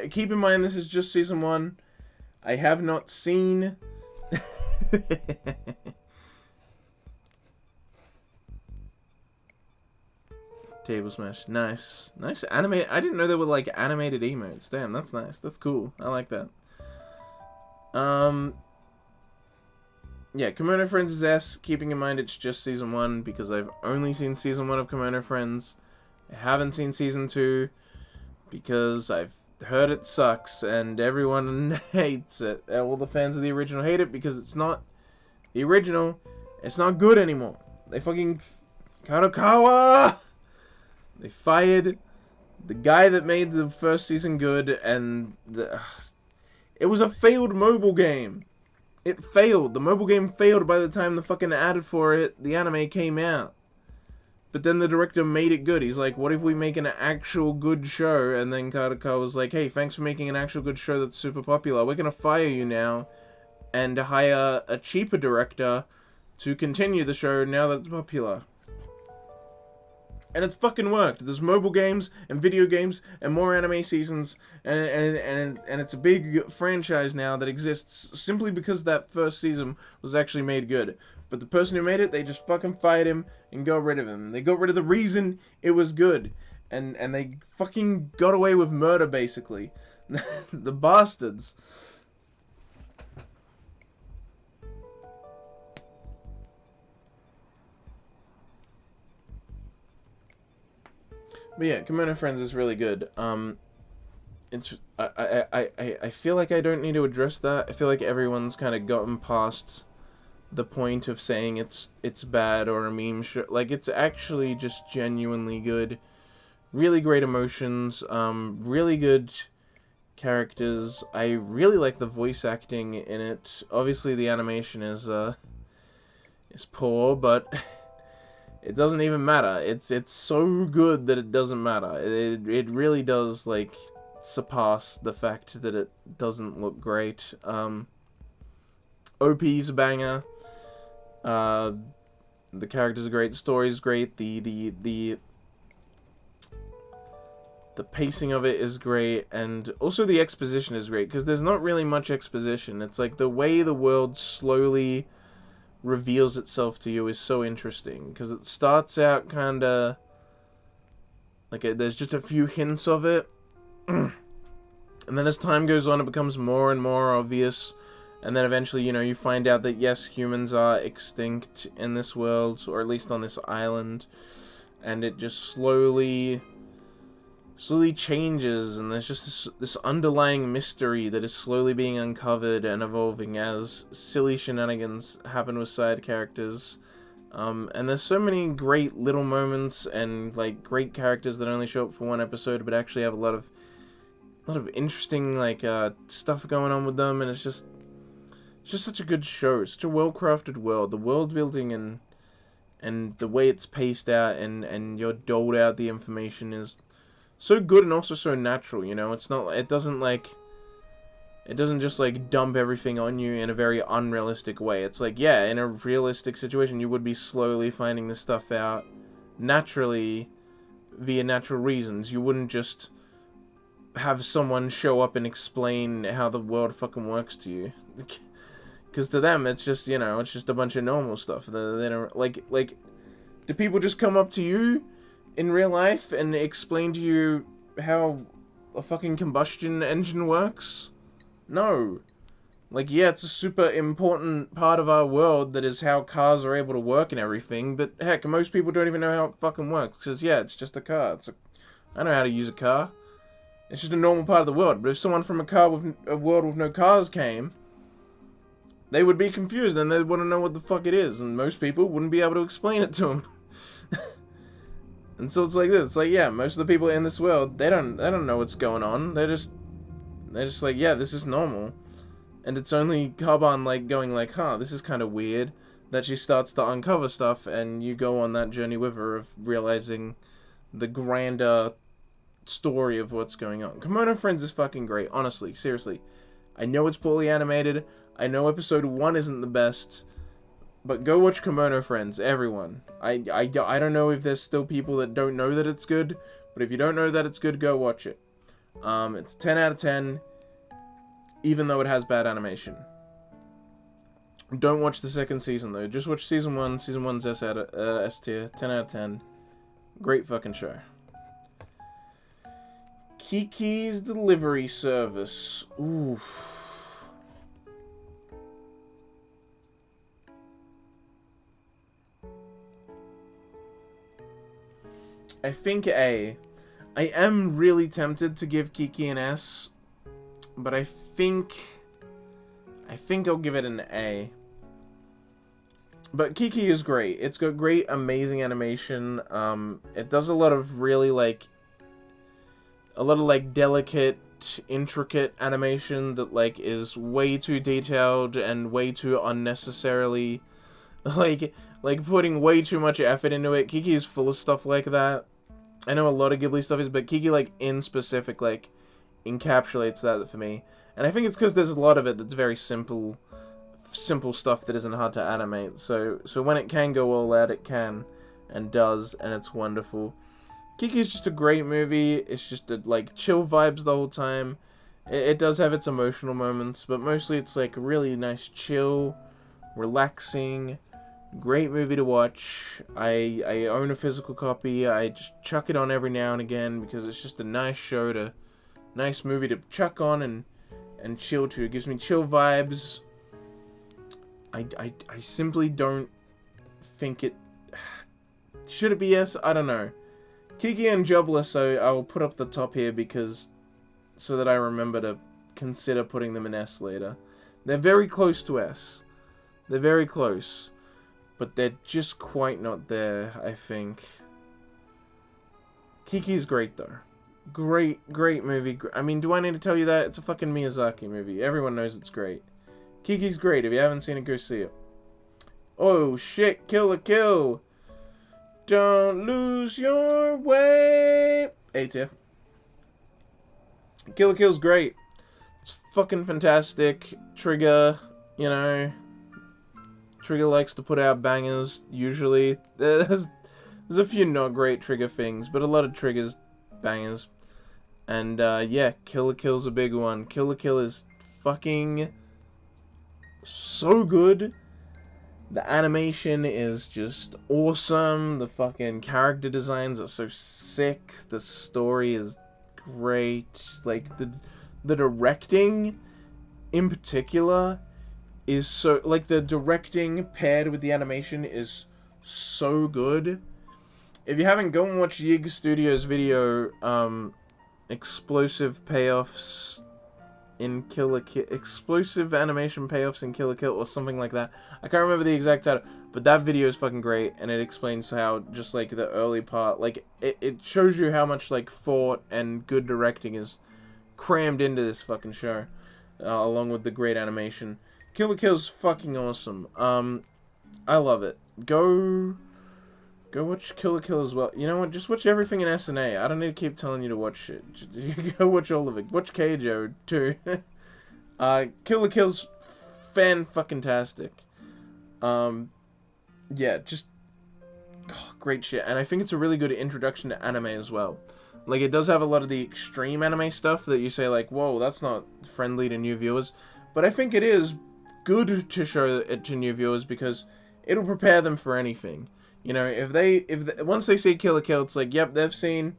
Keep in mind, this is just season 1. I have not seen... Table Smash. Nice. Nice anime. I didn't know there were, like, animated emotes. Damn, that's nice. That's cool. I like that. Yeah, Kimono Friends is S, keeping in mind it's just season 1, because I've only seen season 1 of Kimono Friends. I haven't seen season 2, because I've heard it sucks, and everyone hates it. All the fans of the original hate it, because it's not the original. It's not good anymore. They fucking... Kadokawa! They fired the guy that made the first season good, and it was a failed mobile game. It failed. The mobile game failed by the time the fucking ad for it, the anime, came out. But then the director made it good. He's like, what if we make an actual good show? And then Kadokawa was like, hey, thanks for making an actual good show that's super popular. We're gonna fire you now and hire a cheaper director to continue the show now that it's popular. And it's fucking worked. There's mobile games and video games and more anime seasons, and it's a big franchise now that exists simply because that first season was actually made good. But the person who made it, they just fucking fired him and got rid of him. They got rid of the reason it was good, and they fucking got away with murder, basically. The bastards. But yeah, Kimono Friends is really good. It's I feel like I don't need to address that. I feel like everyone's kind of gotten past the point of saying it's bad or a meme show. Like, it's actually just genuinely good. Really great emotions. Really good characters. I really like the voice acting in it. Obviously, the animation is poor, but it doesn't even matter. It's so good that it doesn't matter. It really does, like, surpass the fact that it doesn't look great. OP's a banger. The characters are great. The story's great. The pacing of it is great, and also the exposition is great, because there's not really much exposition. It's like the way the world slowly reveals itself to you is so interesting, because it starts out kind of like there's just a few hints of it, and And then as time goes on, it becomes more and more obvious. And then eventually, you know, you find out that, yes, humans are extinct in this world, or at least on this island. And it just slowly changes, and there's just this underlying mystery that is slowly being uncovered and evolving as silly shenanigans happen with side characters. And there's so many great little moments and like great characters that only show up for one episode, but actually have a lot of interesting like stuff going on with them, and it's just such a good show. It's such a well-crafted world. The world building and the way it's paced out and you're doled out the information is so good and also so natural, you know? It doesn't just like dump everything on you in a very unrealistic way. It's like, yeah, in a realistic situation you would be slowly finding this stuff out naturally via natural reasons. You wouldn't just have someone show up and explain how the world fucking works to you. Because to them, it's just, you know, it's just a bunch of normal stuff. They don't, like, do people just come up to you in real life and explain to you how a fucking combustion engine works? No. Like, yeah, it's a super important part of our world that is how cars are able to work and everything, but heck, most people don't even know how it fucking works, because, yeah, it's just a car. I know how to use a car. It's just a normal part of the world, but if someone from a world with no cars came, they would be confused and they'd want to know what the fuck it is, and most people wouldn't be able to explain it to them. And so it's like this. It's like, yeah, most of the people in this world, they don't know what's going on. They're just like, yeah, this is normal. And it's only Carbon like going like, huh, this is kind of weird, that she starts to uncover stuff, and you go on that journey with her of realizing the grander story of what's going on. Kimono Friends is fucking great, honestly, seriously. I know it's poorly animated. I know episode 1 isn't the best, but go watch Kimono Friends, everyone. I don't know if there's still people that don't know that it's good, but if you don't know that it's good, go watch it. It's 10 out of 10, even though it has bad animation. Don't watch the second season, though. Just watch season 1. Season 1's S tier, 10 out of 10. Great fucking show. Kiki's Delivery Service. Oof. I think A. I am really tempted to give Kiki an S, but I think I'll give it an A. But Kiki is great. It's got great, amazing animation. It does a lot of really delicate, intricate animation that is way too detailed and way too unnecessarily like putting way too much effort into it. Kiki is full of stuff like that. I know a lot of Ghibli stuff is, but Kiki in specific encapsulates that for me. And I think it's because there's a lot of it that's very simple stuff that isn't hard to animate. So when it can go all out, it can and does, and it's wonderful. Kiki is just a great movie. It's just chill vibes the whole time. It does have its emotional moments, but mostly it's really nice, chill, relaxing, great movie to watch. I own a physical copy. I just chuck it on every now and again because it's just a nice nice movie to chuck on and chill to. It gives me chill vibes. I simply don't think it... Should it be S? I don't know. Kiki and Jobless, I will put up the top here so that I remember to consider putting them in S later. They're very close to S. They're very close. But they're just quite not there, I think. Kiki's great, though. Great movie. I mean, do I need to tell you that? It's a fucking Miyazaki movie. Everyone knows it's great. Kiki's great. If you haven't seen it, go see it. Oh, shit. Kill a kill. Don't lose your way. A tier. Kill a Kill's great. It's fucking fantastic. Trigger, you know... Trigger likes to put out bangers, usually. There's a few not great Trigger things, but a lot of Trigger's bangers. And, yeah, Kill la Kill's a big one. Kill la Kill is fucking so good. The animation is just awesome. The fucking character designs are so sick. The story is great. The the directing, in particular, is so... Like, the directing paired with the animation is so good. If you haven't, go and watch Yig Studios' video, Explosive Payoffs in Kill la Kill... Explosive Animation Payoffs in Kill la Kill, or something like that. I can't remember the exact title, but that video is fucking great, and it explains how, just, like, the early part... Like, it shows you how much, like, thought and good directing is crammed into this fucking show, along with the great animation. Kill la Kill's fucking awesome. I love it. Go watch Kill la Kill as well. You know what? Just watch everything in SNA. I don't need to keep telling you to watch shit. Just, go watch all of it. Watch Keijo too. Kill la Kill's fan-fucking-tastic. Yeah, just great shit. And I think it's a really good introduction to anime as well. Like, it does have a lot of the extreme anime stuff that you say, like, whoa, that's not friendly to new viewers. But I think it is good to show it to new viewers because it'll prepare them for anything. You know, once they see Kill la Kill, it's like, yep, they've seen...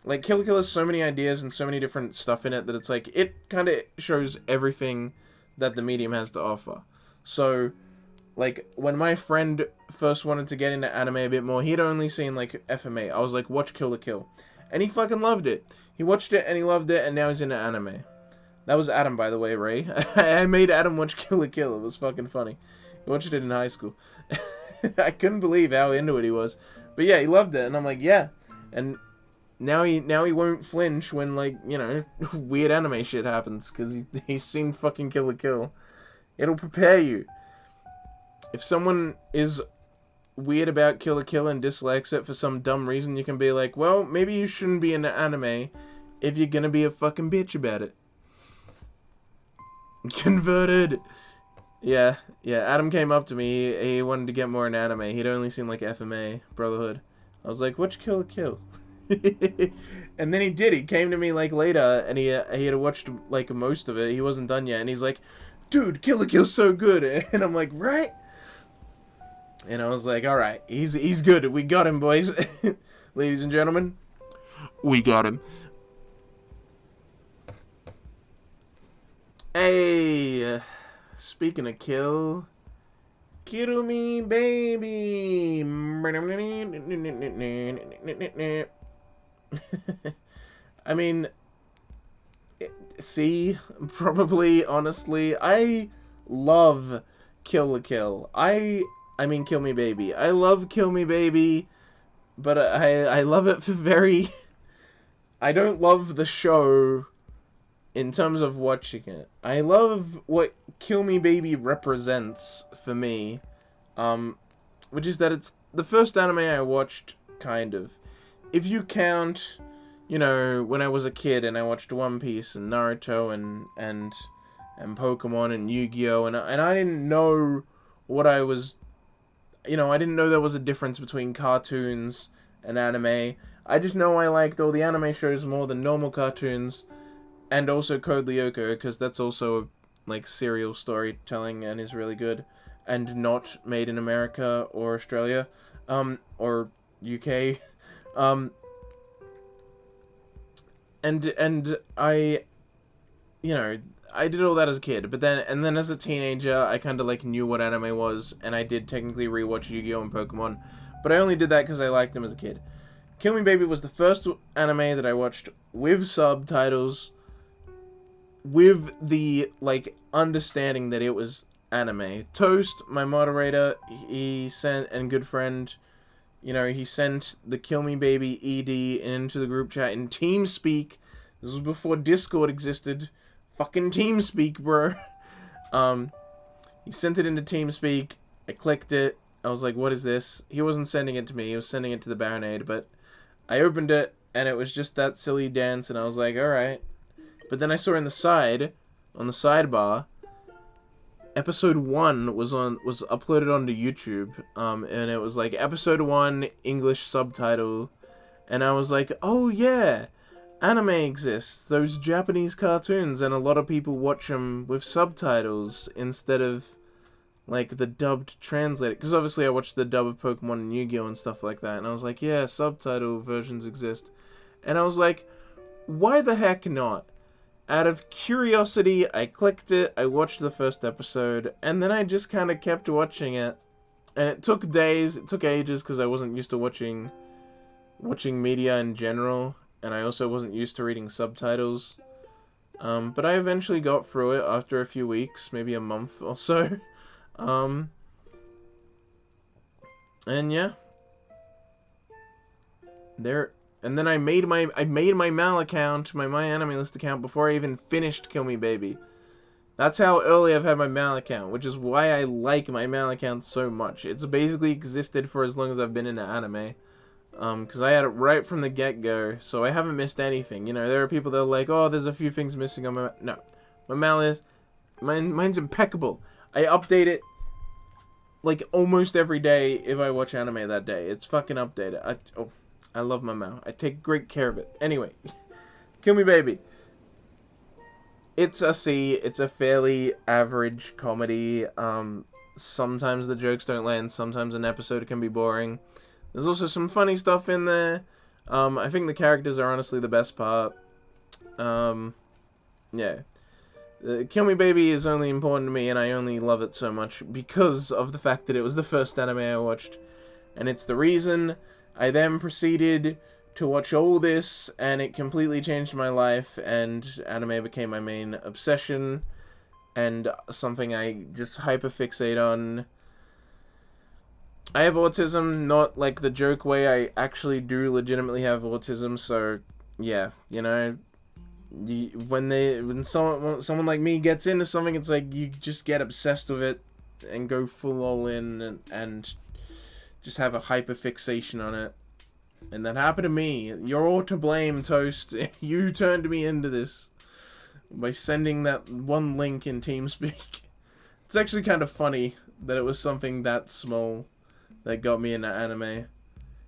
Like, Kill la Kill has so many ideas and so many different stuff in it that it's like, it kind of shows everything that the medium has to offer. So, like, when my friend first wanted to get into anime a bit more, he'd only seen, like, FMA. I was like, watch Kill la Kill. And he fucking loved it. He watched it and he loved it, and now he's into anime. That was Adam, by the way, Ray. I made Adam watch Kill la Kill. It was fucking funny. He watched it in high school. I couldn't believe how into it he was. But yeah, he loved it, and I'm like, yeah. And now he won't flinch when, like, you know, weird anime shit happens, because he's seen fucking Kill la Kill. It'll prepare you. If someone is weird about Kill la Kill and dislikes it for some dumb reason, you can be like, well, maybe you shouldn't be into anime if you're gonna be a fucking bitch about it. Converted! Yeah, Adam came up to me, he wanted to get more in anime. He'd only seen, like, FMA, Brotherhood. I was like, watch Kill la Kill. And then he did. He came to me, like, later, and he had watched, like, most of it. He wasn't done yet, and he's like, dude, Kill la Kill's so good. And I'm like, right? And I was like, alright, he's good. We got him, boys. Ladies and gentlemen, we got him. Hey, speaking of kill me, baby. I mean, see, probably, honestly, I love Kill la Kill. I mean, Kill Me Baby. I love Kill Me Baby, but I love it for very... I don't love the show in terms of watching it. I love what Kill Me Baby represents for me, which is that it's the first anime I watched, kind of. If you count, you know, when I was a kid and I watched One Piece and Naruto and Pokemon and Yu-Gi-Oh! And I didn't know what I was... You know, I didn't know there was a difference between cartoons and anime. I just know I liked all the anime shows more than normal cartoons, and also Code Lyoko, because that's also, like, serial storytelling and is really good, and not made in America or Australia, or UK, and I, you know, I did all that as a kid, but then as a teenager, I kind of, like, knew what anime was, and I did technically rewatch Yu-Gi-Oh! And Pokemon, but I only did that because I liked them as a kid. Kill Me Baby was the first anime that I watched with subtitles, with the, like, understanding that it was anime. Toast, my moderator, he sent, and good friend, you know, he sent the Kill Me Baby ED into the group chat in TeamSpeak. This was before Discord existed. Fucking TeamSpeak, bro. He sent it into TeamSpeak. I clicked it. I was like, what is this? He wasn't sending it to me. He was sending it to the Baronade, but I opened it, and it was just that silly dance, and I was like, alright. But then I saw on the sidebar, episode 1 was uploaded onto YouTube, and it was like, episode 1, English subtitle, and I was like, oh yeah, anime exists, those Japanese cartoons, and a lot of people watch them with subtitles instead of, like, the dubbed translated, because obviously I watched the dub of Pokemon and Yu-Gi-Oh! And stuff like that, and I was like, yeah, subtitle versions exist, and I was like, why the heck not? out of curiosity, I clicked it, I watched the first episode, and then I just kind of kept watching it. And it took days, it took ages, because I wasn't used to watching media in general, and I also wasn't used to reading subtitles. But I eventually got through it after a few weeks, maybe a month or so. And yeah. And then I made my Mal account, my MyAnimeList account, before I even finished Kill Me Baby. That's how early I've had my Mal account, which is why I like my Mal account so much. It's basically existed for as long as I've been into anime. Because I had it right from the get-go, so I haven't missed anything. You know, there are people that are like, oh, there's a few things missing on my... No. My Mal is... Mine's impeccable. I update it, like, almost every day if I watch anime that day. It's fucking updated. I love my Mal. I take great care of it. Anyway. Kill Me Baby. It's a C. It's a fairly average comedy. Sometimes the jokes don't land. Sometimes an episode can be boring. There's also some funny stuff in there. I think the characters are honestly the best part. Yeah. Kill Me Baby is only important to me, and I only love it so much because of the fact that it was the first anime I watched. And it's the reason I then proceeded to watch all this, and it completely changed my life, and anime became my main obsession, and something I just hyperfixate on. I have autism, not like the joke way. I actually do legitimately have autism, so yeah, you know, when someone like me gets into something, it's like you just get obsessed with it and go full all in and just have a hyperfixation on it. And that happened to me. You're all to blame, Toast. You turned me into this by sending that one link in TeamSpeak. It's actually kind of funny that it was something that small that got me into anime.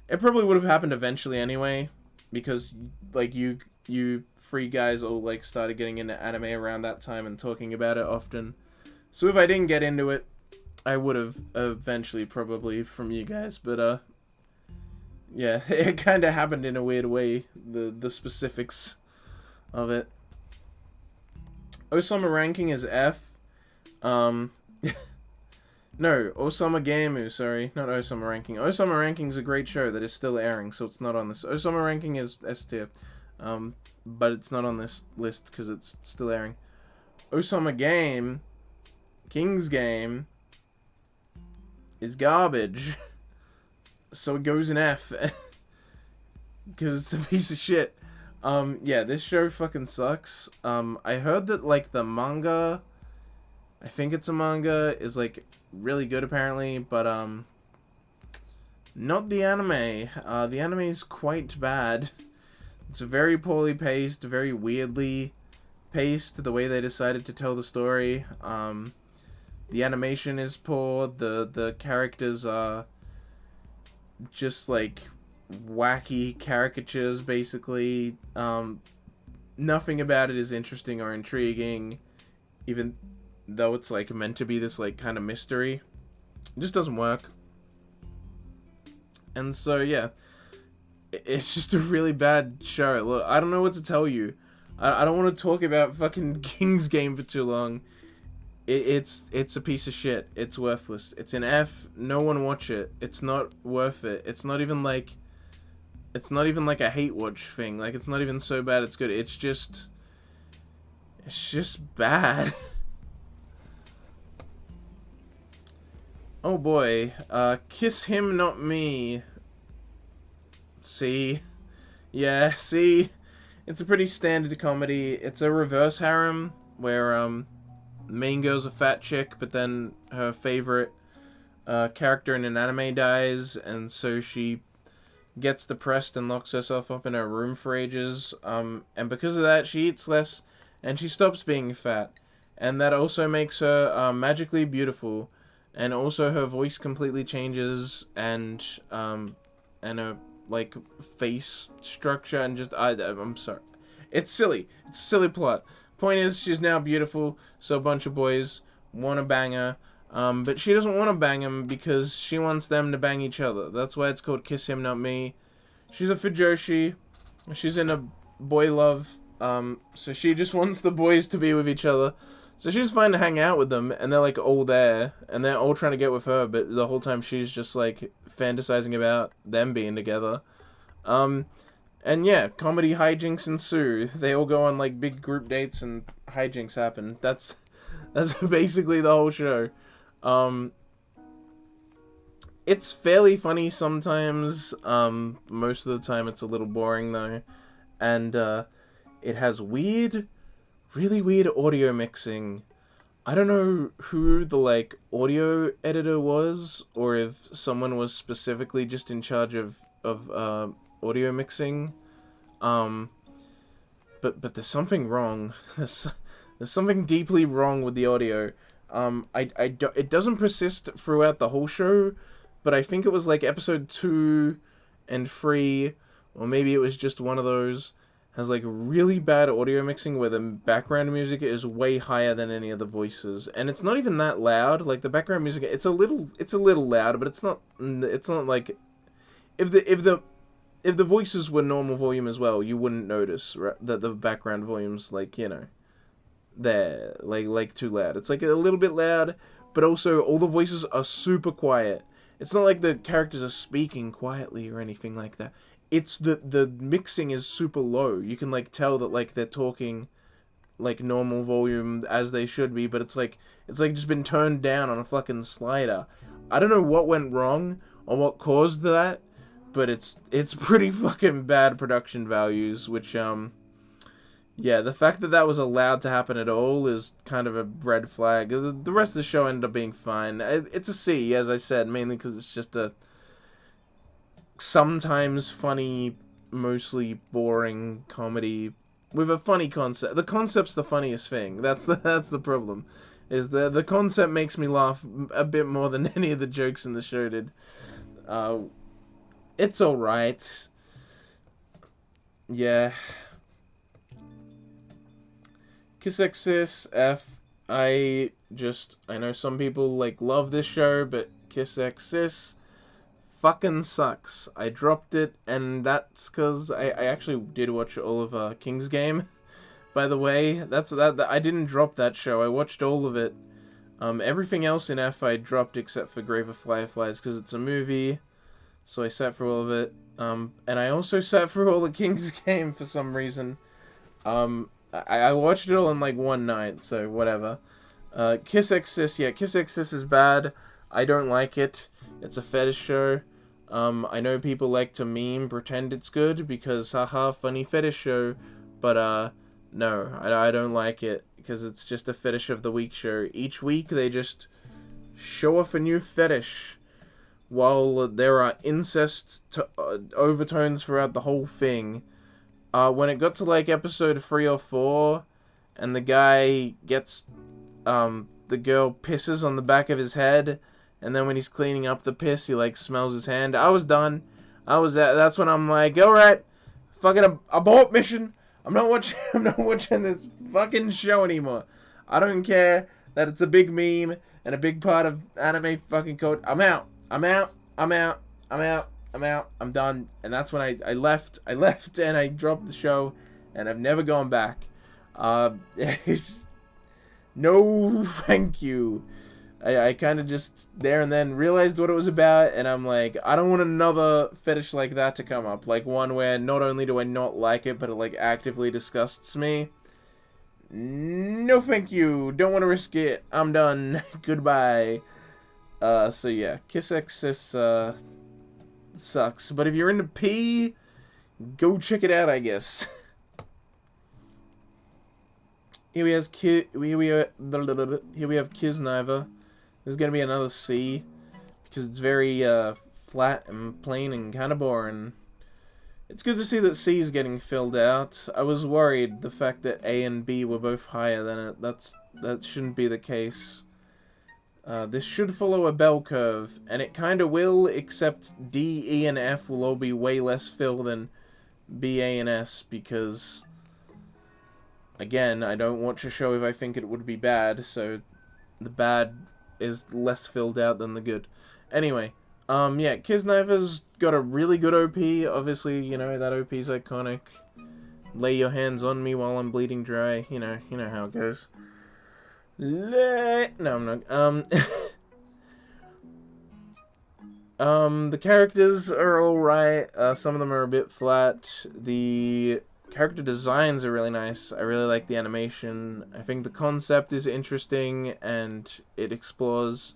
It probably would have happened eventually anyway, because like you three guys all like started getting into anime around that time and talking about it often. So if I didn't get into it, I would have eventually probably from you guys, but yeah, it kind of happened in a weird way, the specifics of it. Osama ranking is F. No, Osama Gamu, sorry, not Osama ranking. Osama ranking is a great show that is still airing, so it's not on this. Osama ranking is S tier, but it's not on this list because it's still airing. Osama Game, King's Game, is garbage. So it goes in F. Because it's a piece of shit. Yeah, this show fucking sucks. I heard that, like, the manga, I think it's a manga, is, like, really good apparently, but, not the anime. The anime is quite bad. It's very poorly paced, very weirdly paced, the way they decided to tell the story. The animation is poor, the characters are just like wacky caricatures basically. Nothing about it is interesting or intriguing, even though it's like meant to be this like kind of mystery. It just doesn't work. And so yeah, it's just a really bad show. Look, I don't know what to tell you. I don't want to talk about fucking King's Game for too long. It's a piece of shit. It's worthless. It's an F. No one watch it. It's not worth it. It's not even like a hate watch thing. Like, it's not even so bad it's good. It's just bad. Oh boy. Kiss Him Not Me. See? Yeah, see? It's a pretty standard comedy. It's a reverse harem where main girl's a fat chick, but then her favorite character in an anime dies, and so she gets depressed and locks herself up in her room for ages. And because of that, she eats less, and she stops being fat. And that also makes her magically beautiful, and also her voice completely changes, and her like face structure, and just I'm sorry, it's silly. It's a silly plot. Point is, she's now beautiful, so a bunch of boys want to bang her, but she doesn't want to bang him because she wants them to bang each other. That's why it's called Kiss Him Not Me. She's a fujoshi. She's in a boy love So she just wants the boys to be with each other. So she's fine to hang out with them, and they're like all there, and they're all trying to get with her, but the whole time she's just like fantasizing about them being together. Um, and yeah, comedy hijinks ensue. They all go on like big group dates, and hijinks happen. That's basically the whole show. Um, it's fairly funny sometimes. Most of the time it's a little boring though, and it has really weird audio mixing. I don't know who the like audio editor was, or if someone was specifically just in charge of audio mixing. Um, but there's something wrong. There's something deeply wrong with the audio. It doesn't persist throughout the whole show, but I think it was like episode 2 and 3, or maybe it was just one of those, has like really bad audio mixing where the background music is way higher than any of the voices, and it's not even that loud. Like the background music, it's a little loud, but it's not like if the voices were normal volume as well, you wouldn't notice that the background volume's like, you know, there like too loud. It's like a little bit loud, but also all the voices are super quiet. It's not like the characters are speaking quietly or anything like that. It's the mixing is super low. You can like tell that like they're talking like normal volume as they should be, but it's like just been turned down on a fucking slider. I don't know what went wrong or what caused that, but it's pretty fucking bad production values, which yeah, the fact that was allowed to happen at all is kind of a red flag. The rest of the show ended up being fine. It's a C, as I said, mainly because it's just a sometimes funny, mostly boring comedy with a funny concept. The concept's the funniest thing. That's the problem. Is the concept makes me laugh a bit more than any of the jokes in the show did. It's alright. Yeah. Kiss X Sis F. I know some people like love this show, but Kiss X Sis fucking sucks. I dropped it, and that's because I actually did watch all of King's Game. By the way, that I didn't drop that show. I watched all of it. Everything else in F I dropped except for Grave of Fireflies because it's a movie. So I sat through all of it. And I also sat through all the King's Game for some reason. I watched it all in like one night, so whatever. Kiss X Sis, yeah, Kiss X Sis is bad. I don't like it. It's a fetish show. I know people like to pretend it's good because haha, funny fetish show. But no, I don't like it because it's just a fetish of the week show. Each week they just show off a new fetish, while there are incest overtones throughout the whole thing. When it got to like episode 3 or 4, and the guy gets, the girl pisses on the back of his head, and then when he's cleaning up the piss, he like smells his hand. I was done. That's when I'm like, alright, fucking abort mission. I'm not watching this fucking show anymore. I don't care that it's a big meme and a big part of anime fucking code. I'm out. I'm done. And that's when I left and I dropped the show, and I've never gone back. No, thank you. I kind of just there and then realized what it was about, and I'm like, I don't want another fetish like that to come up. Like one where not only do I not like it, but it like actively disgusts me. No, thank you. Don't want to risk it. I'm done. Goodbye. So yeah, Kiss X Sis, sucks. But if you're into P, go check it out, I guess. Here we have Kisniver. There's gonna be another C because it's very flat and plain and kind of boring. It's good to see that C is getting filled out. I was worried the fact that A and B were both higher than it. That shouldn't be the case. This should follow a bell curve, and it kind of will, except D, E, and F will all be way less fill than B, A, and S, because, again, I don't watch a show if I think it would be bad, so the bad is less filled out than the good. Anyway, yeah, Kisniver's got a really good OP, obviously, you know, that OP's iconic. lay your hands on me while I'm bleeding dry. You know how it goes. No, I'm not. The characters are alright. Some of them are a bit flat. The character designs are really nice. I really like the animation. I think the concept is interesting, and it explores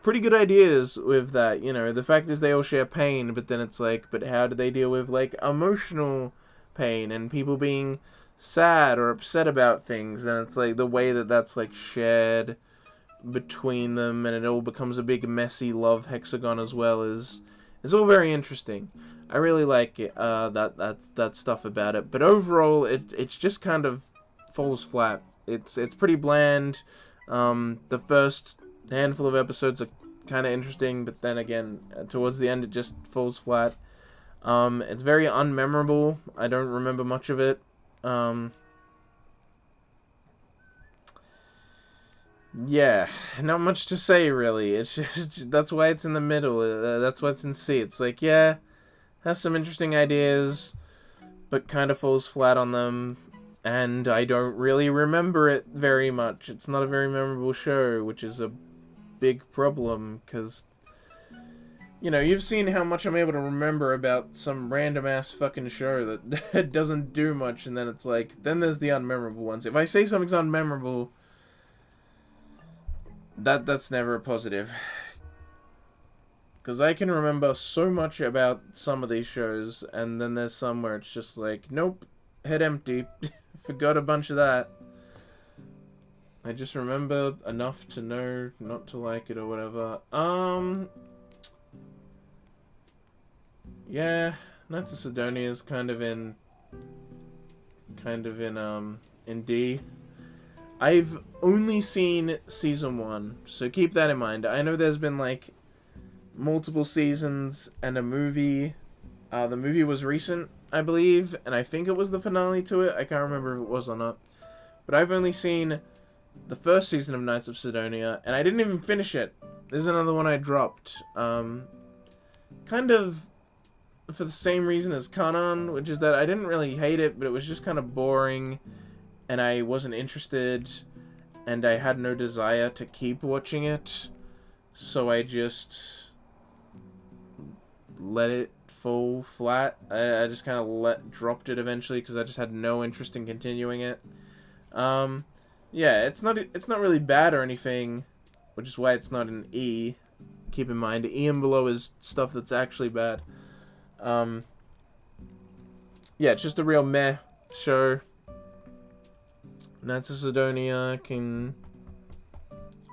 pretty good ideas with that. You know, the fact is they all share pain, but then it's like, but how do they deal with, like, emotional pain and people being sad or upset about things? And it's like the way that that's, like, shared between them, and it all becomes a big messy love hexagon as well. It's all very interesting. I really like it, that stuff about it. But overall, it's just kind of falls flat. It's pretty bland. The first handful of episodes are kind of interesting, but then again, towards the end, it just falls flat. It's very unmemorable. I don't remember much of it. Yeah, not much to say really. It's just that's why it's in the middle. That's why it's in C. It's like, yeah, has some interesting ideas, but kind of falls flat on them, and I don't really remember it very much. It's not a very memorable show, which is a big problem, because, you know, you've seen how much I'm able to remember about some random ass fucking show that doesn't do much, and then it's like, then there's the unmemorable ones. If I say something's unmemorable, that's never a positive. Because I can remember so much about some of these shows, and then there's some where it's just like, nope, head empty, forgot a bunch of that. I just remember enough to know not to like it or whatever. Yeah, Knights of Sidonia is kind of in D. I've only seen season 1, so keep that in mind. I know there's been, like, multiple seasons and a movie. The movie was recent, I believe, and I think it was the finale to it. I can't remember if it was or not. But I've only seen the first season of Knights of Sidonia, and I didn't even finish it. There's another one I dropped. Kind of for the same reason as Kanan, which is that I didn't really hate it, but it was just kind of boring, and I wasn't interested, and I had no desire to keep watching it, so I just let it fall flat. I just kind of dropped it eventually because I just had no interest in continuing it. Yeah, it's not really bad or anything, which is why it's not an E. Keep in mind, E and below is stuff that's actually bad. Yeah, it's just a real meh show. Knights of Sidonia can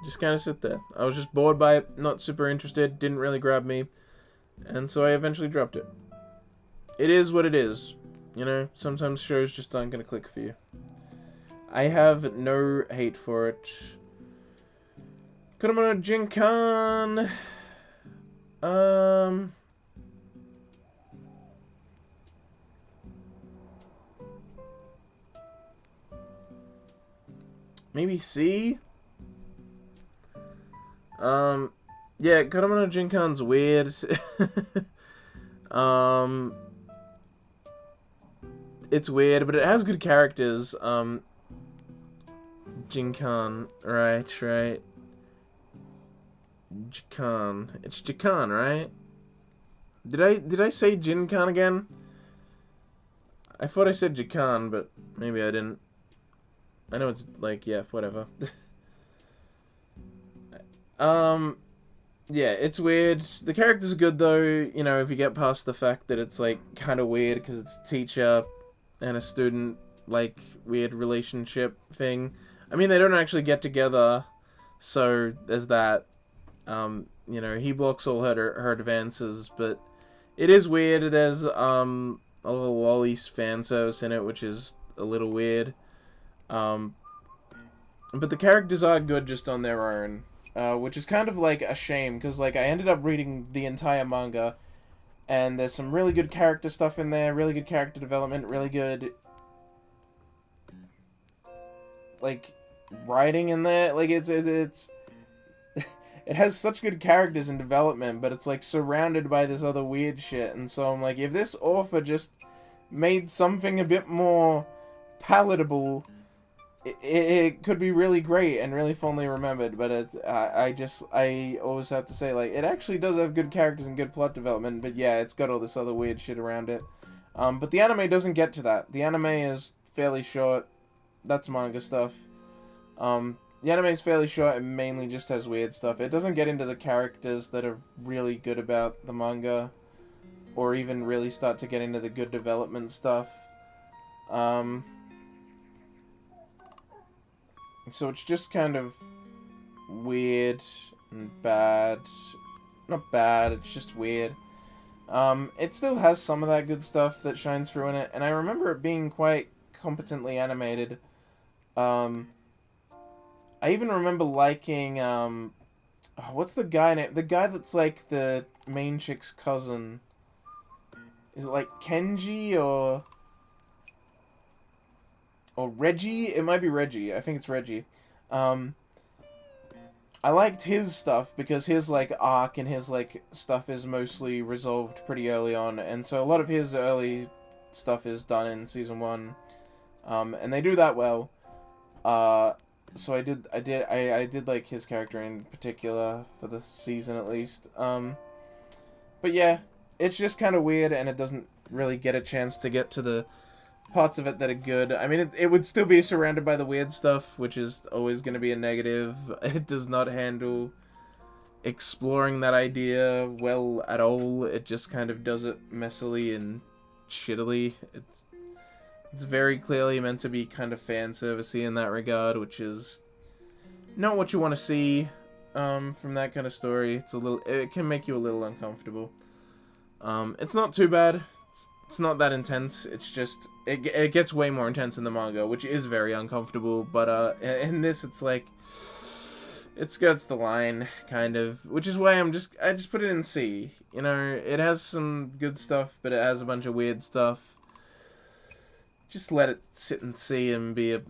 just kind of sit there. I was just bored by it, not super interested, didn't really grab me, and so I eventually dropped it. It is what it is, you know. Sometimes shows just aren't gonna click for you. I have no hate for it. Kurama Jinkan. Maybe C? Yeah, Kurama no Jinkan's weird. It's weird, but it has good characters. Jinkan, right. Jikan. It's Jikan, right? Did I say Jinkan again? I thought I said Jikan, but maybe I didn't. I know it's like, yeah, whatever. Yeah, it's weird. The characters are good though, you know, if you get past the fact that it's like kind of weird because it's a teacher and a student, like, weird relationship thing. I mean, they don't actually get together, so there's that. You know, he blocks all her advances, but it is weird. There's a little lollies fan service in it, which is a little weird. But the characters are good just on their own, which is kind of like a shame, because like I ended up reading the entire manga, and there's some really good character stuff in there, really good character development, really good like writing in there. Like it's it has such good characters and development, but it's like surrounded by this other weird shit, and so I'm like, if this author just made something a bit more palatable, it could be really great and really fondly remembered. But I always have to say, like, it actually does have good characters and good plot development. But yeah, it's got all this other weird shit around it. But the anime doesn't get to that. The anime is fairly short. That's manga stuff. The anime is fairly short and mainly just has weird stuff. It doesn't get into the characters that are really good about the manga, or even really start to get into the good development stuff. So it's just kind of weird and bad. Not bad, it's just weird. It still has some of that good stuff that shines through in it, and I remember it being quite competently animated. I even remember liking, what's the guy name? The guy that's like the main chick's cousin. Is it like Kenji or Reggie? It might be Reggie. I think it's Reggie. I liked his stuff because his like arc and his like stuff is mostly resolved pretty early on, and so a lot of his early stuff is done in season 1, and they do that well. So I did like his character in particular for this season at least. But yeah, it's just kind of weird, and it doesn't really get a chance to get to the parts of it that are good. I mean, it would still be surrounded by the weird stuff, which is always going to be a negative. It does not handle exploring that idea well at all. It just kind of does it messily and shittily. It's very clearly meant to be kind of fan servicey in that regard, which is not what you want to see from that kind of story. It can make you a little uncomfortable. It's not too bad. It's not that intense. It's just it gets way more intense in the manga, which is very uncomfortable. But in this, it's like it skirts the line, kind of, which is why I just put it in C. You know, it has some good stuff, but it has a bunch of weird stuff. Just let it sit in C and be a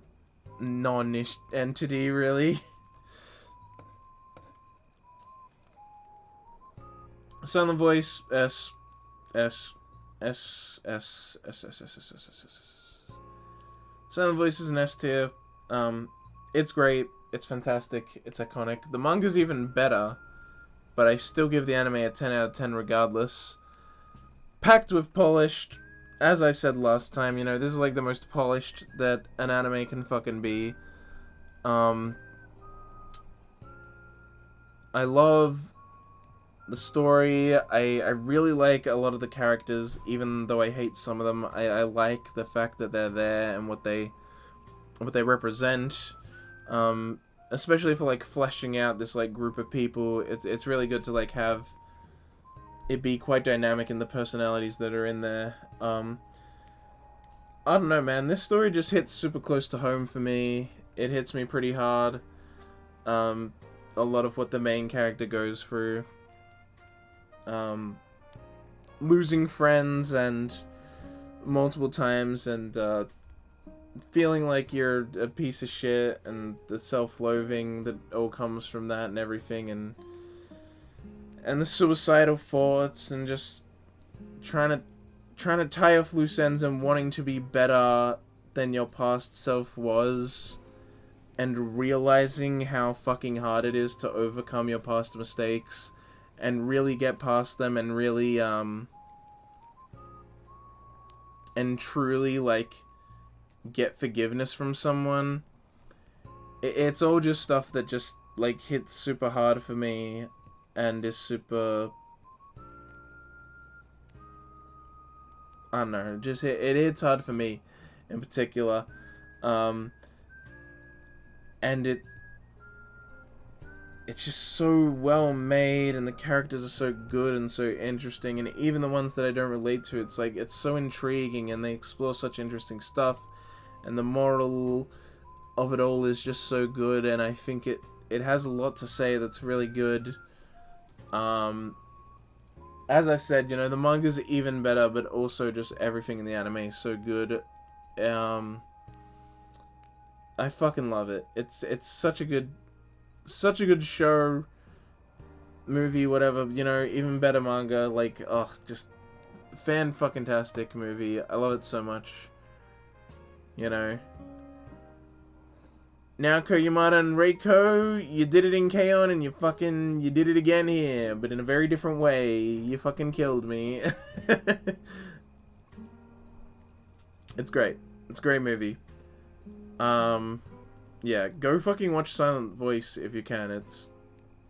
non-ish entity, really. Silent voice S. Silent voice is an S tier. It's great. It's fantastic. It's iconic. The manga's even better, but I still give the anime a 10 out of 10 regardless. Packed with polished. As I said last time, you know, this is like the most polished that an anime can fucking be. I love the story. I really like a lot of the characters, even though I hate some of them. I like the fact that they're there and what they represent. Especially for like fleshing out this like group of people. It's really good to like have it be quite dynamic in the personalities that are in there. I don't know, man. This story just hits super close to home for me. It hits me pretty hard. A lot of what the main character goes through. Losing friends and multiple times, and feeling like you're a piece of shit, and the self-loathing that all comes from that and everything, and the suicidal thoughts, and just trying to tie off loose ends and wanting to be better than your past self was, and realizing how fucking hard it is to overcome your past mistakes and really get past them and really and truly like get forgiveness from someone. It's all just stuff that just like hits super hard for me and is super, I don't know, just it hits hard for me in particular. And it's just so well made, and the characters are so good and so interesting, and even the ones that I don't relate to, it's like it's so intriguing, and they explore such interesting stuff, and the moral of it all is just so good, and I think it has a lot to say that's really good. As I said, you know, the manga's even better, but also just everything in the anime is so good. I fucking love it. It's such a good show, movie, whatever, you know, even better manga. Like, oh, just fan-fucking-tastic movie. I love it so much. You know. Naoko Yamada and Reiko, you did it in K-On! And you did it again here, but in a very different way. You fucking killed me. It's great. It's a great movie. Yeah, go fucking watch Silent Voice if you can. It's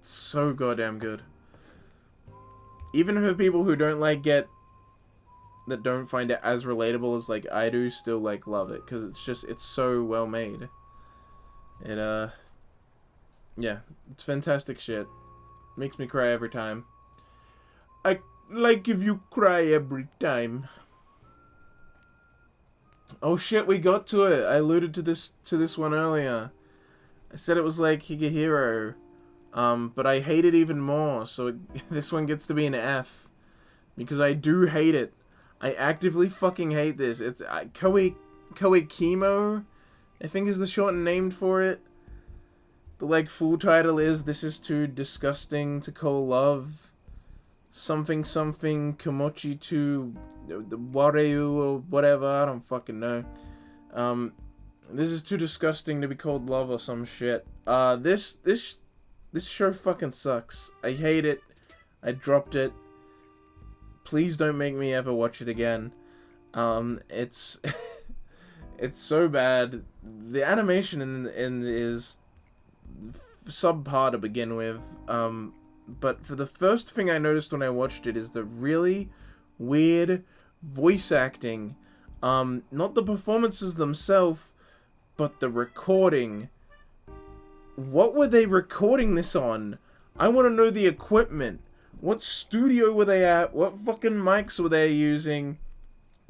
so goddamn good. Even for people who don't like that don't find it as relatable as like I do, still like love it because it's so well made. It yeah, it's fantastic shit. Makes me cry every time. I like if you cry every time. Oh shit, we got to it. I alluded to this one earlier. I said it was like Higehiro. But I hate it even more, so this one gets to be an F. Because I do hate it. I actively fucking hate this. It's Koikimo, I think is the shortened name for it. The like full title is "This is too disgusting to call love." Something Komochi to the Wareu or whatever. I don't fucking know. This is too disgusting to be called love or some shit. This show fucking sucks. I hate it. I dropped it. Please don't make me ever watch it again. It's it's so bad. The animation in is subpar to begin with. But for the first thing I noticed when I watched it is the really weird voice acting. Not the performances themselves, but the recording. What were they recording this on? I want to know the equipment. What studio were they at? What fucking mics were they using?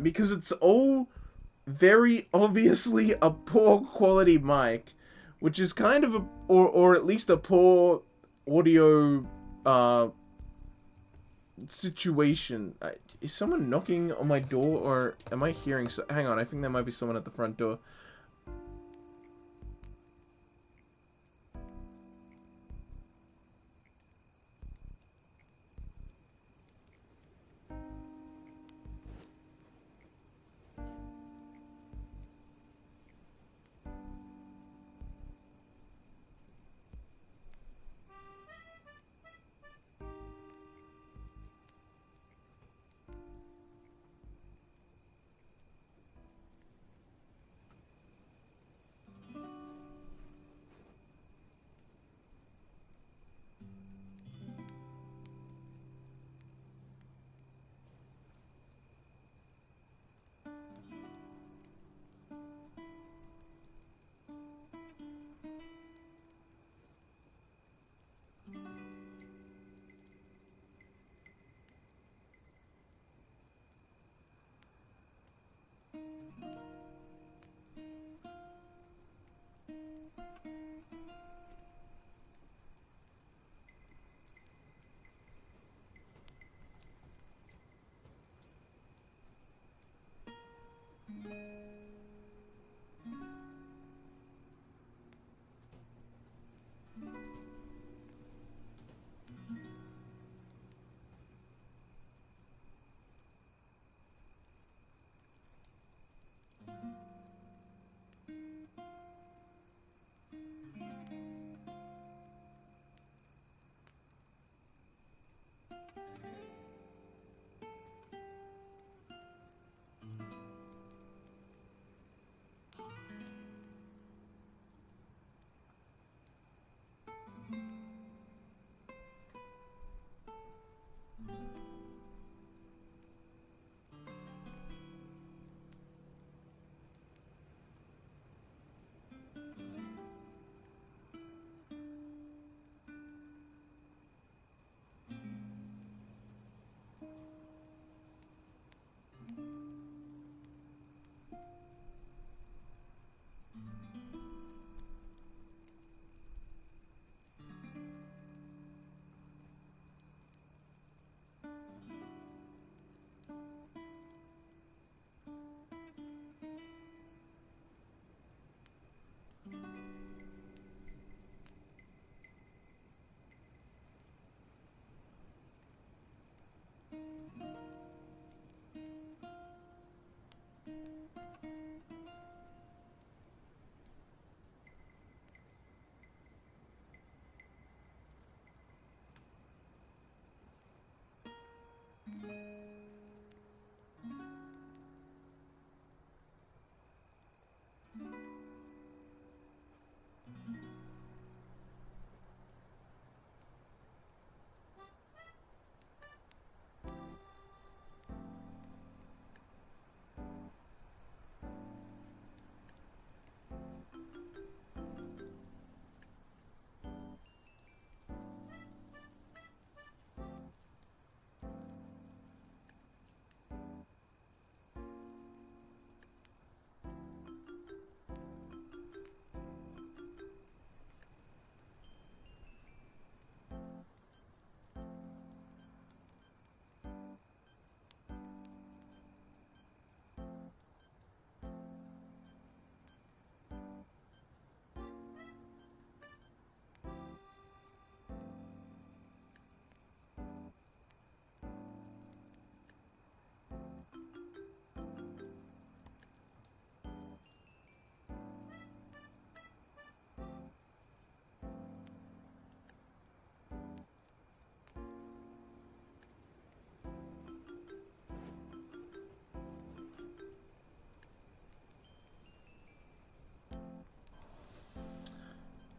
Because it's all very obviously a poor quality mic, which is kind of or at least a poor audio situation. Is someone knocking on my door, or am I hearing hang on, I think there might be someone at the front door.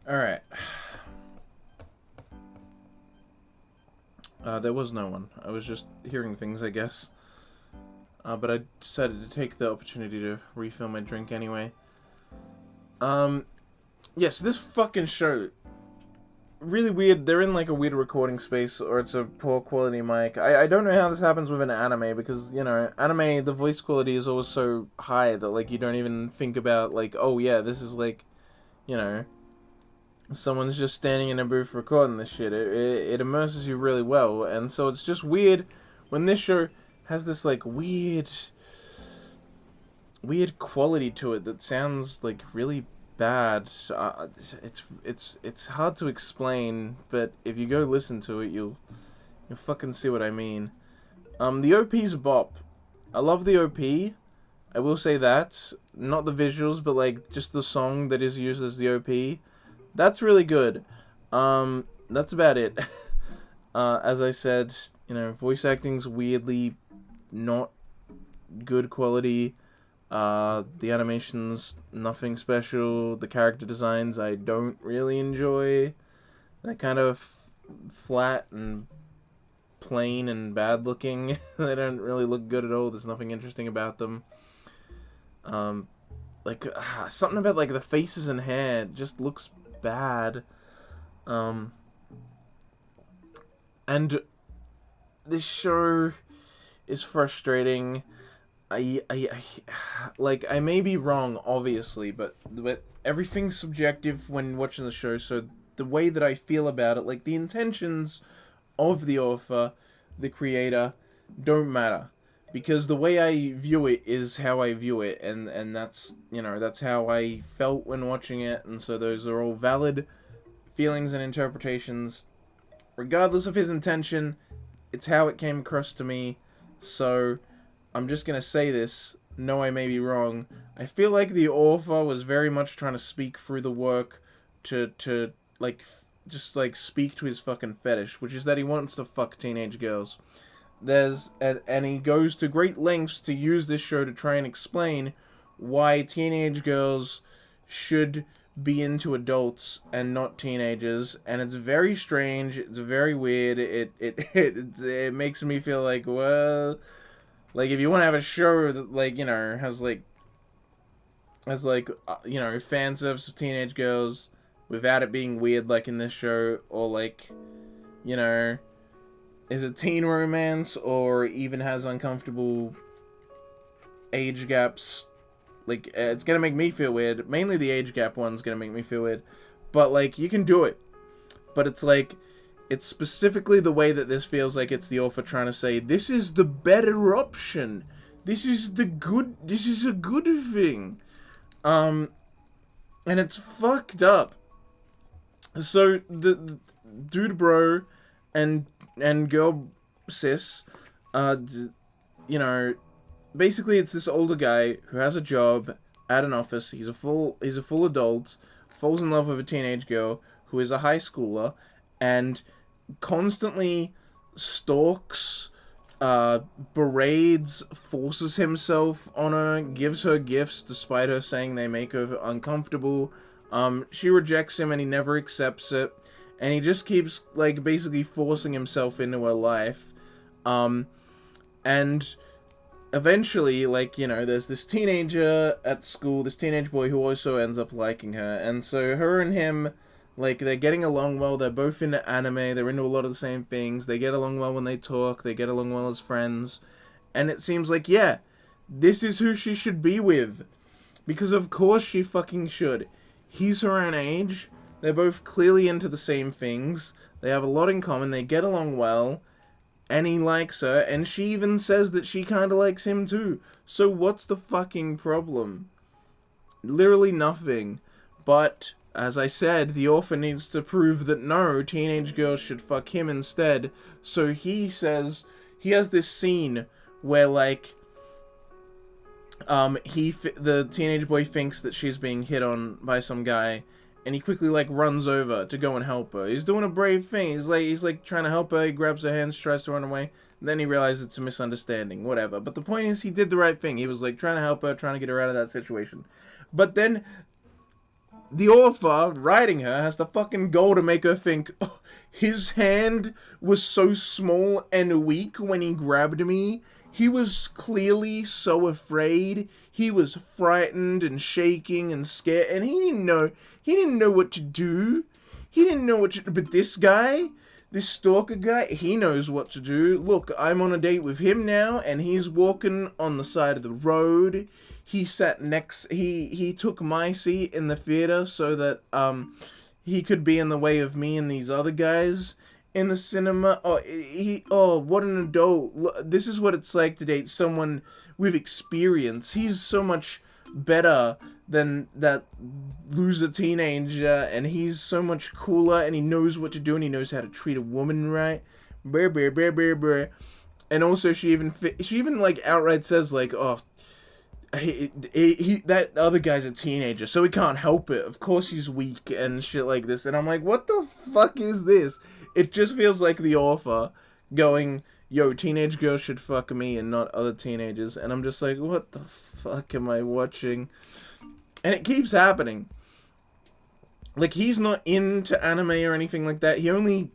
Alright. There was no one. I was just hearing things, I guess. But I decided to take the opportunity to refill my drink anyway. Yeah, so this fucking show, really weird. They're in like a weird recording space, or it's a poor quality mic. I don't know how this happens with an anime, because, you know, anime, the voice quality is always so high that, like, you don't even think about, like, oh yeah, this is like, you know, someone's just standing in a booth recording this shit. It immerses you really well, and so it's just weird when this show has this like weird quality to it that sounds like really bad. It's hard to explain, but if you go listen to it, you'll fucking see what I mean. The OP's a bop. I love the OP. I will say that, not the visuals, but like just the song that is used as the OP. That's really good. That's about it. As I said, you know, voice acting's weirdly not good quality. The animation's nothing special. The character designs I don't really enjoy. They're kind of flat and plain and bad looking. They don't really look good at all. There's nothing interesting about them. Something about like the faces and hair just looks bad. And this show is frustrating. I may be wrong, obviously, but everything's subjective when watching the show, so the way that I feel about it, like the intentions of the author, the creator, don't matter. Because the way I view it is how I view it, and that's, you know, that's how I felt when watching it, and so those are all valid feelings and interpretations. Regardless of his intention, it's how it came across to me, so I'm just gonna say this, no, I may be wrong. I feel like the author was very much trying to speak through the work to just speak to his fucking fetish, which is that he wants to fuck teenage girls. And he goes to great lengths to use this show to try and explain why teenage girls should be into adults and not teenagers, and it's very strange, it's very weird, it makes me feel like, well, like, if you want to have a show that, like, you know, has you know, fan service of teenage girls without it being weird like in this show, or like, you know, is a teen romance, or even has uncomfortable age gaps, like, it's gonna make me feel weird. Mainly the age gap one's gonna make me feel weird. But, like, you can do it. But it's like, it's specifically the way that this feels like it's the author trying to say, this is the better option. This is a good thing. And it's fucked up. So, the dude bro and girl sis, you know, basically it's this older guy who has a job at an office. He's a full adult, falls in love with a teenage girl who is a high schooler, and constantly stalks uh, berades, forces himself on her, gives her gifts despite her saying they make her uncomfortable. She rejects him and he never accepts it. And he just keeps, like, basically forcing himself into her life. And eventually, like, you know, there's this teenager at school, this teenage boy who also ends up liking her. And so her and him, like, they're getting along well. They're both into anime. They're into a lot of the same things. They get along well when they talk. They get along well as friends. And it seems like, yeah, this is who she should be with. Because of course she fucking should. He's her own age. They're both clearly into the same things. They have a lot in common. They get along well. And he likes her. And she even says that she kind of likes him too. So what's the fucking problem? Literally nothing. But, as I said, the author needs to prove that no, teenage girls should fuck him instead. So he says, he has this scene where, like, the teenage boy thinks that she's being hit on by some guy, and he quickly, like, runs over to go and help her. He's doing a brave thing. He's like trying to help her. He grabs her hands, tries to run away. And then he realizes it's a misunderstanding. Whatever. But the point is, he did the right thing. He was, like, trying to help her, trying to get her out of that situation. But then the author, writing her, has the fucking goal to make her think, oh, his hand was so small and weak when he grabbed me. He was clearly so afraid. He was frightened and shaking and scared, and he didn't know what to do. He didn't know what to do. But this guy, this stalker guy, he knows what to do. Look, I'm on a date with him now, and he's walking on the side of the road. He sat next, he took my seat in the theater so that, he could be in the way of me and these other guys in the cinema. Oh, what an adult. This is what it's like to date someone with experience. He's so much better than that loser teenager, and he's so much cooler, and he knows what to do, and he knows how to treat a woman right. Brr, brr, brr, brr, brr. And also, she even like outright says, like, oh, that other guy's a teenager, so he can't help it. Of course he's weak and shit like this. And I'm like, what the fuck is this? It just feels like the author going, yo, teenage girls should fuck me and not other teenagers. And I'm just like, what the fuck am I watching? And it keeps happening. Like, he's not into anime or anything like that. He only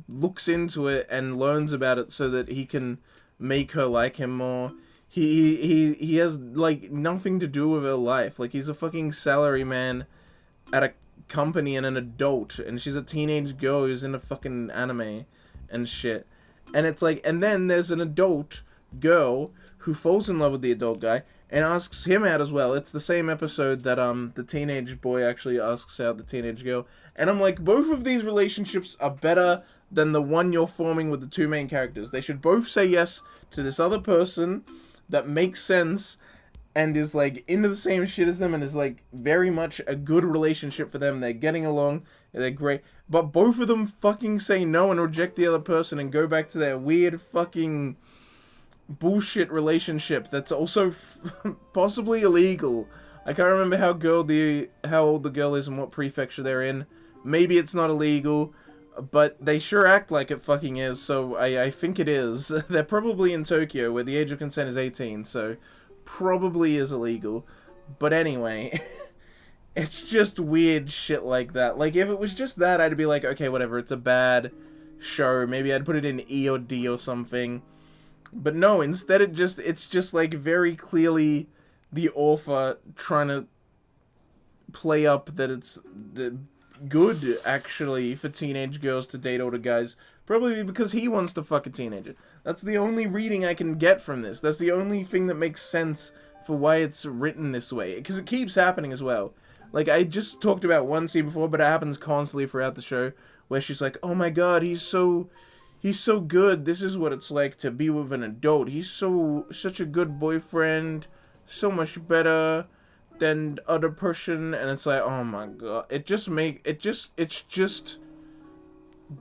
looks into it and learns about it so that he can make her like him more. He has, like, nothing to do with her life. Like, he's a fucking salaryman at a company and an adult, and she's a teenage girl who's in a fucking anime and shit. And it's like, and then there's an adult girl who falls in love with the adult guy and asks him out as well. It's the same episode that, the teenage boy actually asks out the teenage girl. And I'm like, both of these relationships are better than the one you're forming with the two main characters. They should both say yes to this other person that makes sense and is, like, into the same shit as them and is, like, very much a good relationship for them. They're getting along, they're great. But both of them fucking say no and reject the other person and go back to their weird fucking bullshit relationship that's also possibly illegal. I can't remember how old the girl is and what prefecture they're in. Maybe it's not illegal, but they sure act like it fucking is, so I think it is. They're probably in Tokyo, where the age of consent is 18, so probably is illegal. But anyway, it's just weird shit like that. Like, if it was just that, I'd be like, okay, whatever, it's a bad show. Maybe I'd put it in E or D or something. But no, instead it's just like very clearly the author trying to play up that it's good, actually, for teenage girls to date older guys. Probably because he wants to fuck a teenager. That's the only reading I can get from this. That's the only thing that makes sense for why it's written this way. Because it keeps happening as well. Like, I just talked about one scene before, but it happens constantly throughout the show, where she's like, oh my god, he's so good. This is what it's like to be with an adult. He's such a good boyfriend. So much better than other person. And it's like, oh my god. It's just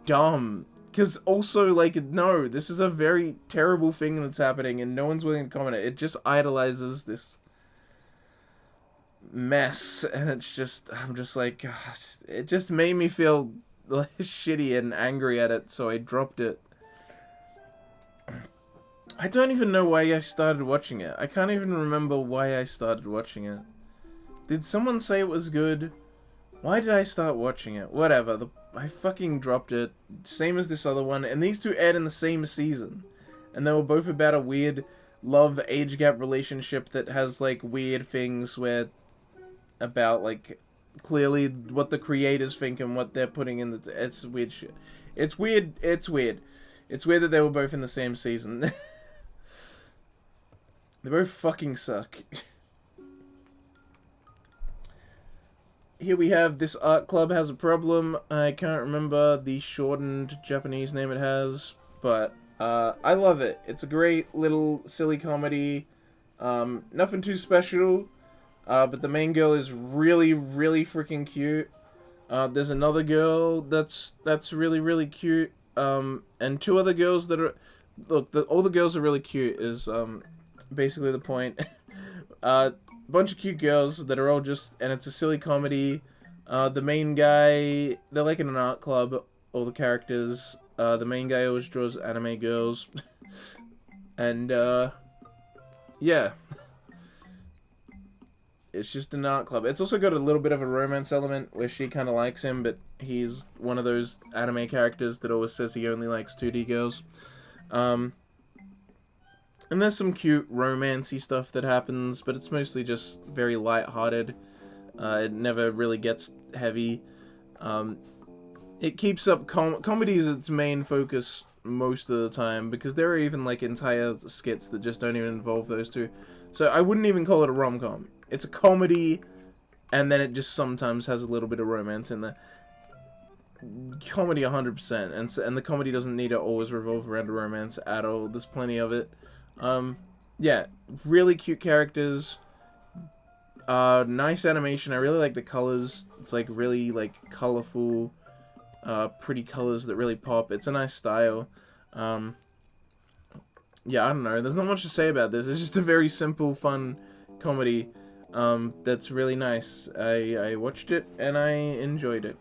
dumb. Because also, like, no, this is a very terrible thing that's happening and no one's willing to comment it. It just idolizes this mess. And it's just, I'm just like, gosh, it just made me feel shitty and angry at it, so I dropped it. I don't even know why I started watching it. I can't even remember why I started watching it. Did someone say it was good? Why did I start watching it? Whatever. I fucking dropped it. Same as this other one. And these two aired in the same season. And they were both about a weird love age gap relationship that has, like, weird things where... about, like, clearly what the creators think and what they're putting in the... It's weird shit. It's weird. It's weird. It's weird that they were both in the same season. They both fucking suck. Here we have This Art Club Has a Problem. I can't remember the shortened Japanese name it has, but I love it. It's a great little silly comedy. Nothing too special, but the main girl is really, really freaking cute. There's another girl that's really, really cute. And two other girls that are... Look, all the girls are really cute is basically the point. Bunch of cute girls that are all just, and it's a silly comedy. The main guy, they're like in an art club, all the characters. The main guy always draws anime girls. And, yeah. It's just an art club. It's also got a little bit of a romance element where she kind of likes him, but he's one of those anime characters that always says he only likes 2D girls. And there's some cute romancy stuff that happens, but it's mostly just very light-hearted. It never really gets heavy. It keeps up... comedy is its main focus most of the time, because there are even, like, entire skits that just don't even involve those two. So I wouldn't even call it a rom-com. It's a comedy, and then it just sometimes has a little bit of romance in there. Comedy 100%, and the comedy doesn't need to always revolve around a romance at all. There's plenty of it. Yeah, really cute characters, nice animation. I really like the colors. It's like really like colorful, pretty colors that really pop. It's a nice style. Yeah, I don't know. There's not much to say about this. It's just a very simple, fun comedy, that's really nice. I watched it and I enjoyed it.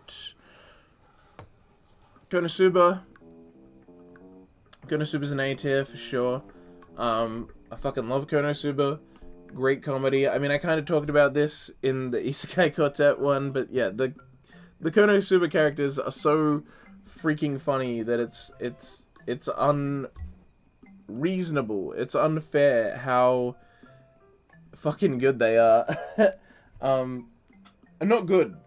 Konosuba. Konosuba's an A tier for sure. I fucking love Konosuba. Great comedy. I mean, I kind of talked about this in the Isekai Quartet one, but yeah, the Konosuba characters are so freaking funny that it's unreasonable. It's unfair how fucking good they are. Not good,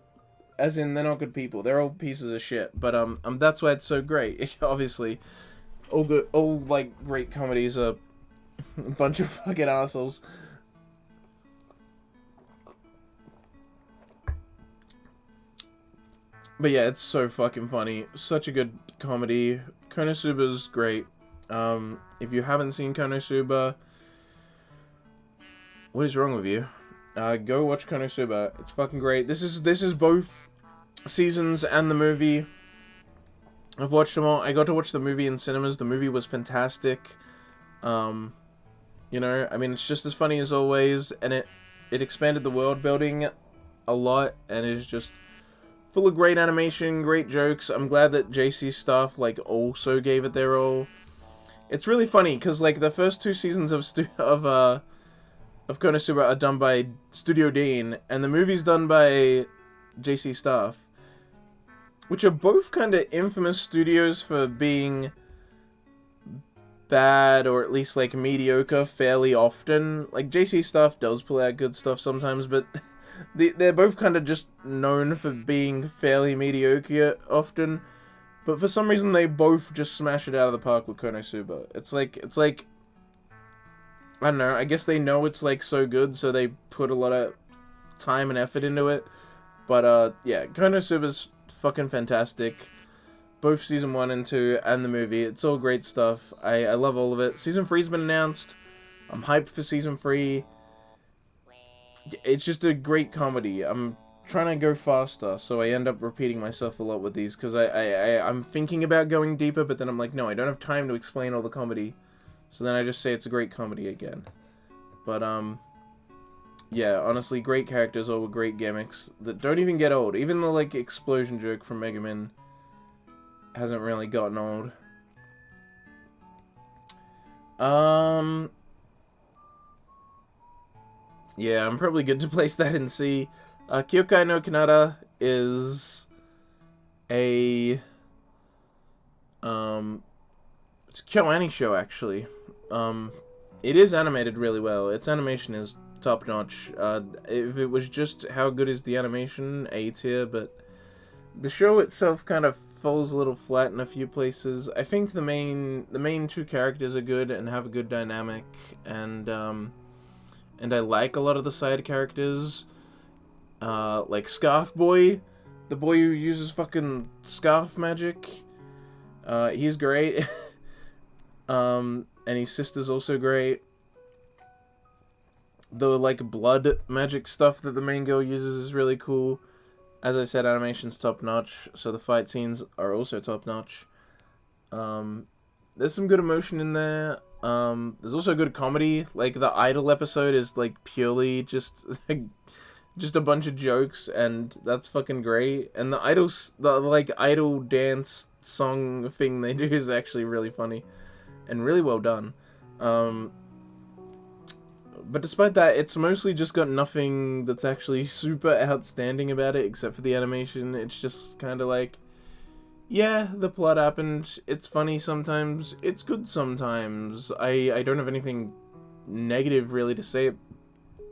as in they're not good people. They're all pieces of shit. But that's why it's so great. Obviously, all like great comedies are a bunch of fucking assholes. But yeah, it's so fucking funny. Such a good comedy. Konosuba's great. If you haven't seen Konosuba, what is wrong with you? Go watch Konosuba. It's fucking great. This is both seasons and the movie. I've watched them all. I got to watch the movie in cinemas. The movie was fantastic. You know, I mean, it's just as funny as always, and it expanded the world building a lot, and it's just full of great animation, great jokes. I'm glad that JC Staff, like, also gave it their all. It's really funny, because, like, the first two seasons of Konosuba are done by Studio Dean, and the movie's done by JC Staff, which are both kind of infamous studios for being bad, or at least, like, mediocre fairly often. Like, JC Staff does pull out good stuff sometimes, but they're both kind of just known for being fairly mediocre often. But for some reason, they both just smash it out of the park with Konosuba. It's like, I don't know, I guess they know it's, like, so good, so they put a lot of time and effort into it. But, yeah, Konosuba's fucking fantastic. Both Season 1 and 2 and the movie. It's all great stuff. I love all of it. Season 3's been announced. I'm hyped for Season 3. It's just a great comedy. I'm trying to go faster, so I end up repeating myself a lot with these, because I'm thinking about going deeper, but then I'm like, no, I don't have time to explain all the comedy. So then I just say it's a great comedy again. But, yeah, honestly, great characters, all with great gimmicks that don't even get old. Even the, like, explosion joke from Mega Man hasn't really gotten old. Um, yeah, I'm probably good to place that in C. Kyokai no Kanata is a, it's a KyoAni show, actually. It is animated really well. Its animation is top-notch. If it was just how good is the animation, A tier, but the show itself kind of falls a little flat in a few places. I think the main two characters are good and have a good dynamic, and I like a lot of the side characters. Like Scarf Boy, the boy who uses fucking scarf magic. He's great. And his sister's also great. The, like, blood magic stuff that the main girl uses is really cool. As I said, animation's top-notch, so the fight scenes are also top-notch. There's some good emotion in there. There's also good comedy. Like, the Idol episode is, like, purely just a bunch of jokes, and that's fucking great. And the Idol dance song thing they do is actually really funny. And really well done. But despite that, it's mostly just got nothing that's actually super outstanding about it, except for the animation. It's just kind of like, yeah, the plot happened, it's funny sometimes, it's good sometimes. I don't have anything negative really to say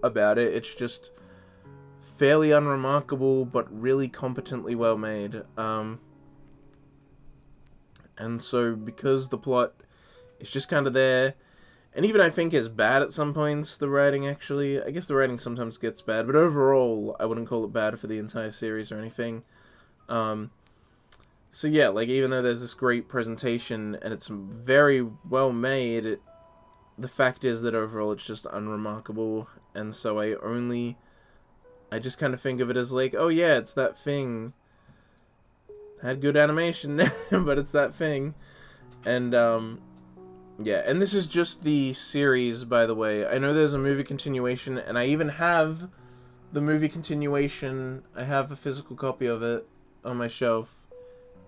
about it. It's just fairly unremarkable, but really competently well made. And so, because the plot is just kind of there, and even I think is bad at some points, the writing actually. I guess the writing sometimes gets bad, but overall, I wouldn't call it bad for the entire series or anything. So yeah, like, even though there's this great presentation, and it's very well made, the fact is that overall it's just unremarkable, and so I just kind of think of it as like, oh yeah, it's that thing. Had good animation, but it's that thing. And, yeah, and this is just the series, by the way. I know there's a movie continuation, and I even have the movie continuation. I have a physical copy of it on my shelf,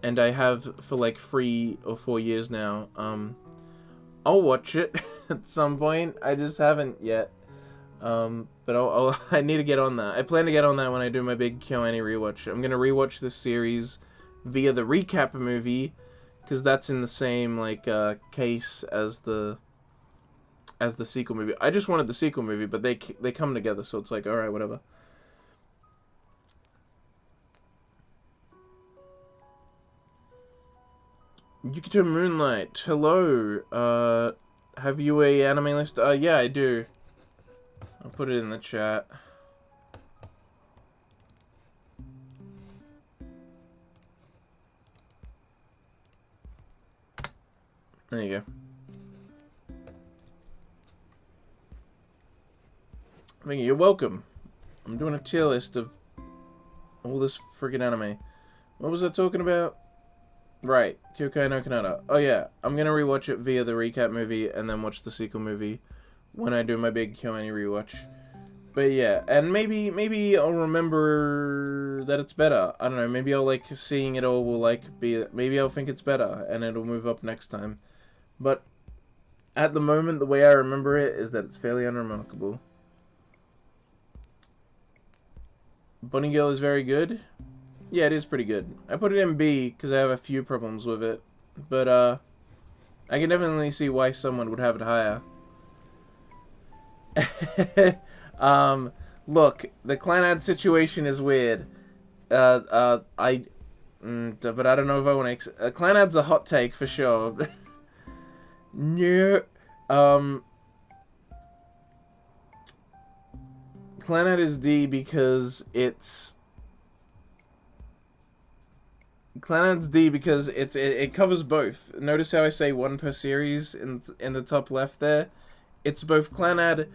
and I have for like 3 or 4 years now. I'll watch it at some point. I just haven't yet. But I need to get on that. I plan to get on that when I do my big KyoAni rewatch. I'm gonna rewatch this series via the recap movie, because that's in the same, like, case as the sequel movie. I just wanted the sequel movie, but they come together, so it's like, alright, whatever. Yukito Moonlight, hello. Have you a anime list? Yeah, I do. I'll put it in the chat. There you go. Thank you. You're welcome. I'm doing a tier list of all this friggin' anime. What was I talking about? Right, Kyokai no Kanata. Oh yeah, I'm gonna rewatch it via the recap movie and then watch the sequel movie when I do my big KyoAni rewatch. But yeah, and maybe I'll remember that it's better. I don't know, maybe I'll like seeing it all will like be, maybe I'll think it's better and it'll move up next time. But at the moment, the way I remember it is that it's fairly unremarkable. Bunny Girl is very good. Yeah, it is pretty good. I put it in B because I have a few problems with it. But, I can definitely see why someone would have it higher. Look, the Clanad situation is weird. But I don't know if I want to... Clanad's a hot take for sure. No. Clanad is D because it's... Clanad's D because it covers both. Notice how I say one per series in the top left there? It's both Clanad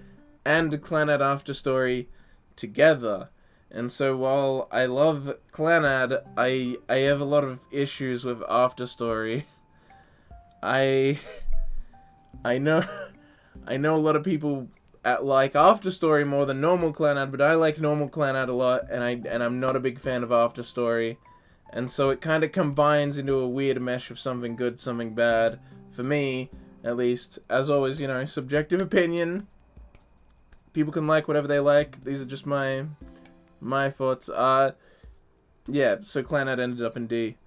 and Clanad After Story together. And so while I love Clanad, I have a lot of issues with After Story. I know a lot of people like After Story more than normal Clanad, but I like normal Clanad a lot, and I'm not a big fan of After Story. And so it kind of combines into a weird mesh of something good, something bad for me, At least, as always, you know, subjective opinion. People can like whatever they like. These are just my thoughts. Yeah, so Clanad ended up in D.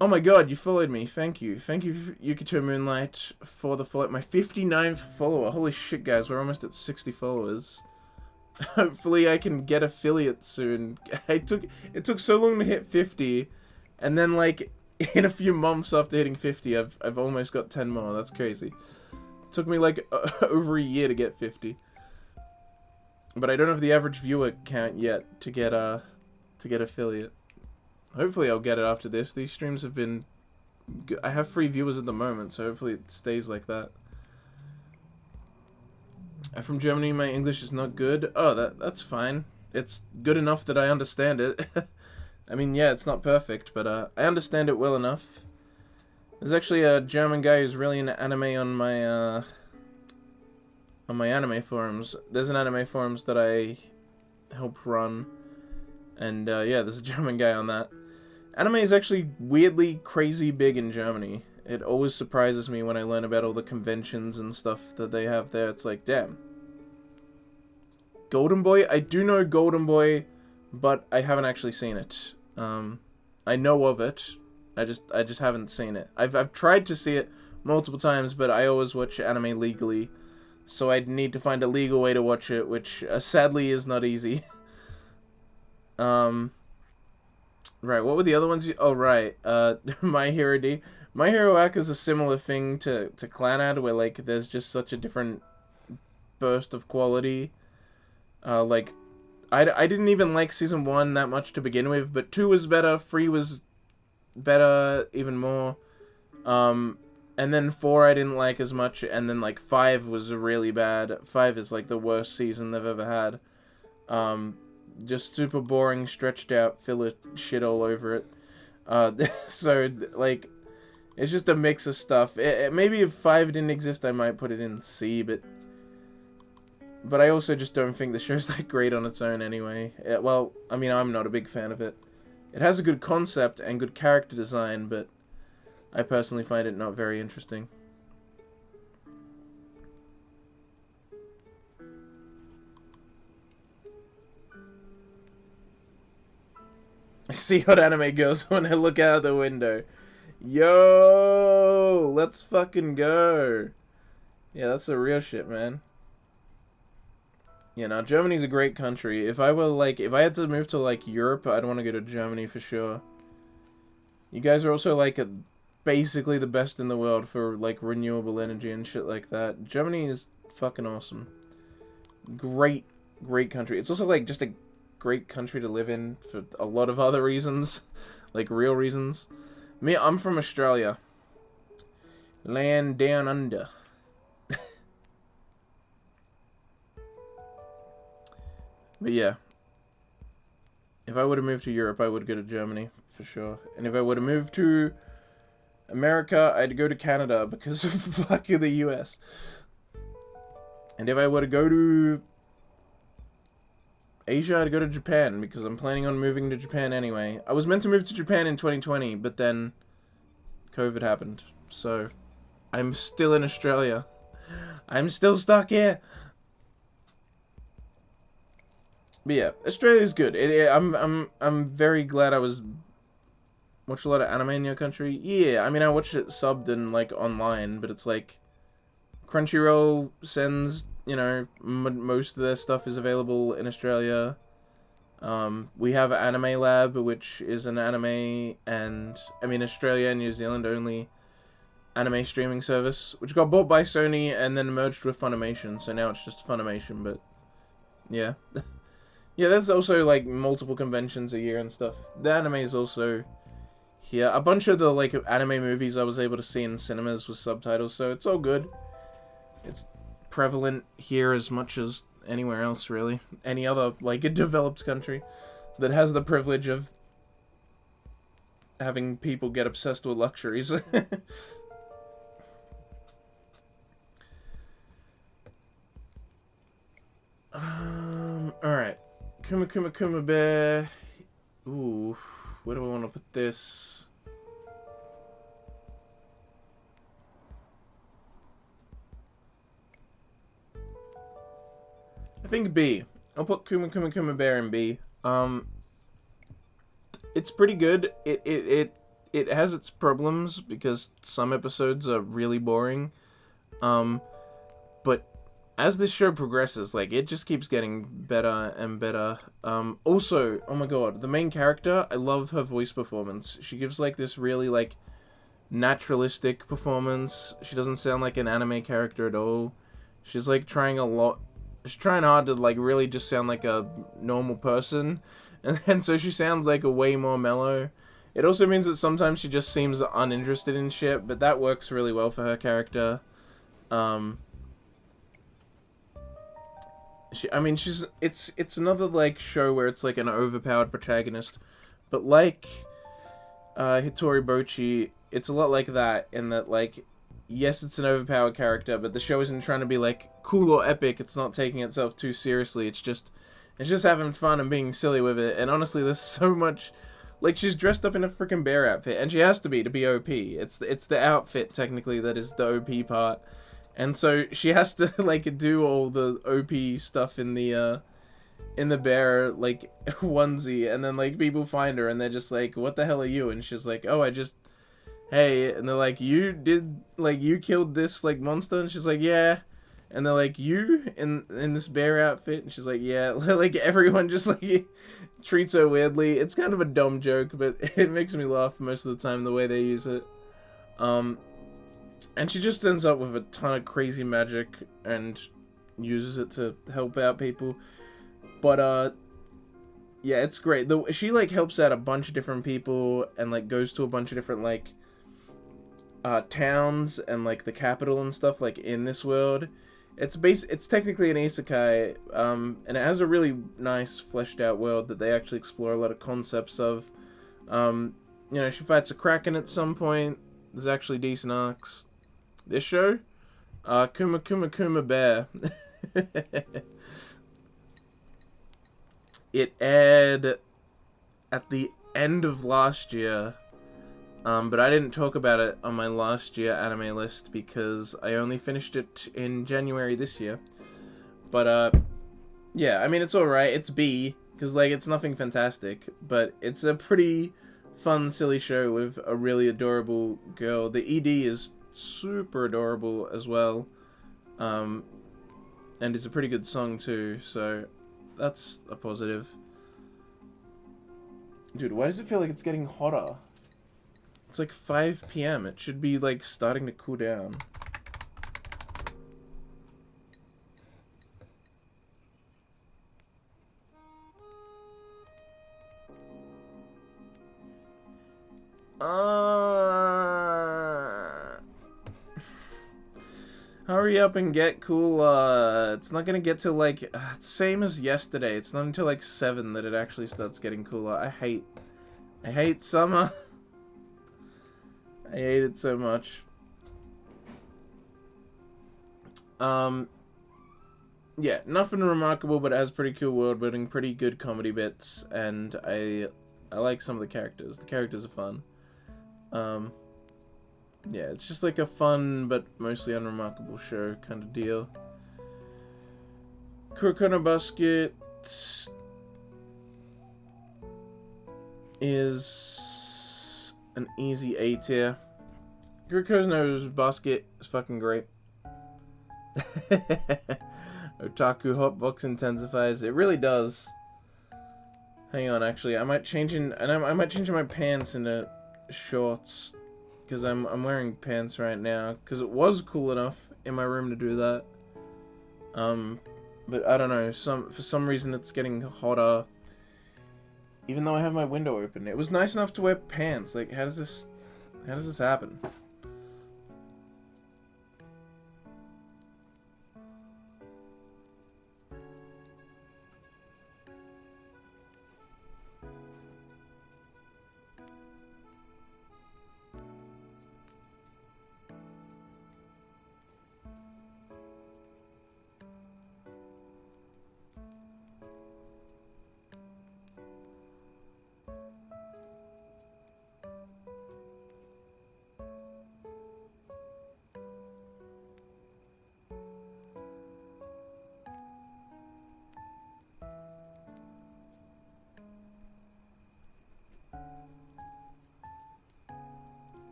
Oh my god, you followed me. Thank you. Thank you, Yukito Moonlight, for the follow. My 59th follower. Holy shit, guys. We're almost at 60 followers. Hopefully I can get affiliates soon. It took so long to hit 50, and then, like, in a few months after hitting 50, I've almost got 10 more. That's crazy. It took me, like, over a year to get 50. But I don't have the average viewer count yet to get affiliate. Hopefully I'll get it after this. These streams have been... I have free viewers at the moment, so hopefully it stays like that. I'm from Germany, my English is not good. Oh, that's fine. It's good enough that I understand it. I mean, yeah, it's not perfect, but I understand it well enough. There's actually a German guy who's really into anime on my anime forums. There's an anime forums that I help run, and yeah, there's a German guy on that. Anime is actually weirdly crazy big in Germany. It always surprises me when I learn about all the conventions and stuff that they have there. It's like, damn. Golden Boy? I do know Golden Boy, but I haven't actually seen it. I know of it. I just haven't seen it. I've tried to see it multiple times, but I always watch anime legally. So I'd need to find a legal way to watch it, which sadly is not easy. Right, what were the other ones? Oh, right. My Hero D. My Hero Ac is a similar thing to Clanad, where, like, there's just such a different burst of quality. Like, I didn't even like Season 1 that much to begin with, but 2 was better, 3 was better, even more. And then 4 I didn't like as much, and then, like, 5 was really bad. 5 is, like, the worst season they've ever had. Just super boring, stretched out, filler shit all over it. So, like, it's just a mix of stuff. Maybe if 5 didn't exist, I might put it in C, but I also just don't think the show's that great on its own anyway. Well, I mean, I'm not a big fan of it. It has a good concept and good character design, but I personally find it not very interesting. I see what anime goes when I look out the window. Yo, let's fucking go. Yeah, that's the real shit, man. Yeah, now Germany's a great country. If I had to move to, like, Europe, I'd want to go to Germany for sure. You guys are also, like, basically the best in the world for, like, renewable energy and shit like that. Germany is fucking awesome. Great, great country. It's also, like, just a great country to live in for a lot of other reasons. Like, real reasons. Me, I'm from Australia. Land down under. But yeah. If I would have moved to Europe, I would go to Germany, for sure. And if I would have moved to America, I'd go to Canada because of fucking the US. And if I were to go to Asia, I'd go to Japan, because I'm planning on moving to Japan anyway. I was meant to move to Japan in 2020, but then COVID happened. So, I'm still in Australia. I'm still stuck here. But yeah, Australia's good. I'm very glad I watched a lot of anime in your country. Yeah, I mean, I watched it subbed and, like, online, but it's like Crunchyroll sends, you know, most of their stuff is available in Australia. We have Anime Lab, which is an anime and, I mean, Australia and New Zealand only anime streaming service, which got bought by Sony and then merged with Funimation, so now it's just Funimation, but yeah. Yeah, there's also, like, multiple conventions a year and stuff. The anime is also here. A bunch of the, like, anime movies I was able to see in cinemas with subtitles, so it's all good. It's prevalent here as much as anywhere else, really. Any other, like, a developed country that has the privilege of having people get obsessed with luxuries. Alright. Kuma Bear. Ooh, where do I want to put this? I think B. I'll put Kuma Kuma Kuma Bear in B. It's pretty good. It has its problems because some episodes are really boring. But as this show progresses, like, it just keeps getting better and better. Also, oh my god, the main character, I love her voice performance. She gives, like, this really, like, naturalistic performance. She doesn't sound like an anime character at all. She's, like, trying hard to, like, really just sound like a normal person. And so she sounds, like, a way more mellow. It also means that sometimes she just seems uninterested in shit, but that works really well for her character. It's another, like, show where it's, like, an overpowered protagonist. But like Hitori Bochi, it's a lot like that in that, like, yes, it's an overpowered character, but the show isn't trying to be, like, cool or epic. It's not taking itself too seriously. It's just having fun and being silly with it. And honestly, there's so much... Like, she's dressed up in a freaking bear outfit, and she has to be OP. It's the outfit, technically, that is the OP part. And so she has to, like, do all the OP stuff in the bear, like, onesie, and then, like, people find her, and they're just like, what the hell are you? And she's like, oh, hey, and they're like, you killed this, like, monster? And she's like, yeah. And they're like, you in this bear outfit? And she's like, yeah. Like, everyone just, like, treats her weirdly. It's kind of a dumb joke, but it makes me laugh most of the time the way they use it. And she just ends up with a ton of crazy magic and uses it to help out people. But, yeah, it's great. She, like, helps out a bunch of different people and, like, goes to a bunch of different, like, towns and, like, the capital and stuff, like, in this world. It's technically an isekai, and it has a really nice, fleshed out world that they actually explore a lot of concepts of. You know, she fights a kraken at some point. There's actually decent arcs. This show? Kuma Kuma Kuma Bear. It aired at the end of last year, but I didn't talk about it on my last year anime list because I only finished it in January this year. But, yeah, I mean, it's alright. It's B, because, like, it's nothing fantastic, but it's a pretty fun, silly show with a really adorable girl. The ED is super adorable as well, and it's a pretty good song too, so that's a positive. Dude, why does it feel like it's getting hotter? It's like 5 p.m. It should be, like, starting to cool down. Hurry up and get cooler. It's not gonna get till, like, same as yesterday. It's not until, like, 7 that it actually starts getting cooler. I hate summer. I hate it so much. Yeah, nothing remarkable, but it has pretty cool world building, pretty good comedy bits, and I like some of the characters. The characters are fun. Yeah, it's just like a fun but mostly unremarkable show kind of deal. Kurokona Basket is an easy A tier. Kurokono's Basket is fucking great. Otaku Hotbox intensifies. It really does. Hang on, actually, I might change my pants into shorts. Because I'm wearing pants right now. Because it was cool enough in my room to do that. But I don't know. For some reason it's getting hotter. Even though I have my window open. It was nice enough to wear pants. Like, how does this happen?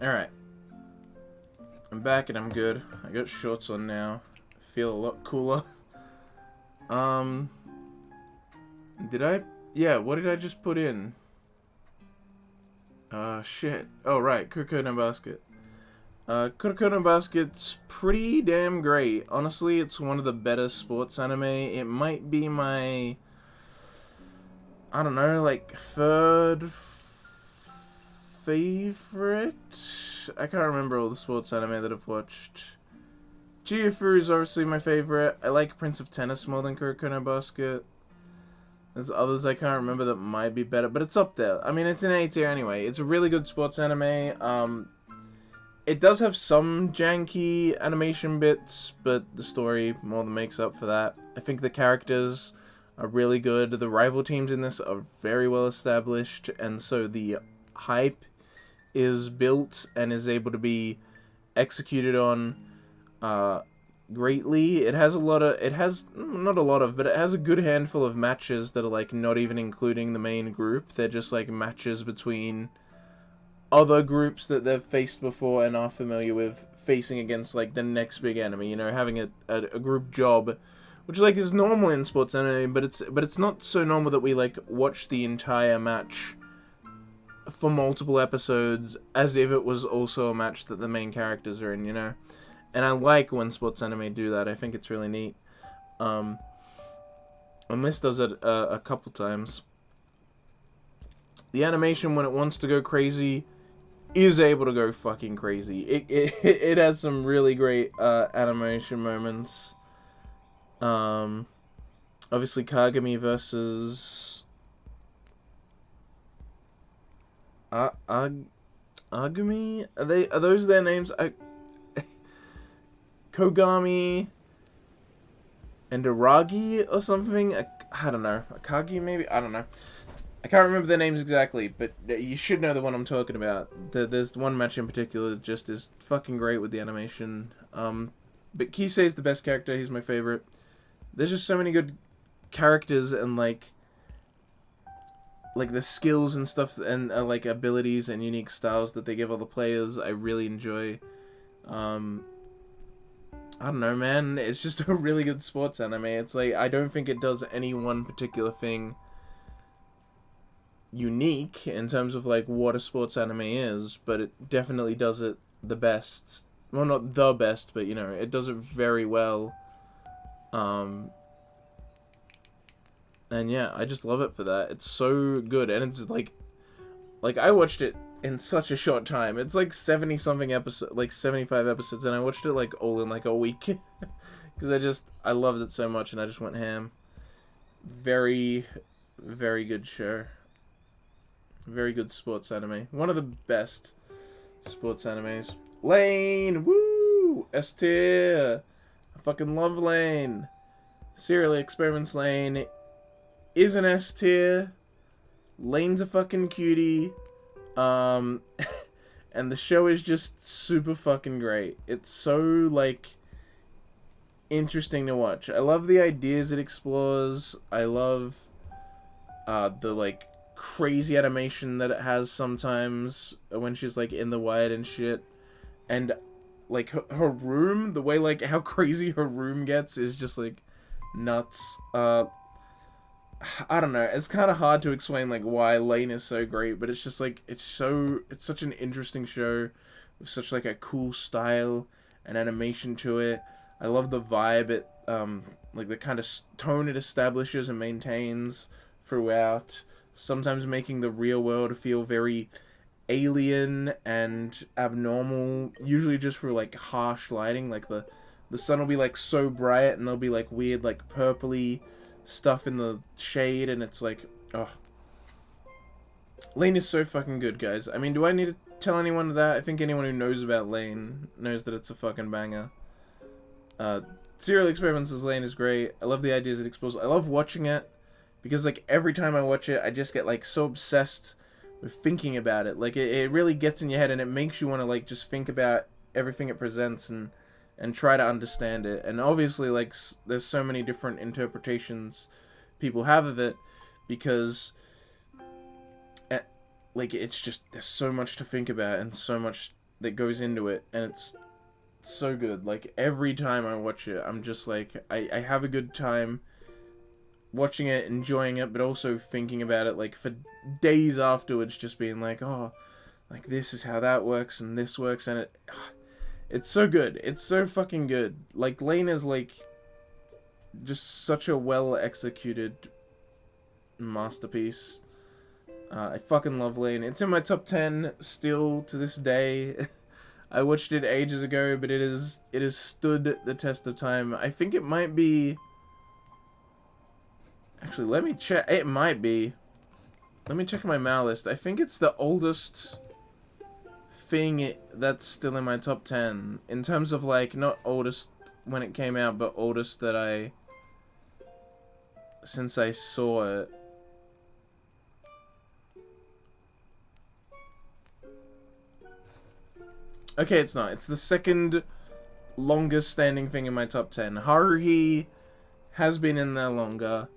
Alright. I'm back and I'm good. I got shorts on now. I feel a lot cooler. Did I... Yeah, what did I just put in? Shit. Oh, right. Kuroko no Basket. Kuroko no Basket's pretty damn great. Honestly, it's one of the better sports anime. It might be my... I don't know, like, third favorite? I can't remember all the sports anime that I've watched. Gyufu is obviously my favorite. I like Prince of Tennis more than Kuroko no Basket. There's others I can't remember that might be better, but it's up there. I mean, it's an A tier anyway. It's a really good sports anime. It does have some janky animation bits, but the story more than makes up for that. I think the characters are really good. The rival teams in this are very well established, and so the hype is built and is able to be executed on greatly. It has not a lot of, but it has a good handful of matches that are like not even including the main group. They're just like matches between other groups that they've faced before and are familiar with, facing against like the next big enemy, you know, having a group job, which like is normal in sports anime, but it's not so normal that we like watch the entire match for multiple episodes as if it was also a match that the main characters are in, you know. And I like when sports anime do that. I think it's really neat. And this does it a couple times. The animation, when it wants to go crazy, is able to go fucking crazy. It has some really great animation moments. Obviously Kagami versus Agumi? Are those their names? Kogami and Aragi or something? I don't know. Akagi maybe? I don't know. I can't remember their names exactly, but you should know the one I'm talking about. There's one match in particular that just is fucking great with the animation. But Kisei's the best character. He's my favorite. There's just so many good characters and like the skills and stuff and like abilities and unique styles that they give all the players. I really enjoy. I don't know, man. It's just a really good sports anime. It's like, I don't think it does any one particular thing unique in terms of like what a sports anime is, but it definitely does it the best. Well, not the best, but you know, it does it very well. And yeah, I just love it for that. It's so good, and it's like I watched it in such a short time. It's like 70 something episodes, like 75 episodes, and I watched it like all in like a week because I loved it so much, and I just went ham. Very, very good show. Very good sports anime. One of the best sports animes. Lane, woo, S tier. I fucking love Lane. Serial Experiments Lane is an S tier. Lane's a fucking cutie. And the show is just super fucking great. It's so, like, interesting to watch. I love the ideas it explores. I love, the, like, crazy animation that it has sometimes when she's, like, in the white and shit. And, like, her room, the way, like, how crazy her room gets is just, like, nuts. I don't know, it's kind of hard to explain, like, why Lane is so great, but it's just, like, it's such an interesting show, with such, like, a cool style and animation to it. I love the vibe it, like, the kind of tone it establishes and maintains throughout, sometimes making the real world feel very alien and abnormal, usually just through, like, harsh lighting, like, the sun will be, like, so bright, and there'll be, like, weird, like, purpley stuff in the shade, and it's like, oh. Lane is so fucking good, guys. I mean, do I need to tell anyone that? I think anyone who knows about Lane knows that it's a fucking banger. Serial Experiments as Lane is great. I love the ideas it explores. I love watching it, because, like, every time I watch it, I just get, like, so obsessed with thinking about it. Like, it really gets in your head, and it makes you want to, like, just think about everything it presents, and try to understand it. And obviously, like, there's so many different interpretations people have of it, because, like, it's just, there's so much to think about, and so much that goes into it, and it's so good. Like, every time I watch it, I'm just like, I have a good time watching it, enjoying it, but also thinking about it, like, for days afterwards, just being like, oh, like, this is how that works, and this works, and it's so good. It's so fucking good. Like, Lane is, like, just such a well-executed masterpiece. I fucking love Lane. It's in my top 10 still to this day. I watched it ages ago, but it has stood the test of time. I think it might be... Actually, let me check. It might be. Let me check my Mal list. I think it's the oldest thing that's still in my top 10. In terms of, like, not oldest when it came out, but oldest that since I saw it. Okay, it's not. It's the second longest standing thing in my top 10. Haruhi has been in there longer.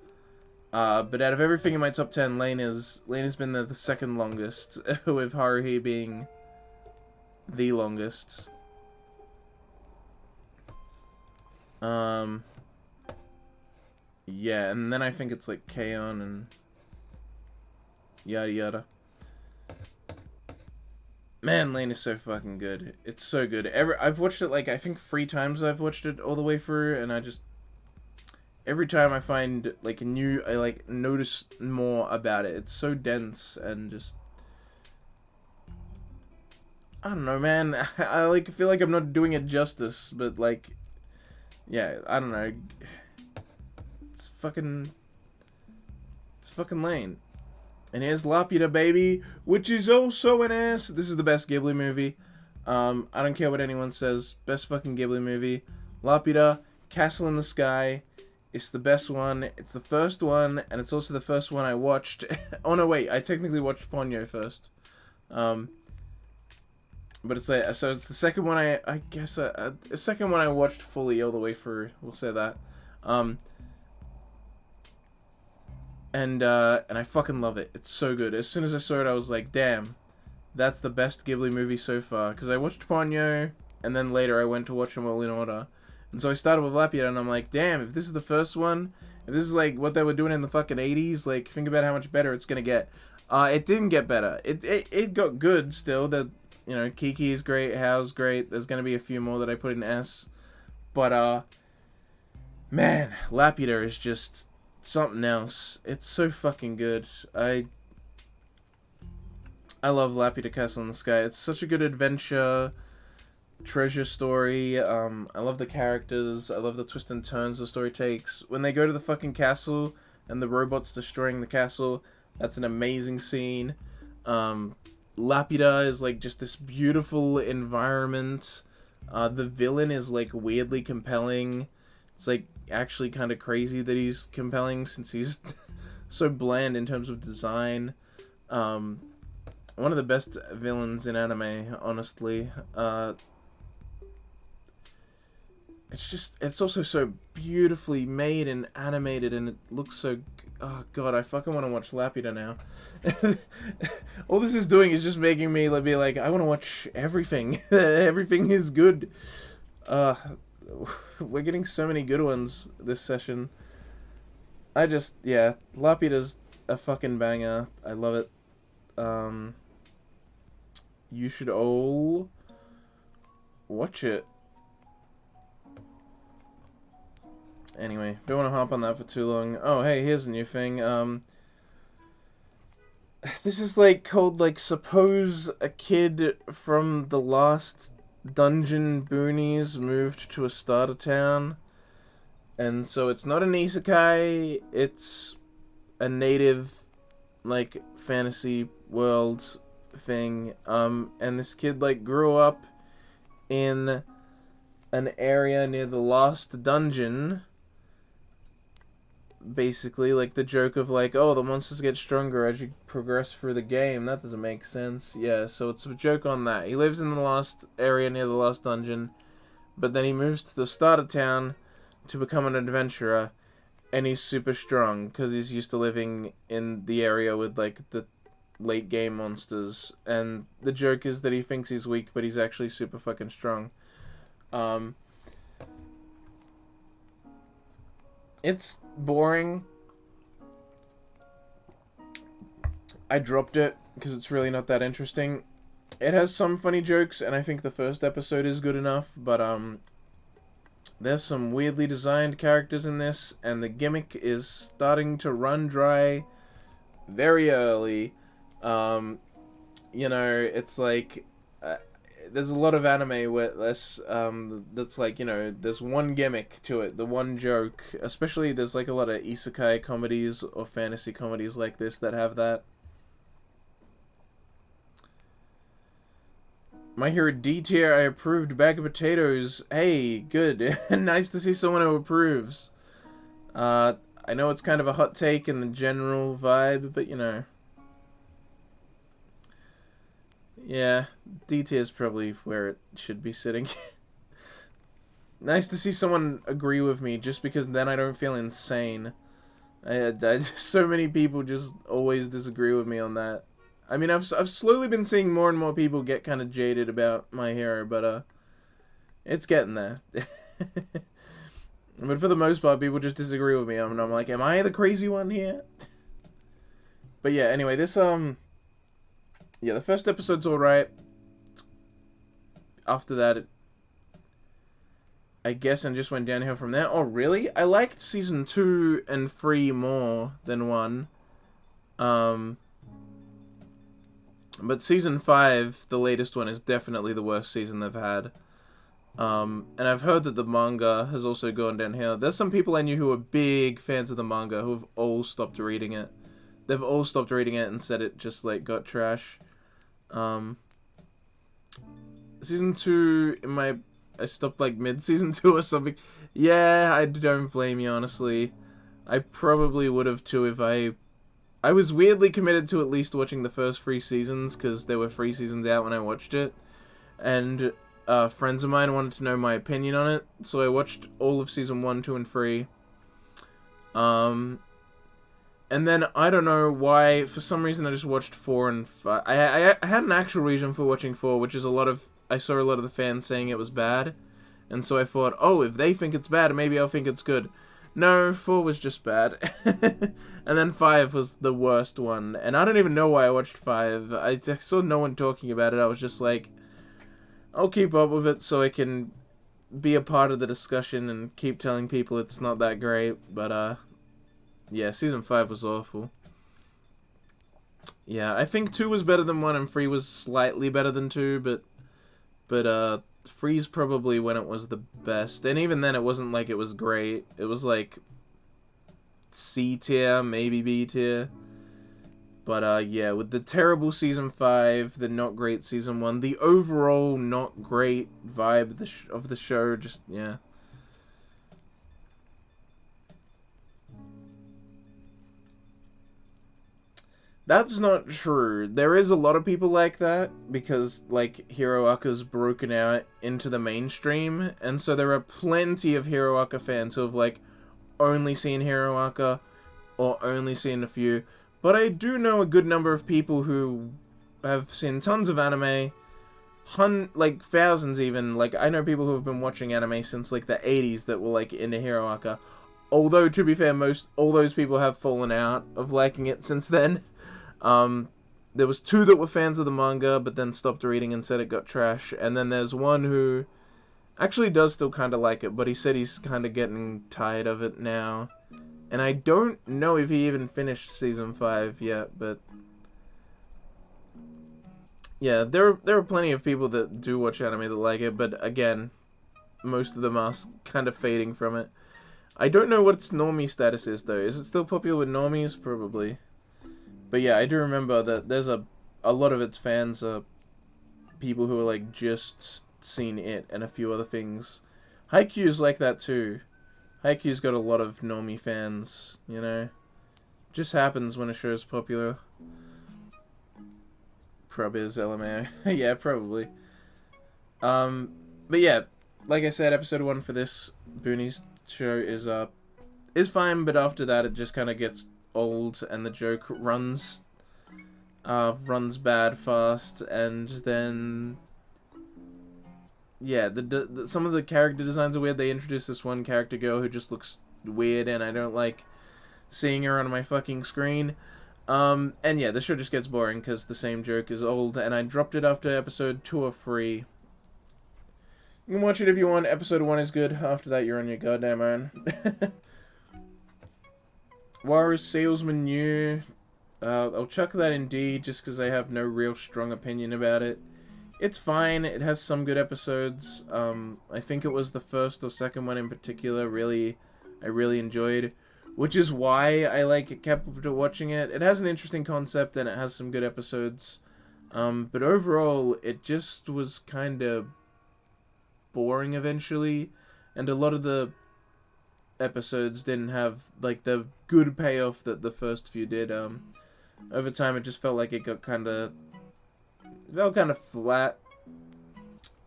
But out of everything in my top 10, Lane has been there the second longest, with Haruhi being the longest. Yeah, and then I think it's like K-On! And yada yada. Man, Lane is so fucking good. It's so good. I've watched it, like, I think 3 times I've watched it all the way through, and I just... Every time I find, like, I, like, notice more about it. It's so dense, and just... I don't know, man. I, like, feel like I'm not doing it justice, but, like... Yeah, I don't know. It's fucking Lane. And here's Lapida, baby, which is also an ass. This is the best Ghibli movie. I don't care what anyone says. Best fucking Ghibli movie. Lapida, Castle in the Sky. It's the best one. It's the first one, and it's also the first one I watched. Oh no, wait. I technically watched Ponyo first. But it's like, so it's the second one I guess, the second one I watched fully all the way through. We'll say that. And I fucking love it. It's so good. As soon as I saw it, I was like, damn, that's the best Ghibli movie so far. Because I watched Ponyo, and then later I went to watch them all in order. And so I started with Lapida, and I'm like, damn, if this is the first one, if this is like what they were doing in the fucking 80s, like, think about how much better it's gonna get. It didn't get better. It got good still. That, you know, Kiki is great, Hao's great. There's gonna be a few more that I put in S. But, man, Lapida is just... something else. It's so fucking good. I love Lapida Castle in the Sky. It's such a good adventure, treasure story. I love the characters. I love the twists and turns the story takes. When they go to the fucking castle and the robots destroying the castle, that's an amazing scene. Lapida is like just this beautiful environment. The villain is like weirdly compelling. It's like actually kind of crazy that he's compelling since he's so bland in terms of design. One of the best villains in anime, honestly. It's also so beautifully made and animated, and it looks so... Oh god, I fucking want to watch Lapida now. All this is doing is just making me be like, I want to watch everything. Everything is good. We're getting so many good ones this session. Yeah, Lapida's a fucking banger. I love it. You should all watch it. Anyway, don't want to hop on that for too long. Oh, hey, here's a new thing. This is like called, like, suppose a kid from the last dungeon boonies moved to a starter town. And so it's not an isekai, it's a native, like, fantasy world thing. And this kid, like, grew up in an area near the last dungeon. Basically, like, the joke of, like, oh, the monsters get stronger as you progress through the game. That doesn't make sense. Yeah, so it's a joke on that. He lives in the last area near the last dungeon, but then he moves to the starter town to become an adventurer, and he's super strong, because he's used to living in the area with, like, the late game monsters, and the joke is that he thinks he's weak, but he's actually super fucking strong. It's boring. I dropped it because it's really not that interesting. It has some funny jokes, and I think the first episode is good enough, but there's some weirdly designed characters in this, and the gimmick is starting to run dry very early. You know, it's like there's a lot of anime where that's like, you know, there's one gimmick to it, the one joke. Especially there's like a lot of isekai comedies or fantasy comedies like this that have that. My Hero D tier, I approved bag of potatoes. Hey, good. Nice to see someone who approves. I know it's kind of a hot take in the general vibe, but you know. Yeah, D tier is probably where it should be sitting. Nice to see someone agree with me, just because then I don't feel insane. So many people just always disagree with me on that. I mean, I've slowly been seeing more and more people get kind of jaded about My Hero, but it's getting there. But for the most part, people just disagree with me, and I'm like, am I the crazy one here? But yeah, anyway, this yeah, the first episode's alright. After that, I guess, and just went downhill from there. Oh, really? I liked season 2 and 3 more than 1. But season 5, the latest one, is definitely the worst season they've had. And I've heard that the manga has also gone downhill. There's some people I knew who are big fans of the manga who have all stopped reading it. They've all stopped reading it and said it just, like, got trash. Season 2, I stopped, like, mid-season 2 or something. Yeah, I don't blame you, honestly. I probably would have, too, if I was weirdly committed to at least watching the first 3 seasons, because there were 3 seasons out when I watched it. And friends of mine wanted to know my opinion on it, so I watched all of season 1, 2, and 3. And then, I don't know why, for some reason I just watched 4 and 5. I had an actual reason for watching 4, which is I saw a lot of the fans saying it was bad. And so I thought, oh, if they think it's bad, maybe I'll think it's good. No, 4 was just bad. And then 5 was the worst one. And I don't even know why I watched 5. I saw no one talking about it. I was just like, I'll keep up with it so I can be a part of the discussion and keep telling people it's not that great. But, yeah, season 5 was awful. Yeah, I think 2 was better than 1 and 3 was slightly better than 2, but 3's probably when it was the best. And even then, it wasn't like it was great. It was like C tier, maybe B tier. But yeah, with the terrible season 5, the not great season 1, the overall not great vibe of the show, just, yeah. That's not true. There is a lot of people like that, because, like, Hero Aka's broken out into the mainstream, and so there are plenty of Hero Aka fans who have, like, only seen Hero Aka, or only seen a few. But I do know a good number of people who have seen tons of anime, like, thousands even. Like, I know people who have been watching anime since, like, the 80s that were, like, into Hero Aka. Although, to be fair, all those people have fallen out of liking it since then. There was 2 that were fans of the manga, but then stopped reading and said it got trash. And then there's one who actually does still kind of like it, but he said he's kind of getting tired of it now. And I don't know if he even finished season 5 yet, but yeah, there are plenty of people that do watch anime that like it, but again, most of them are kind of fading from it. I don't know what its normie status is, though. Is it still popular with normies? Probably. But yeah, I do remember that there's a lot of its fans are people who are, like, just seen it and a few other things. Haikyuu's like that too. Haikyuu's got a lot of normie fans, you know. Just happens when a show's popular. Probiz LMAO. Yeah, probably. But yeah, like I said, episode 1 for this Boonies show is fine, but after that it just kind of gets old and the joke runs runs bad fast, and then yeah, some of the character designs are weird. They introduced this one character girl who just looks weird, and I don't like seeing her on my fucking screen. And yeah, the show just gets boring because the same joke is old, and I dropped it after episode 2 or 3. You can watch it if you want. Episode 1 is good. After that, you're on your goddamn own. Warriors Salesman New. I'll chuck that in D just because I have no real strong opinion about it. It's fine. It has some good episodes. I think it was the first or second one in particular I really enjoyed, which is why I kept watching it. It has an interesting concept and it has some good episodes. But overall, it just was kind of boring eventually, and a lot of the episodes didn't have like the good payoff that the first few did. Over time, it just felt like it got kind of flat.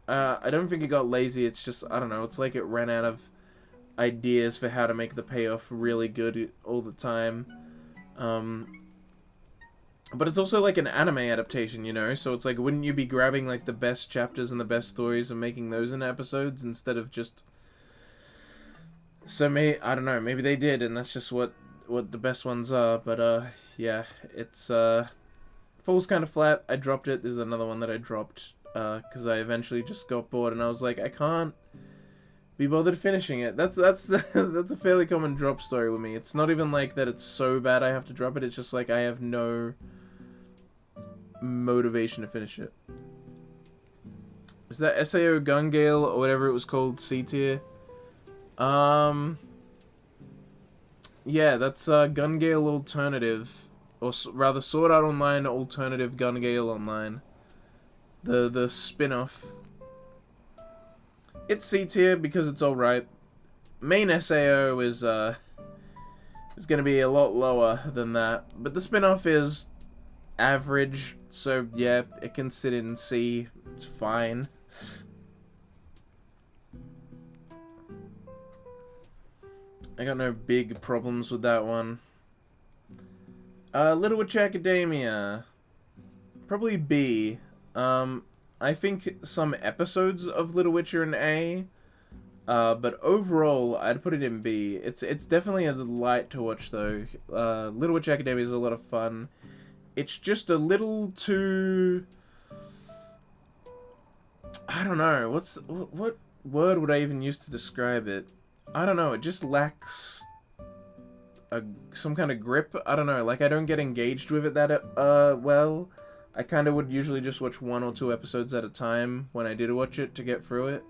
I don't think it got lazy. It's just, I don't know. It's like it ran out of ideas for how to make the payoff really good all the time. But it's also like an anime adaptation, you know? So it's like, wouldn't you be grabbing like the best chapters and the best stories and making those into episodes instead of just... So I don't know, maybe they did, and that's just what the best ones are. But yeah, it's falls kind of flat. I dropped it. This is another one that I dropped because I eventually just got bored, and I was like, I can't be bothered finishing it. That's that's a fairly common drop story with me. It's not even like that it's so bad I have to drop it. It's just like I have no motivation to finish it. Is that SAO Gun Gale or whatever it was called C tier? Yeah, that's Gun Gale Alternative, or rather Sword Art Online Alternative Gun Gale Online. The spin-off. It's C tier because it's alright. Main SAO is gonna be a lot lower than that, but the spin-off is average, so yeah, it can sit in C. It's fine. I got no big problems with that one. Little Witch Academia. Probably B. I think some episodes of Little Witch are an A. But overall, I'd put it in B. It's definitely a delight to watch, though. Little Witch Academia is a lot of fun. It's just a little too... I don't know. What word would I even use to describe it? I don't know. It just lacks some kind of grip. I don't know. Like, I don't get engaged with it that well. I kind of would usually just watch 1 or 2 episodes at a time when I did watch it to get through it.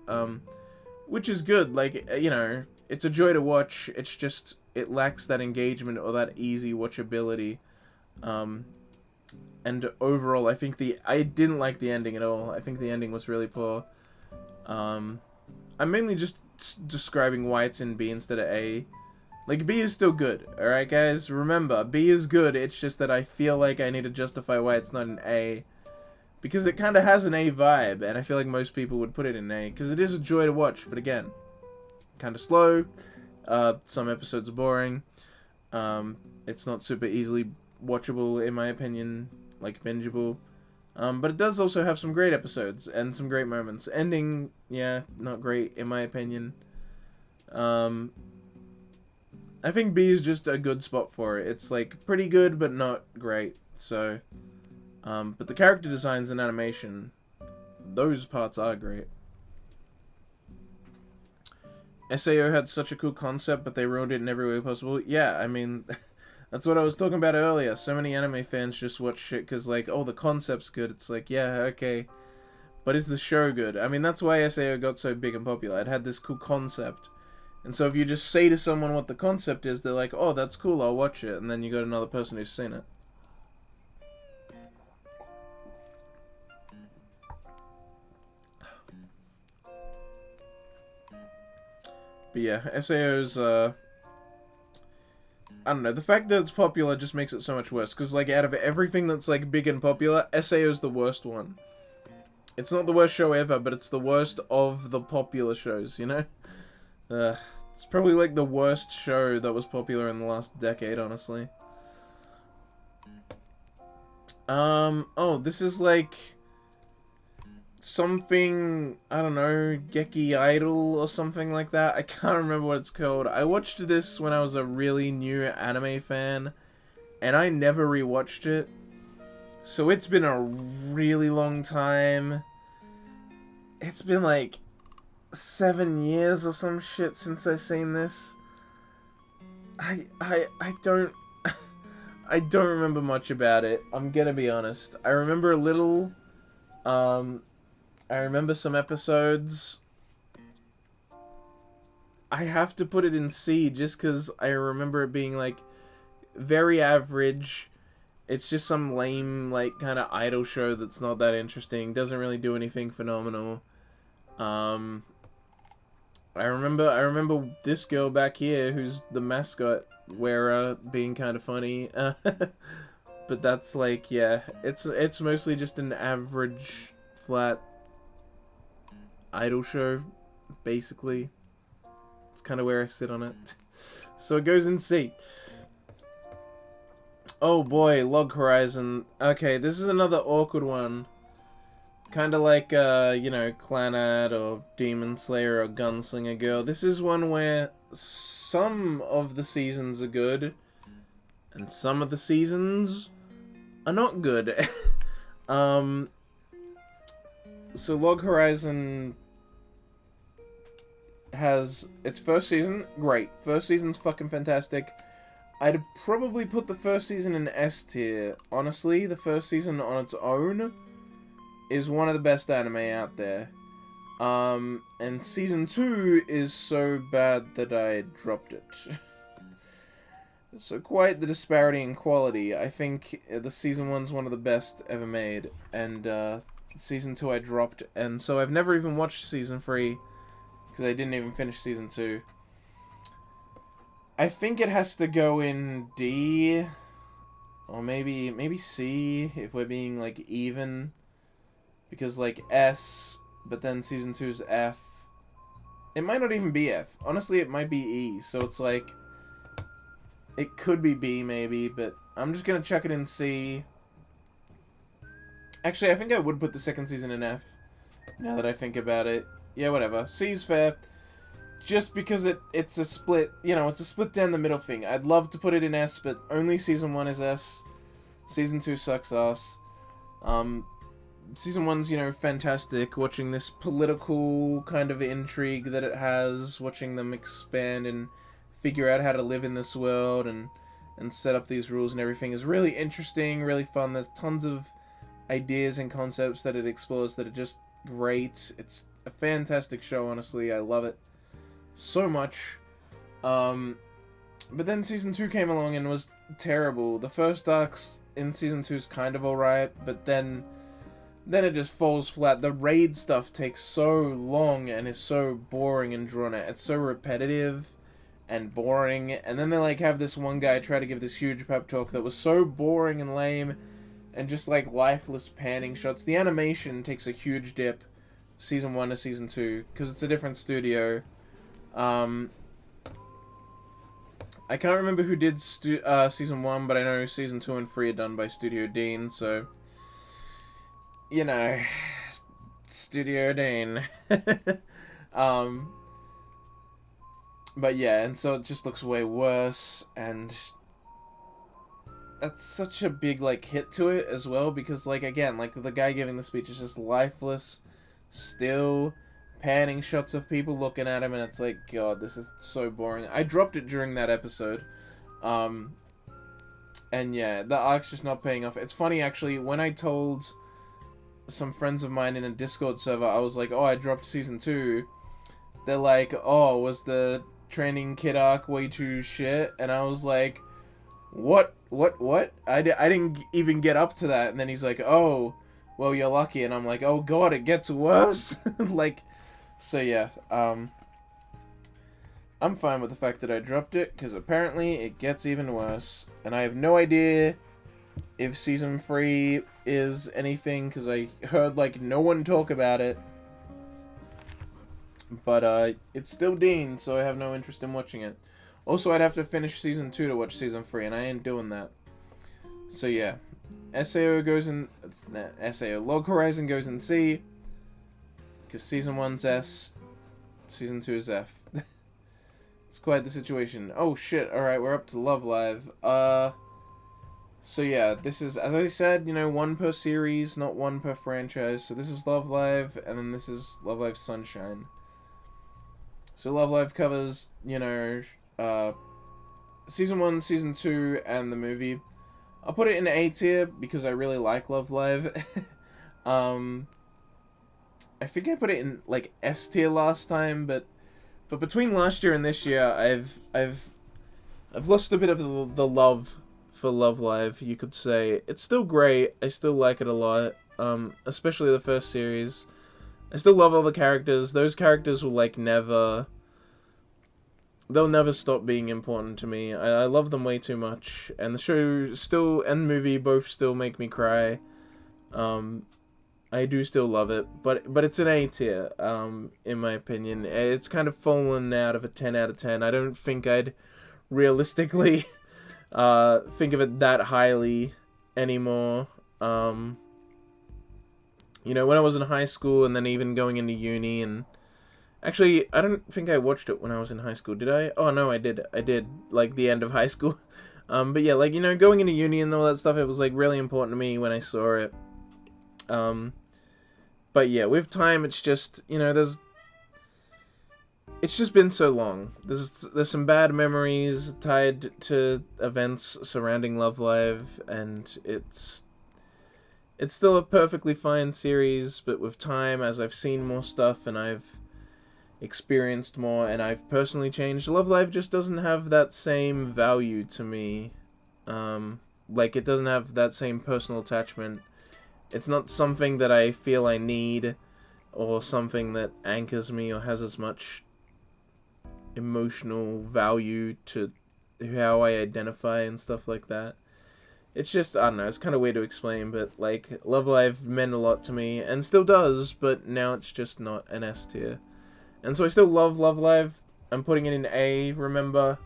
Which is good. Like, you know, it's a joy to watch. It's just, it lacks that engagement or that easy watchability. And overall, I think I didn't like the ending at all. I think the ending was really poor. I'm mainly just describing why it's in B instead of A. Like, B is still good, alright guys? Remember, B is good, it's just that I feel like I need to justify why it's not an A. Because it kind of has an A vibe, and I feel like most people would put it in A. Because it is a joy to watch, but again, kind of slow. Some episodes are boring. It's not super easily watchable, in my opinion. Like, bingeable. But it does also have some great episodes and some great moments. Ending, yeah, not great in my opinion. I think B is just a good spot for it. It's like pretty good but not great. So, but the character designs and animation, those parts are great. SAO had such a cool concept, but they ruined it in every way possible. Yeah, I mean... That's what I was talking about earlier. So many anime fans just watch shit because, like, oh, the concept's good. It's like, yeah, okay. But is the show good? I mean, that's why SAO got so big and popular. It had this cool concept. And so if you just say to someone what the concept is, they're like, oh, that's cool, I'll watch it. And then you got another person who's seen it. But yeah, SAO's, I don't know, the fact that it's popular just makes it so much worse, because, like, out of everything that's, like, big and popular, SAO's the worst one. It's not the worst show ever, but it's the worst of the popular shows, you know? It's probably, like, the worst show that was popular in the last decade, honestly. Oh, this is like something, I don't know, Geki Idol or something like that. I can't remember what it's called. I watched this when I was a really new anime fan, and I never rewatched it. So it's been a really long time. It's been like 7 years or some shit since I seen this. I don't I don't remember much about it. I'm gonna be honest. I remember a little. Um, I remember some episodes. I have to put it in C just because I remember it being like very average. It's just some lame like kind of idol show that's not that interesting. Doesn't really do anything phenomenal. Um, I remember this girl back here who's the mascot wearer being kind of funny. But that's like, yeah, it's mostly just an average flat idol show, basically. It's kind of where I sit on it. So it goes in C. Oh boy, Log Horizon. Okay, this is another awkward one. Kind of like, you know, Clanad or Demon Slayer or Gunslinger Girl. This is one where some of the seasons are good, and some of the seasons are not good. So Log Horizon has its first season, great. First season's fucking fantastic. I'd probably put the first season in S tier. Honestly, the first season on its own is one of the best anime out there. And season 2 is so bad that I dropped it. So quite the disparity in quality. I think the season 1's one of the best ever made, and season 2 I dropped, and so I've never even watched season 3, because I didn't even finish season 2. I think it has to go in D, or maybe C, if we're being, like, even, because, like, S, but then season 2's F. It might not even be F. Honestly, it might be E, so it's like, it could be B, maybe, but I'm just gonna chuck it in C. Actually, I think I would put the second season in F, now that I think about it. Yeah, whatever. C's fair. Just because it's a split, you know, it's a split down the middle thing. I'd love to put it in S, but only season 1 is S. Season 2 sucks ass. Season 1's, you know, fantastic. Watching this political kind of intrigue that it has, watching them expand and figure out how to live in this world and set up these rules and everything is really interesting, really fun. There's tons of ideas and concepts that it explores that are just great. It's a fantastic show, honestly. I love it so much. But then season 2 came along and was terrible. The first arcs in season 2 is kind of alright, but then it just falls flat. The raid stuff takes so long and is so boring and drawn out. It's so repetitive and boring, and then they like have this one guy try to give this huge pep talk that was so boring and lame and just like lifeless panning shots. The animation takes a huge dip season 1 to season 2 because it's a different studio. I can't remember who did season 1, but I know season 2 and 3 are done by Studio Dean, so you know, Studio Dean. But yeah, and so it just looks way worse, and that's such a big, like, hit to it as well, because, like, again, like, the guy giving the speech is just lifeless, still, panning shots of people looking at him, and it's like, God, this is so boring. I dropped it during that episode, and yeah, the arc's just not paying off. It's funny, actually, when I told some friends of mine in a Discord server, I was like, oh, I dropped season 2, they're like, oh, was the training kid arc way too shit? And I was like, what? I didn't even get up to that. And then he's like, oh, well, you're lucky. And I'm like, oh god, it gets worse. Like, so yeah, I'm fine with the fact that I dropped it, because apparently it gets even worse. And I have no idea if season 3 is anything, because I heard, like, no one talk about it. But, it's still Dean, so I have no interest in watching it. Also, I'd have to finish season 2 to watch season 3, and I ain't doing that. So, yeah. SAO goes in... SAO. Log Horizon goes in C. Because Season 1's S. Season 2 is F. It's quite the situation. Oh shit, alright, we're up to Love Live. So yeah, this is, as I said, you know, one per series, not one per franchise. So this is Love Live, and then this is Love Live Sunshine. So Love Live covers, you know, Season 1, Season 2, and the movie. I'll put it in A tier, because I really like Love Live. I think I put it in, like, S tier last time, but between last year and this year, I've lost a bit of the love for Love Live, you could say. It's still great. I still like it a lot. Especially the first series. I still love all the characters. Those characters will like never... They'll never stop being important to me. I love them way too much. And the show still and the movie both still make me cry. I do still love it, but it's an A tier, in my opinion. It's kind of fallen out of a 10 out of 10. I don't think I'd realistically think of it that highly anymore. You know, when I was in high school and then even going into uni, and actually, I don't think I watched it when I was in high school, did I? Oh, no, I did, like, the end of high school. But yeah, like, you know, going into uni and all that stuff, it was, like, really important to me when I saw it. But yeah, with time, it's just, you know, it's just been so long. There's some bad memories tied to events surrounding Love Live, and it's still a perfectly fine series, but with time, as I've seen more stuff and I've experienced more and I've personally changed, Love Live just doesn't have that same value to me. Like, it doesn't have that same personal attachment. It's not something that I feel I need, or something that anchors me, or has as much emotional value to how I identify and stuff like that. It's just, I don't know, it's kind of weird to explain, but, like, Love Live meant a lot to me, and still does, but now it's just not an S tier. And so I still love Love Live. I'm putting it in A, remember?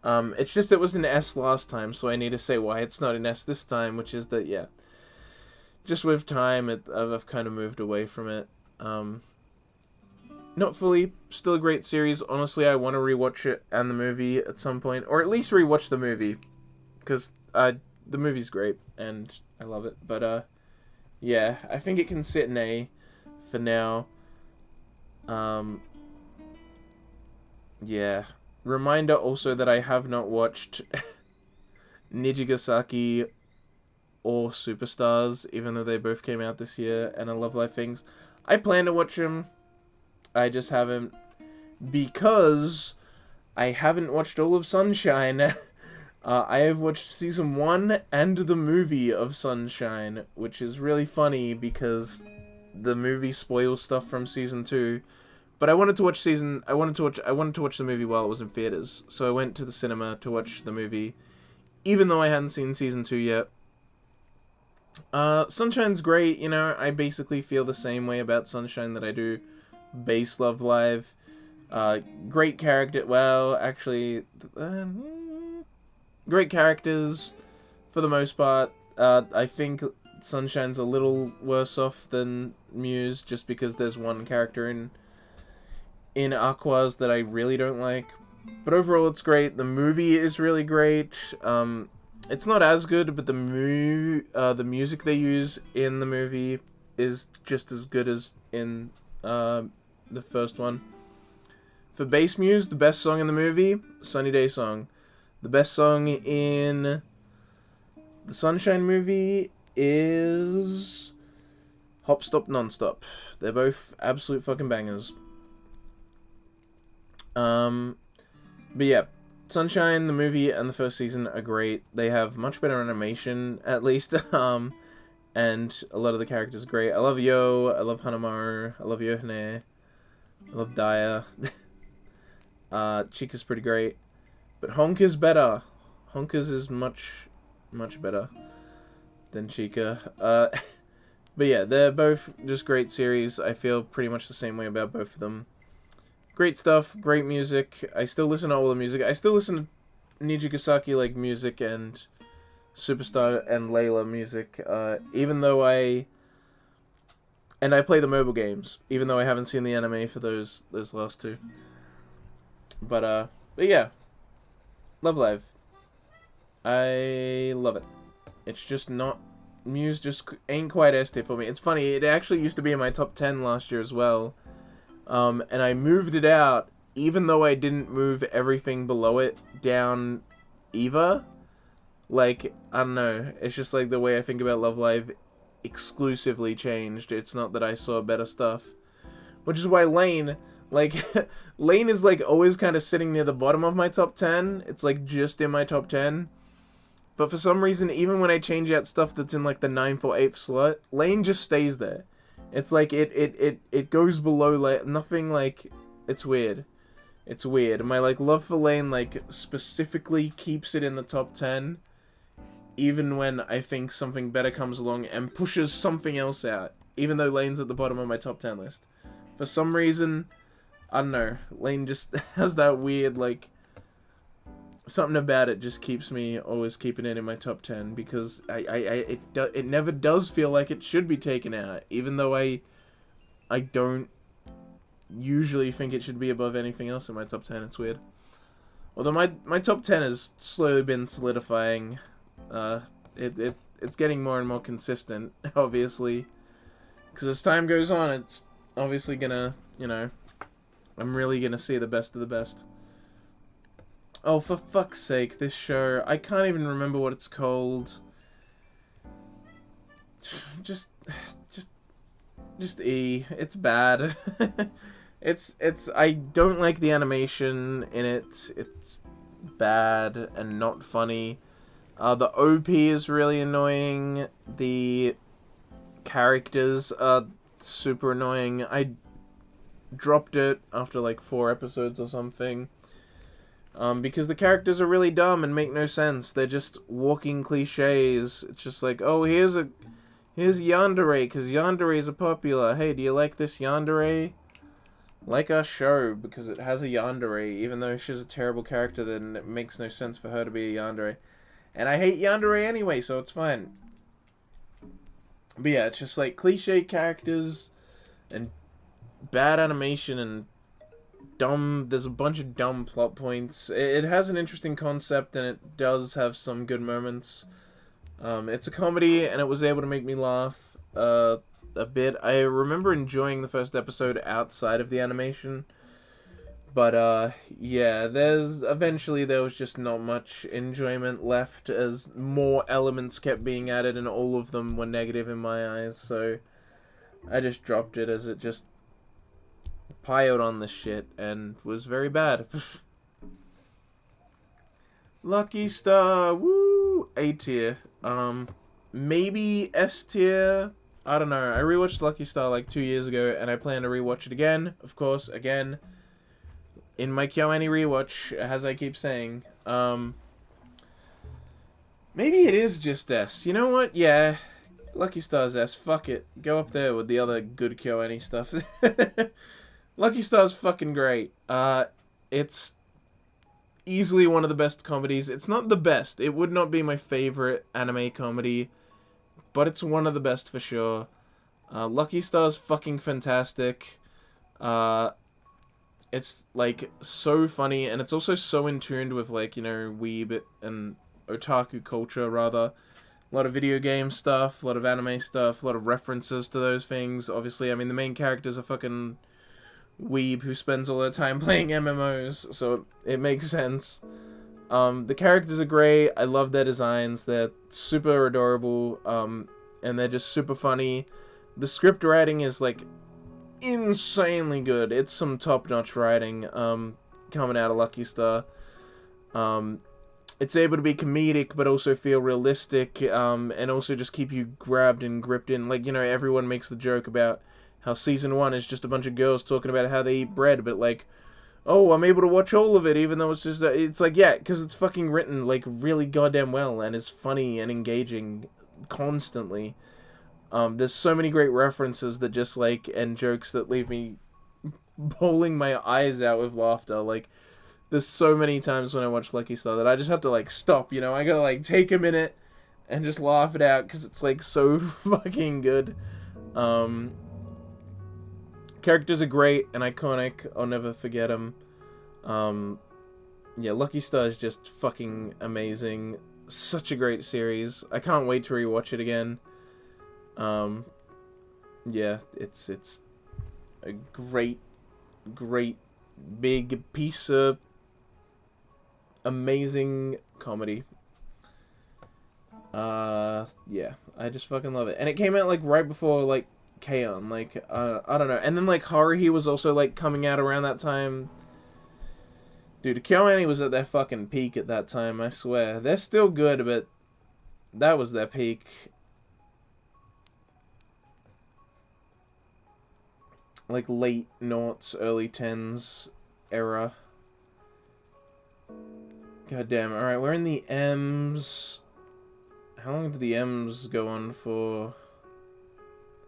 It's just it was an S last time, so I need to say why it's not an S this time, which is that, yeah, just with time, I've kind of moved away from it. Not fully, still a great series. Honestly, I want to rewatch it and the movie at some point, or at least rewatch the movie, because the movie's great, and I love it. But, yeah, I think it can sit in A for now. Yeah. Reminder also that I have not watched Nijigasaki or Superstars, even though they both came out this year, and I Love Live things. I plan to watch them. I just haven't, because I haven't watched all of Sunshine. I have watched Season 1 and the movie of Sunshine, which is really funny because the movie spoils stuff from Season 2. But I wanted to watch I wanted to watch the movie while it was in theaters. So I went to the cinema to watch the movie, even though I hadn't seen Season 2 yet. Sunshine's great, you know. I basically feel the same way about Sunshine that I do base Love Live. Great character, well, actually, great characters for the most part. I think Sunshine's a little worse off than Muse, just because there's one character in Aquas that I really don't like. But overall, it's great. The movie is really great. It's not as good, but the music they use in the movie is just as good as in the first one. For bass Muse, the best song in the movie, Sunny Day Song. The best song in the Sunshine movie is Hop Stop Nonstop. They're both absolute fucking bangers. But yeah, Sunshine, the movie, and the first season are great. They have much better animation, at least, and a lot of the characters are great. I love Yo, I love Hanamaru, I love Yohane, I love Daya. Chica's pretty great. But Honk is better. Honka's is much, much better than Chica. But yeah, they're both just great series. I feel pretty much the same way about both of them. Great stuff, great music. I still listen to all the music. I still listen to Nijigasaki like music and Superstar and Layla music. Even though I play the mobile games, even though I haven't seen the anime for those last two. But yeah, Love Live. I love it. It's just not Muse just ain't quite S tier for me. It's funny, it actually used to be in my top 10 last year as well. And I moved it out, even though I didn't move everything below it down either. Like, I don't know, it's just like the way I think about Love Live exclusively changed. It's not that I saw better stuff. Which is why Lane, like, Lane is like always kind of sitting near the bottom of my top 10. It's like just in my top 10. But for some reason, even when I change out stuff that's in like the 9th or 8th slot, Lane just stays there. It's like it goes below nothing, like, it's weird. It's weird. My like love for Lane like specifically keeps it in the top 10, even when I think something better comes along and pushes something else out, even though Lane's at the bottom of my top 10 list. For some reason, I don't know, Lane just has that weird, like, something about it just keeps me always keeping it in my top 10, because it never does feel like it should be taken out, even though I don't usually think it should be above anything else in my top 10. It's weird. Although my top 10 has slowly been solidifying. It's getting more and more consistent, obviously, because as time goes on, it's obviously gonna, you know, I'm really gonna see the best of the best. Oh, for fuck's sake, this show, I can't even remember what it's called. Just E. It's bad. I don't like the animation in it. It's bad and not funny. The OP is really annoying. The characters are super annoying. I dropped it after like 4 episodes or something. Because the characters are really dumb and make no sense. They're just walking cliches. It's just like, oh, here's yandere, because yanderes are popular. Hey, do you like this yandere? Like our show, because it has a yandere. Even though she's a terrible character, then it makes no sense for her to be a yandere. And I hate yandere anyway, so it's fine. But yeah, it's just like cliche characters and bad animation and there's a bunch of dumb plot points. It has an interesting concept, and it does have some good moments. It's a comedy, and it was able to make me laugh a bit. I remember enjoying the first episode outside of the animation, but yeah, there was just not much enjoyment left, as more elements kept being added, and all of them were negative in my eyes, so I just dropped it, as it just piled on the shit and was very bad. Lucky Star, woo, A tier. Maybe S tier. I don't know. I rewatched Lucky Star like 2 years ago, and I plan to rewatch it again. Of course, again in my KyoAni rewatch, as I keep saying. Maybe it is just S. You know what? Yeah, Lucky Star's S. Fuck it. Go up there with the other good KyoAni stuff. Lucky Star's fucking great. It's easily one of the best comedies. It's not the best. It would not be my favorite anime comedy, but it's one of the best for sure. Lucky Star's fucking fantastic. It's like so funny, and it's also so in tune with, like, you know, weeb and otaku culture, rather. A lot of video game stuff, a lot of anime stuff, a lot of references to those things. Obviously, I mean, the main characters are fucking weeb who spends all their time playing MMOs, so it makes sense. The characters are great. I love their designs. They're super adorable, and they're just super funny. The script writing is, like, insanely good. It's some top-notch writing, coming out of Lucky Star. It's able to be comedic, but also feel realistic, and also just keep you grabbed and gripped in. Like, you know, everyone makes the joke about how season 1 is just a bunch of girls talking about how they eat bread, but, like, oh, I'm able to watch all of it, even though it's just, it's like, yeah, because it's fucking written, like, really goddamn well, and is funny and engaging constantly. There's so many great references that just, like, and jokes that leave me bawling my eyes out with laughter. Like, there's so many times when I watch Lucky Star that I just have to, like, stop, you know? I gotta, like, take a minute and just laugh it out because it's like so fucking good. Characters are great and iconic. I'll never forget them. Yeah, Lucky Star is just fucking amazing. Such a great series. I can't wait to rewatch it again. Yeah, it's a great big piece of amazing comedy. Yeah, I just fucking love it. And it came out like right before like K-On! Like I don't know. And then like Haruhi was also like coming out around that time. Dude, KyoAni was at their fucking peak at that time, I swear. They're still good, but that was their peak. Like late noughts, early tens era. God damn. Alright, we're in the M's. How long do the M's go on for?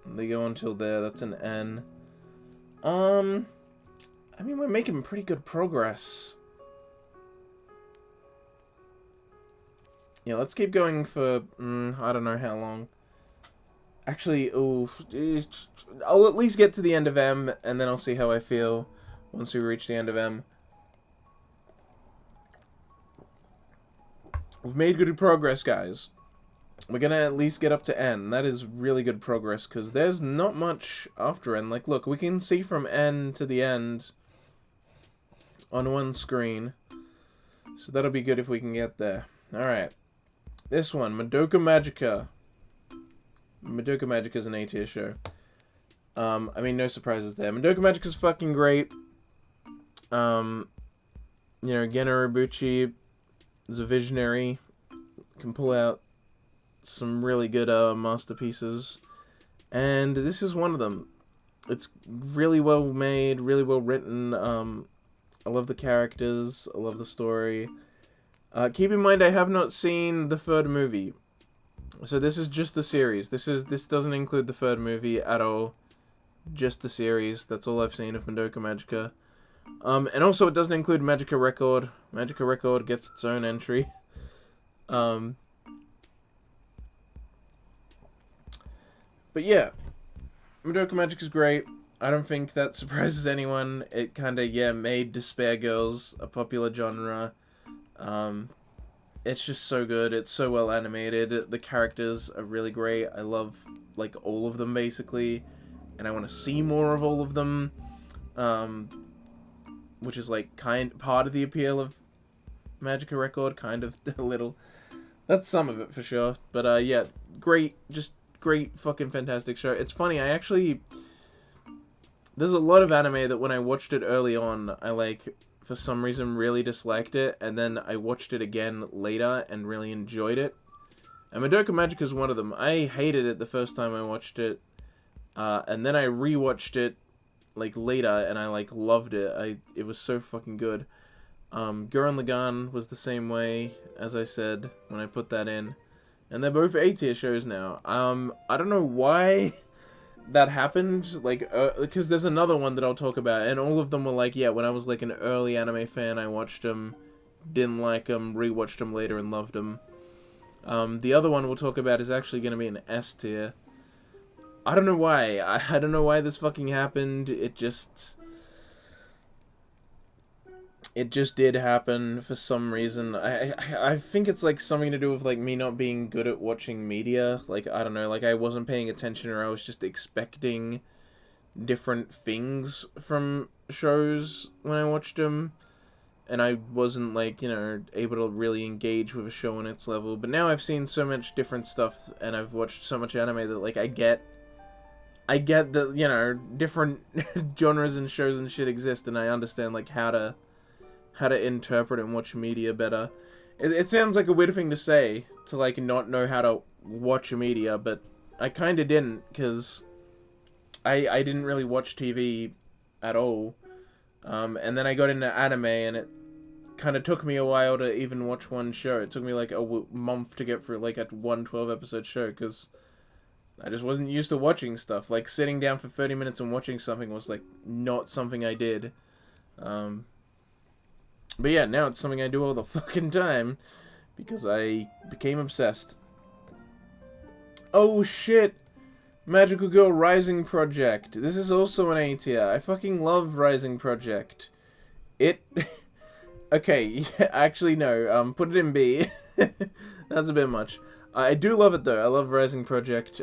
They go until there. That's an N. I mean, we're making pretty good progress. Yeah, let's keep going for, I don't know how long. Actually, I'll at least get to the end of M, and then I'll see how I feel once we reach the end of M. We've made good progress, guys. We're gonna at least get up to N. That is really good progress, because there's not much after N. Like, look, we can see from N to the end on one screen. So that'll be good if we can get there. Alright. This one, Madoka Magica. Madoka Magica is an A-tier show. I mean, no surprises there. Madoka Magica is fucking great. You know, Gen Urobuchi is a visionary. Can pull out some really good masterpieces. And this is one of them. It's really well made, really well written. I love the characters. I love the story. Keep in mind, I have not seen the third movie. So this is just the series. This doesn't include the third movie at all. Just the series. That's all I've seen of Madoka Magica. And also it doesn't include Magica Record. Magica Record gets its own entry. But yeah. Madoka Magica is great. I don't think that surprises anyone. It kinda, made Despair Girls a popular genre. It's just so good. It's so well animated. The characters are really great. I love, like, all of them, basically. And I want to see more of all of them. Which is, like, part of the appeal of Magica Record. Kind of a little. That's some of it, for sure. But, yeah. Great. Just great fucking fantastic show. It's funny, I actually... There's a lot of anime that when I watched it early on, I, like... for some reason really disliked it, and then I watched it again later and really enjoyed it. And Madoka Magica is one of them. I hated it the first time I watched it, and then I rewatched it like later, and I like loved it. It was so fucking good. Gurren Lagann was the same way, as I said when I put that in, and they're both A-tier shows now. I don't know why that happened, like, because there's another one that I'll talk about, and all of them were like, yeah, when I was, like, an early anime fan, I watched them, didn't like them, rewatched them later and loved them. The other one we'll talk about is actually going to be an S tier. I don't know why. I don't know why this fucking happened. It just did happen for some reason. I think it's like something to do with like me not being good at watching media. Like, I don't know, like I wasn't paying attention, or I was just expecting different things from shows when I watched them. And I wasn't like, you know, able to really engage with a show on its level. But now I've seen so much different stuff and I've watched so much anime that like I get that, you know, different genres and shows and shit exist, and I understand like how to interpret and watch media better. It sounds like a weird thing to say, to like not know how to watch media, but I kind of didn't, because I didn't really watch TV at all. And then I got into anime, and it kind of took me a while to even watch one show. It took me like a month to get through like a 12-episode show, because I just wasn't used to watching stuff. Like, sitting down for 30 minutes and watching something was like not something I did. But yeah, now it's something I do all the fucking time, because I became obsessed. Oh shit! Magical Girl Rising Project. This is also an A tier. I fucking love Rising Project. It... okay, yeah, actually no, put it in B. That's a bit much. I do love it though. I love Rising Project.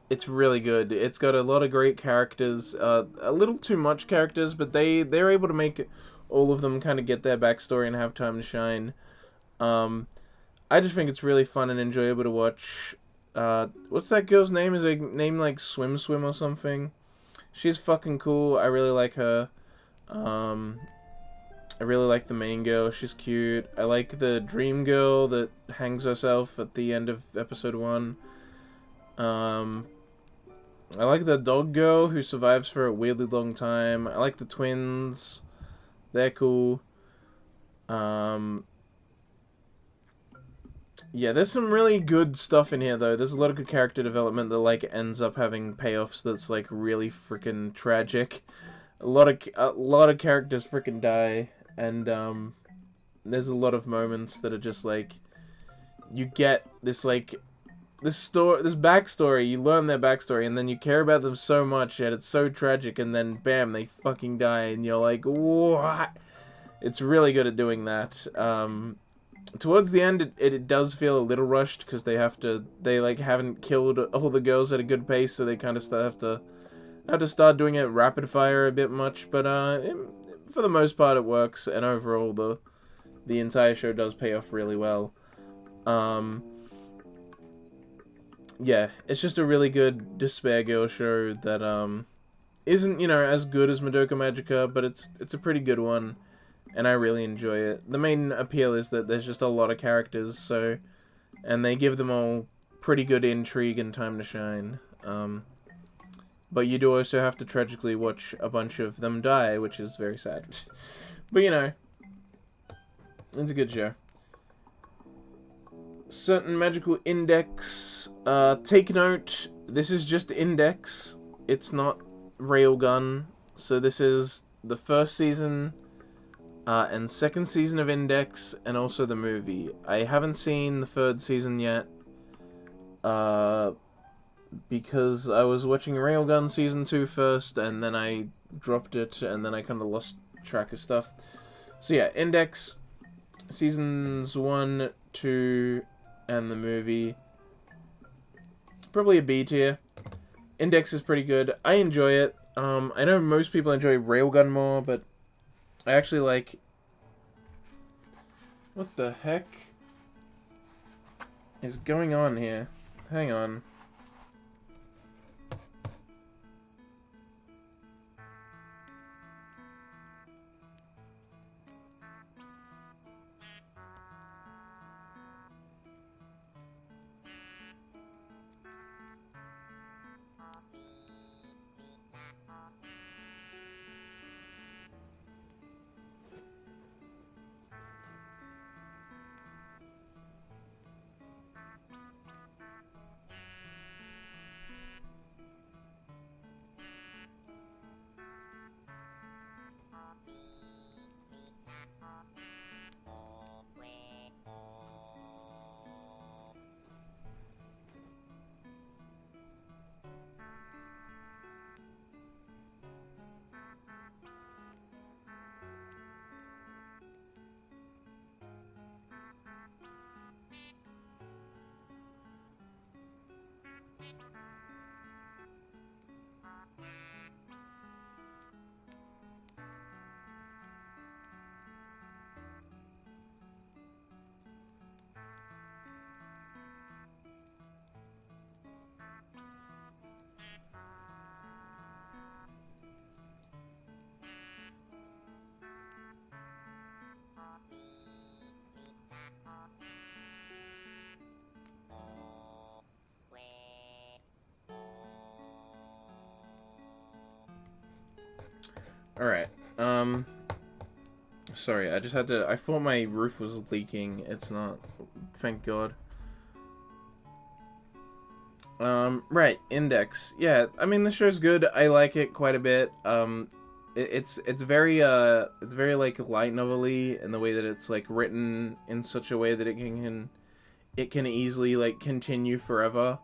It's really good. It's got a lot of great characters. A little too much characters, but they're able to make all of them kind of get their backstory and have time to shine. I just think it's really fun and enjoyable to watch. What's that girl's name? Is her name like Swim Swim or something? She's fucking cool. I really like her. I really like the main girl. She's cute. I like the dream girl that hangs herself at the end of episode 1. I like the dog girl who survives for a weirdly long time. I like the twins. They're cool. Yeah, there's some really good stuff in here, though. There's a lot of good character development that, like, ends up having payoffs that's, like, really freaking tragic. A lot of characters freaking die, and, there's a lot of moments that are just, like, you get this, like, this backstory, you learn their backstory, and then you care about them so much, and it's so tragic, and then, bam, they fucking die, and you're like, what? It's really good at doing that. Towards the end, it does feel a little rushed, because they haven't killed all the girls at a good pace, so they kind of have to start doing it rapid fire a bit much, but, for the most part, it works, and overall, the entire show does pay off really well. Yeah, it's just a really good Despair Girl show that, isn't, as good as Madoka Magica, but it's a pretty good one, and I really enjoy it. The main appeal is that there's just a lot of characters, and they give them all pretty good intrigue and time to shine. But you do also have to tragically watch a bunch of them die, which is very sad. But, it's a good show. Certain magical index. Take note, this is just index. It's not Railgun. So this is the first season and second season of Index, and also the movie. I haven't seen the third season yet. Because I was watching Railgun Season 2 first, and then I dropped it, and then I kind of lost track of stuff. So yeah, Index, Seasons 1, 2, and the movie. Probably a B tier. Index is pretty good. I enjoy it. I know most people enjoy Railgun more, but I actually like... What the heck is going on here? Hang on. Alright, sorry, I just had to, I thought my roof was leaking, it's not, thank God. Right, Index, yeah, I mean, the show's good, I like it quite a bit, it's very, like, light novel-y in the way that it's, like, written in such a way that it can it can easily, like, continue forever.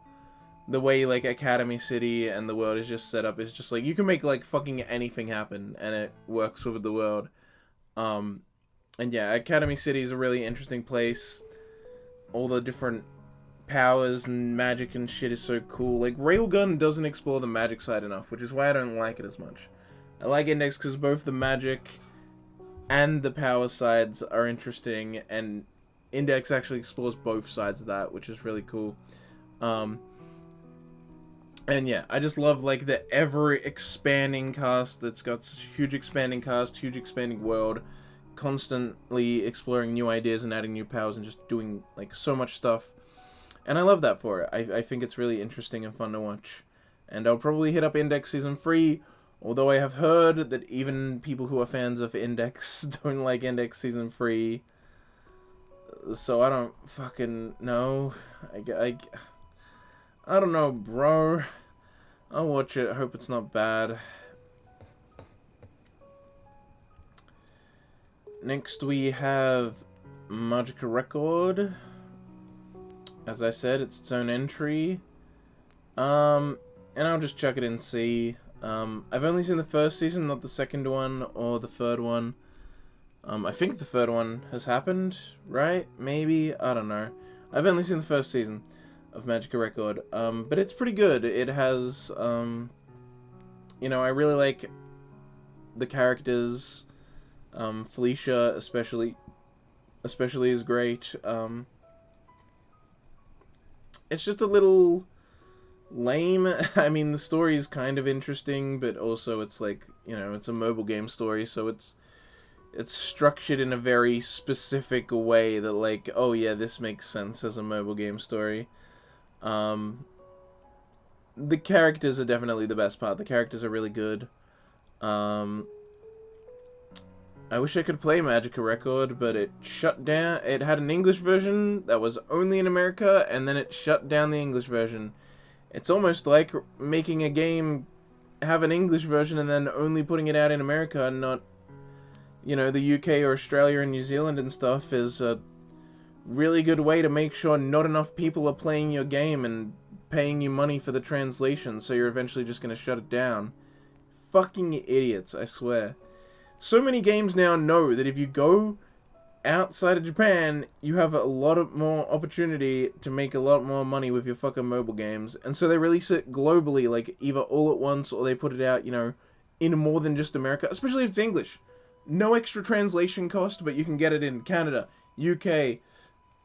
The way, like, Academy City and the world is just set up is just, like, you can make, like, fucking anything happen, and it works with the world. And yeah, Academy City is a really interesting place. All the different powers and magic and shit is so cool. Like, Railgun doesn't explore the magic side enough, which is why I don't like it as much. I like Index because both the magic and the power sides are interesting, and Index actually explores both sides of that, which is really cool. And yeah, I just love, like, the ever-expanding cast that's got such a huge expanding cast, huge expanding world, constantly exploring new ideas and adding new powers and just doing, like, so much stuff. And I love that for it. I think it's really interesting and fun to watch. And I'll probably hit up Index Season 3, although I have heard that even people who are fans of Index don't like Index Season 3. So I don't fucking know. I don't know, bro. I'll watch it. I hope it's not bad. Next we have Magica Record. As I said, it's its own entry. And I'll just chuck it in C. I've only seen the first season, not the second one or the third one. I think the third one has happened, right? Maybe? I don't know. I've only seen the first season of Magica Record. But it's pretty good. It has, you know, I really like the characters. Felicia especially is great. It's just a little lame. I mean, the story is kind of interesting, but also it's like, you know, it's a mobile game story, so it's structured in a very specific way that, like, oh yeah, this makes sense as a mobile game story. The characters are definitely the best part. The characters are really good. I wish I could play Magica Record, but it shut down. It had an English version that was only in America, and then it shut down the English version. It's almost like making a game have an English version and then only putting it out in America and not, you know, the UK or Australia and New Zealand and stuff is a really good way to make sure not enough people are playing your game and paying you money for the translation, so you're eventually just going to shut it down. Fucking idiots, I swear. So many games now know that if you go outside of Japan, you have a lot more opportunity to make a lot more money with your fucking mobile games. And so they release it globally, like either all at once or they put it out, you know, in more than just America, especially if it's English. No extra translation cost, but you can get it in Canada, UK,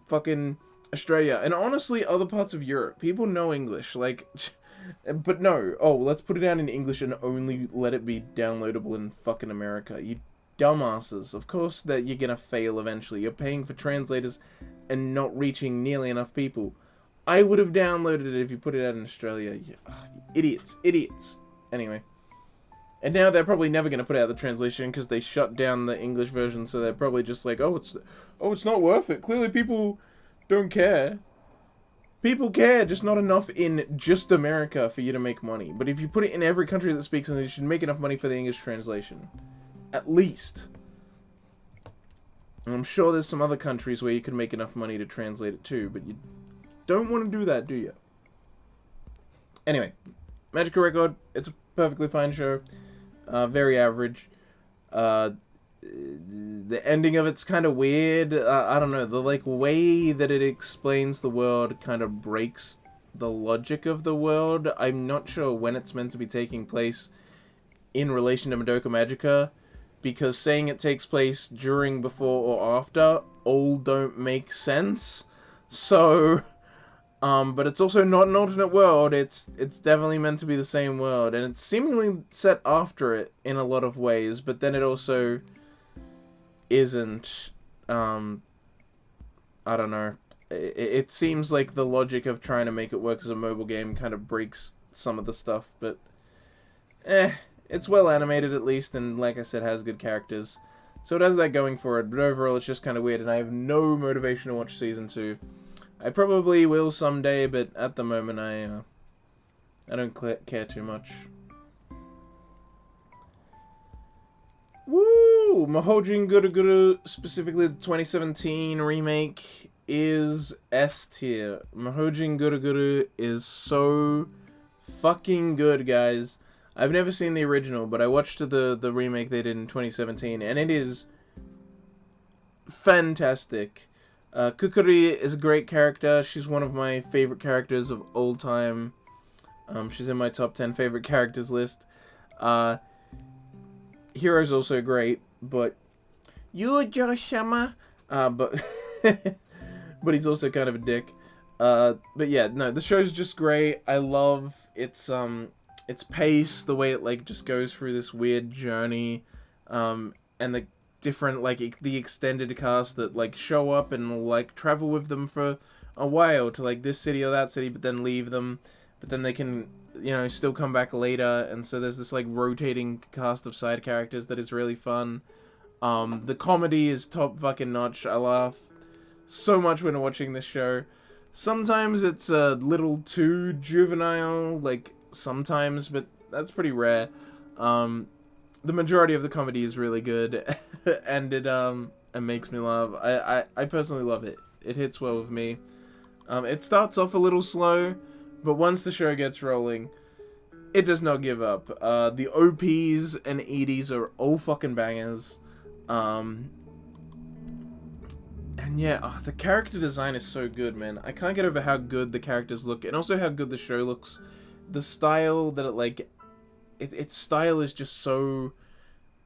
fucking Australia, and honestly other parts of Europe. People know English, like... But no, oh, let's put it out in English and only let it be downloadable in fucking America. You dumbasses. Of course that you're gonna fail eventually. You're paying for translators and not reaching nearly enough people. I would have downloaded it if you put it out in Australia. Idiots. Idiots. Anyway. And now they're probably never gonna put out the translation because they shut down the English version, so they're probably just like, oh, it's not worth it. Clearly people don't care. People care, just not enough in just America for you to make money. But if you put it in every country that speaks English, you should make enough money for the English translation. At least. And I'm sure there's some other countries where you could make enough money to translate it too, but you don't want to do that, do you? Anyway, Magica Record, it's a perfectly fine show. Very average. The ending of it's kind of weird. I don't know, the like way that it explains the world kind of breaks the logic of the world. I'm not sure when it's meant to be taking place in relation to Madoka Magica, because saying it takes place during, before, or after all don't make sense. So, but it's also not an alternate world. It's definitely meant to be the same world, and it's seemingly set after it in a lot of ways, but then it also isn't. I don't know. It seems like the logic of trying to make it work as a mobile game kind of breaks some of the stuff, but it's well animated at least, and like I said, has good characters. So it has that going for it, but overall it's just kind of weird, and I have no motivation to watch Season 2. I probably will someday, but at the moment I don't care too much. Woo! Oh, Mahojin Guru Guru, specifically the 2017 remake, is S tier. Mahojin Guru Guru is so fucking good, guys. I've never seen the original, but I watched the remake they did in 2017, and it is fantastic. Kukuri is a great character. She's one of my favorite characters of all time. She's in my top 10 favorite characters list. Hero's also great, but Joshama, but but he's also kind of a dick. But yeah, no, the show's just great. I love its pace, the way it like just goes through this weird journey, and the different like the extended cast that like show up and like travel with them for a while to like this city or that city, but then leave them, but then they can, you know, still come back later, and so there's this like rotating cast of side characters that is really fun. The comedy is top fucking notch. I laugh so much when watching this show. Sometimes it's a little too juvenile, like sometimes, but that's pretty rare. The majority of the comedy is really good, and it makes me laugh. I personally love it. It hits well with me. It starts off a little slow, but once the show gets rolling, it does not give up. The OPs and EDs are all fucking bangers. And yeah, the character design is so good, man. I can't get over how good the characters look, and also how good the show looks. The style that it, like, its style is just so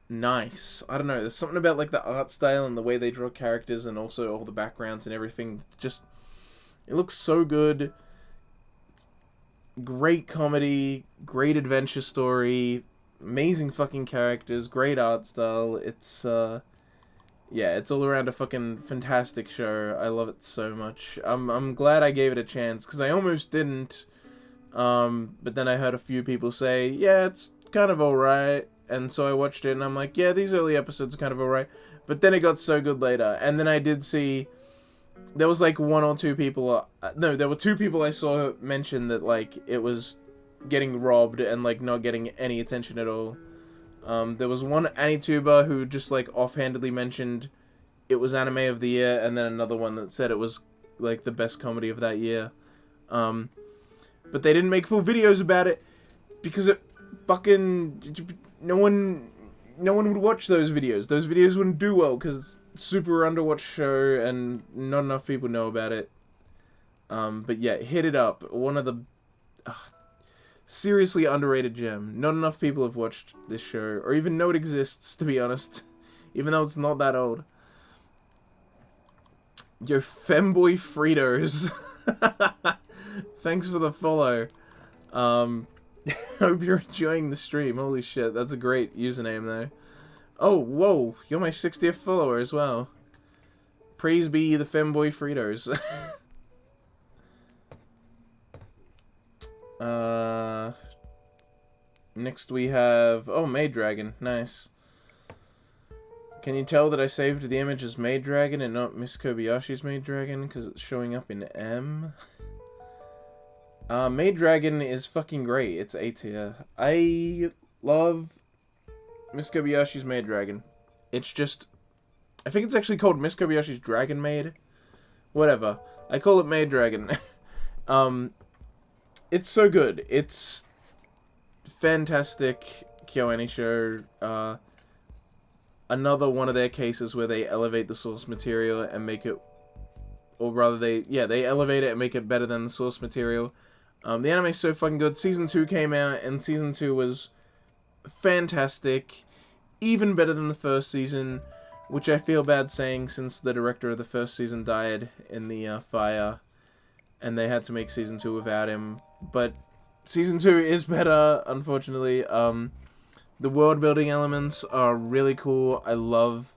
nice. I don't know, there's something about, like, the art style and the way they draw characters, and also all the backgrounds and everything. Just, it looks so good. Great comedy, great adventure story, amazing fucking characters, great art style. It's, yeah, it's all around a fucking fantastic show. I love it so much. I'm glad I gave it a chance, because I almost didn't. But then I heard a few people say, yeah, it's kind of alright. And so I watched it, and I'm like, yeah, these early episodes are kind of alright. But then it got so good later. And then I did see, there was like one or two people, no, there were two people I saw mention that, like, it was getting robbed and, like, not getting any attention at all. There was one AniTuber who just, like, offhandedly mentioned it was anime of the year, and then another one that said it was, like, the best comedy of that year. But they didn't make full videos about it, because it fucking, no one would watch those videos. Those videos wouldn't do well, because it's a super underwatched show, and not enough people know about it. But yeah, hit it up. One of the seriously underrated gem. Not enough people have watched this show, or even know it exists, to be honest. Even though it's not that old. Yo, Femboy Fritos. Thanks for the follow. Hope you're enjoying the stream. Holy shit, that's a great username though. Oh, whoa, you're my 60th follower as well. Praise be the Femboy Fritos. Next we have, oh, Maid Dragon, nice. Can you tell that I saved the image as Maid Dragon and not Miss Kobayashi's Maid Dragon because it's showing up in M? Maid Dragon is fucking great. It's A tier. I love Miss Kobayashi's Maid Dragon. It's just, I think it's actually called Miss Kobayashi's Dragon Maid. Whatever. I call it Maid Dragon. It's so good. It's fantastic KyoAni show. Another one of their cases where they elevate the source material and make it, or rather they elevate it and make it better than the source material. The anime is so fucking good. Season 2 came out, and Season 2 was fantastic. Even better than the first season, which I feel bad saying since the director of the first season died in the fire, and they had to make Season 2 without him. But Season 2 is better, unfortunately. The world-building elements are really cool. I love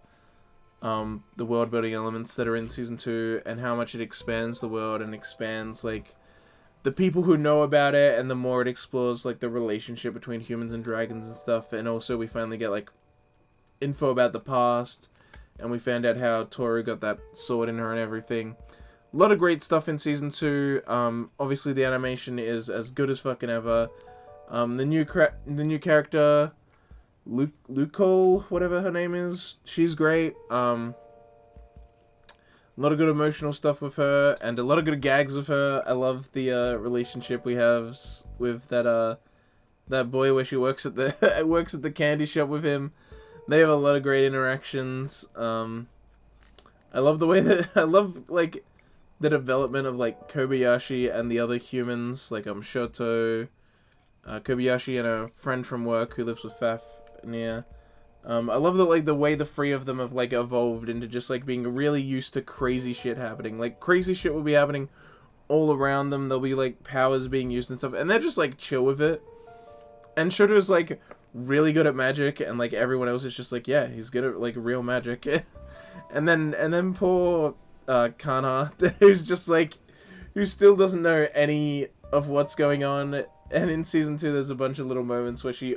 the world-building elements that are in Season 2, and how much it expands the world and expands, like, the people who know about it, and the more it explores, like, the relationship between humans and dragons and stuff. And also we finally get, like, info about the past, and we found out how Toru got that sword in her and everything. A lot of great stuff in Season 2. Obviously the animation is as good as fucking ever. The new character Lucole, whatever her name is. She's great. A lot of good emotional stuff with her, and a lot of good gags with her. I love the relationship we have with that boy where she works at the works at the candy shop with him. They have a lot of great interactions. I love the way that I love like the development of like Kobayashi and the other humans, like Shoto, Kobayashi and a friend from work who lives with Fafnir. I love that like the way the three of them have like evolved into just like being really used to crazy shit happening. Like crazy shit will be happening all around them. There'll be like powers being used and stuff, and they're just like chill with it. And Shoto's like really good at magic, and like everyone else is just like, yeah, he's good at like real magic. and then poor Kana, who's just like, who still doesn't know any of what's going on. And in season 2, there's a bunch of little moments where she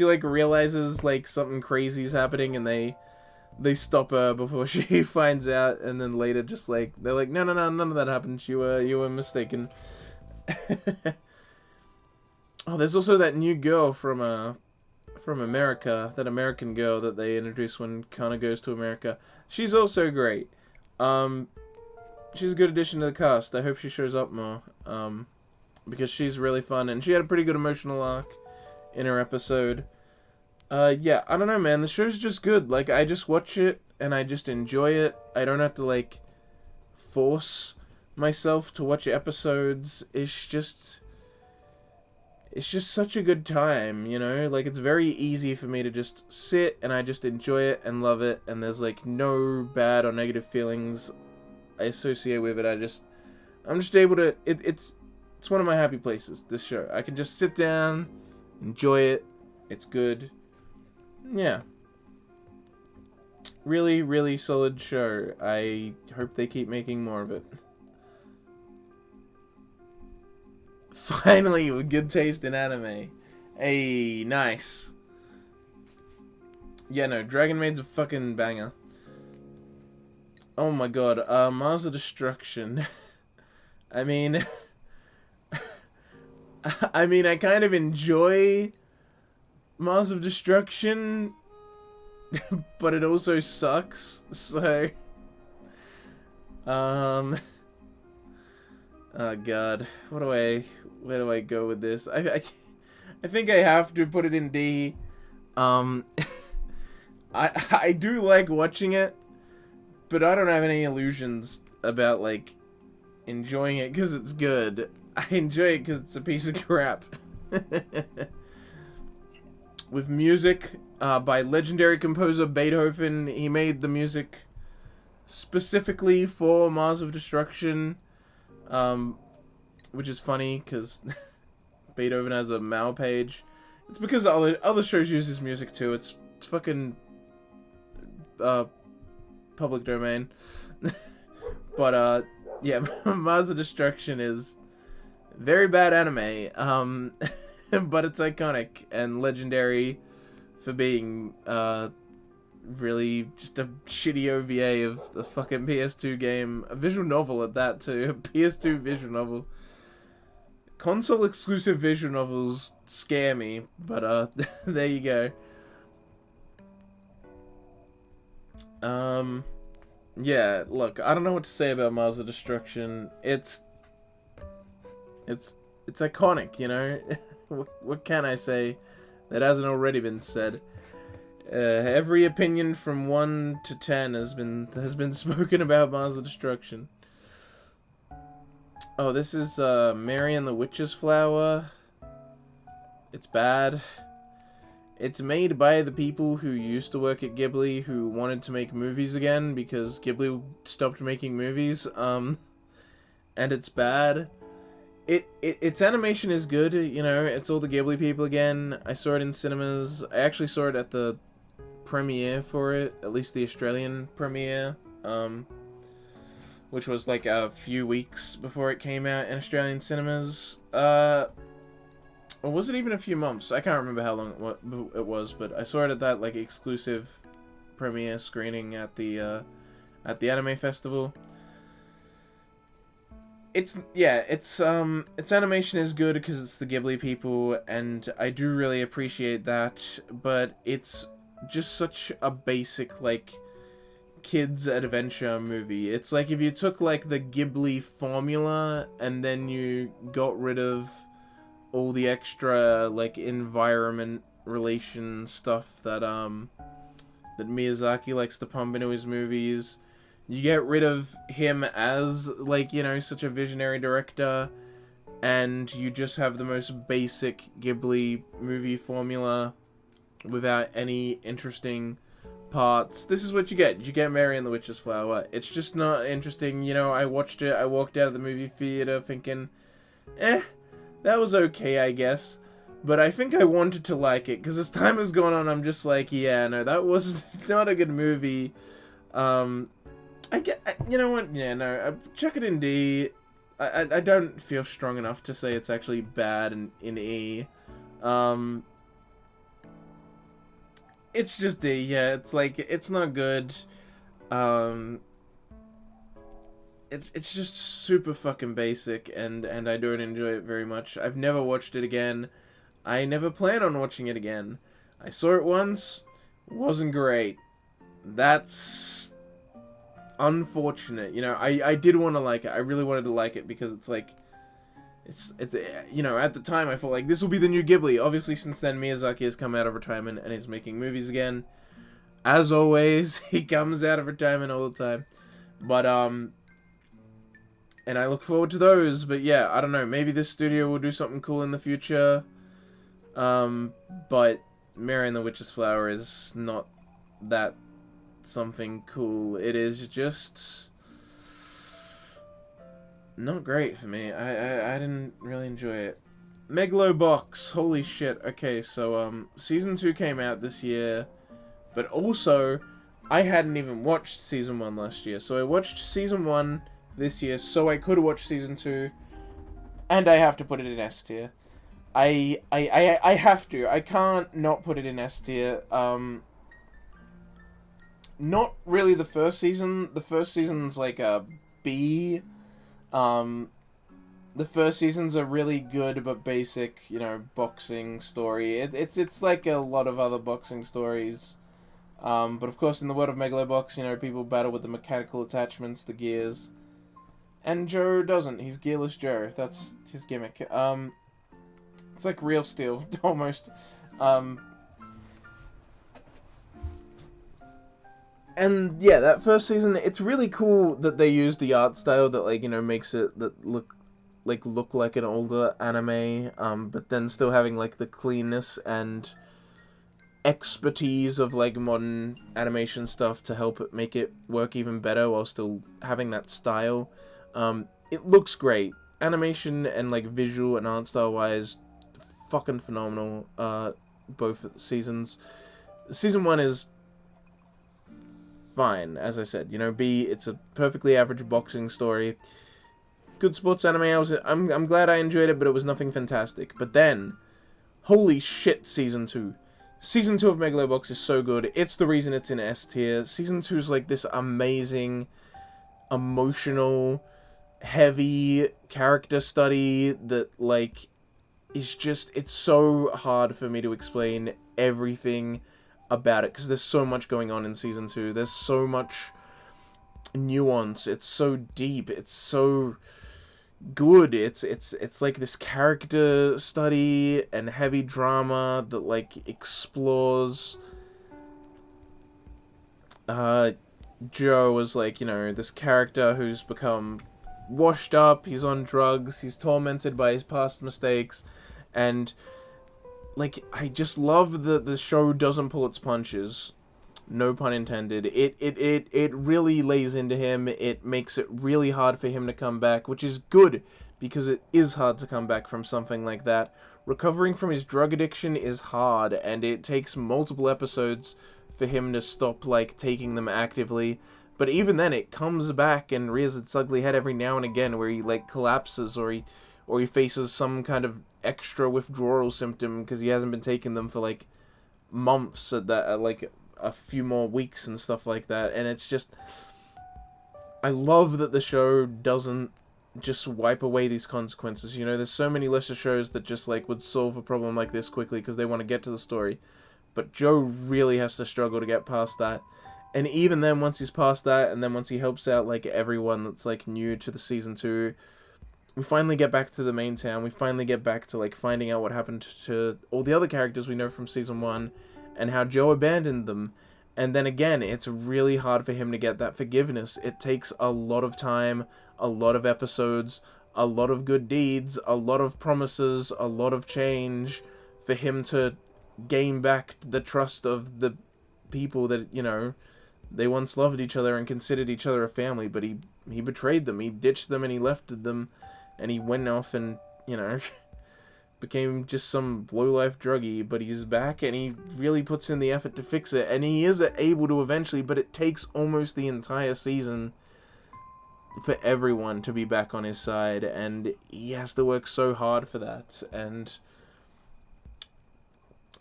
like realizes like something crazy is happening, and they stop her before she finds out, and then later just like they're like, no, none of that happened. You were mistaken. Oh, there's also that new girl from America, that American girl that they introduce when Kana goes to America. She's also great. She's a good addition to the cast. I hope she shows up more. Because she's really fun, and she had a pretty good emotional arc in her episode. Yeah, I don't know, man. The show's just good. Like, I just watch it, and I just enjoy it. I don't have to, like, force myself to watch episodes. It's just such a good time, you know? Like, it's very easy for me to just sit, and I just enjoy it and love it, and there's, like, no bad or negative feelings I associate with it. I'm just able to, it's one of my happy places, this show. I can just sit down, enjoy it, it's good. Yeah. Really, really solid show. I hope they keep making more of it. Finally, with good taste in anime. Hey, nice. Yeah, no, Dragon Maid's a fucking banger. Oh my god, Mars of Destruction. I mean... I kind of enjoy Mars of Destruction, but it also sucks, so... Oh god, where do I go with this? I think I have to put it in D. I do like watching it, but I don't have any illusions about, like, enjoying it because it's good. I enjoy it because it's a piece of crap. With music by legendary composer Beethoven. He made the music specifically for Mars of Destruction, which is funny because Beethoven has a Mao page. It's because other shows use his music too. It's fucking public domain. But yeah, Mars of Destruction is very bad anime, but it's iconic and legendary for being really just a shitty OVA of the fucking PS2 game. A visual novel at that too. A PS2 visual novel. Console exclusive visual novels scare me, but there you go. Yeah, look, I don't know what to say about Mars of Destruction. It's iconic, you know? What can I say that hasn't already been said? Every opinion from 1 to 10 has been spoken about Mars of Destruction. Oh, this is Mary and the Witch's Flower. It's bad. It's made by the people who used to work at Ghibli who wanted to make movies again because Ghibli stopped making movies. And it's bad. Its animation is good, you know, it's all the Ghibli people again. I saw it in cinemas. I actually saw it at the premiere for it, at least the Australian premiere, which was like a few weeks before it came out in Australian cinemas. Or was it even a few months? I can't remember how long it was, but I saw it at that like exclusive premiere screening at the Anime Festival. its animation is good because it's the Ghibli people, and I do really appreciate that, but it's just such a basic, like, kids adventure movie. It's like if you took, like, the Ghibli formula and then you got rid of all the extra, like, environment relation stuff that Miyazaki likes to pump into his movies. You get rid of him as, like, you know, such a visionary director, and you just have the most basic Ghibli movie formula without any interesting parts. This is what you get. You get Mary and the Witch's Flower. It's just not interesting. You know, I watched it, I walked out of the movie theater thinking, that was okay, I guess. But I think I wanted to like it, because as time has gone on, I'm just like, yeah, no, that was not a good movie. You know what, yeah, no, check it in D. I don't feel strong enough to say it's actually bad in E. It's just D, yeah, it's like, it's not good. It's just super fucking basic, and I don't enjoy it very much. I've never watched it again. I never plan on watching it again. I saw it once, wasn't great. That's unfortunate. You know, I did want to like it. I really wanted to like it because it's like, it's you know, at the time I felt like this will be the new Ghibli. Obviously, since then Miyazaki has come out of retirement and is making movies again. As always, he comes out of retirement all the time. But and I look forward to those. But yeah, I don't know. Maybe this studio will do something cool in the future. But Mary and the Witch's Flower is not that something cool. It is just not great for me. I didn't really enjoy it. Megalobox, holy shit. Okay, so season 2 came out this year, but also I hadn't even watched season 1 last year. So I watched season 1 this year so I could watch season 2, and I have to put it in S tier. I have to. I can't not put it in S tier. Not really the first season. The first season's like a B. The first season's a really good but basic, you know, boxing story. It's like a lot of other boxing stories. But of course, in the world of Megalobox, you know, people battle with the mechanical attachments, the gears. And Joe doesn't. He's Gearless Joe. That's his gimmick. It's like Real Steel, almost. And yeah, that first season, it's really cool that they use the art style that, like, you know, makes it look like an older anime, but then still having, like, the cleanness and expertise of, like, modern animation stuff to help it make it work even better while still having that style. It looks great. Animation and, like, visual and art style wise, fucking phenomenal, both seasons. Season 1 is fine, as I said. You know, B, it's a perfectly average boxing story. Good sports anime. I'm glad I enjoyed it, but it was nothing fantastic. But then, holy shit, Season 2. Season 2 of Megalobox is so good. It's the reason it's in S tier. Season 2 is like this amazing, emotional, heavy character study that, like, is just, it's so hard for me to explain everything about it, because there's so much going on in Season 2. There's so much nuance. It's so deep. It's so good. It's like this character study and heavy drama that, like, explores Joe as, like, you know, this character who's become washed up, he's on drugs, he's tormented by his past mistakes, and, like, I just love that the show doesn't pull its punches. No pun intended. It really lays into him. It makes it really hard for him to come back, which is good, because it is hard to come back from something like that. Recovering from his drug addiction is hard, and it takes multiple episodes for him to stop, like, taking them actively. But even then, it comes back and rears its ugly head every now and again, where he, like, collapses, or he faces some kind of extra withdrawal symptom because he hasn't been taking them for, like, months like a few more weeks and stuff like that. And it's just, I love that the show doesn't just wipe away these consequences. You know, there's so many lesser shows that just, like, would solve a problem like this quickly because they want to get to the story. But Joe really has to struggle to get past that. And even then, once he's past that, and then once he helps out, like, everyone that's, like, new to the Season 2, we finally get back to the main town. We finally get back to, like, finding out what happened to all the other characters we know from Season 1, and how Joe abandoned them. And then again, it's really hard for him to get that forgiveness. It takes a lot of time, a lot of episodes, a lot of good deeds, a lot of promises, a lot of change for him to gain back the trust of the people that, you know, they once loved each other and considered each other a family, but he betrayed them, he ditched them, and he left them, and he went off and, you know, became just some low-life druggie, but he's back, and he really puts in the effort to fix it, and he is able to eventually, but it takes almost the entire season for everyone to be back on his side, and he has to work so hard for that, and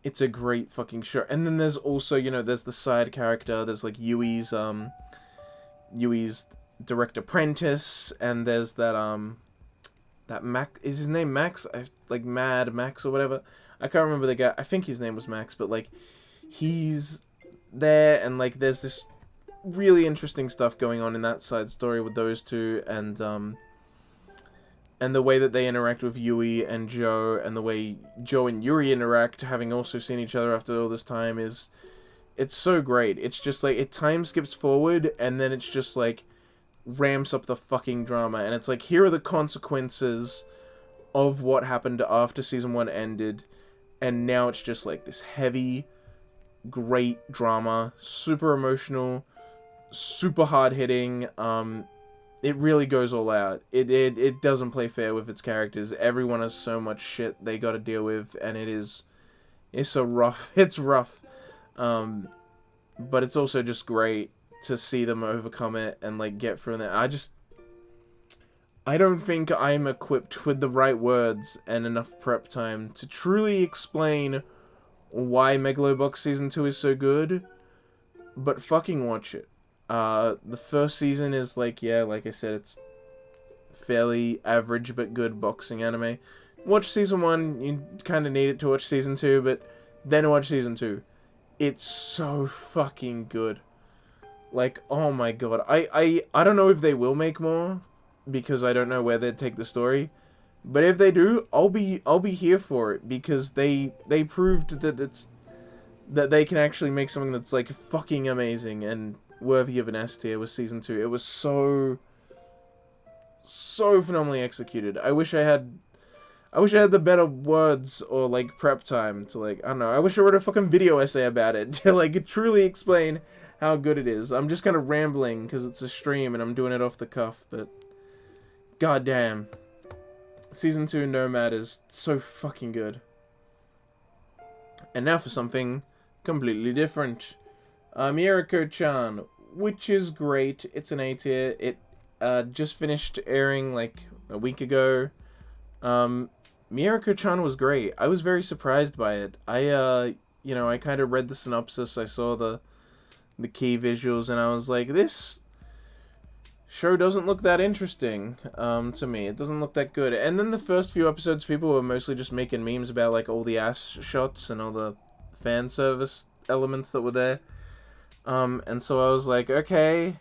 it's a great fucking show. And then there's also, you know, there's the side character, there's, like, Yui's direct apprentice, and there's that Max, is his name Max? Like, Mad Max or whatever. I can't remember the guy, I think his name was Max, but, like, he's there, and, like, there's this really interesting stuff going on in that side story with those two, and the way that they interact with Yui and Joe, and the way Joe and Yuri interact, having also seen each other after all this time, it's so great. It's just, like, it time skips forward, and then it's just, like, ramps up the fucking drama, and it's like, here are the consequences of what happened after Season 1 ended, and now it's just, like, this heavy, great drama, super emotional, super hard-hitting. It really goes all out. It doesn't play fair with its characters. Everyone has so much shit they gotta deal with, and it's so rough. It's rough. But it's also just great to see them overcome it and, like, get through it. I don't think I'm equipped with the right words and enough prep time to truly explain why Megalobox Season 2 is so good, but fucking watch it. The first season is, like, yeah, like I said, it's fairly average but good boxing anime. Watch Season 1, you kind of need it to watch Season 2, but then watch Season 2. It's so fucking good. Like, oh my god. I don't know if they will make more, because I don't know where they'd take the story. But if they do, I'll be here for it, because they proved that they can actually make something that's, like, fucking amazing and worthy of an S tier with Season 2. It was so phenomenally executed. I wish I had the better words or, like, prep time to, like, I don't know, I wish I wrote a fucking video essay about it to, like, truly explain how good it is. I'm just kind of rambling because it's a stream and I'm doing it off the cuff, but goddamn. Season 2 Nomad is so fucking good. And now for something completely different. Miyako-chan, which is great. It's an A tier. It just finished airing like a week ago. Miyako-chan was great. I was very surprised by it. I kind of read the synopsis. I saw the key visuals, and I was like, this show doesn't look that interesting to me. It doesn't look that good. And then the first few episodes, people were mostly just making memes about, like, all the ass shots and all the fan service elements that were there. And so I was like, okay,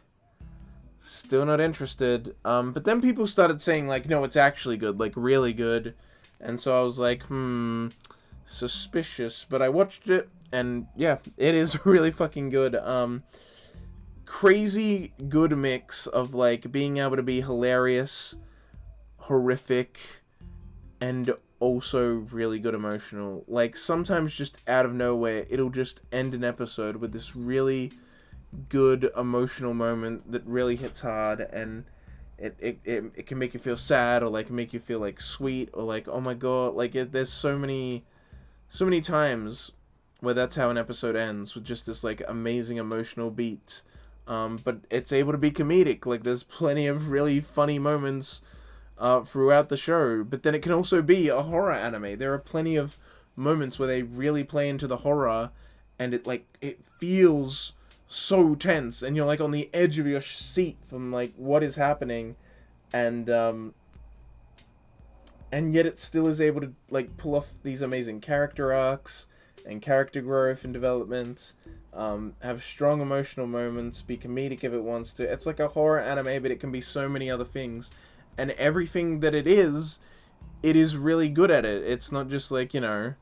still not interested. But then people started saying, like, no, it's actually good, like, really good. And so I was like, suspicious. But I watched it, and yeah, it is really fucking good. Crazy good mix of, like, being able to be hilarious, horrific, and also really good emotional. Like, sometimes just out of nowhere, it'll just end an episode with this really good emotional moment that really hits hard, and it can make you feel sad, or, like, make you feel, like, sweet, or, like, oh my god, like, there's so many times where that's how an episode ends, with just this, like, amazing emotional beat. But it's able to be comedic. Like, there's plenty of really funny moments throughout the show. But then it can also be a horror anime. There are plenty of moments where they really play into the horror, and it feels so tense, and you're, like, on the edge of your seat from, like, what is happening. and yet it still is able to like pull off these amazing character arcs and character growth and development. Have strong emotional moments, be comedic if it wants to. It's like a horror anime, but it can be so many other things, and everything that it is really good at it. It's not just like, you know,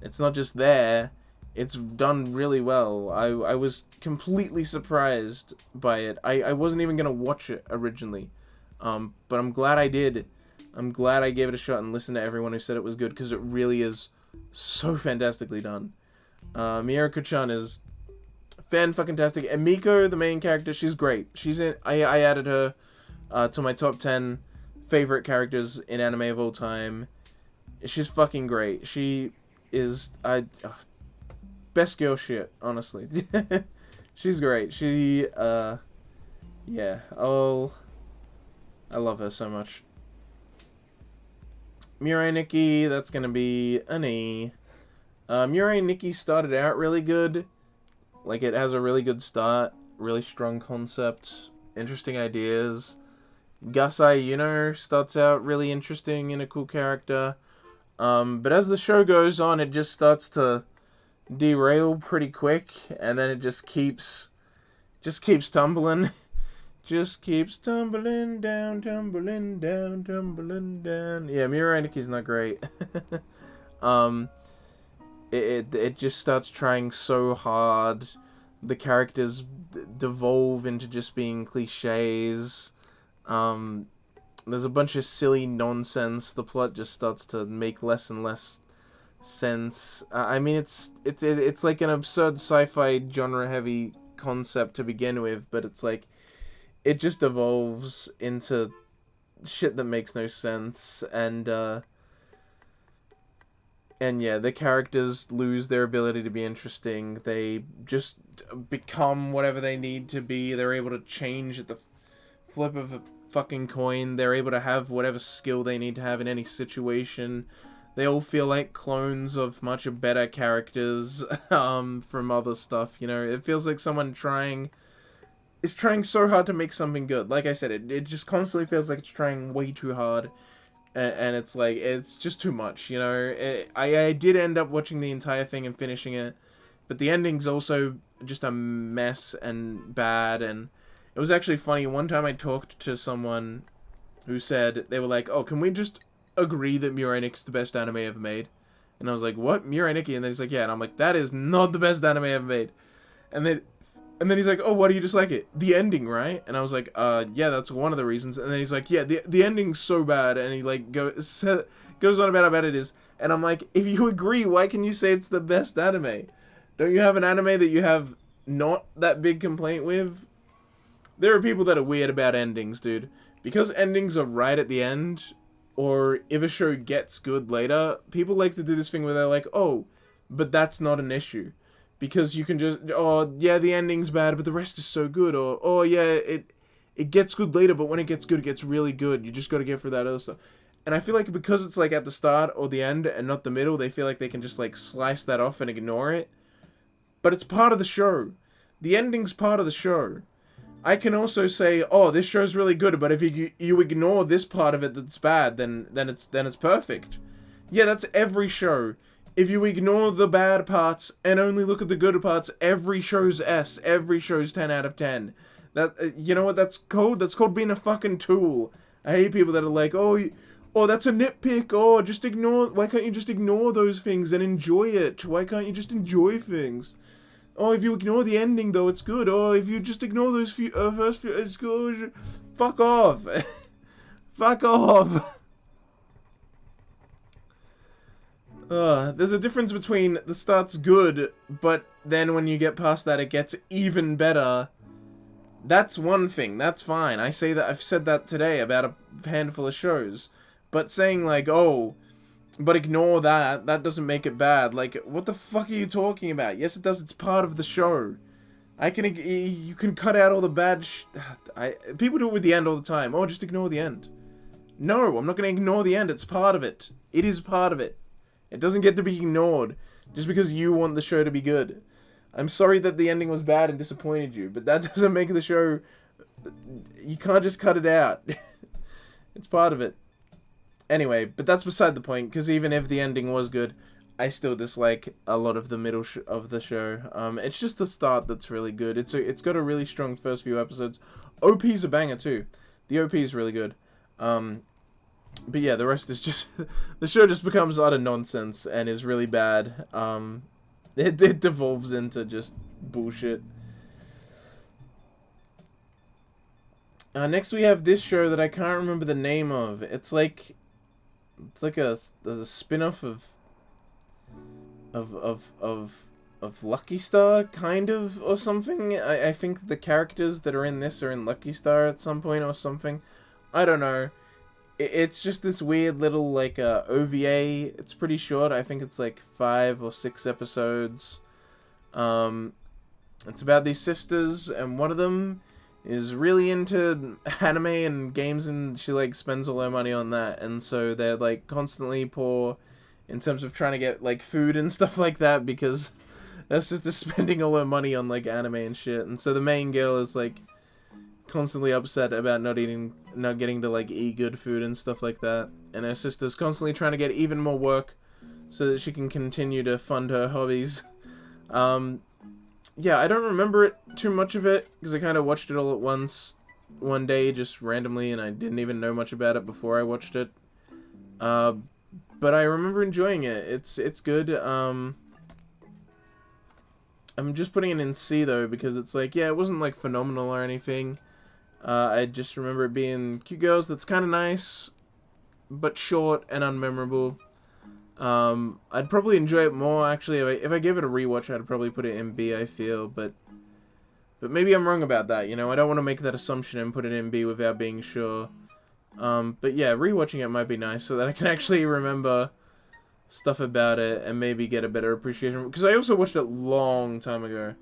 it's not just there. It's done really well. I was completely surprised by it. I wasn't even gonna watch it originally, but I'm glad I did. I'm glad I gave it a shot and listened to everyone who said it was good, because it really is so fantastically done. Miyako-chan is fan-fucking-tastic. And Miko, the main character, she's great. She's in. I added her to my top 10 favorite characters in anime of all time. She's fucking great. She is best girl shit, honestly. She's great. She yeah. Oh, I love her so much. Mirai Nikki, that's gonna be an E. Mirai Nikki started out really good. Like, it has a really good start, really strong concepts, interesting ideas. Gasai Yuno starts out really interesting and a cool character. But as the show goes on, it just starts to derail pretty quick, and then it just keeps tumbling. Just keeps tumbling down, tumbling down, tumbling down. Yeah, Mirai Nikki's not great. It just starts trying so hard. The characters devolve into just being cliches. There's a bunch of silly nonsense. The plot just starts to make less and less sense. I mean, it's like an absurd sci-fi genre-heavy concept to begin with, but it's like, it just evolves into shit that makes no sense, and yeah, the characters lose their ability to be interesting. They just become whatever they need to be. They're able to change at the flip of a fucking coin. They're able to have whatever skill they need to have in any situation. They all feel like clones of much better characters from other stuff, you know? It feels like someone is trying so hard to make something good. Like I said, it just constantly feels like it's trying way too hard. And it's like, it's just too much, you know? I did end up watching the entire thing and finishing it, but the ending's also just a mess and bad, and it was actually funny. One time I talked to someone who said, they were like, oh, can we just agree that Mirai Nikki's the best anime ever made? And I was like, what? Mirai Nikki? And then he's like, yeah. And I'm like, that is not the best anime ever made. And then he's like, oh, why do you dislike it? The ending, right? And I was like, yeah, that's one of the reasons. And then he's like, yeah, the ending's so bad. And he, like, goes on about how bad it is. And I'm like, if you agree, why can you say it's the best anime? Don't you have an anime that you have not that big complaint with? There are people that are weird about endings, dude. Because endings are right at the end, or if a show gets good later, people like to do this thing where they're like, oh, but that's not an issue. Because you can just, oh, yeah, the ending's bad, but the rest is so good. Or, oh, yeah, it gets good later, but when it gets good, it gets really good. You just gotta get through that other stuff. And I feel like because it's, like, at the start or the end and not the middle, they feel like they can just, like, slice that off and ignore it. But it's part of the show. The ending's part of the show. I can also say, oh, this show's really good, but if you ignore this part of it that's bad, then it's perfect. Yeah, that's every show. If you ignore the bad parts and only look at the good parts, every show's S. Every show's 10 out of 10. That you know what that's called? That's called being a fucking tool. I hate people that are like, oh, that's a nitpick. Oh, just ignore. Why can't you just ignore those things and enjoy it? Why can't you just enjoy things? Oh, if you ignore the ending, though, it's good. Oh, if you just ignore those first few, it's good. Fuck off. Fuck off. There's a difference between the start's good, but then when you get past that, it gets even better. That's one thing. That's fine. I've said that today about a handful of shows. But saying like, oh, but ignore that doesn't make it bad. Like, what the fuck are you talking about? Yes, it does. It's part of the show. You can cut out all the bad people do it with the end all the time. Oh, just ignore the end. No, I'm not going to ignore the end. It's part of it. It is part of it. It doesn't get to be ignored just because you want the show to be good. I'm sorry that the ending was bad and disappointed you, but that doesn't make the show... You can't just cut it out. It's part of it. Anyway, but that's beside the point, because even if the ending was good, I still dislike a lot of the middle of the show. It's just the start that's really good. It's got a really strong first few episodes. OP's a banger too. The OP is really good. But yeah, the rest is just the show just becomes utter nonsense and is really bad. It devolves into just bullshit. Next we have this show that I can't remember the name of. It's like a spin-off of Lucky Star, kind of, or something. I think the characters that are in this are in Lucky Star at some point or something. I don't know. It's just this weird little, like, OVA. It's pretty short. I think it's, like, 5 or 6 episodes. It's about these sisters, and one of them is really into anime and games, and she, like, spends all her money on that. And so they're, like, constantly poor in terms of trying to get, like, food and stuff like that, because their sister's spending all her money on, like, anime and shit. And so the main girl is, like, constantly upset about not getting to, like, eat good food and stuff like that. And her sister's constantly trying to get even more work so that she can continue to fund her hobbies. Yeah, I don't remember it too much of it, because I kind of watched it all at once, one day, just randomly, and I didn't even know much about it before I watched it. But I remember enjoying it. It's good. I'm just putting it in C, though, because it's like, yeah, it wasn't, like, phenomenal or anything. I just remember it being cute girls that's kind of nice, but short and unmemorable. I'd probably enjoy it more, actually. If I give it a rewatch, I'd probably put it in B, I feel, but maybe I'm wrong about that, you know? I don't want to make that assumption and put it in B without being sure. But yeah, rewatching it might be nice, so that I can actually remember stuff about it and maybe get a better appreciation. Because I also watched it a long time ago.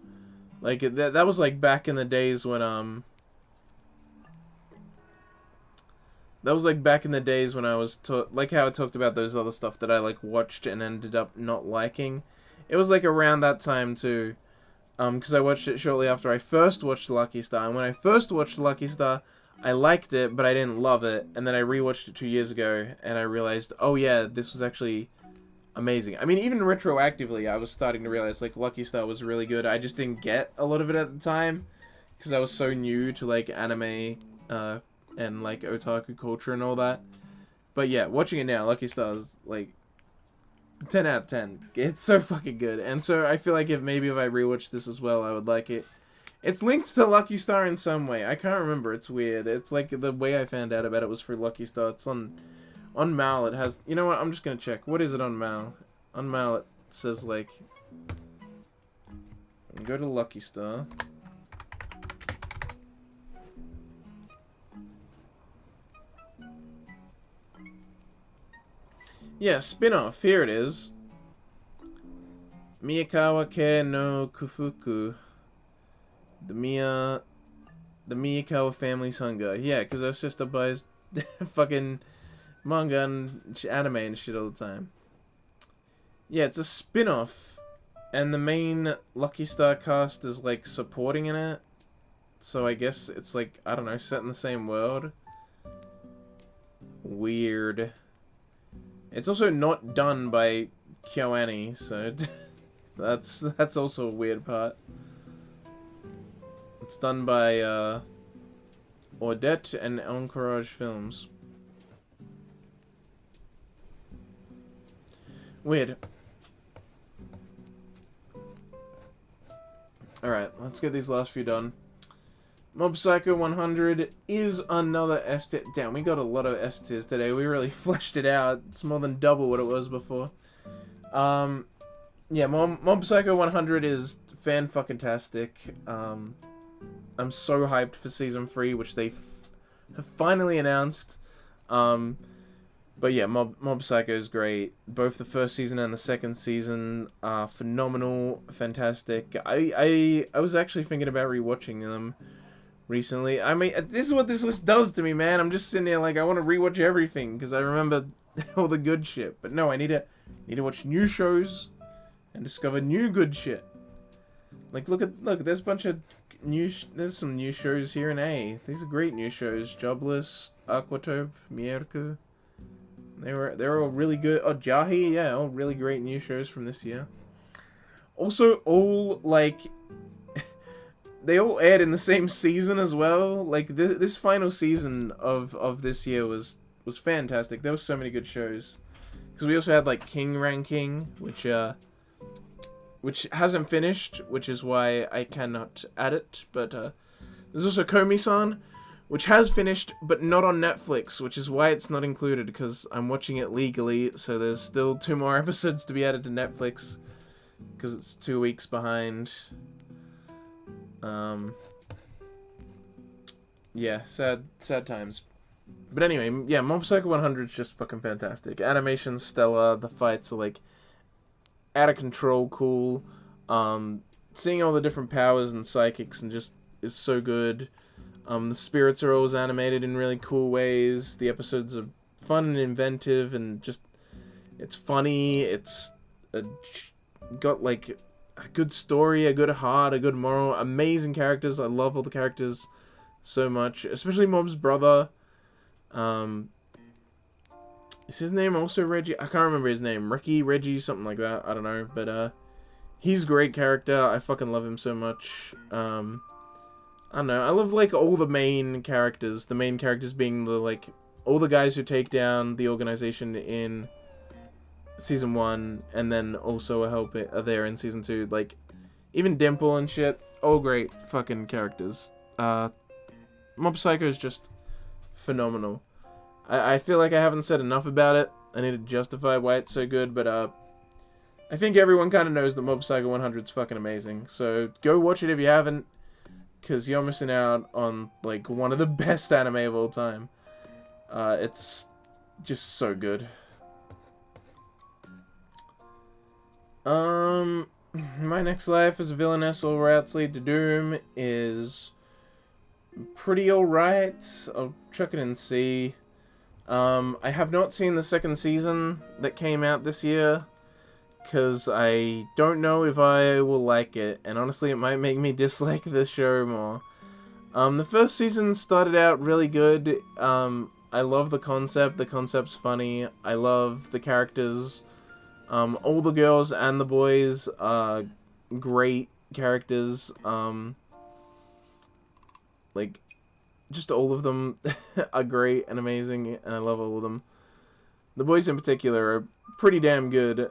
Like, that was, like, back in the days when, that was, like, back in the days when I was, like how I talked about those other stuff that I, like, watched and ended up not liking. It was, like, around that time, too. Because I watched it shortly after I first watched Lucky Star. And when I first watched Lucky Star, I liked it, but I didn't love it. And then I rewatched it 2 years ago, and I realized, oh yeah, this was actually amazing. I mean, even retroactively, I was starting to realize, like, Lucky Star was really good. I just didn't get a lot of it at the time, because I was so new to, like, anime, and, like, otaku culture and all that. But yeah, watching it now, Lucky Star is, like, 10 out of 10. It's so fucking good. And so I feel like if I rewatched this as well, I would like it. It's linked to Lucky Star in some way. I can't remember. It's weird. It's like the way I found out about it was for Lucky Star. It's on Mal. It has... You know what? I'm just going to check. What is it on Mal? On Mal, it says, like... Go to Lucky Star. Yeah, spin-off. Here it is. Miyakawa ke no Kufuku. The Miyakawa family's hunger. Yeah, because her sister buys fucking manga and anime and shit all the time. Yeah, it's a spin-off. And the main Lucky Star cast is, like, supporting in it. So I guess it's, like, I don't know, set in the same world. Weird. It's also not done by KyoAni, so that's also a weird part. It's done by Odette and Encourage Films. Weird. Alright, let's get these last few done. Mob Psycho 100 is another S tier. Damn, we got a lot of S tiers today. We really fleshed it out. It's more than double what it was before. Yeah, Mob Psycho 100 is fan-fucking-tastic. I'm so hyped for Season 3, which they have finally announced. But yeah, Mob Psycho is great. Both the first season and the second season are phenomenal, fantastic. I was actually thinking about rewatching them recently. I mean, this is what this list does to me, man. I'm just sitting there like, I want to rewatch everything because I remember all the good shit. But no, I need to watch new shows and discover new good shit. Like, look, there's a bunch of there's some new shows here in A. These are great new shows. Jobless, Aquatope, Mierke. They're all really good. Oh, Jahi, yeah, all really great new shows from this year. Also, all like they all aired in the same season as well. Like this final season of this year was fantastic. There was so many good shows. Because we also had like King Ranking, which hasn't finished, which is why I cannot add it. But there's also Komi-san, which has finished, but not on Netflix, which is why it's not included, because I'm watching it legally, so there's still 2 more episodes to be added to Netflix, because it's 2 weeks behind. Yeah, sad times. But anyway, yeah, Mob Psycho 100 is just fucking fantastic. Animation's stellar, the fights are, like, out of control cool. Seeing all the different powers and psychics and just is so good. The spirits are always animated in really cool ways. The episodes are fun and inventive and just... It's funny, it's got, like, a good story, a good heart, a good moral, amazing characters. I love all the characters so much. Especially Mob's brother. Is his name also Reggie? I can't remember his name. Ricky, Reggie, something like that. I don't know. But, he's a great character. I fucking love him so much. I don't know. I love, like, all the main characters. The main characters being the, like, all the guys who take down the organization in Season 1. And then also are there in Season 2. Like, even Dimple and shit. All great fucking characters. Mob Psycho is just phenomenal. I feel like I haven't said enough about it. I need to justify why it's so good, but I think everyone kind of knows that Mob Psycho 100 is fucking amazing. So go watch it if you haven't, because you're missing out on like one of the best anime of all time. It's just so good. My Next Life as a Villainess or Routes Lead to Doom is pretty alright. I'll chuck it in C. I have not seen the 2nd season that came out this year, because I don't know if I will like it, and honestly it might make me dislike the show more. The 1st season started out really good. I love the concept's funny, I love the characters. All the girls and the boys are great characters. Like, just all of them are great and amazing, and I love all of them. The boys in particular are pretty damn good,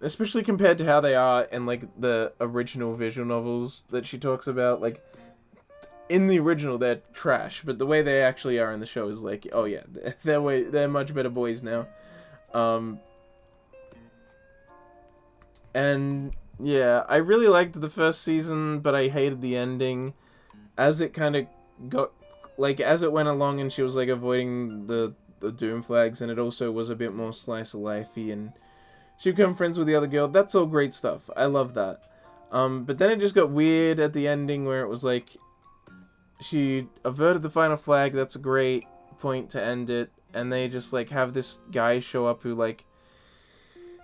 especially compared to how they are in, like, the original visual novels that she talks about. Like, in the original, they're trash, but the way they actually are in the show is like, oh yeah, they're much better boys now. And, yeah, I really liked the 1st season, but I hated the ending. As it kind of got, like, as it went along and she was, like, avoiding the doom flags, and it also was a bit more slice of lifey, and she became friends with the other girl, that's all great stuff. I love that. But then it just got weird at the ending where it was, like, she averted the final flag, that's a great point to end it, and they just, like, have this guy show up who, like,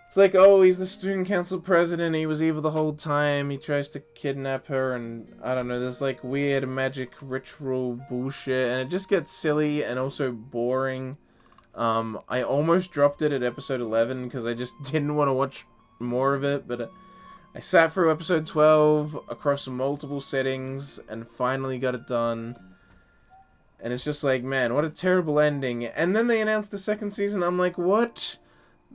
it's like, oh, he's the student council president, he was evil the whole time, he tries to kidnap her, and I don't know, there's like weird magic ritual bullshit, and it just gets silly and also boring. I almost dropped it at episode 11, because I just didn't want to watch more of it, but I sat through episode 12 across multiple settings, and finally got it done. And it's just like, man, what a terrible ending. And then they announced the 2nd season, I'm like, what?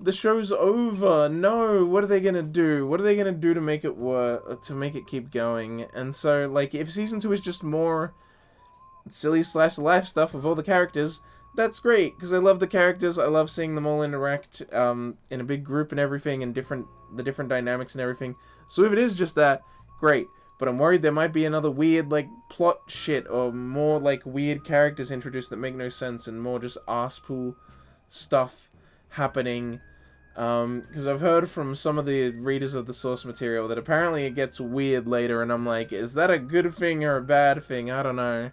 The show's over. No, what are they gonna do? What are they gonna do to make it work, to make it keep going? And so, like, if season 2 is just more silly slice of life stuff with all the characters, that's great, because I love the characters. I love seeing them all interact in a big group and everything, and the different dynamics and everything. So if it is just that, great. But I'm worried there might be another weird, like, plot shit, or more, like, weird characters introduced that make no sense, and more just arsepool stuff happening. Because I've heard from some of the readers of the source material that apparently it gets weird later, and I'm like, is that a good thing or a bad thing? I don't know.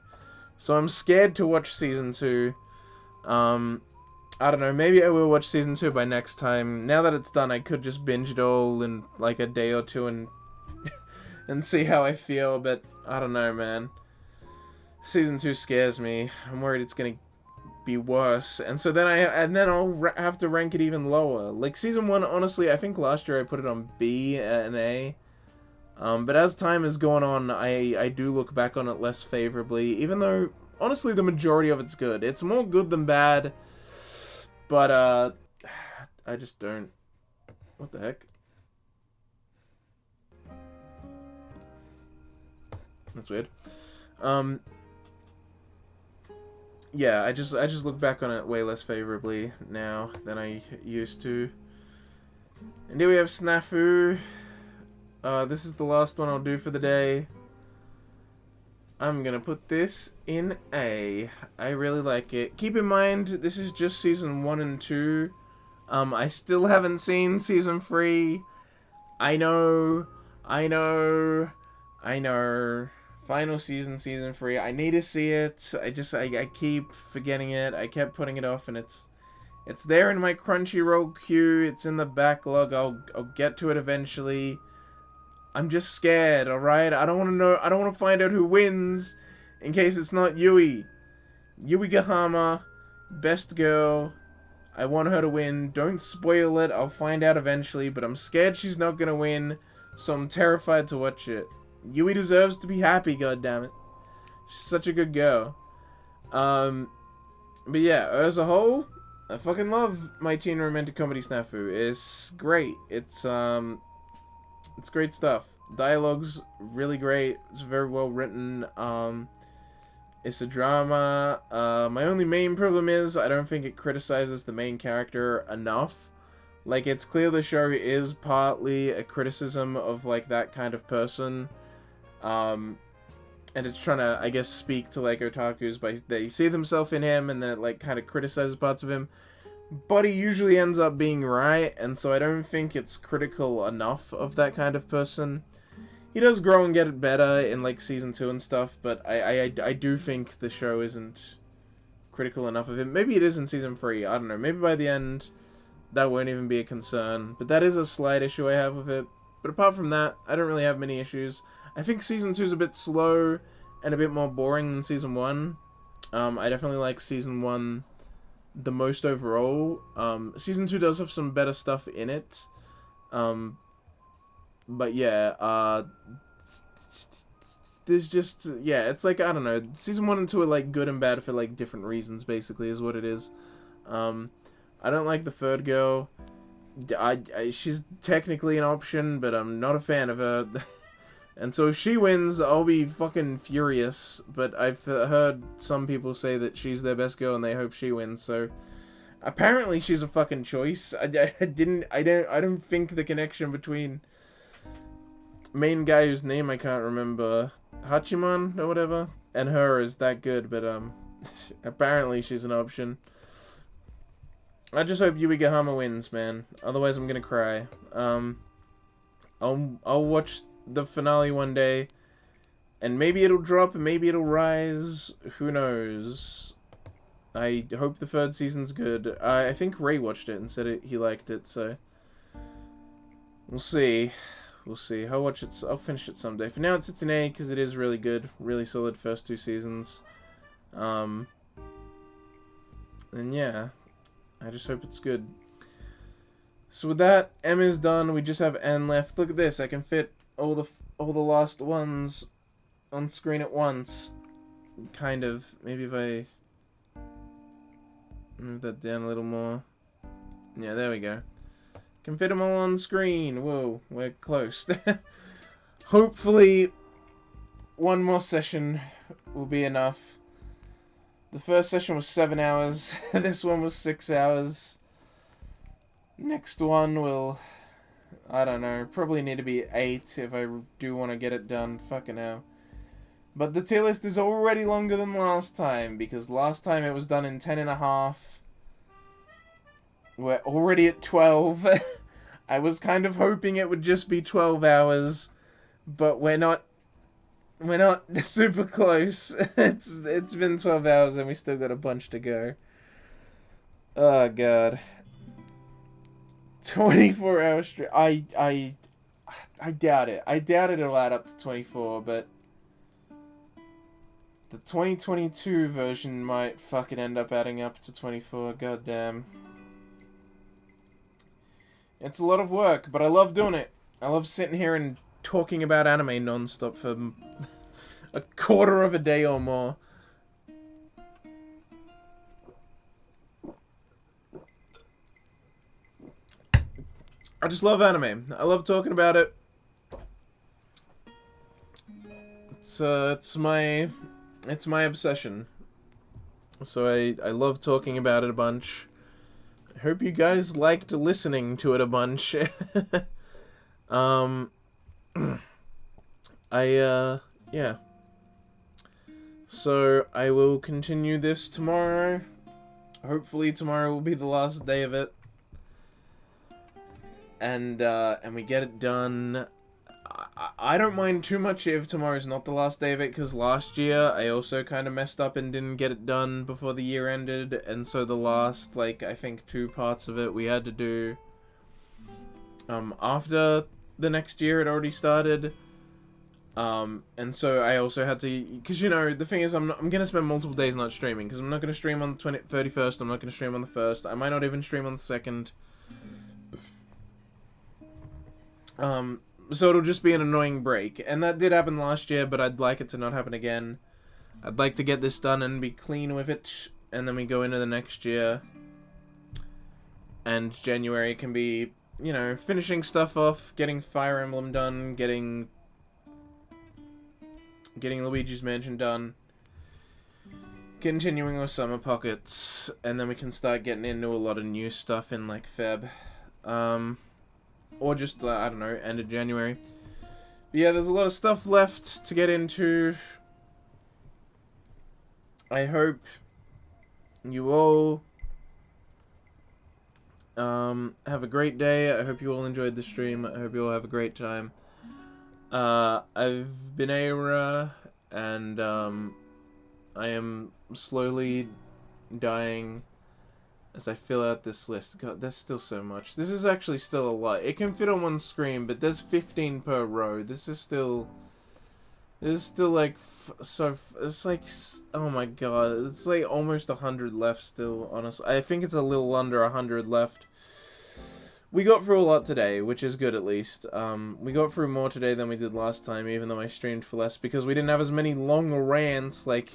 So I'm scared to watch season 2. I don't know, maybe I will watch season 2 by next time. Now that it's done, I could just binge it all in like a day or two and and see how I feel, but I don't know, man. Season 2 scares me. I'm worried it's gonna be worse, and so then I'll have to rank it even lower. Like season 1, honestly, I think last year I put it on B and A. But as time has gone on, I do look back on it less favorably, even though honestly the majority of it's good. It's more good than bad, but I just don't. What the heck? That's weird. Yeah, I just look back on it way less favorably now than I used to. And here we have Snafu. This is the last one I'll do for the day. I'm gonna put this in A. I really like it. Keep in mind, this is just season 1 and 2. I still haven't seen season 3. I know. Final season, season 3. I need to see it. I keep forgetting it. I kept putting it off, and it's there in my Crunchyroll queue. It's in the backlog. I'll get to it eventually. I'm just scared, alright? I don't want to know. I don't want to find out who wins in case it's not Yui. Yui Gahama, best girl. I want her to win. Don't spoil it. I'll find out eventually, but I'm scared she's not going to win, so I'm terrified to watch it. Yui deserves to be happy, goddammit. She's such a good girl. But yeah, as a whole, I fucking love my teen romantic comedy Snafu. It's great. It's great stuff. Dialogue's really great. It's very well written. It's a drama. My only main problem is I don't think it criticizes the main character enough. Like, it's clear the show is partly a criticism of, like, that kind of person. And it's trying to, I guess, speak to, like, otakus by they see themselves in him and then it, like, kind of criticizes parts of him. But he usually ends up being right, and so I don't think it's critical enough of that kind of person. He does grow and get better in, like, season 2 and stuff, but I do think the show isn't critical enough of him. Maybe it is in season 3, I don't know. Maybe by the end, that won't even be a concern. But that is a slight issue I have with it. But apart from that, I don't really have many issues. I think season 2 is a bit slow and a bit more boring than season 1. I definitely like season 1 the most overall. Season 2 does have some better stuff in it. But yeah, there's just, yeah, it's like, I don't know, season 1 and 2 are like good and bad for like different reasons, basically, is what it is. I don't like the third girl. She's technically an option, but I'm not a fan of her. And so if she wins, I'll be fucking furious. But I've heard some people say that she's their best girl and they hope she wins. So apparently she's a fucking choice. I don't think the connection between main guy whose name I can't remember, Hachiman or whatever, and her is that good. But apparently she's an option. I just hope Yui Gahama wins, man. Otherwise I'm gonna cry. I'll watch the finale one day, and maybe it'll drop, and maybe it'll rise. Who knows? I hope the third season's good. I think Ray watched it and said he liked it, so we'll see. We'll see. I'll watch it. I'll finish it someday. For now, it's an A because it is really good, really solid first 2 seasons. And yeah, I just hope it's good. So with that, M is done. We just have N left. Look at this. I can fit all the last ones on screen at once. Kind of. Maybe if I move that down a little more. Yeah, there we go. Can fit them all on screen. Whoa, we're close. Hopefully, one more session will be enough. The first session was 7 hours. This one was 6 hours. Next one will, I don't know, probably need to be 8 if I do want to get it done. Fucking hell. But the tier list is already longer than last time, because last time it was done in 10.5. We're already at 12. I was kind of hoping it would just be 12 hours, but we're not super close. It's been 12 hours and we still got a bunch to go. Oh god. 24 hours straight. I doubt it. I doubt it'll add up to 24, but the 2022 version might fucking end up adding up to 24. Goddamn. It's a lot of work, but I love doing it. I love sitting here and talking about anime non-stop for a quarter of a day or more. I just love anime. I love talking about it. It's my obsession. So I love talking about it a bunch. I hope you guys liked listening to it a bunch. Yeah. So I will continue this tomorrow. Hopefully tomorrow will be the last day of it. And we get it done. I don't mind too much if tomorrow's not the last day of it, because last year I also kind of messed up and didn't get it done before the year ended, and so the last, like, I think 2 parts of it we had to do after the next year had already started. And so I also had to, because, you know, the thing is, I'm going to spend multiple days not streaming, because I'm not going to stream on the 31st, I'm not going to stream on the 1st, I might not even stream on the 2nd. So it'll just be an annoying break. And that did happen last year, but I'd like it to not happen again. I'd like to get this done and be clean with it, and then we go into the next year. And January can be, you know, finishing stuff off, getting Fire Emblem done, getting Luigi's Mansion done, continuing with Summer Pockets, and then we can start getting into a lot of new stuff in, like, Feb. Or just, I don't know, end of January. But yeah, there's a lot of stuff left to get into. I hope you all have a great day. I hope you all enjoyed the stream. I hope you all have a great time. I've been Aira, and I am slowly dying as I fill out this list. God, there's still so much. This is actually still a lot. It can fit on one screen, but there's 15 per row. This is still like, it's like, oh my god, it's like almost 100 left still, honestly. I think it's a little under 100 left. We got through a lot today, which is good at least. We got through more today than we did last time, even though I streamed for less, because we didn't have as many long rants like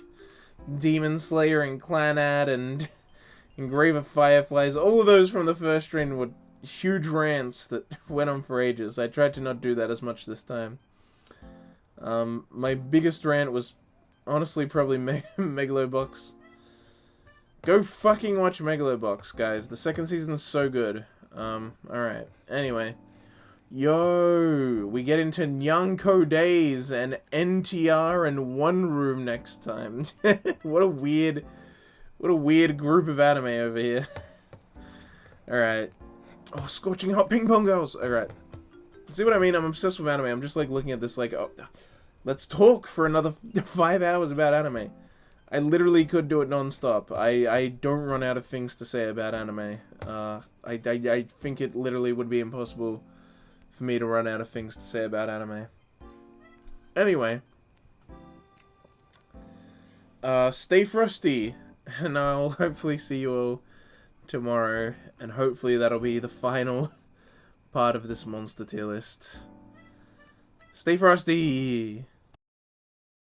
Demon Slayer and Clanad and Grave of Fireflies. All of those from the first stream were huge rants that went on for ages. I tried to not do that as much this time. My biggest rant was honestly probably Megalobox. Go fucking watch Megalobox, guys. The second season's so good. Alright. Anyway. Yo! We get into Nyanko Days and NTR and One Room next time. What a weird group of anime over here. Alright. Oh, scorching hot ping pong girls! Alright. See what I mean? I'm obsessed with anime. I'm just like looking at this like, oh, let's talk for another 5 hours about anime. I literally could do it non-stop. I don't run out of things to say about anime. I think it literally would be impossible for me to run out of things to say about anime. Anyway. Stay frosty. And I'll hopefully see you all tomorrow. And hopefully that'll be the final part of this monster tier list. Stay frosty!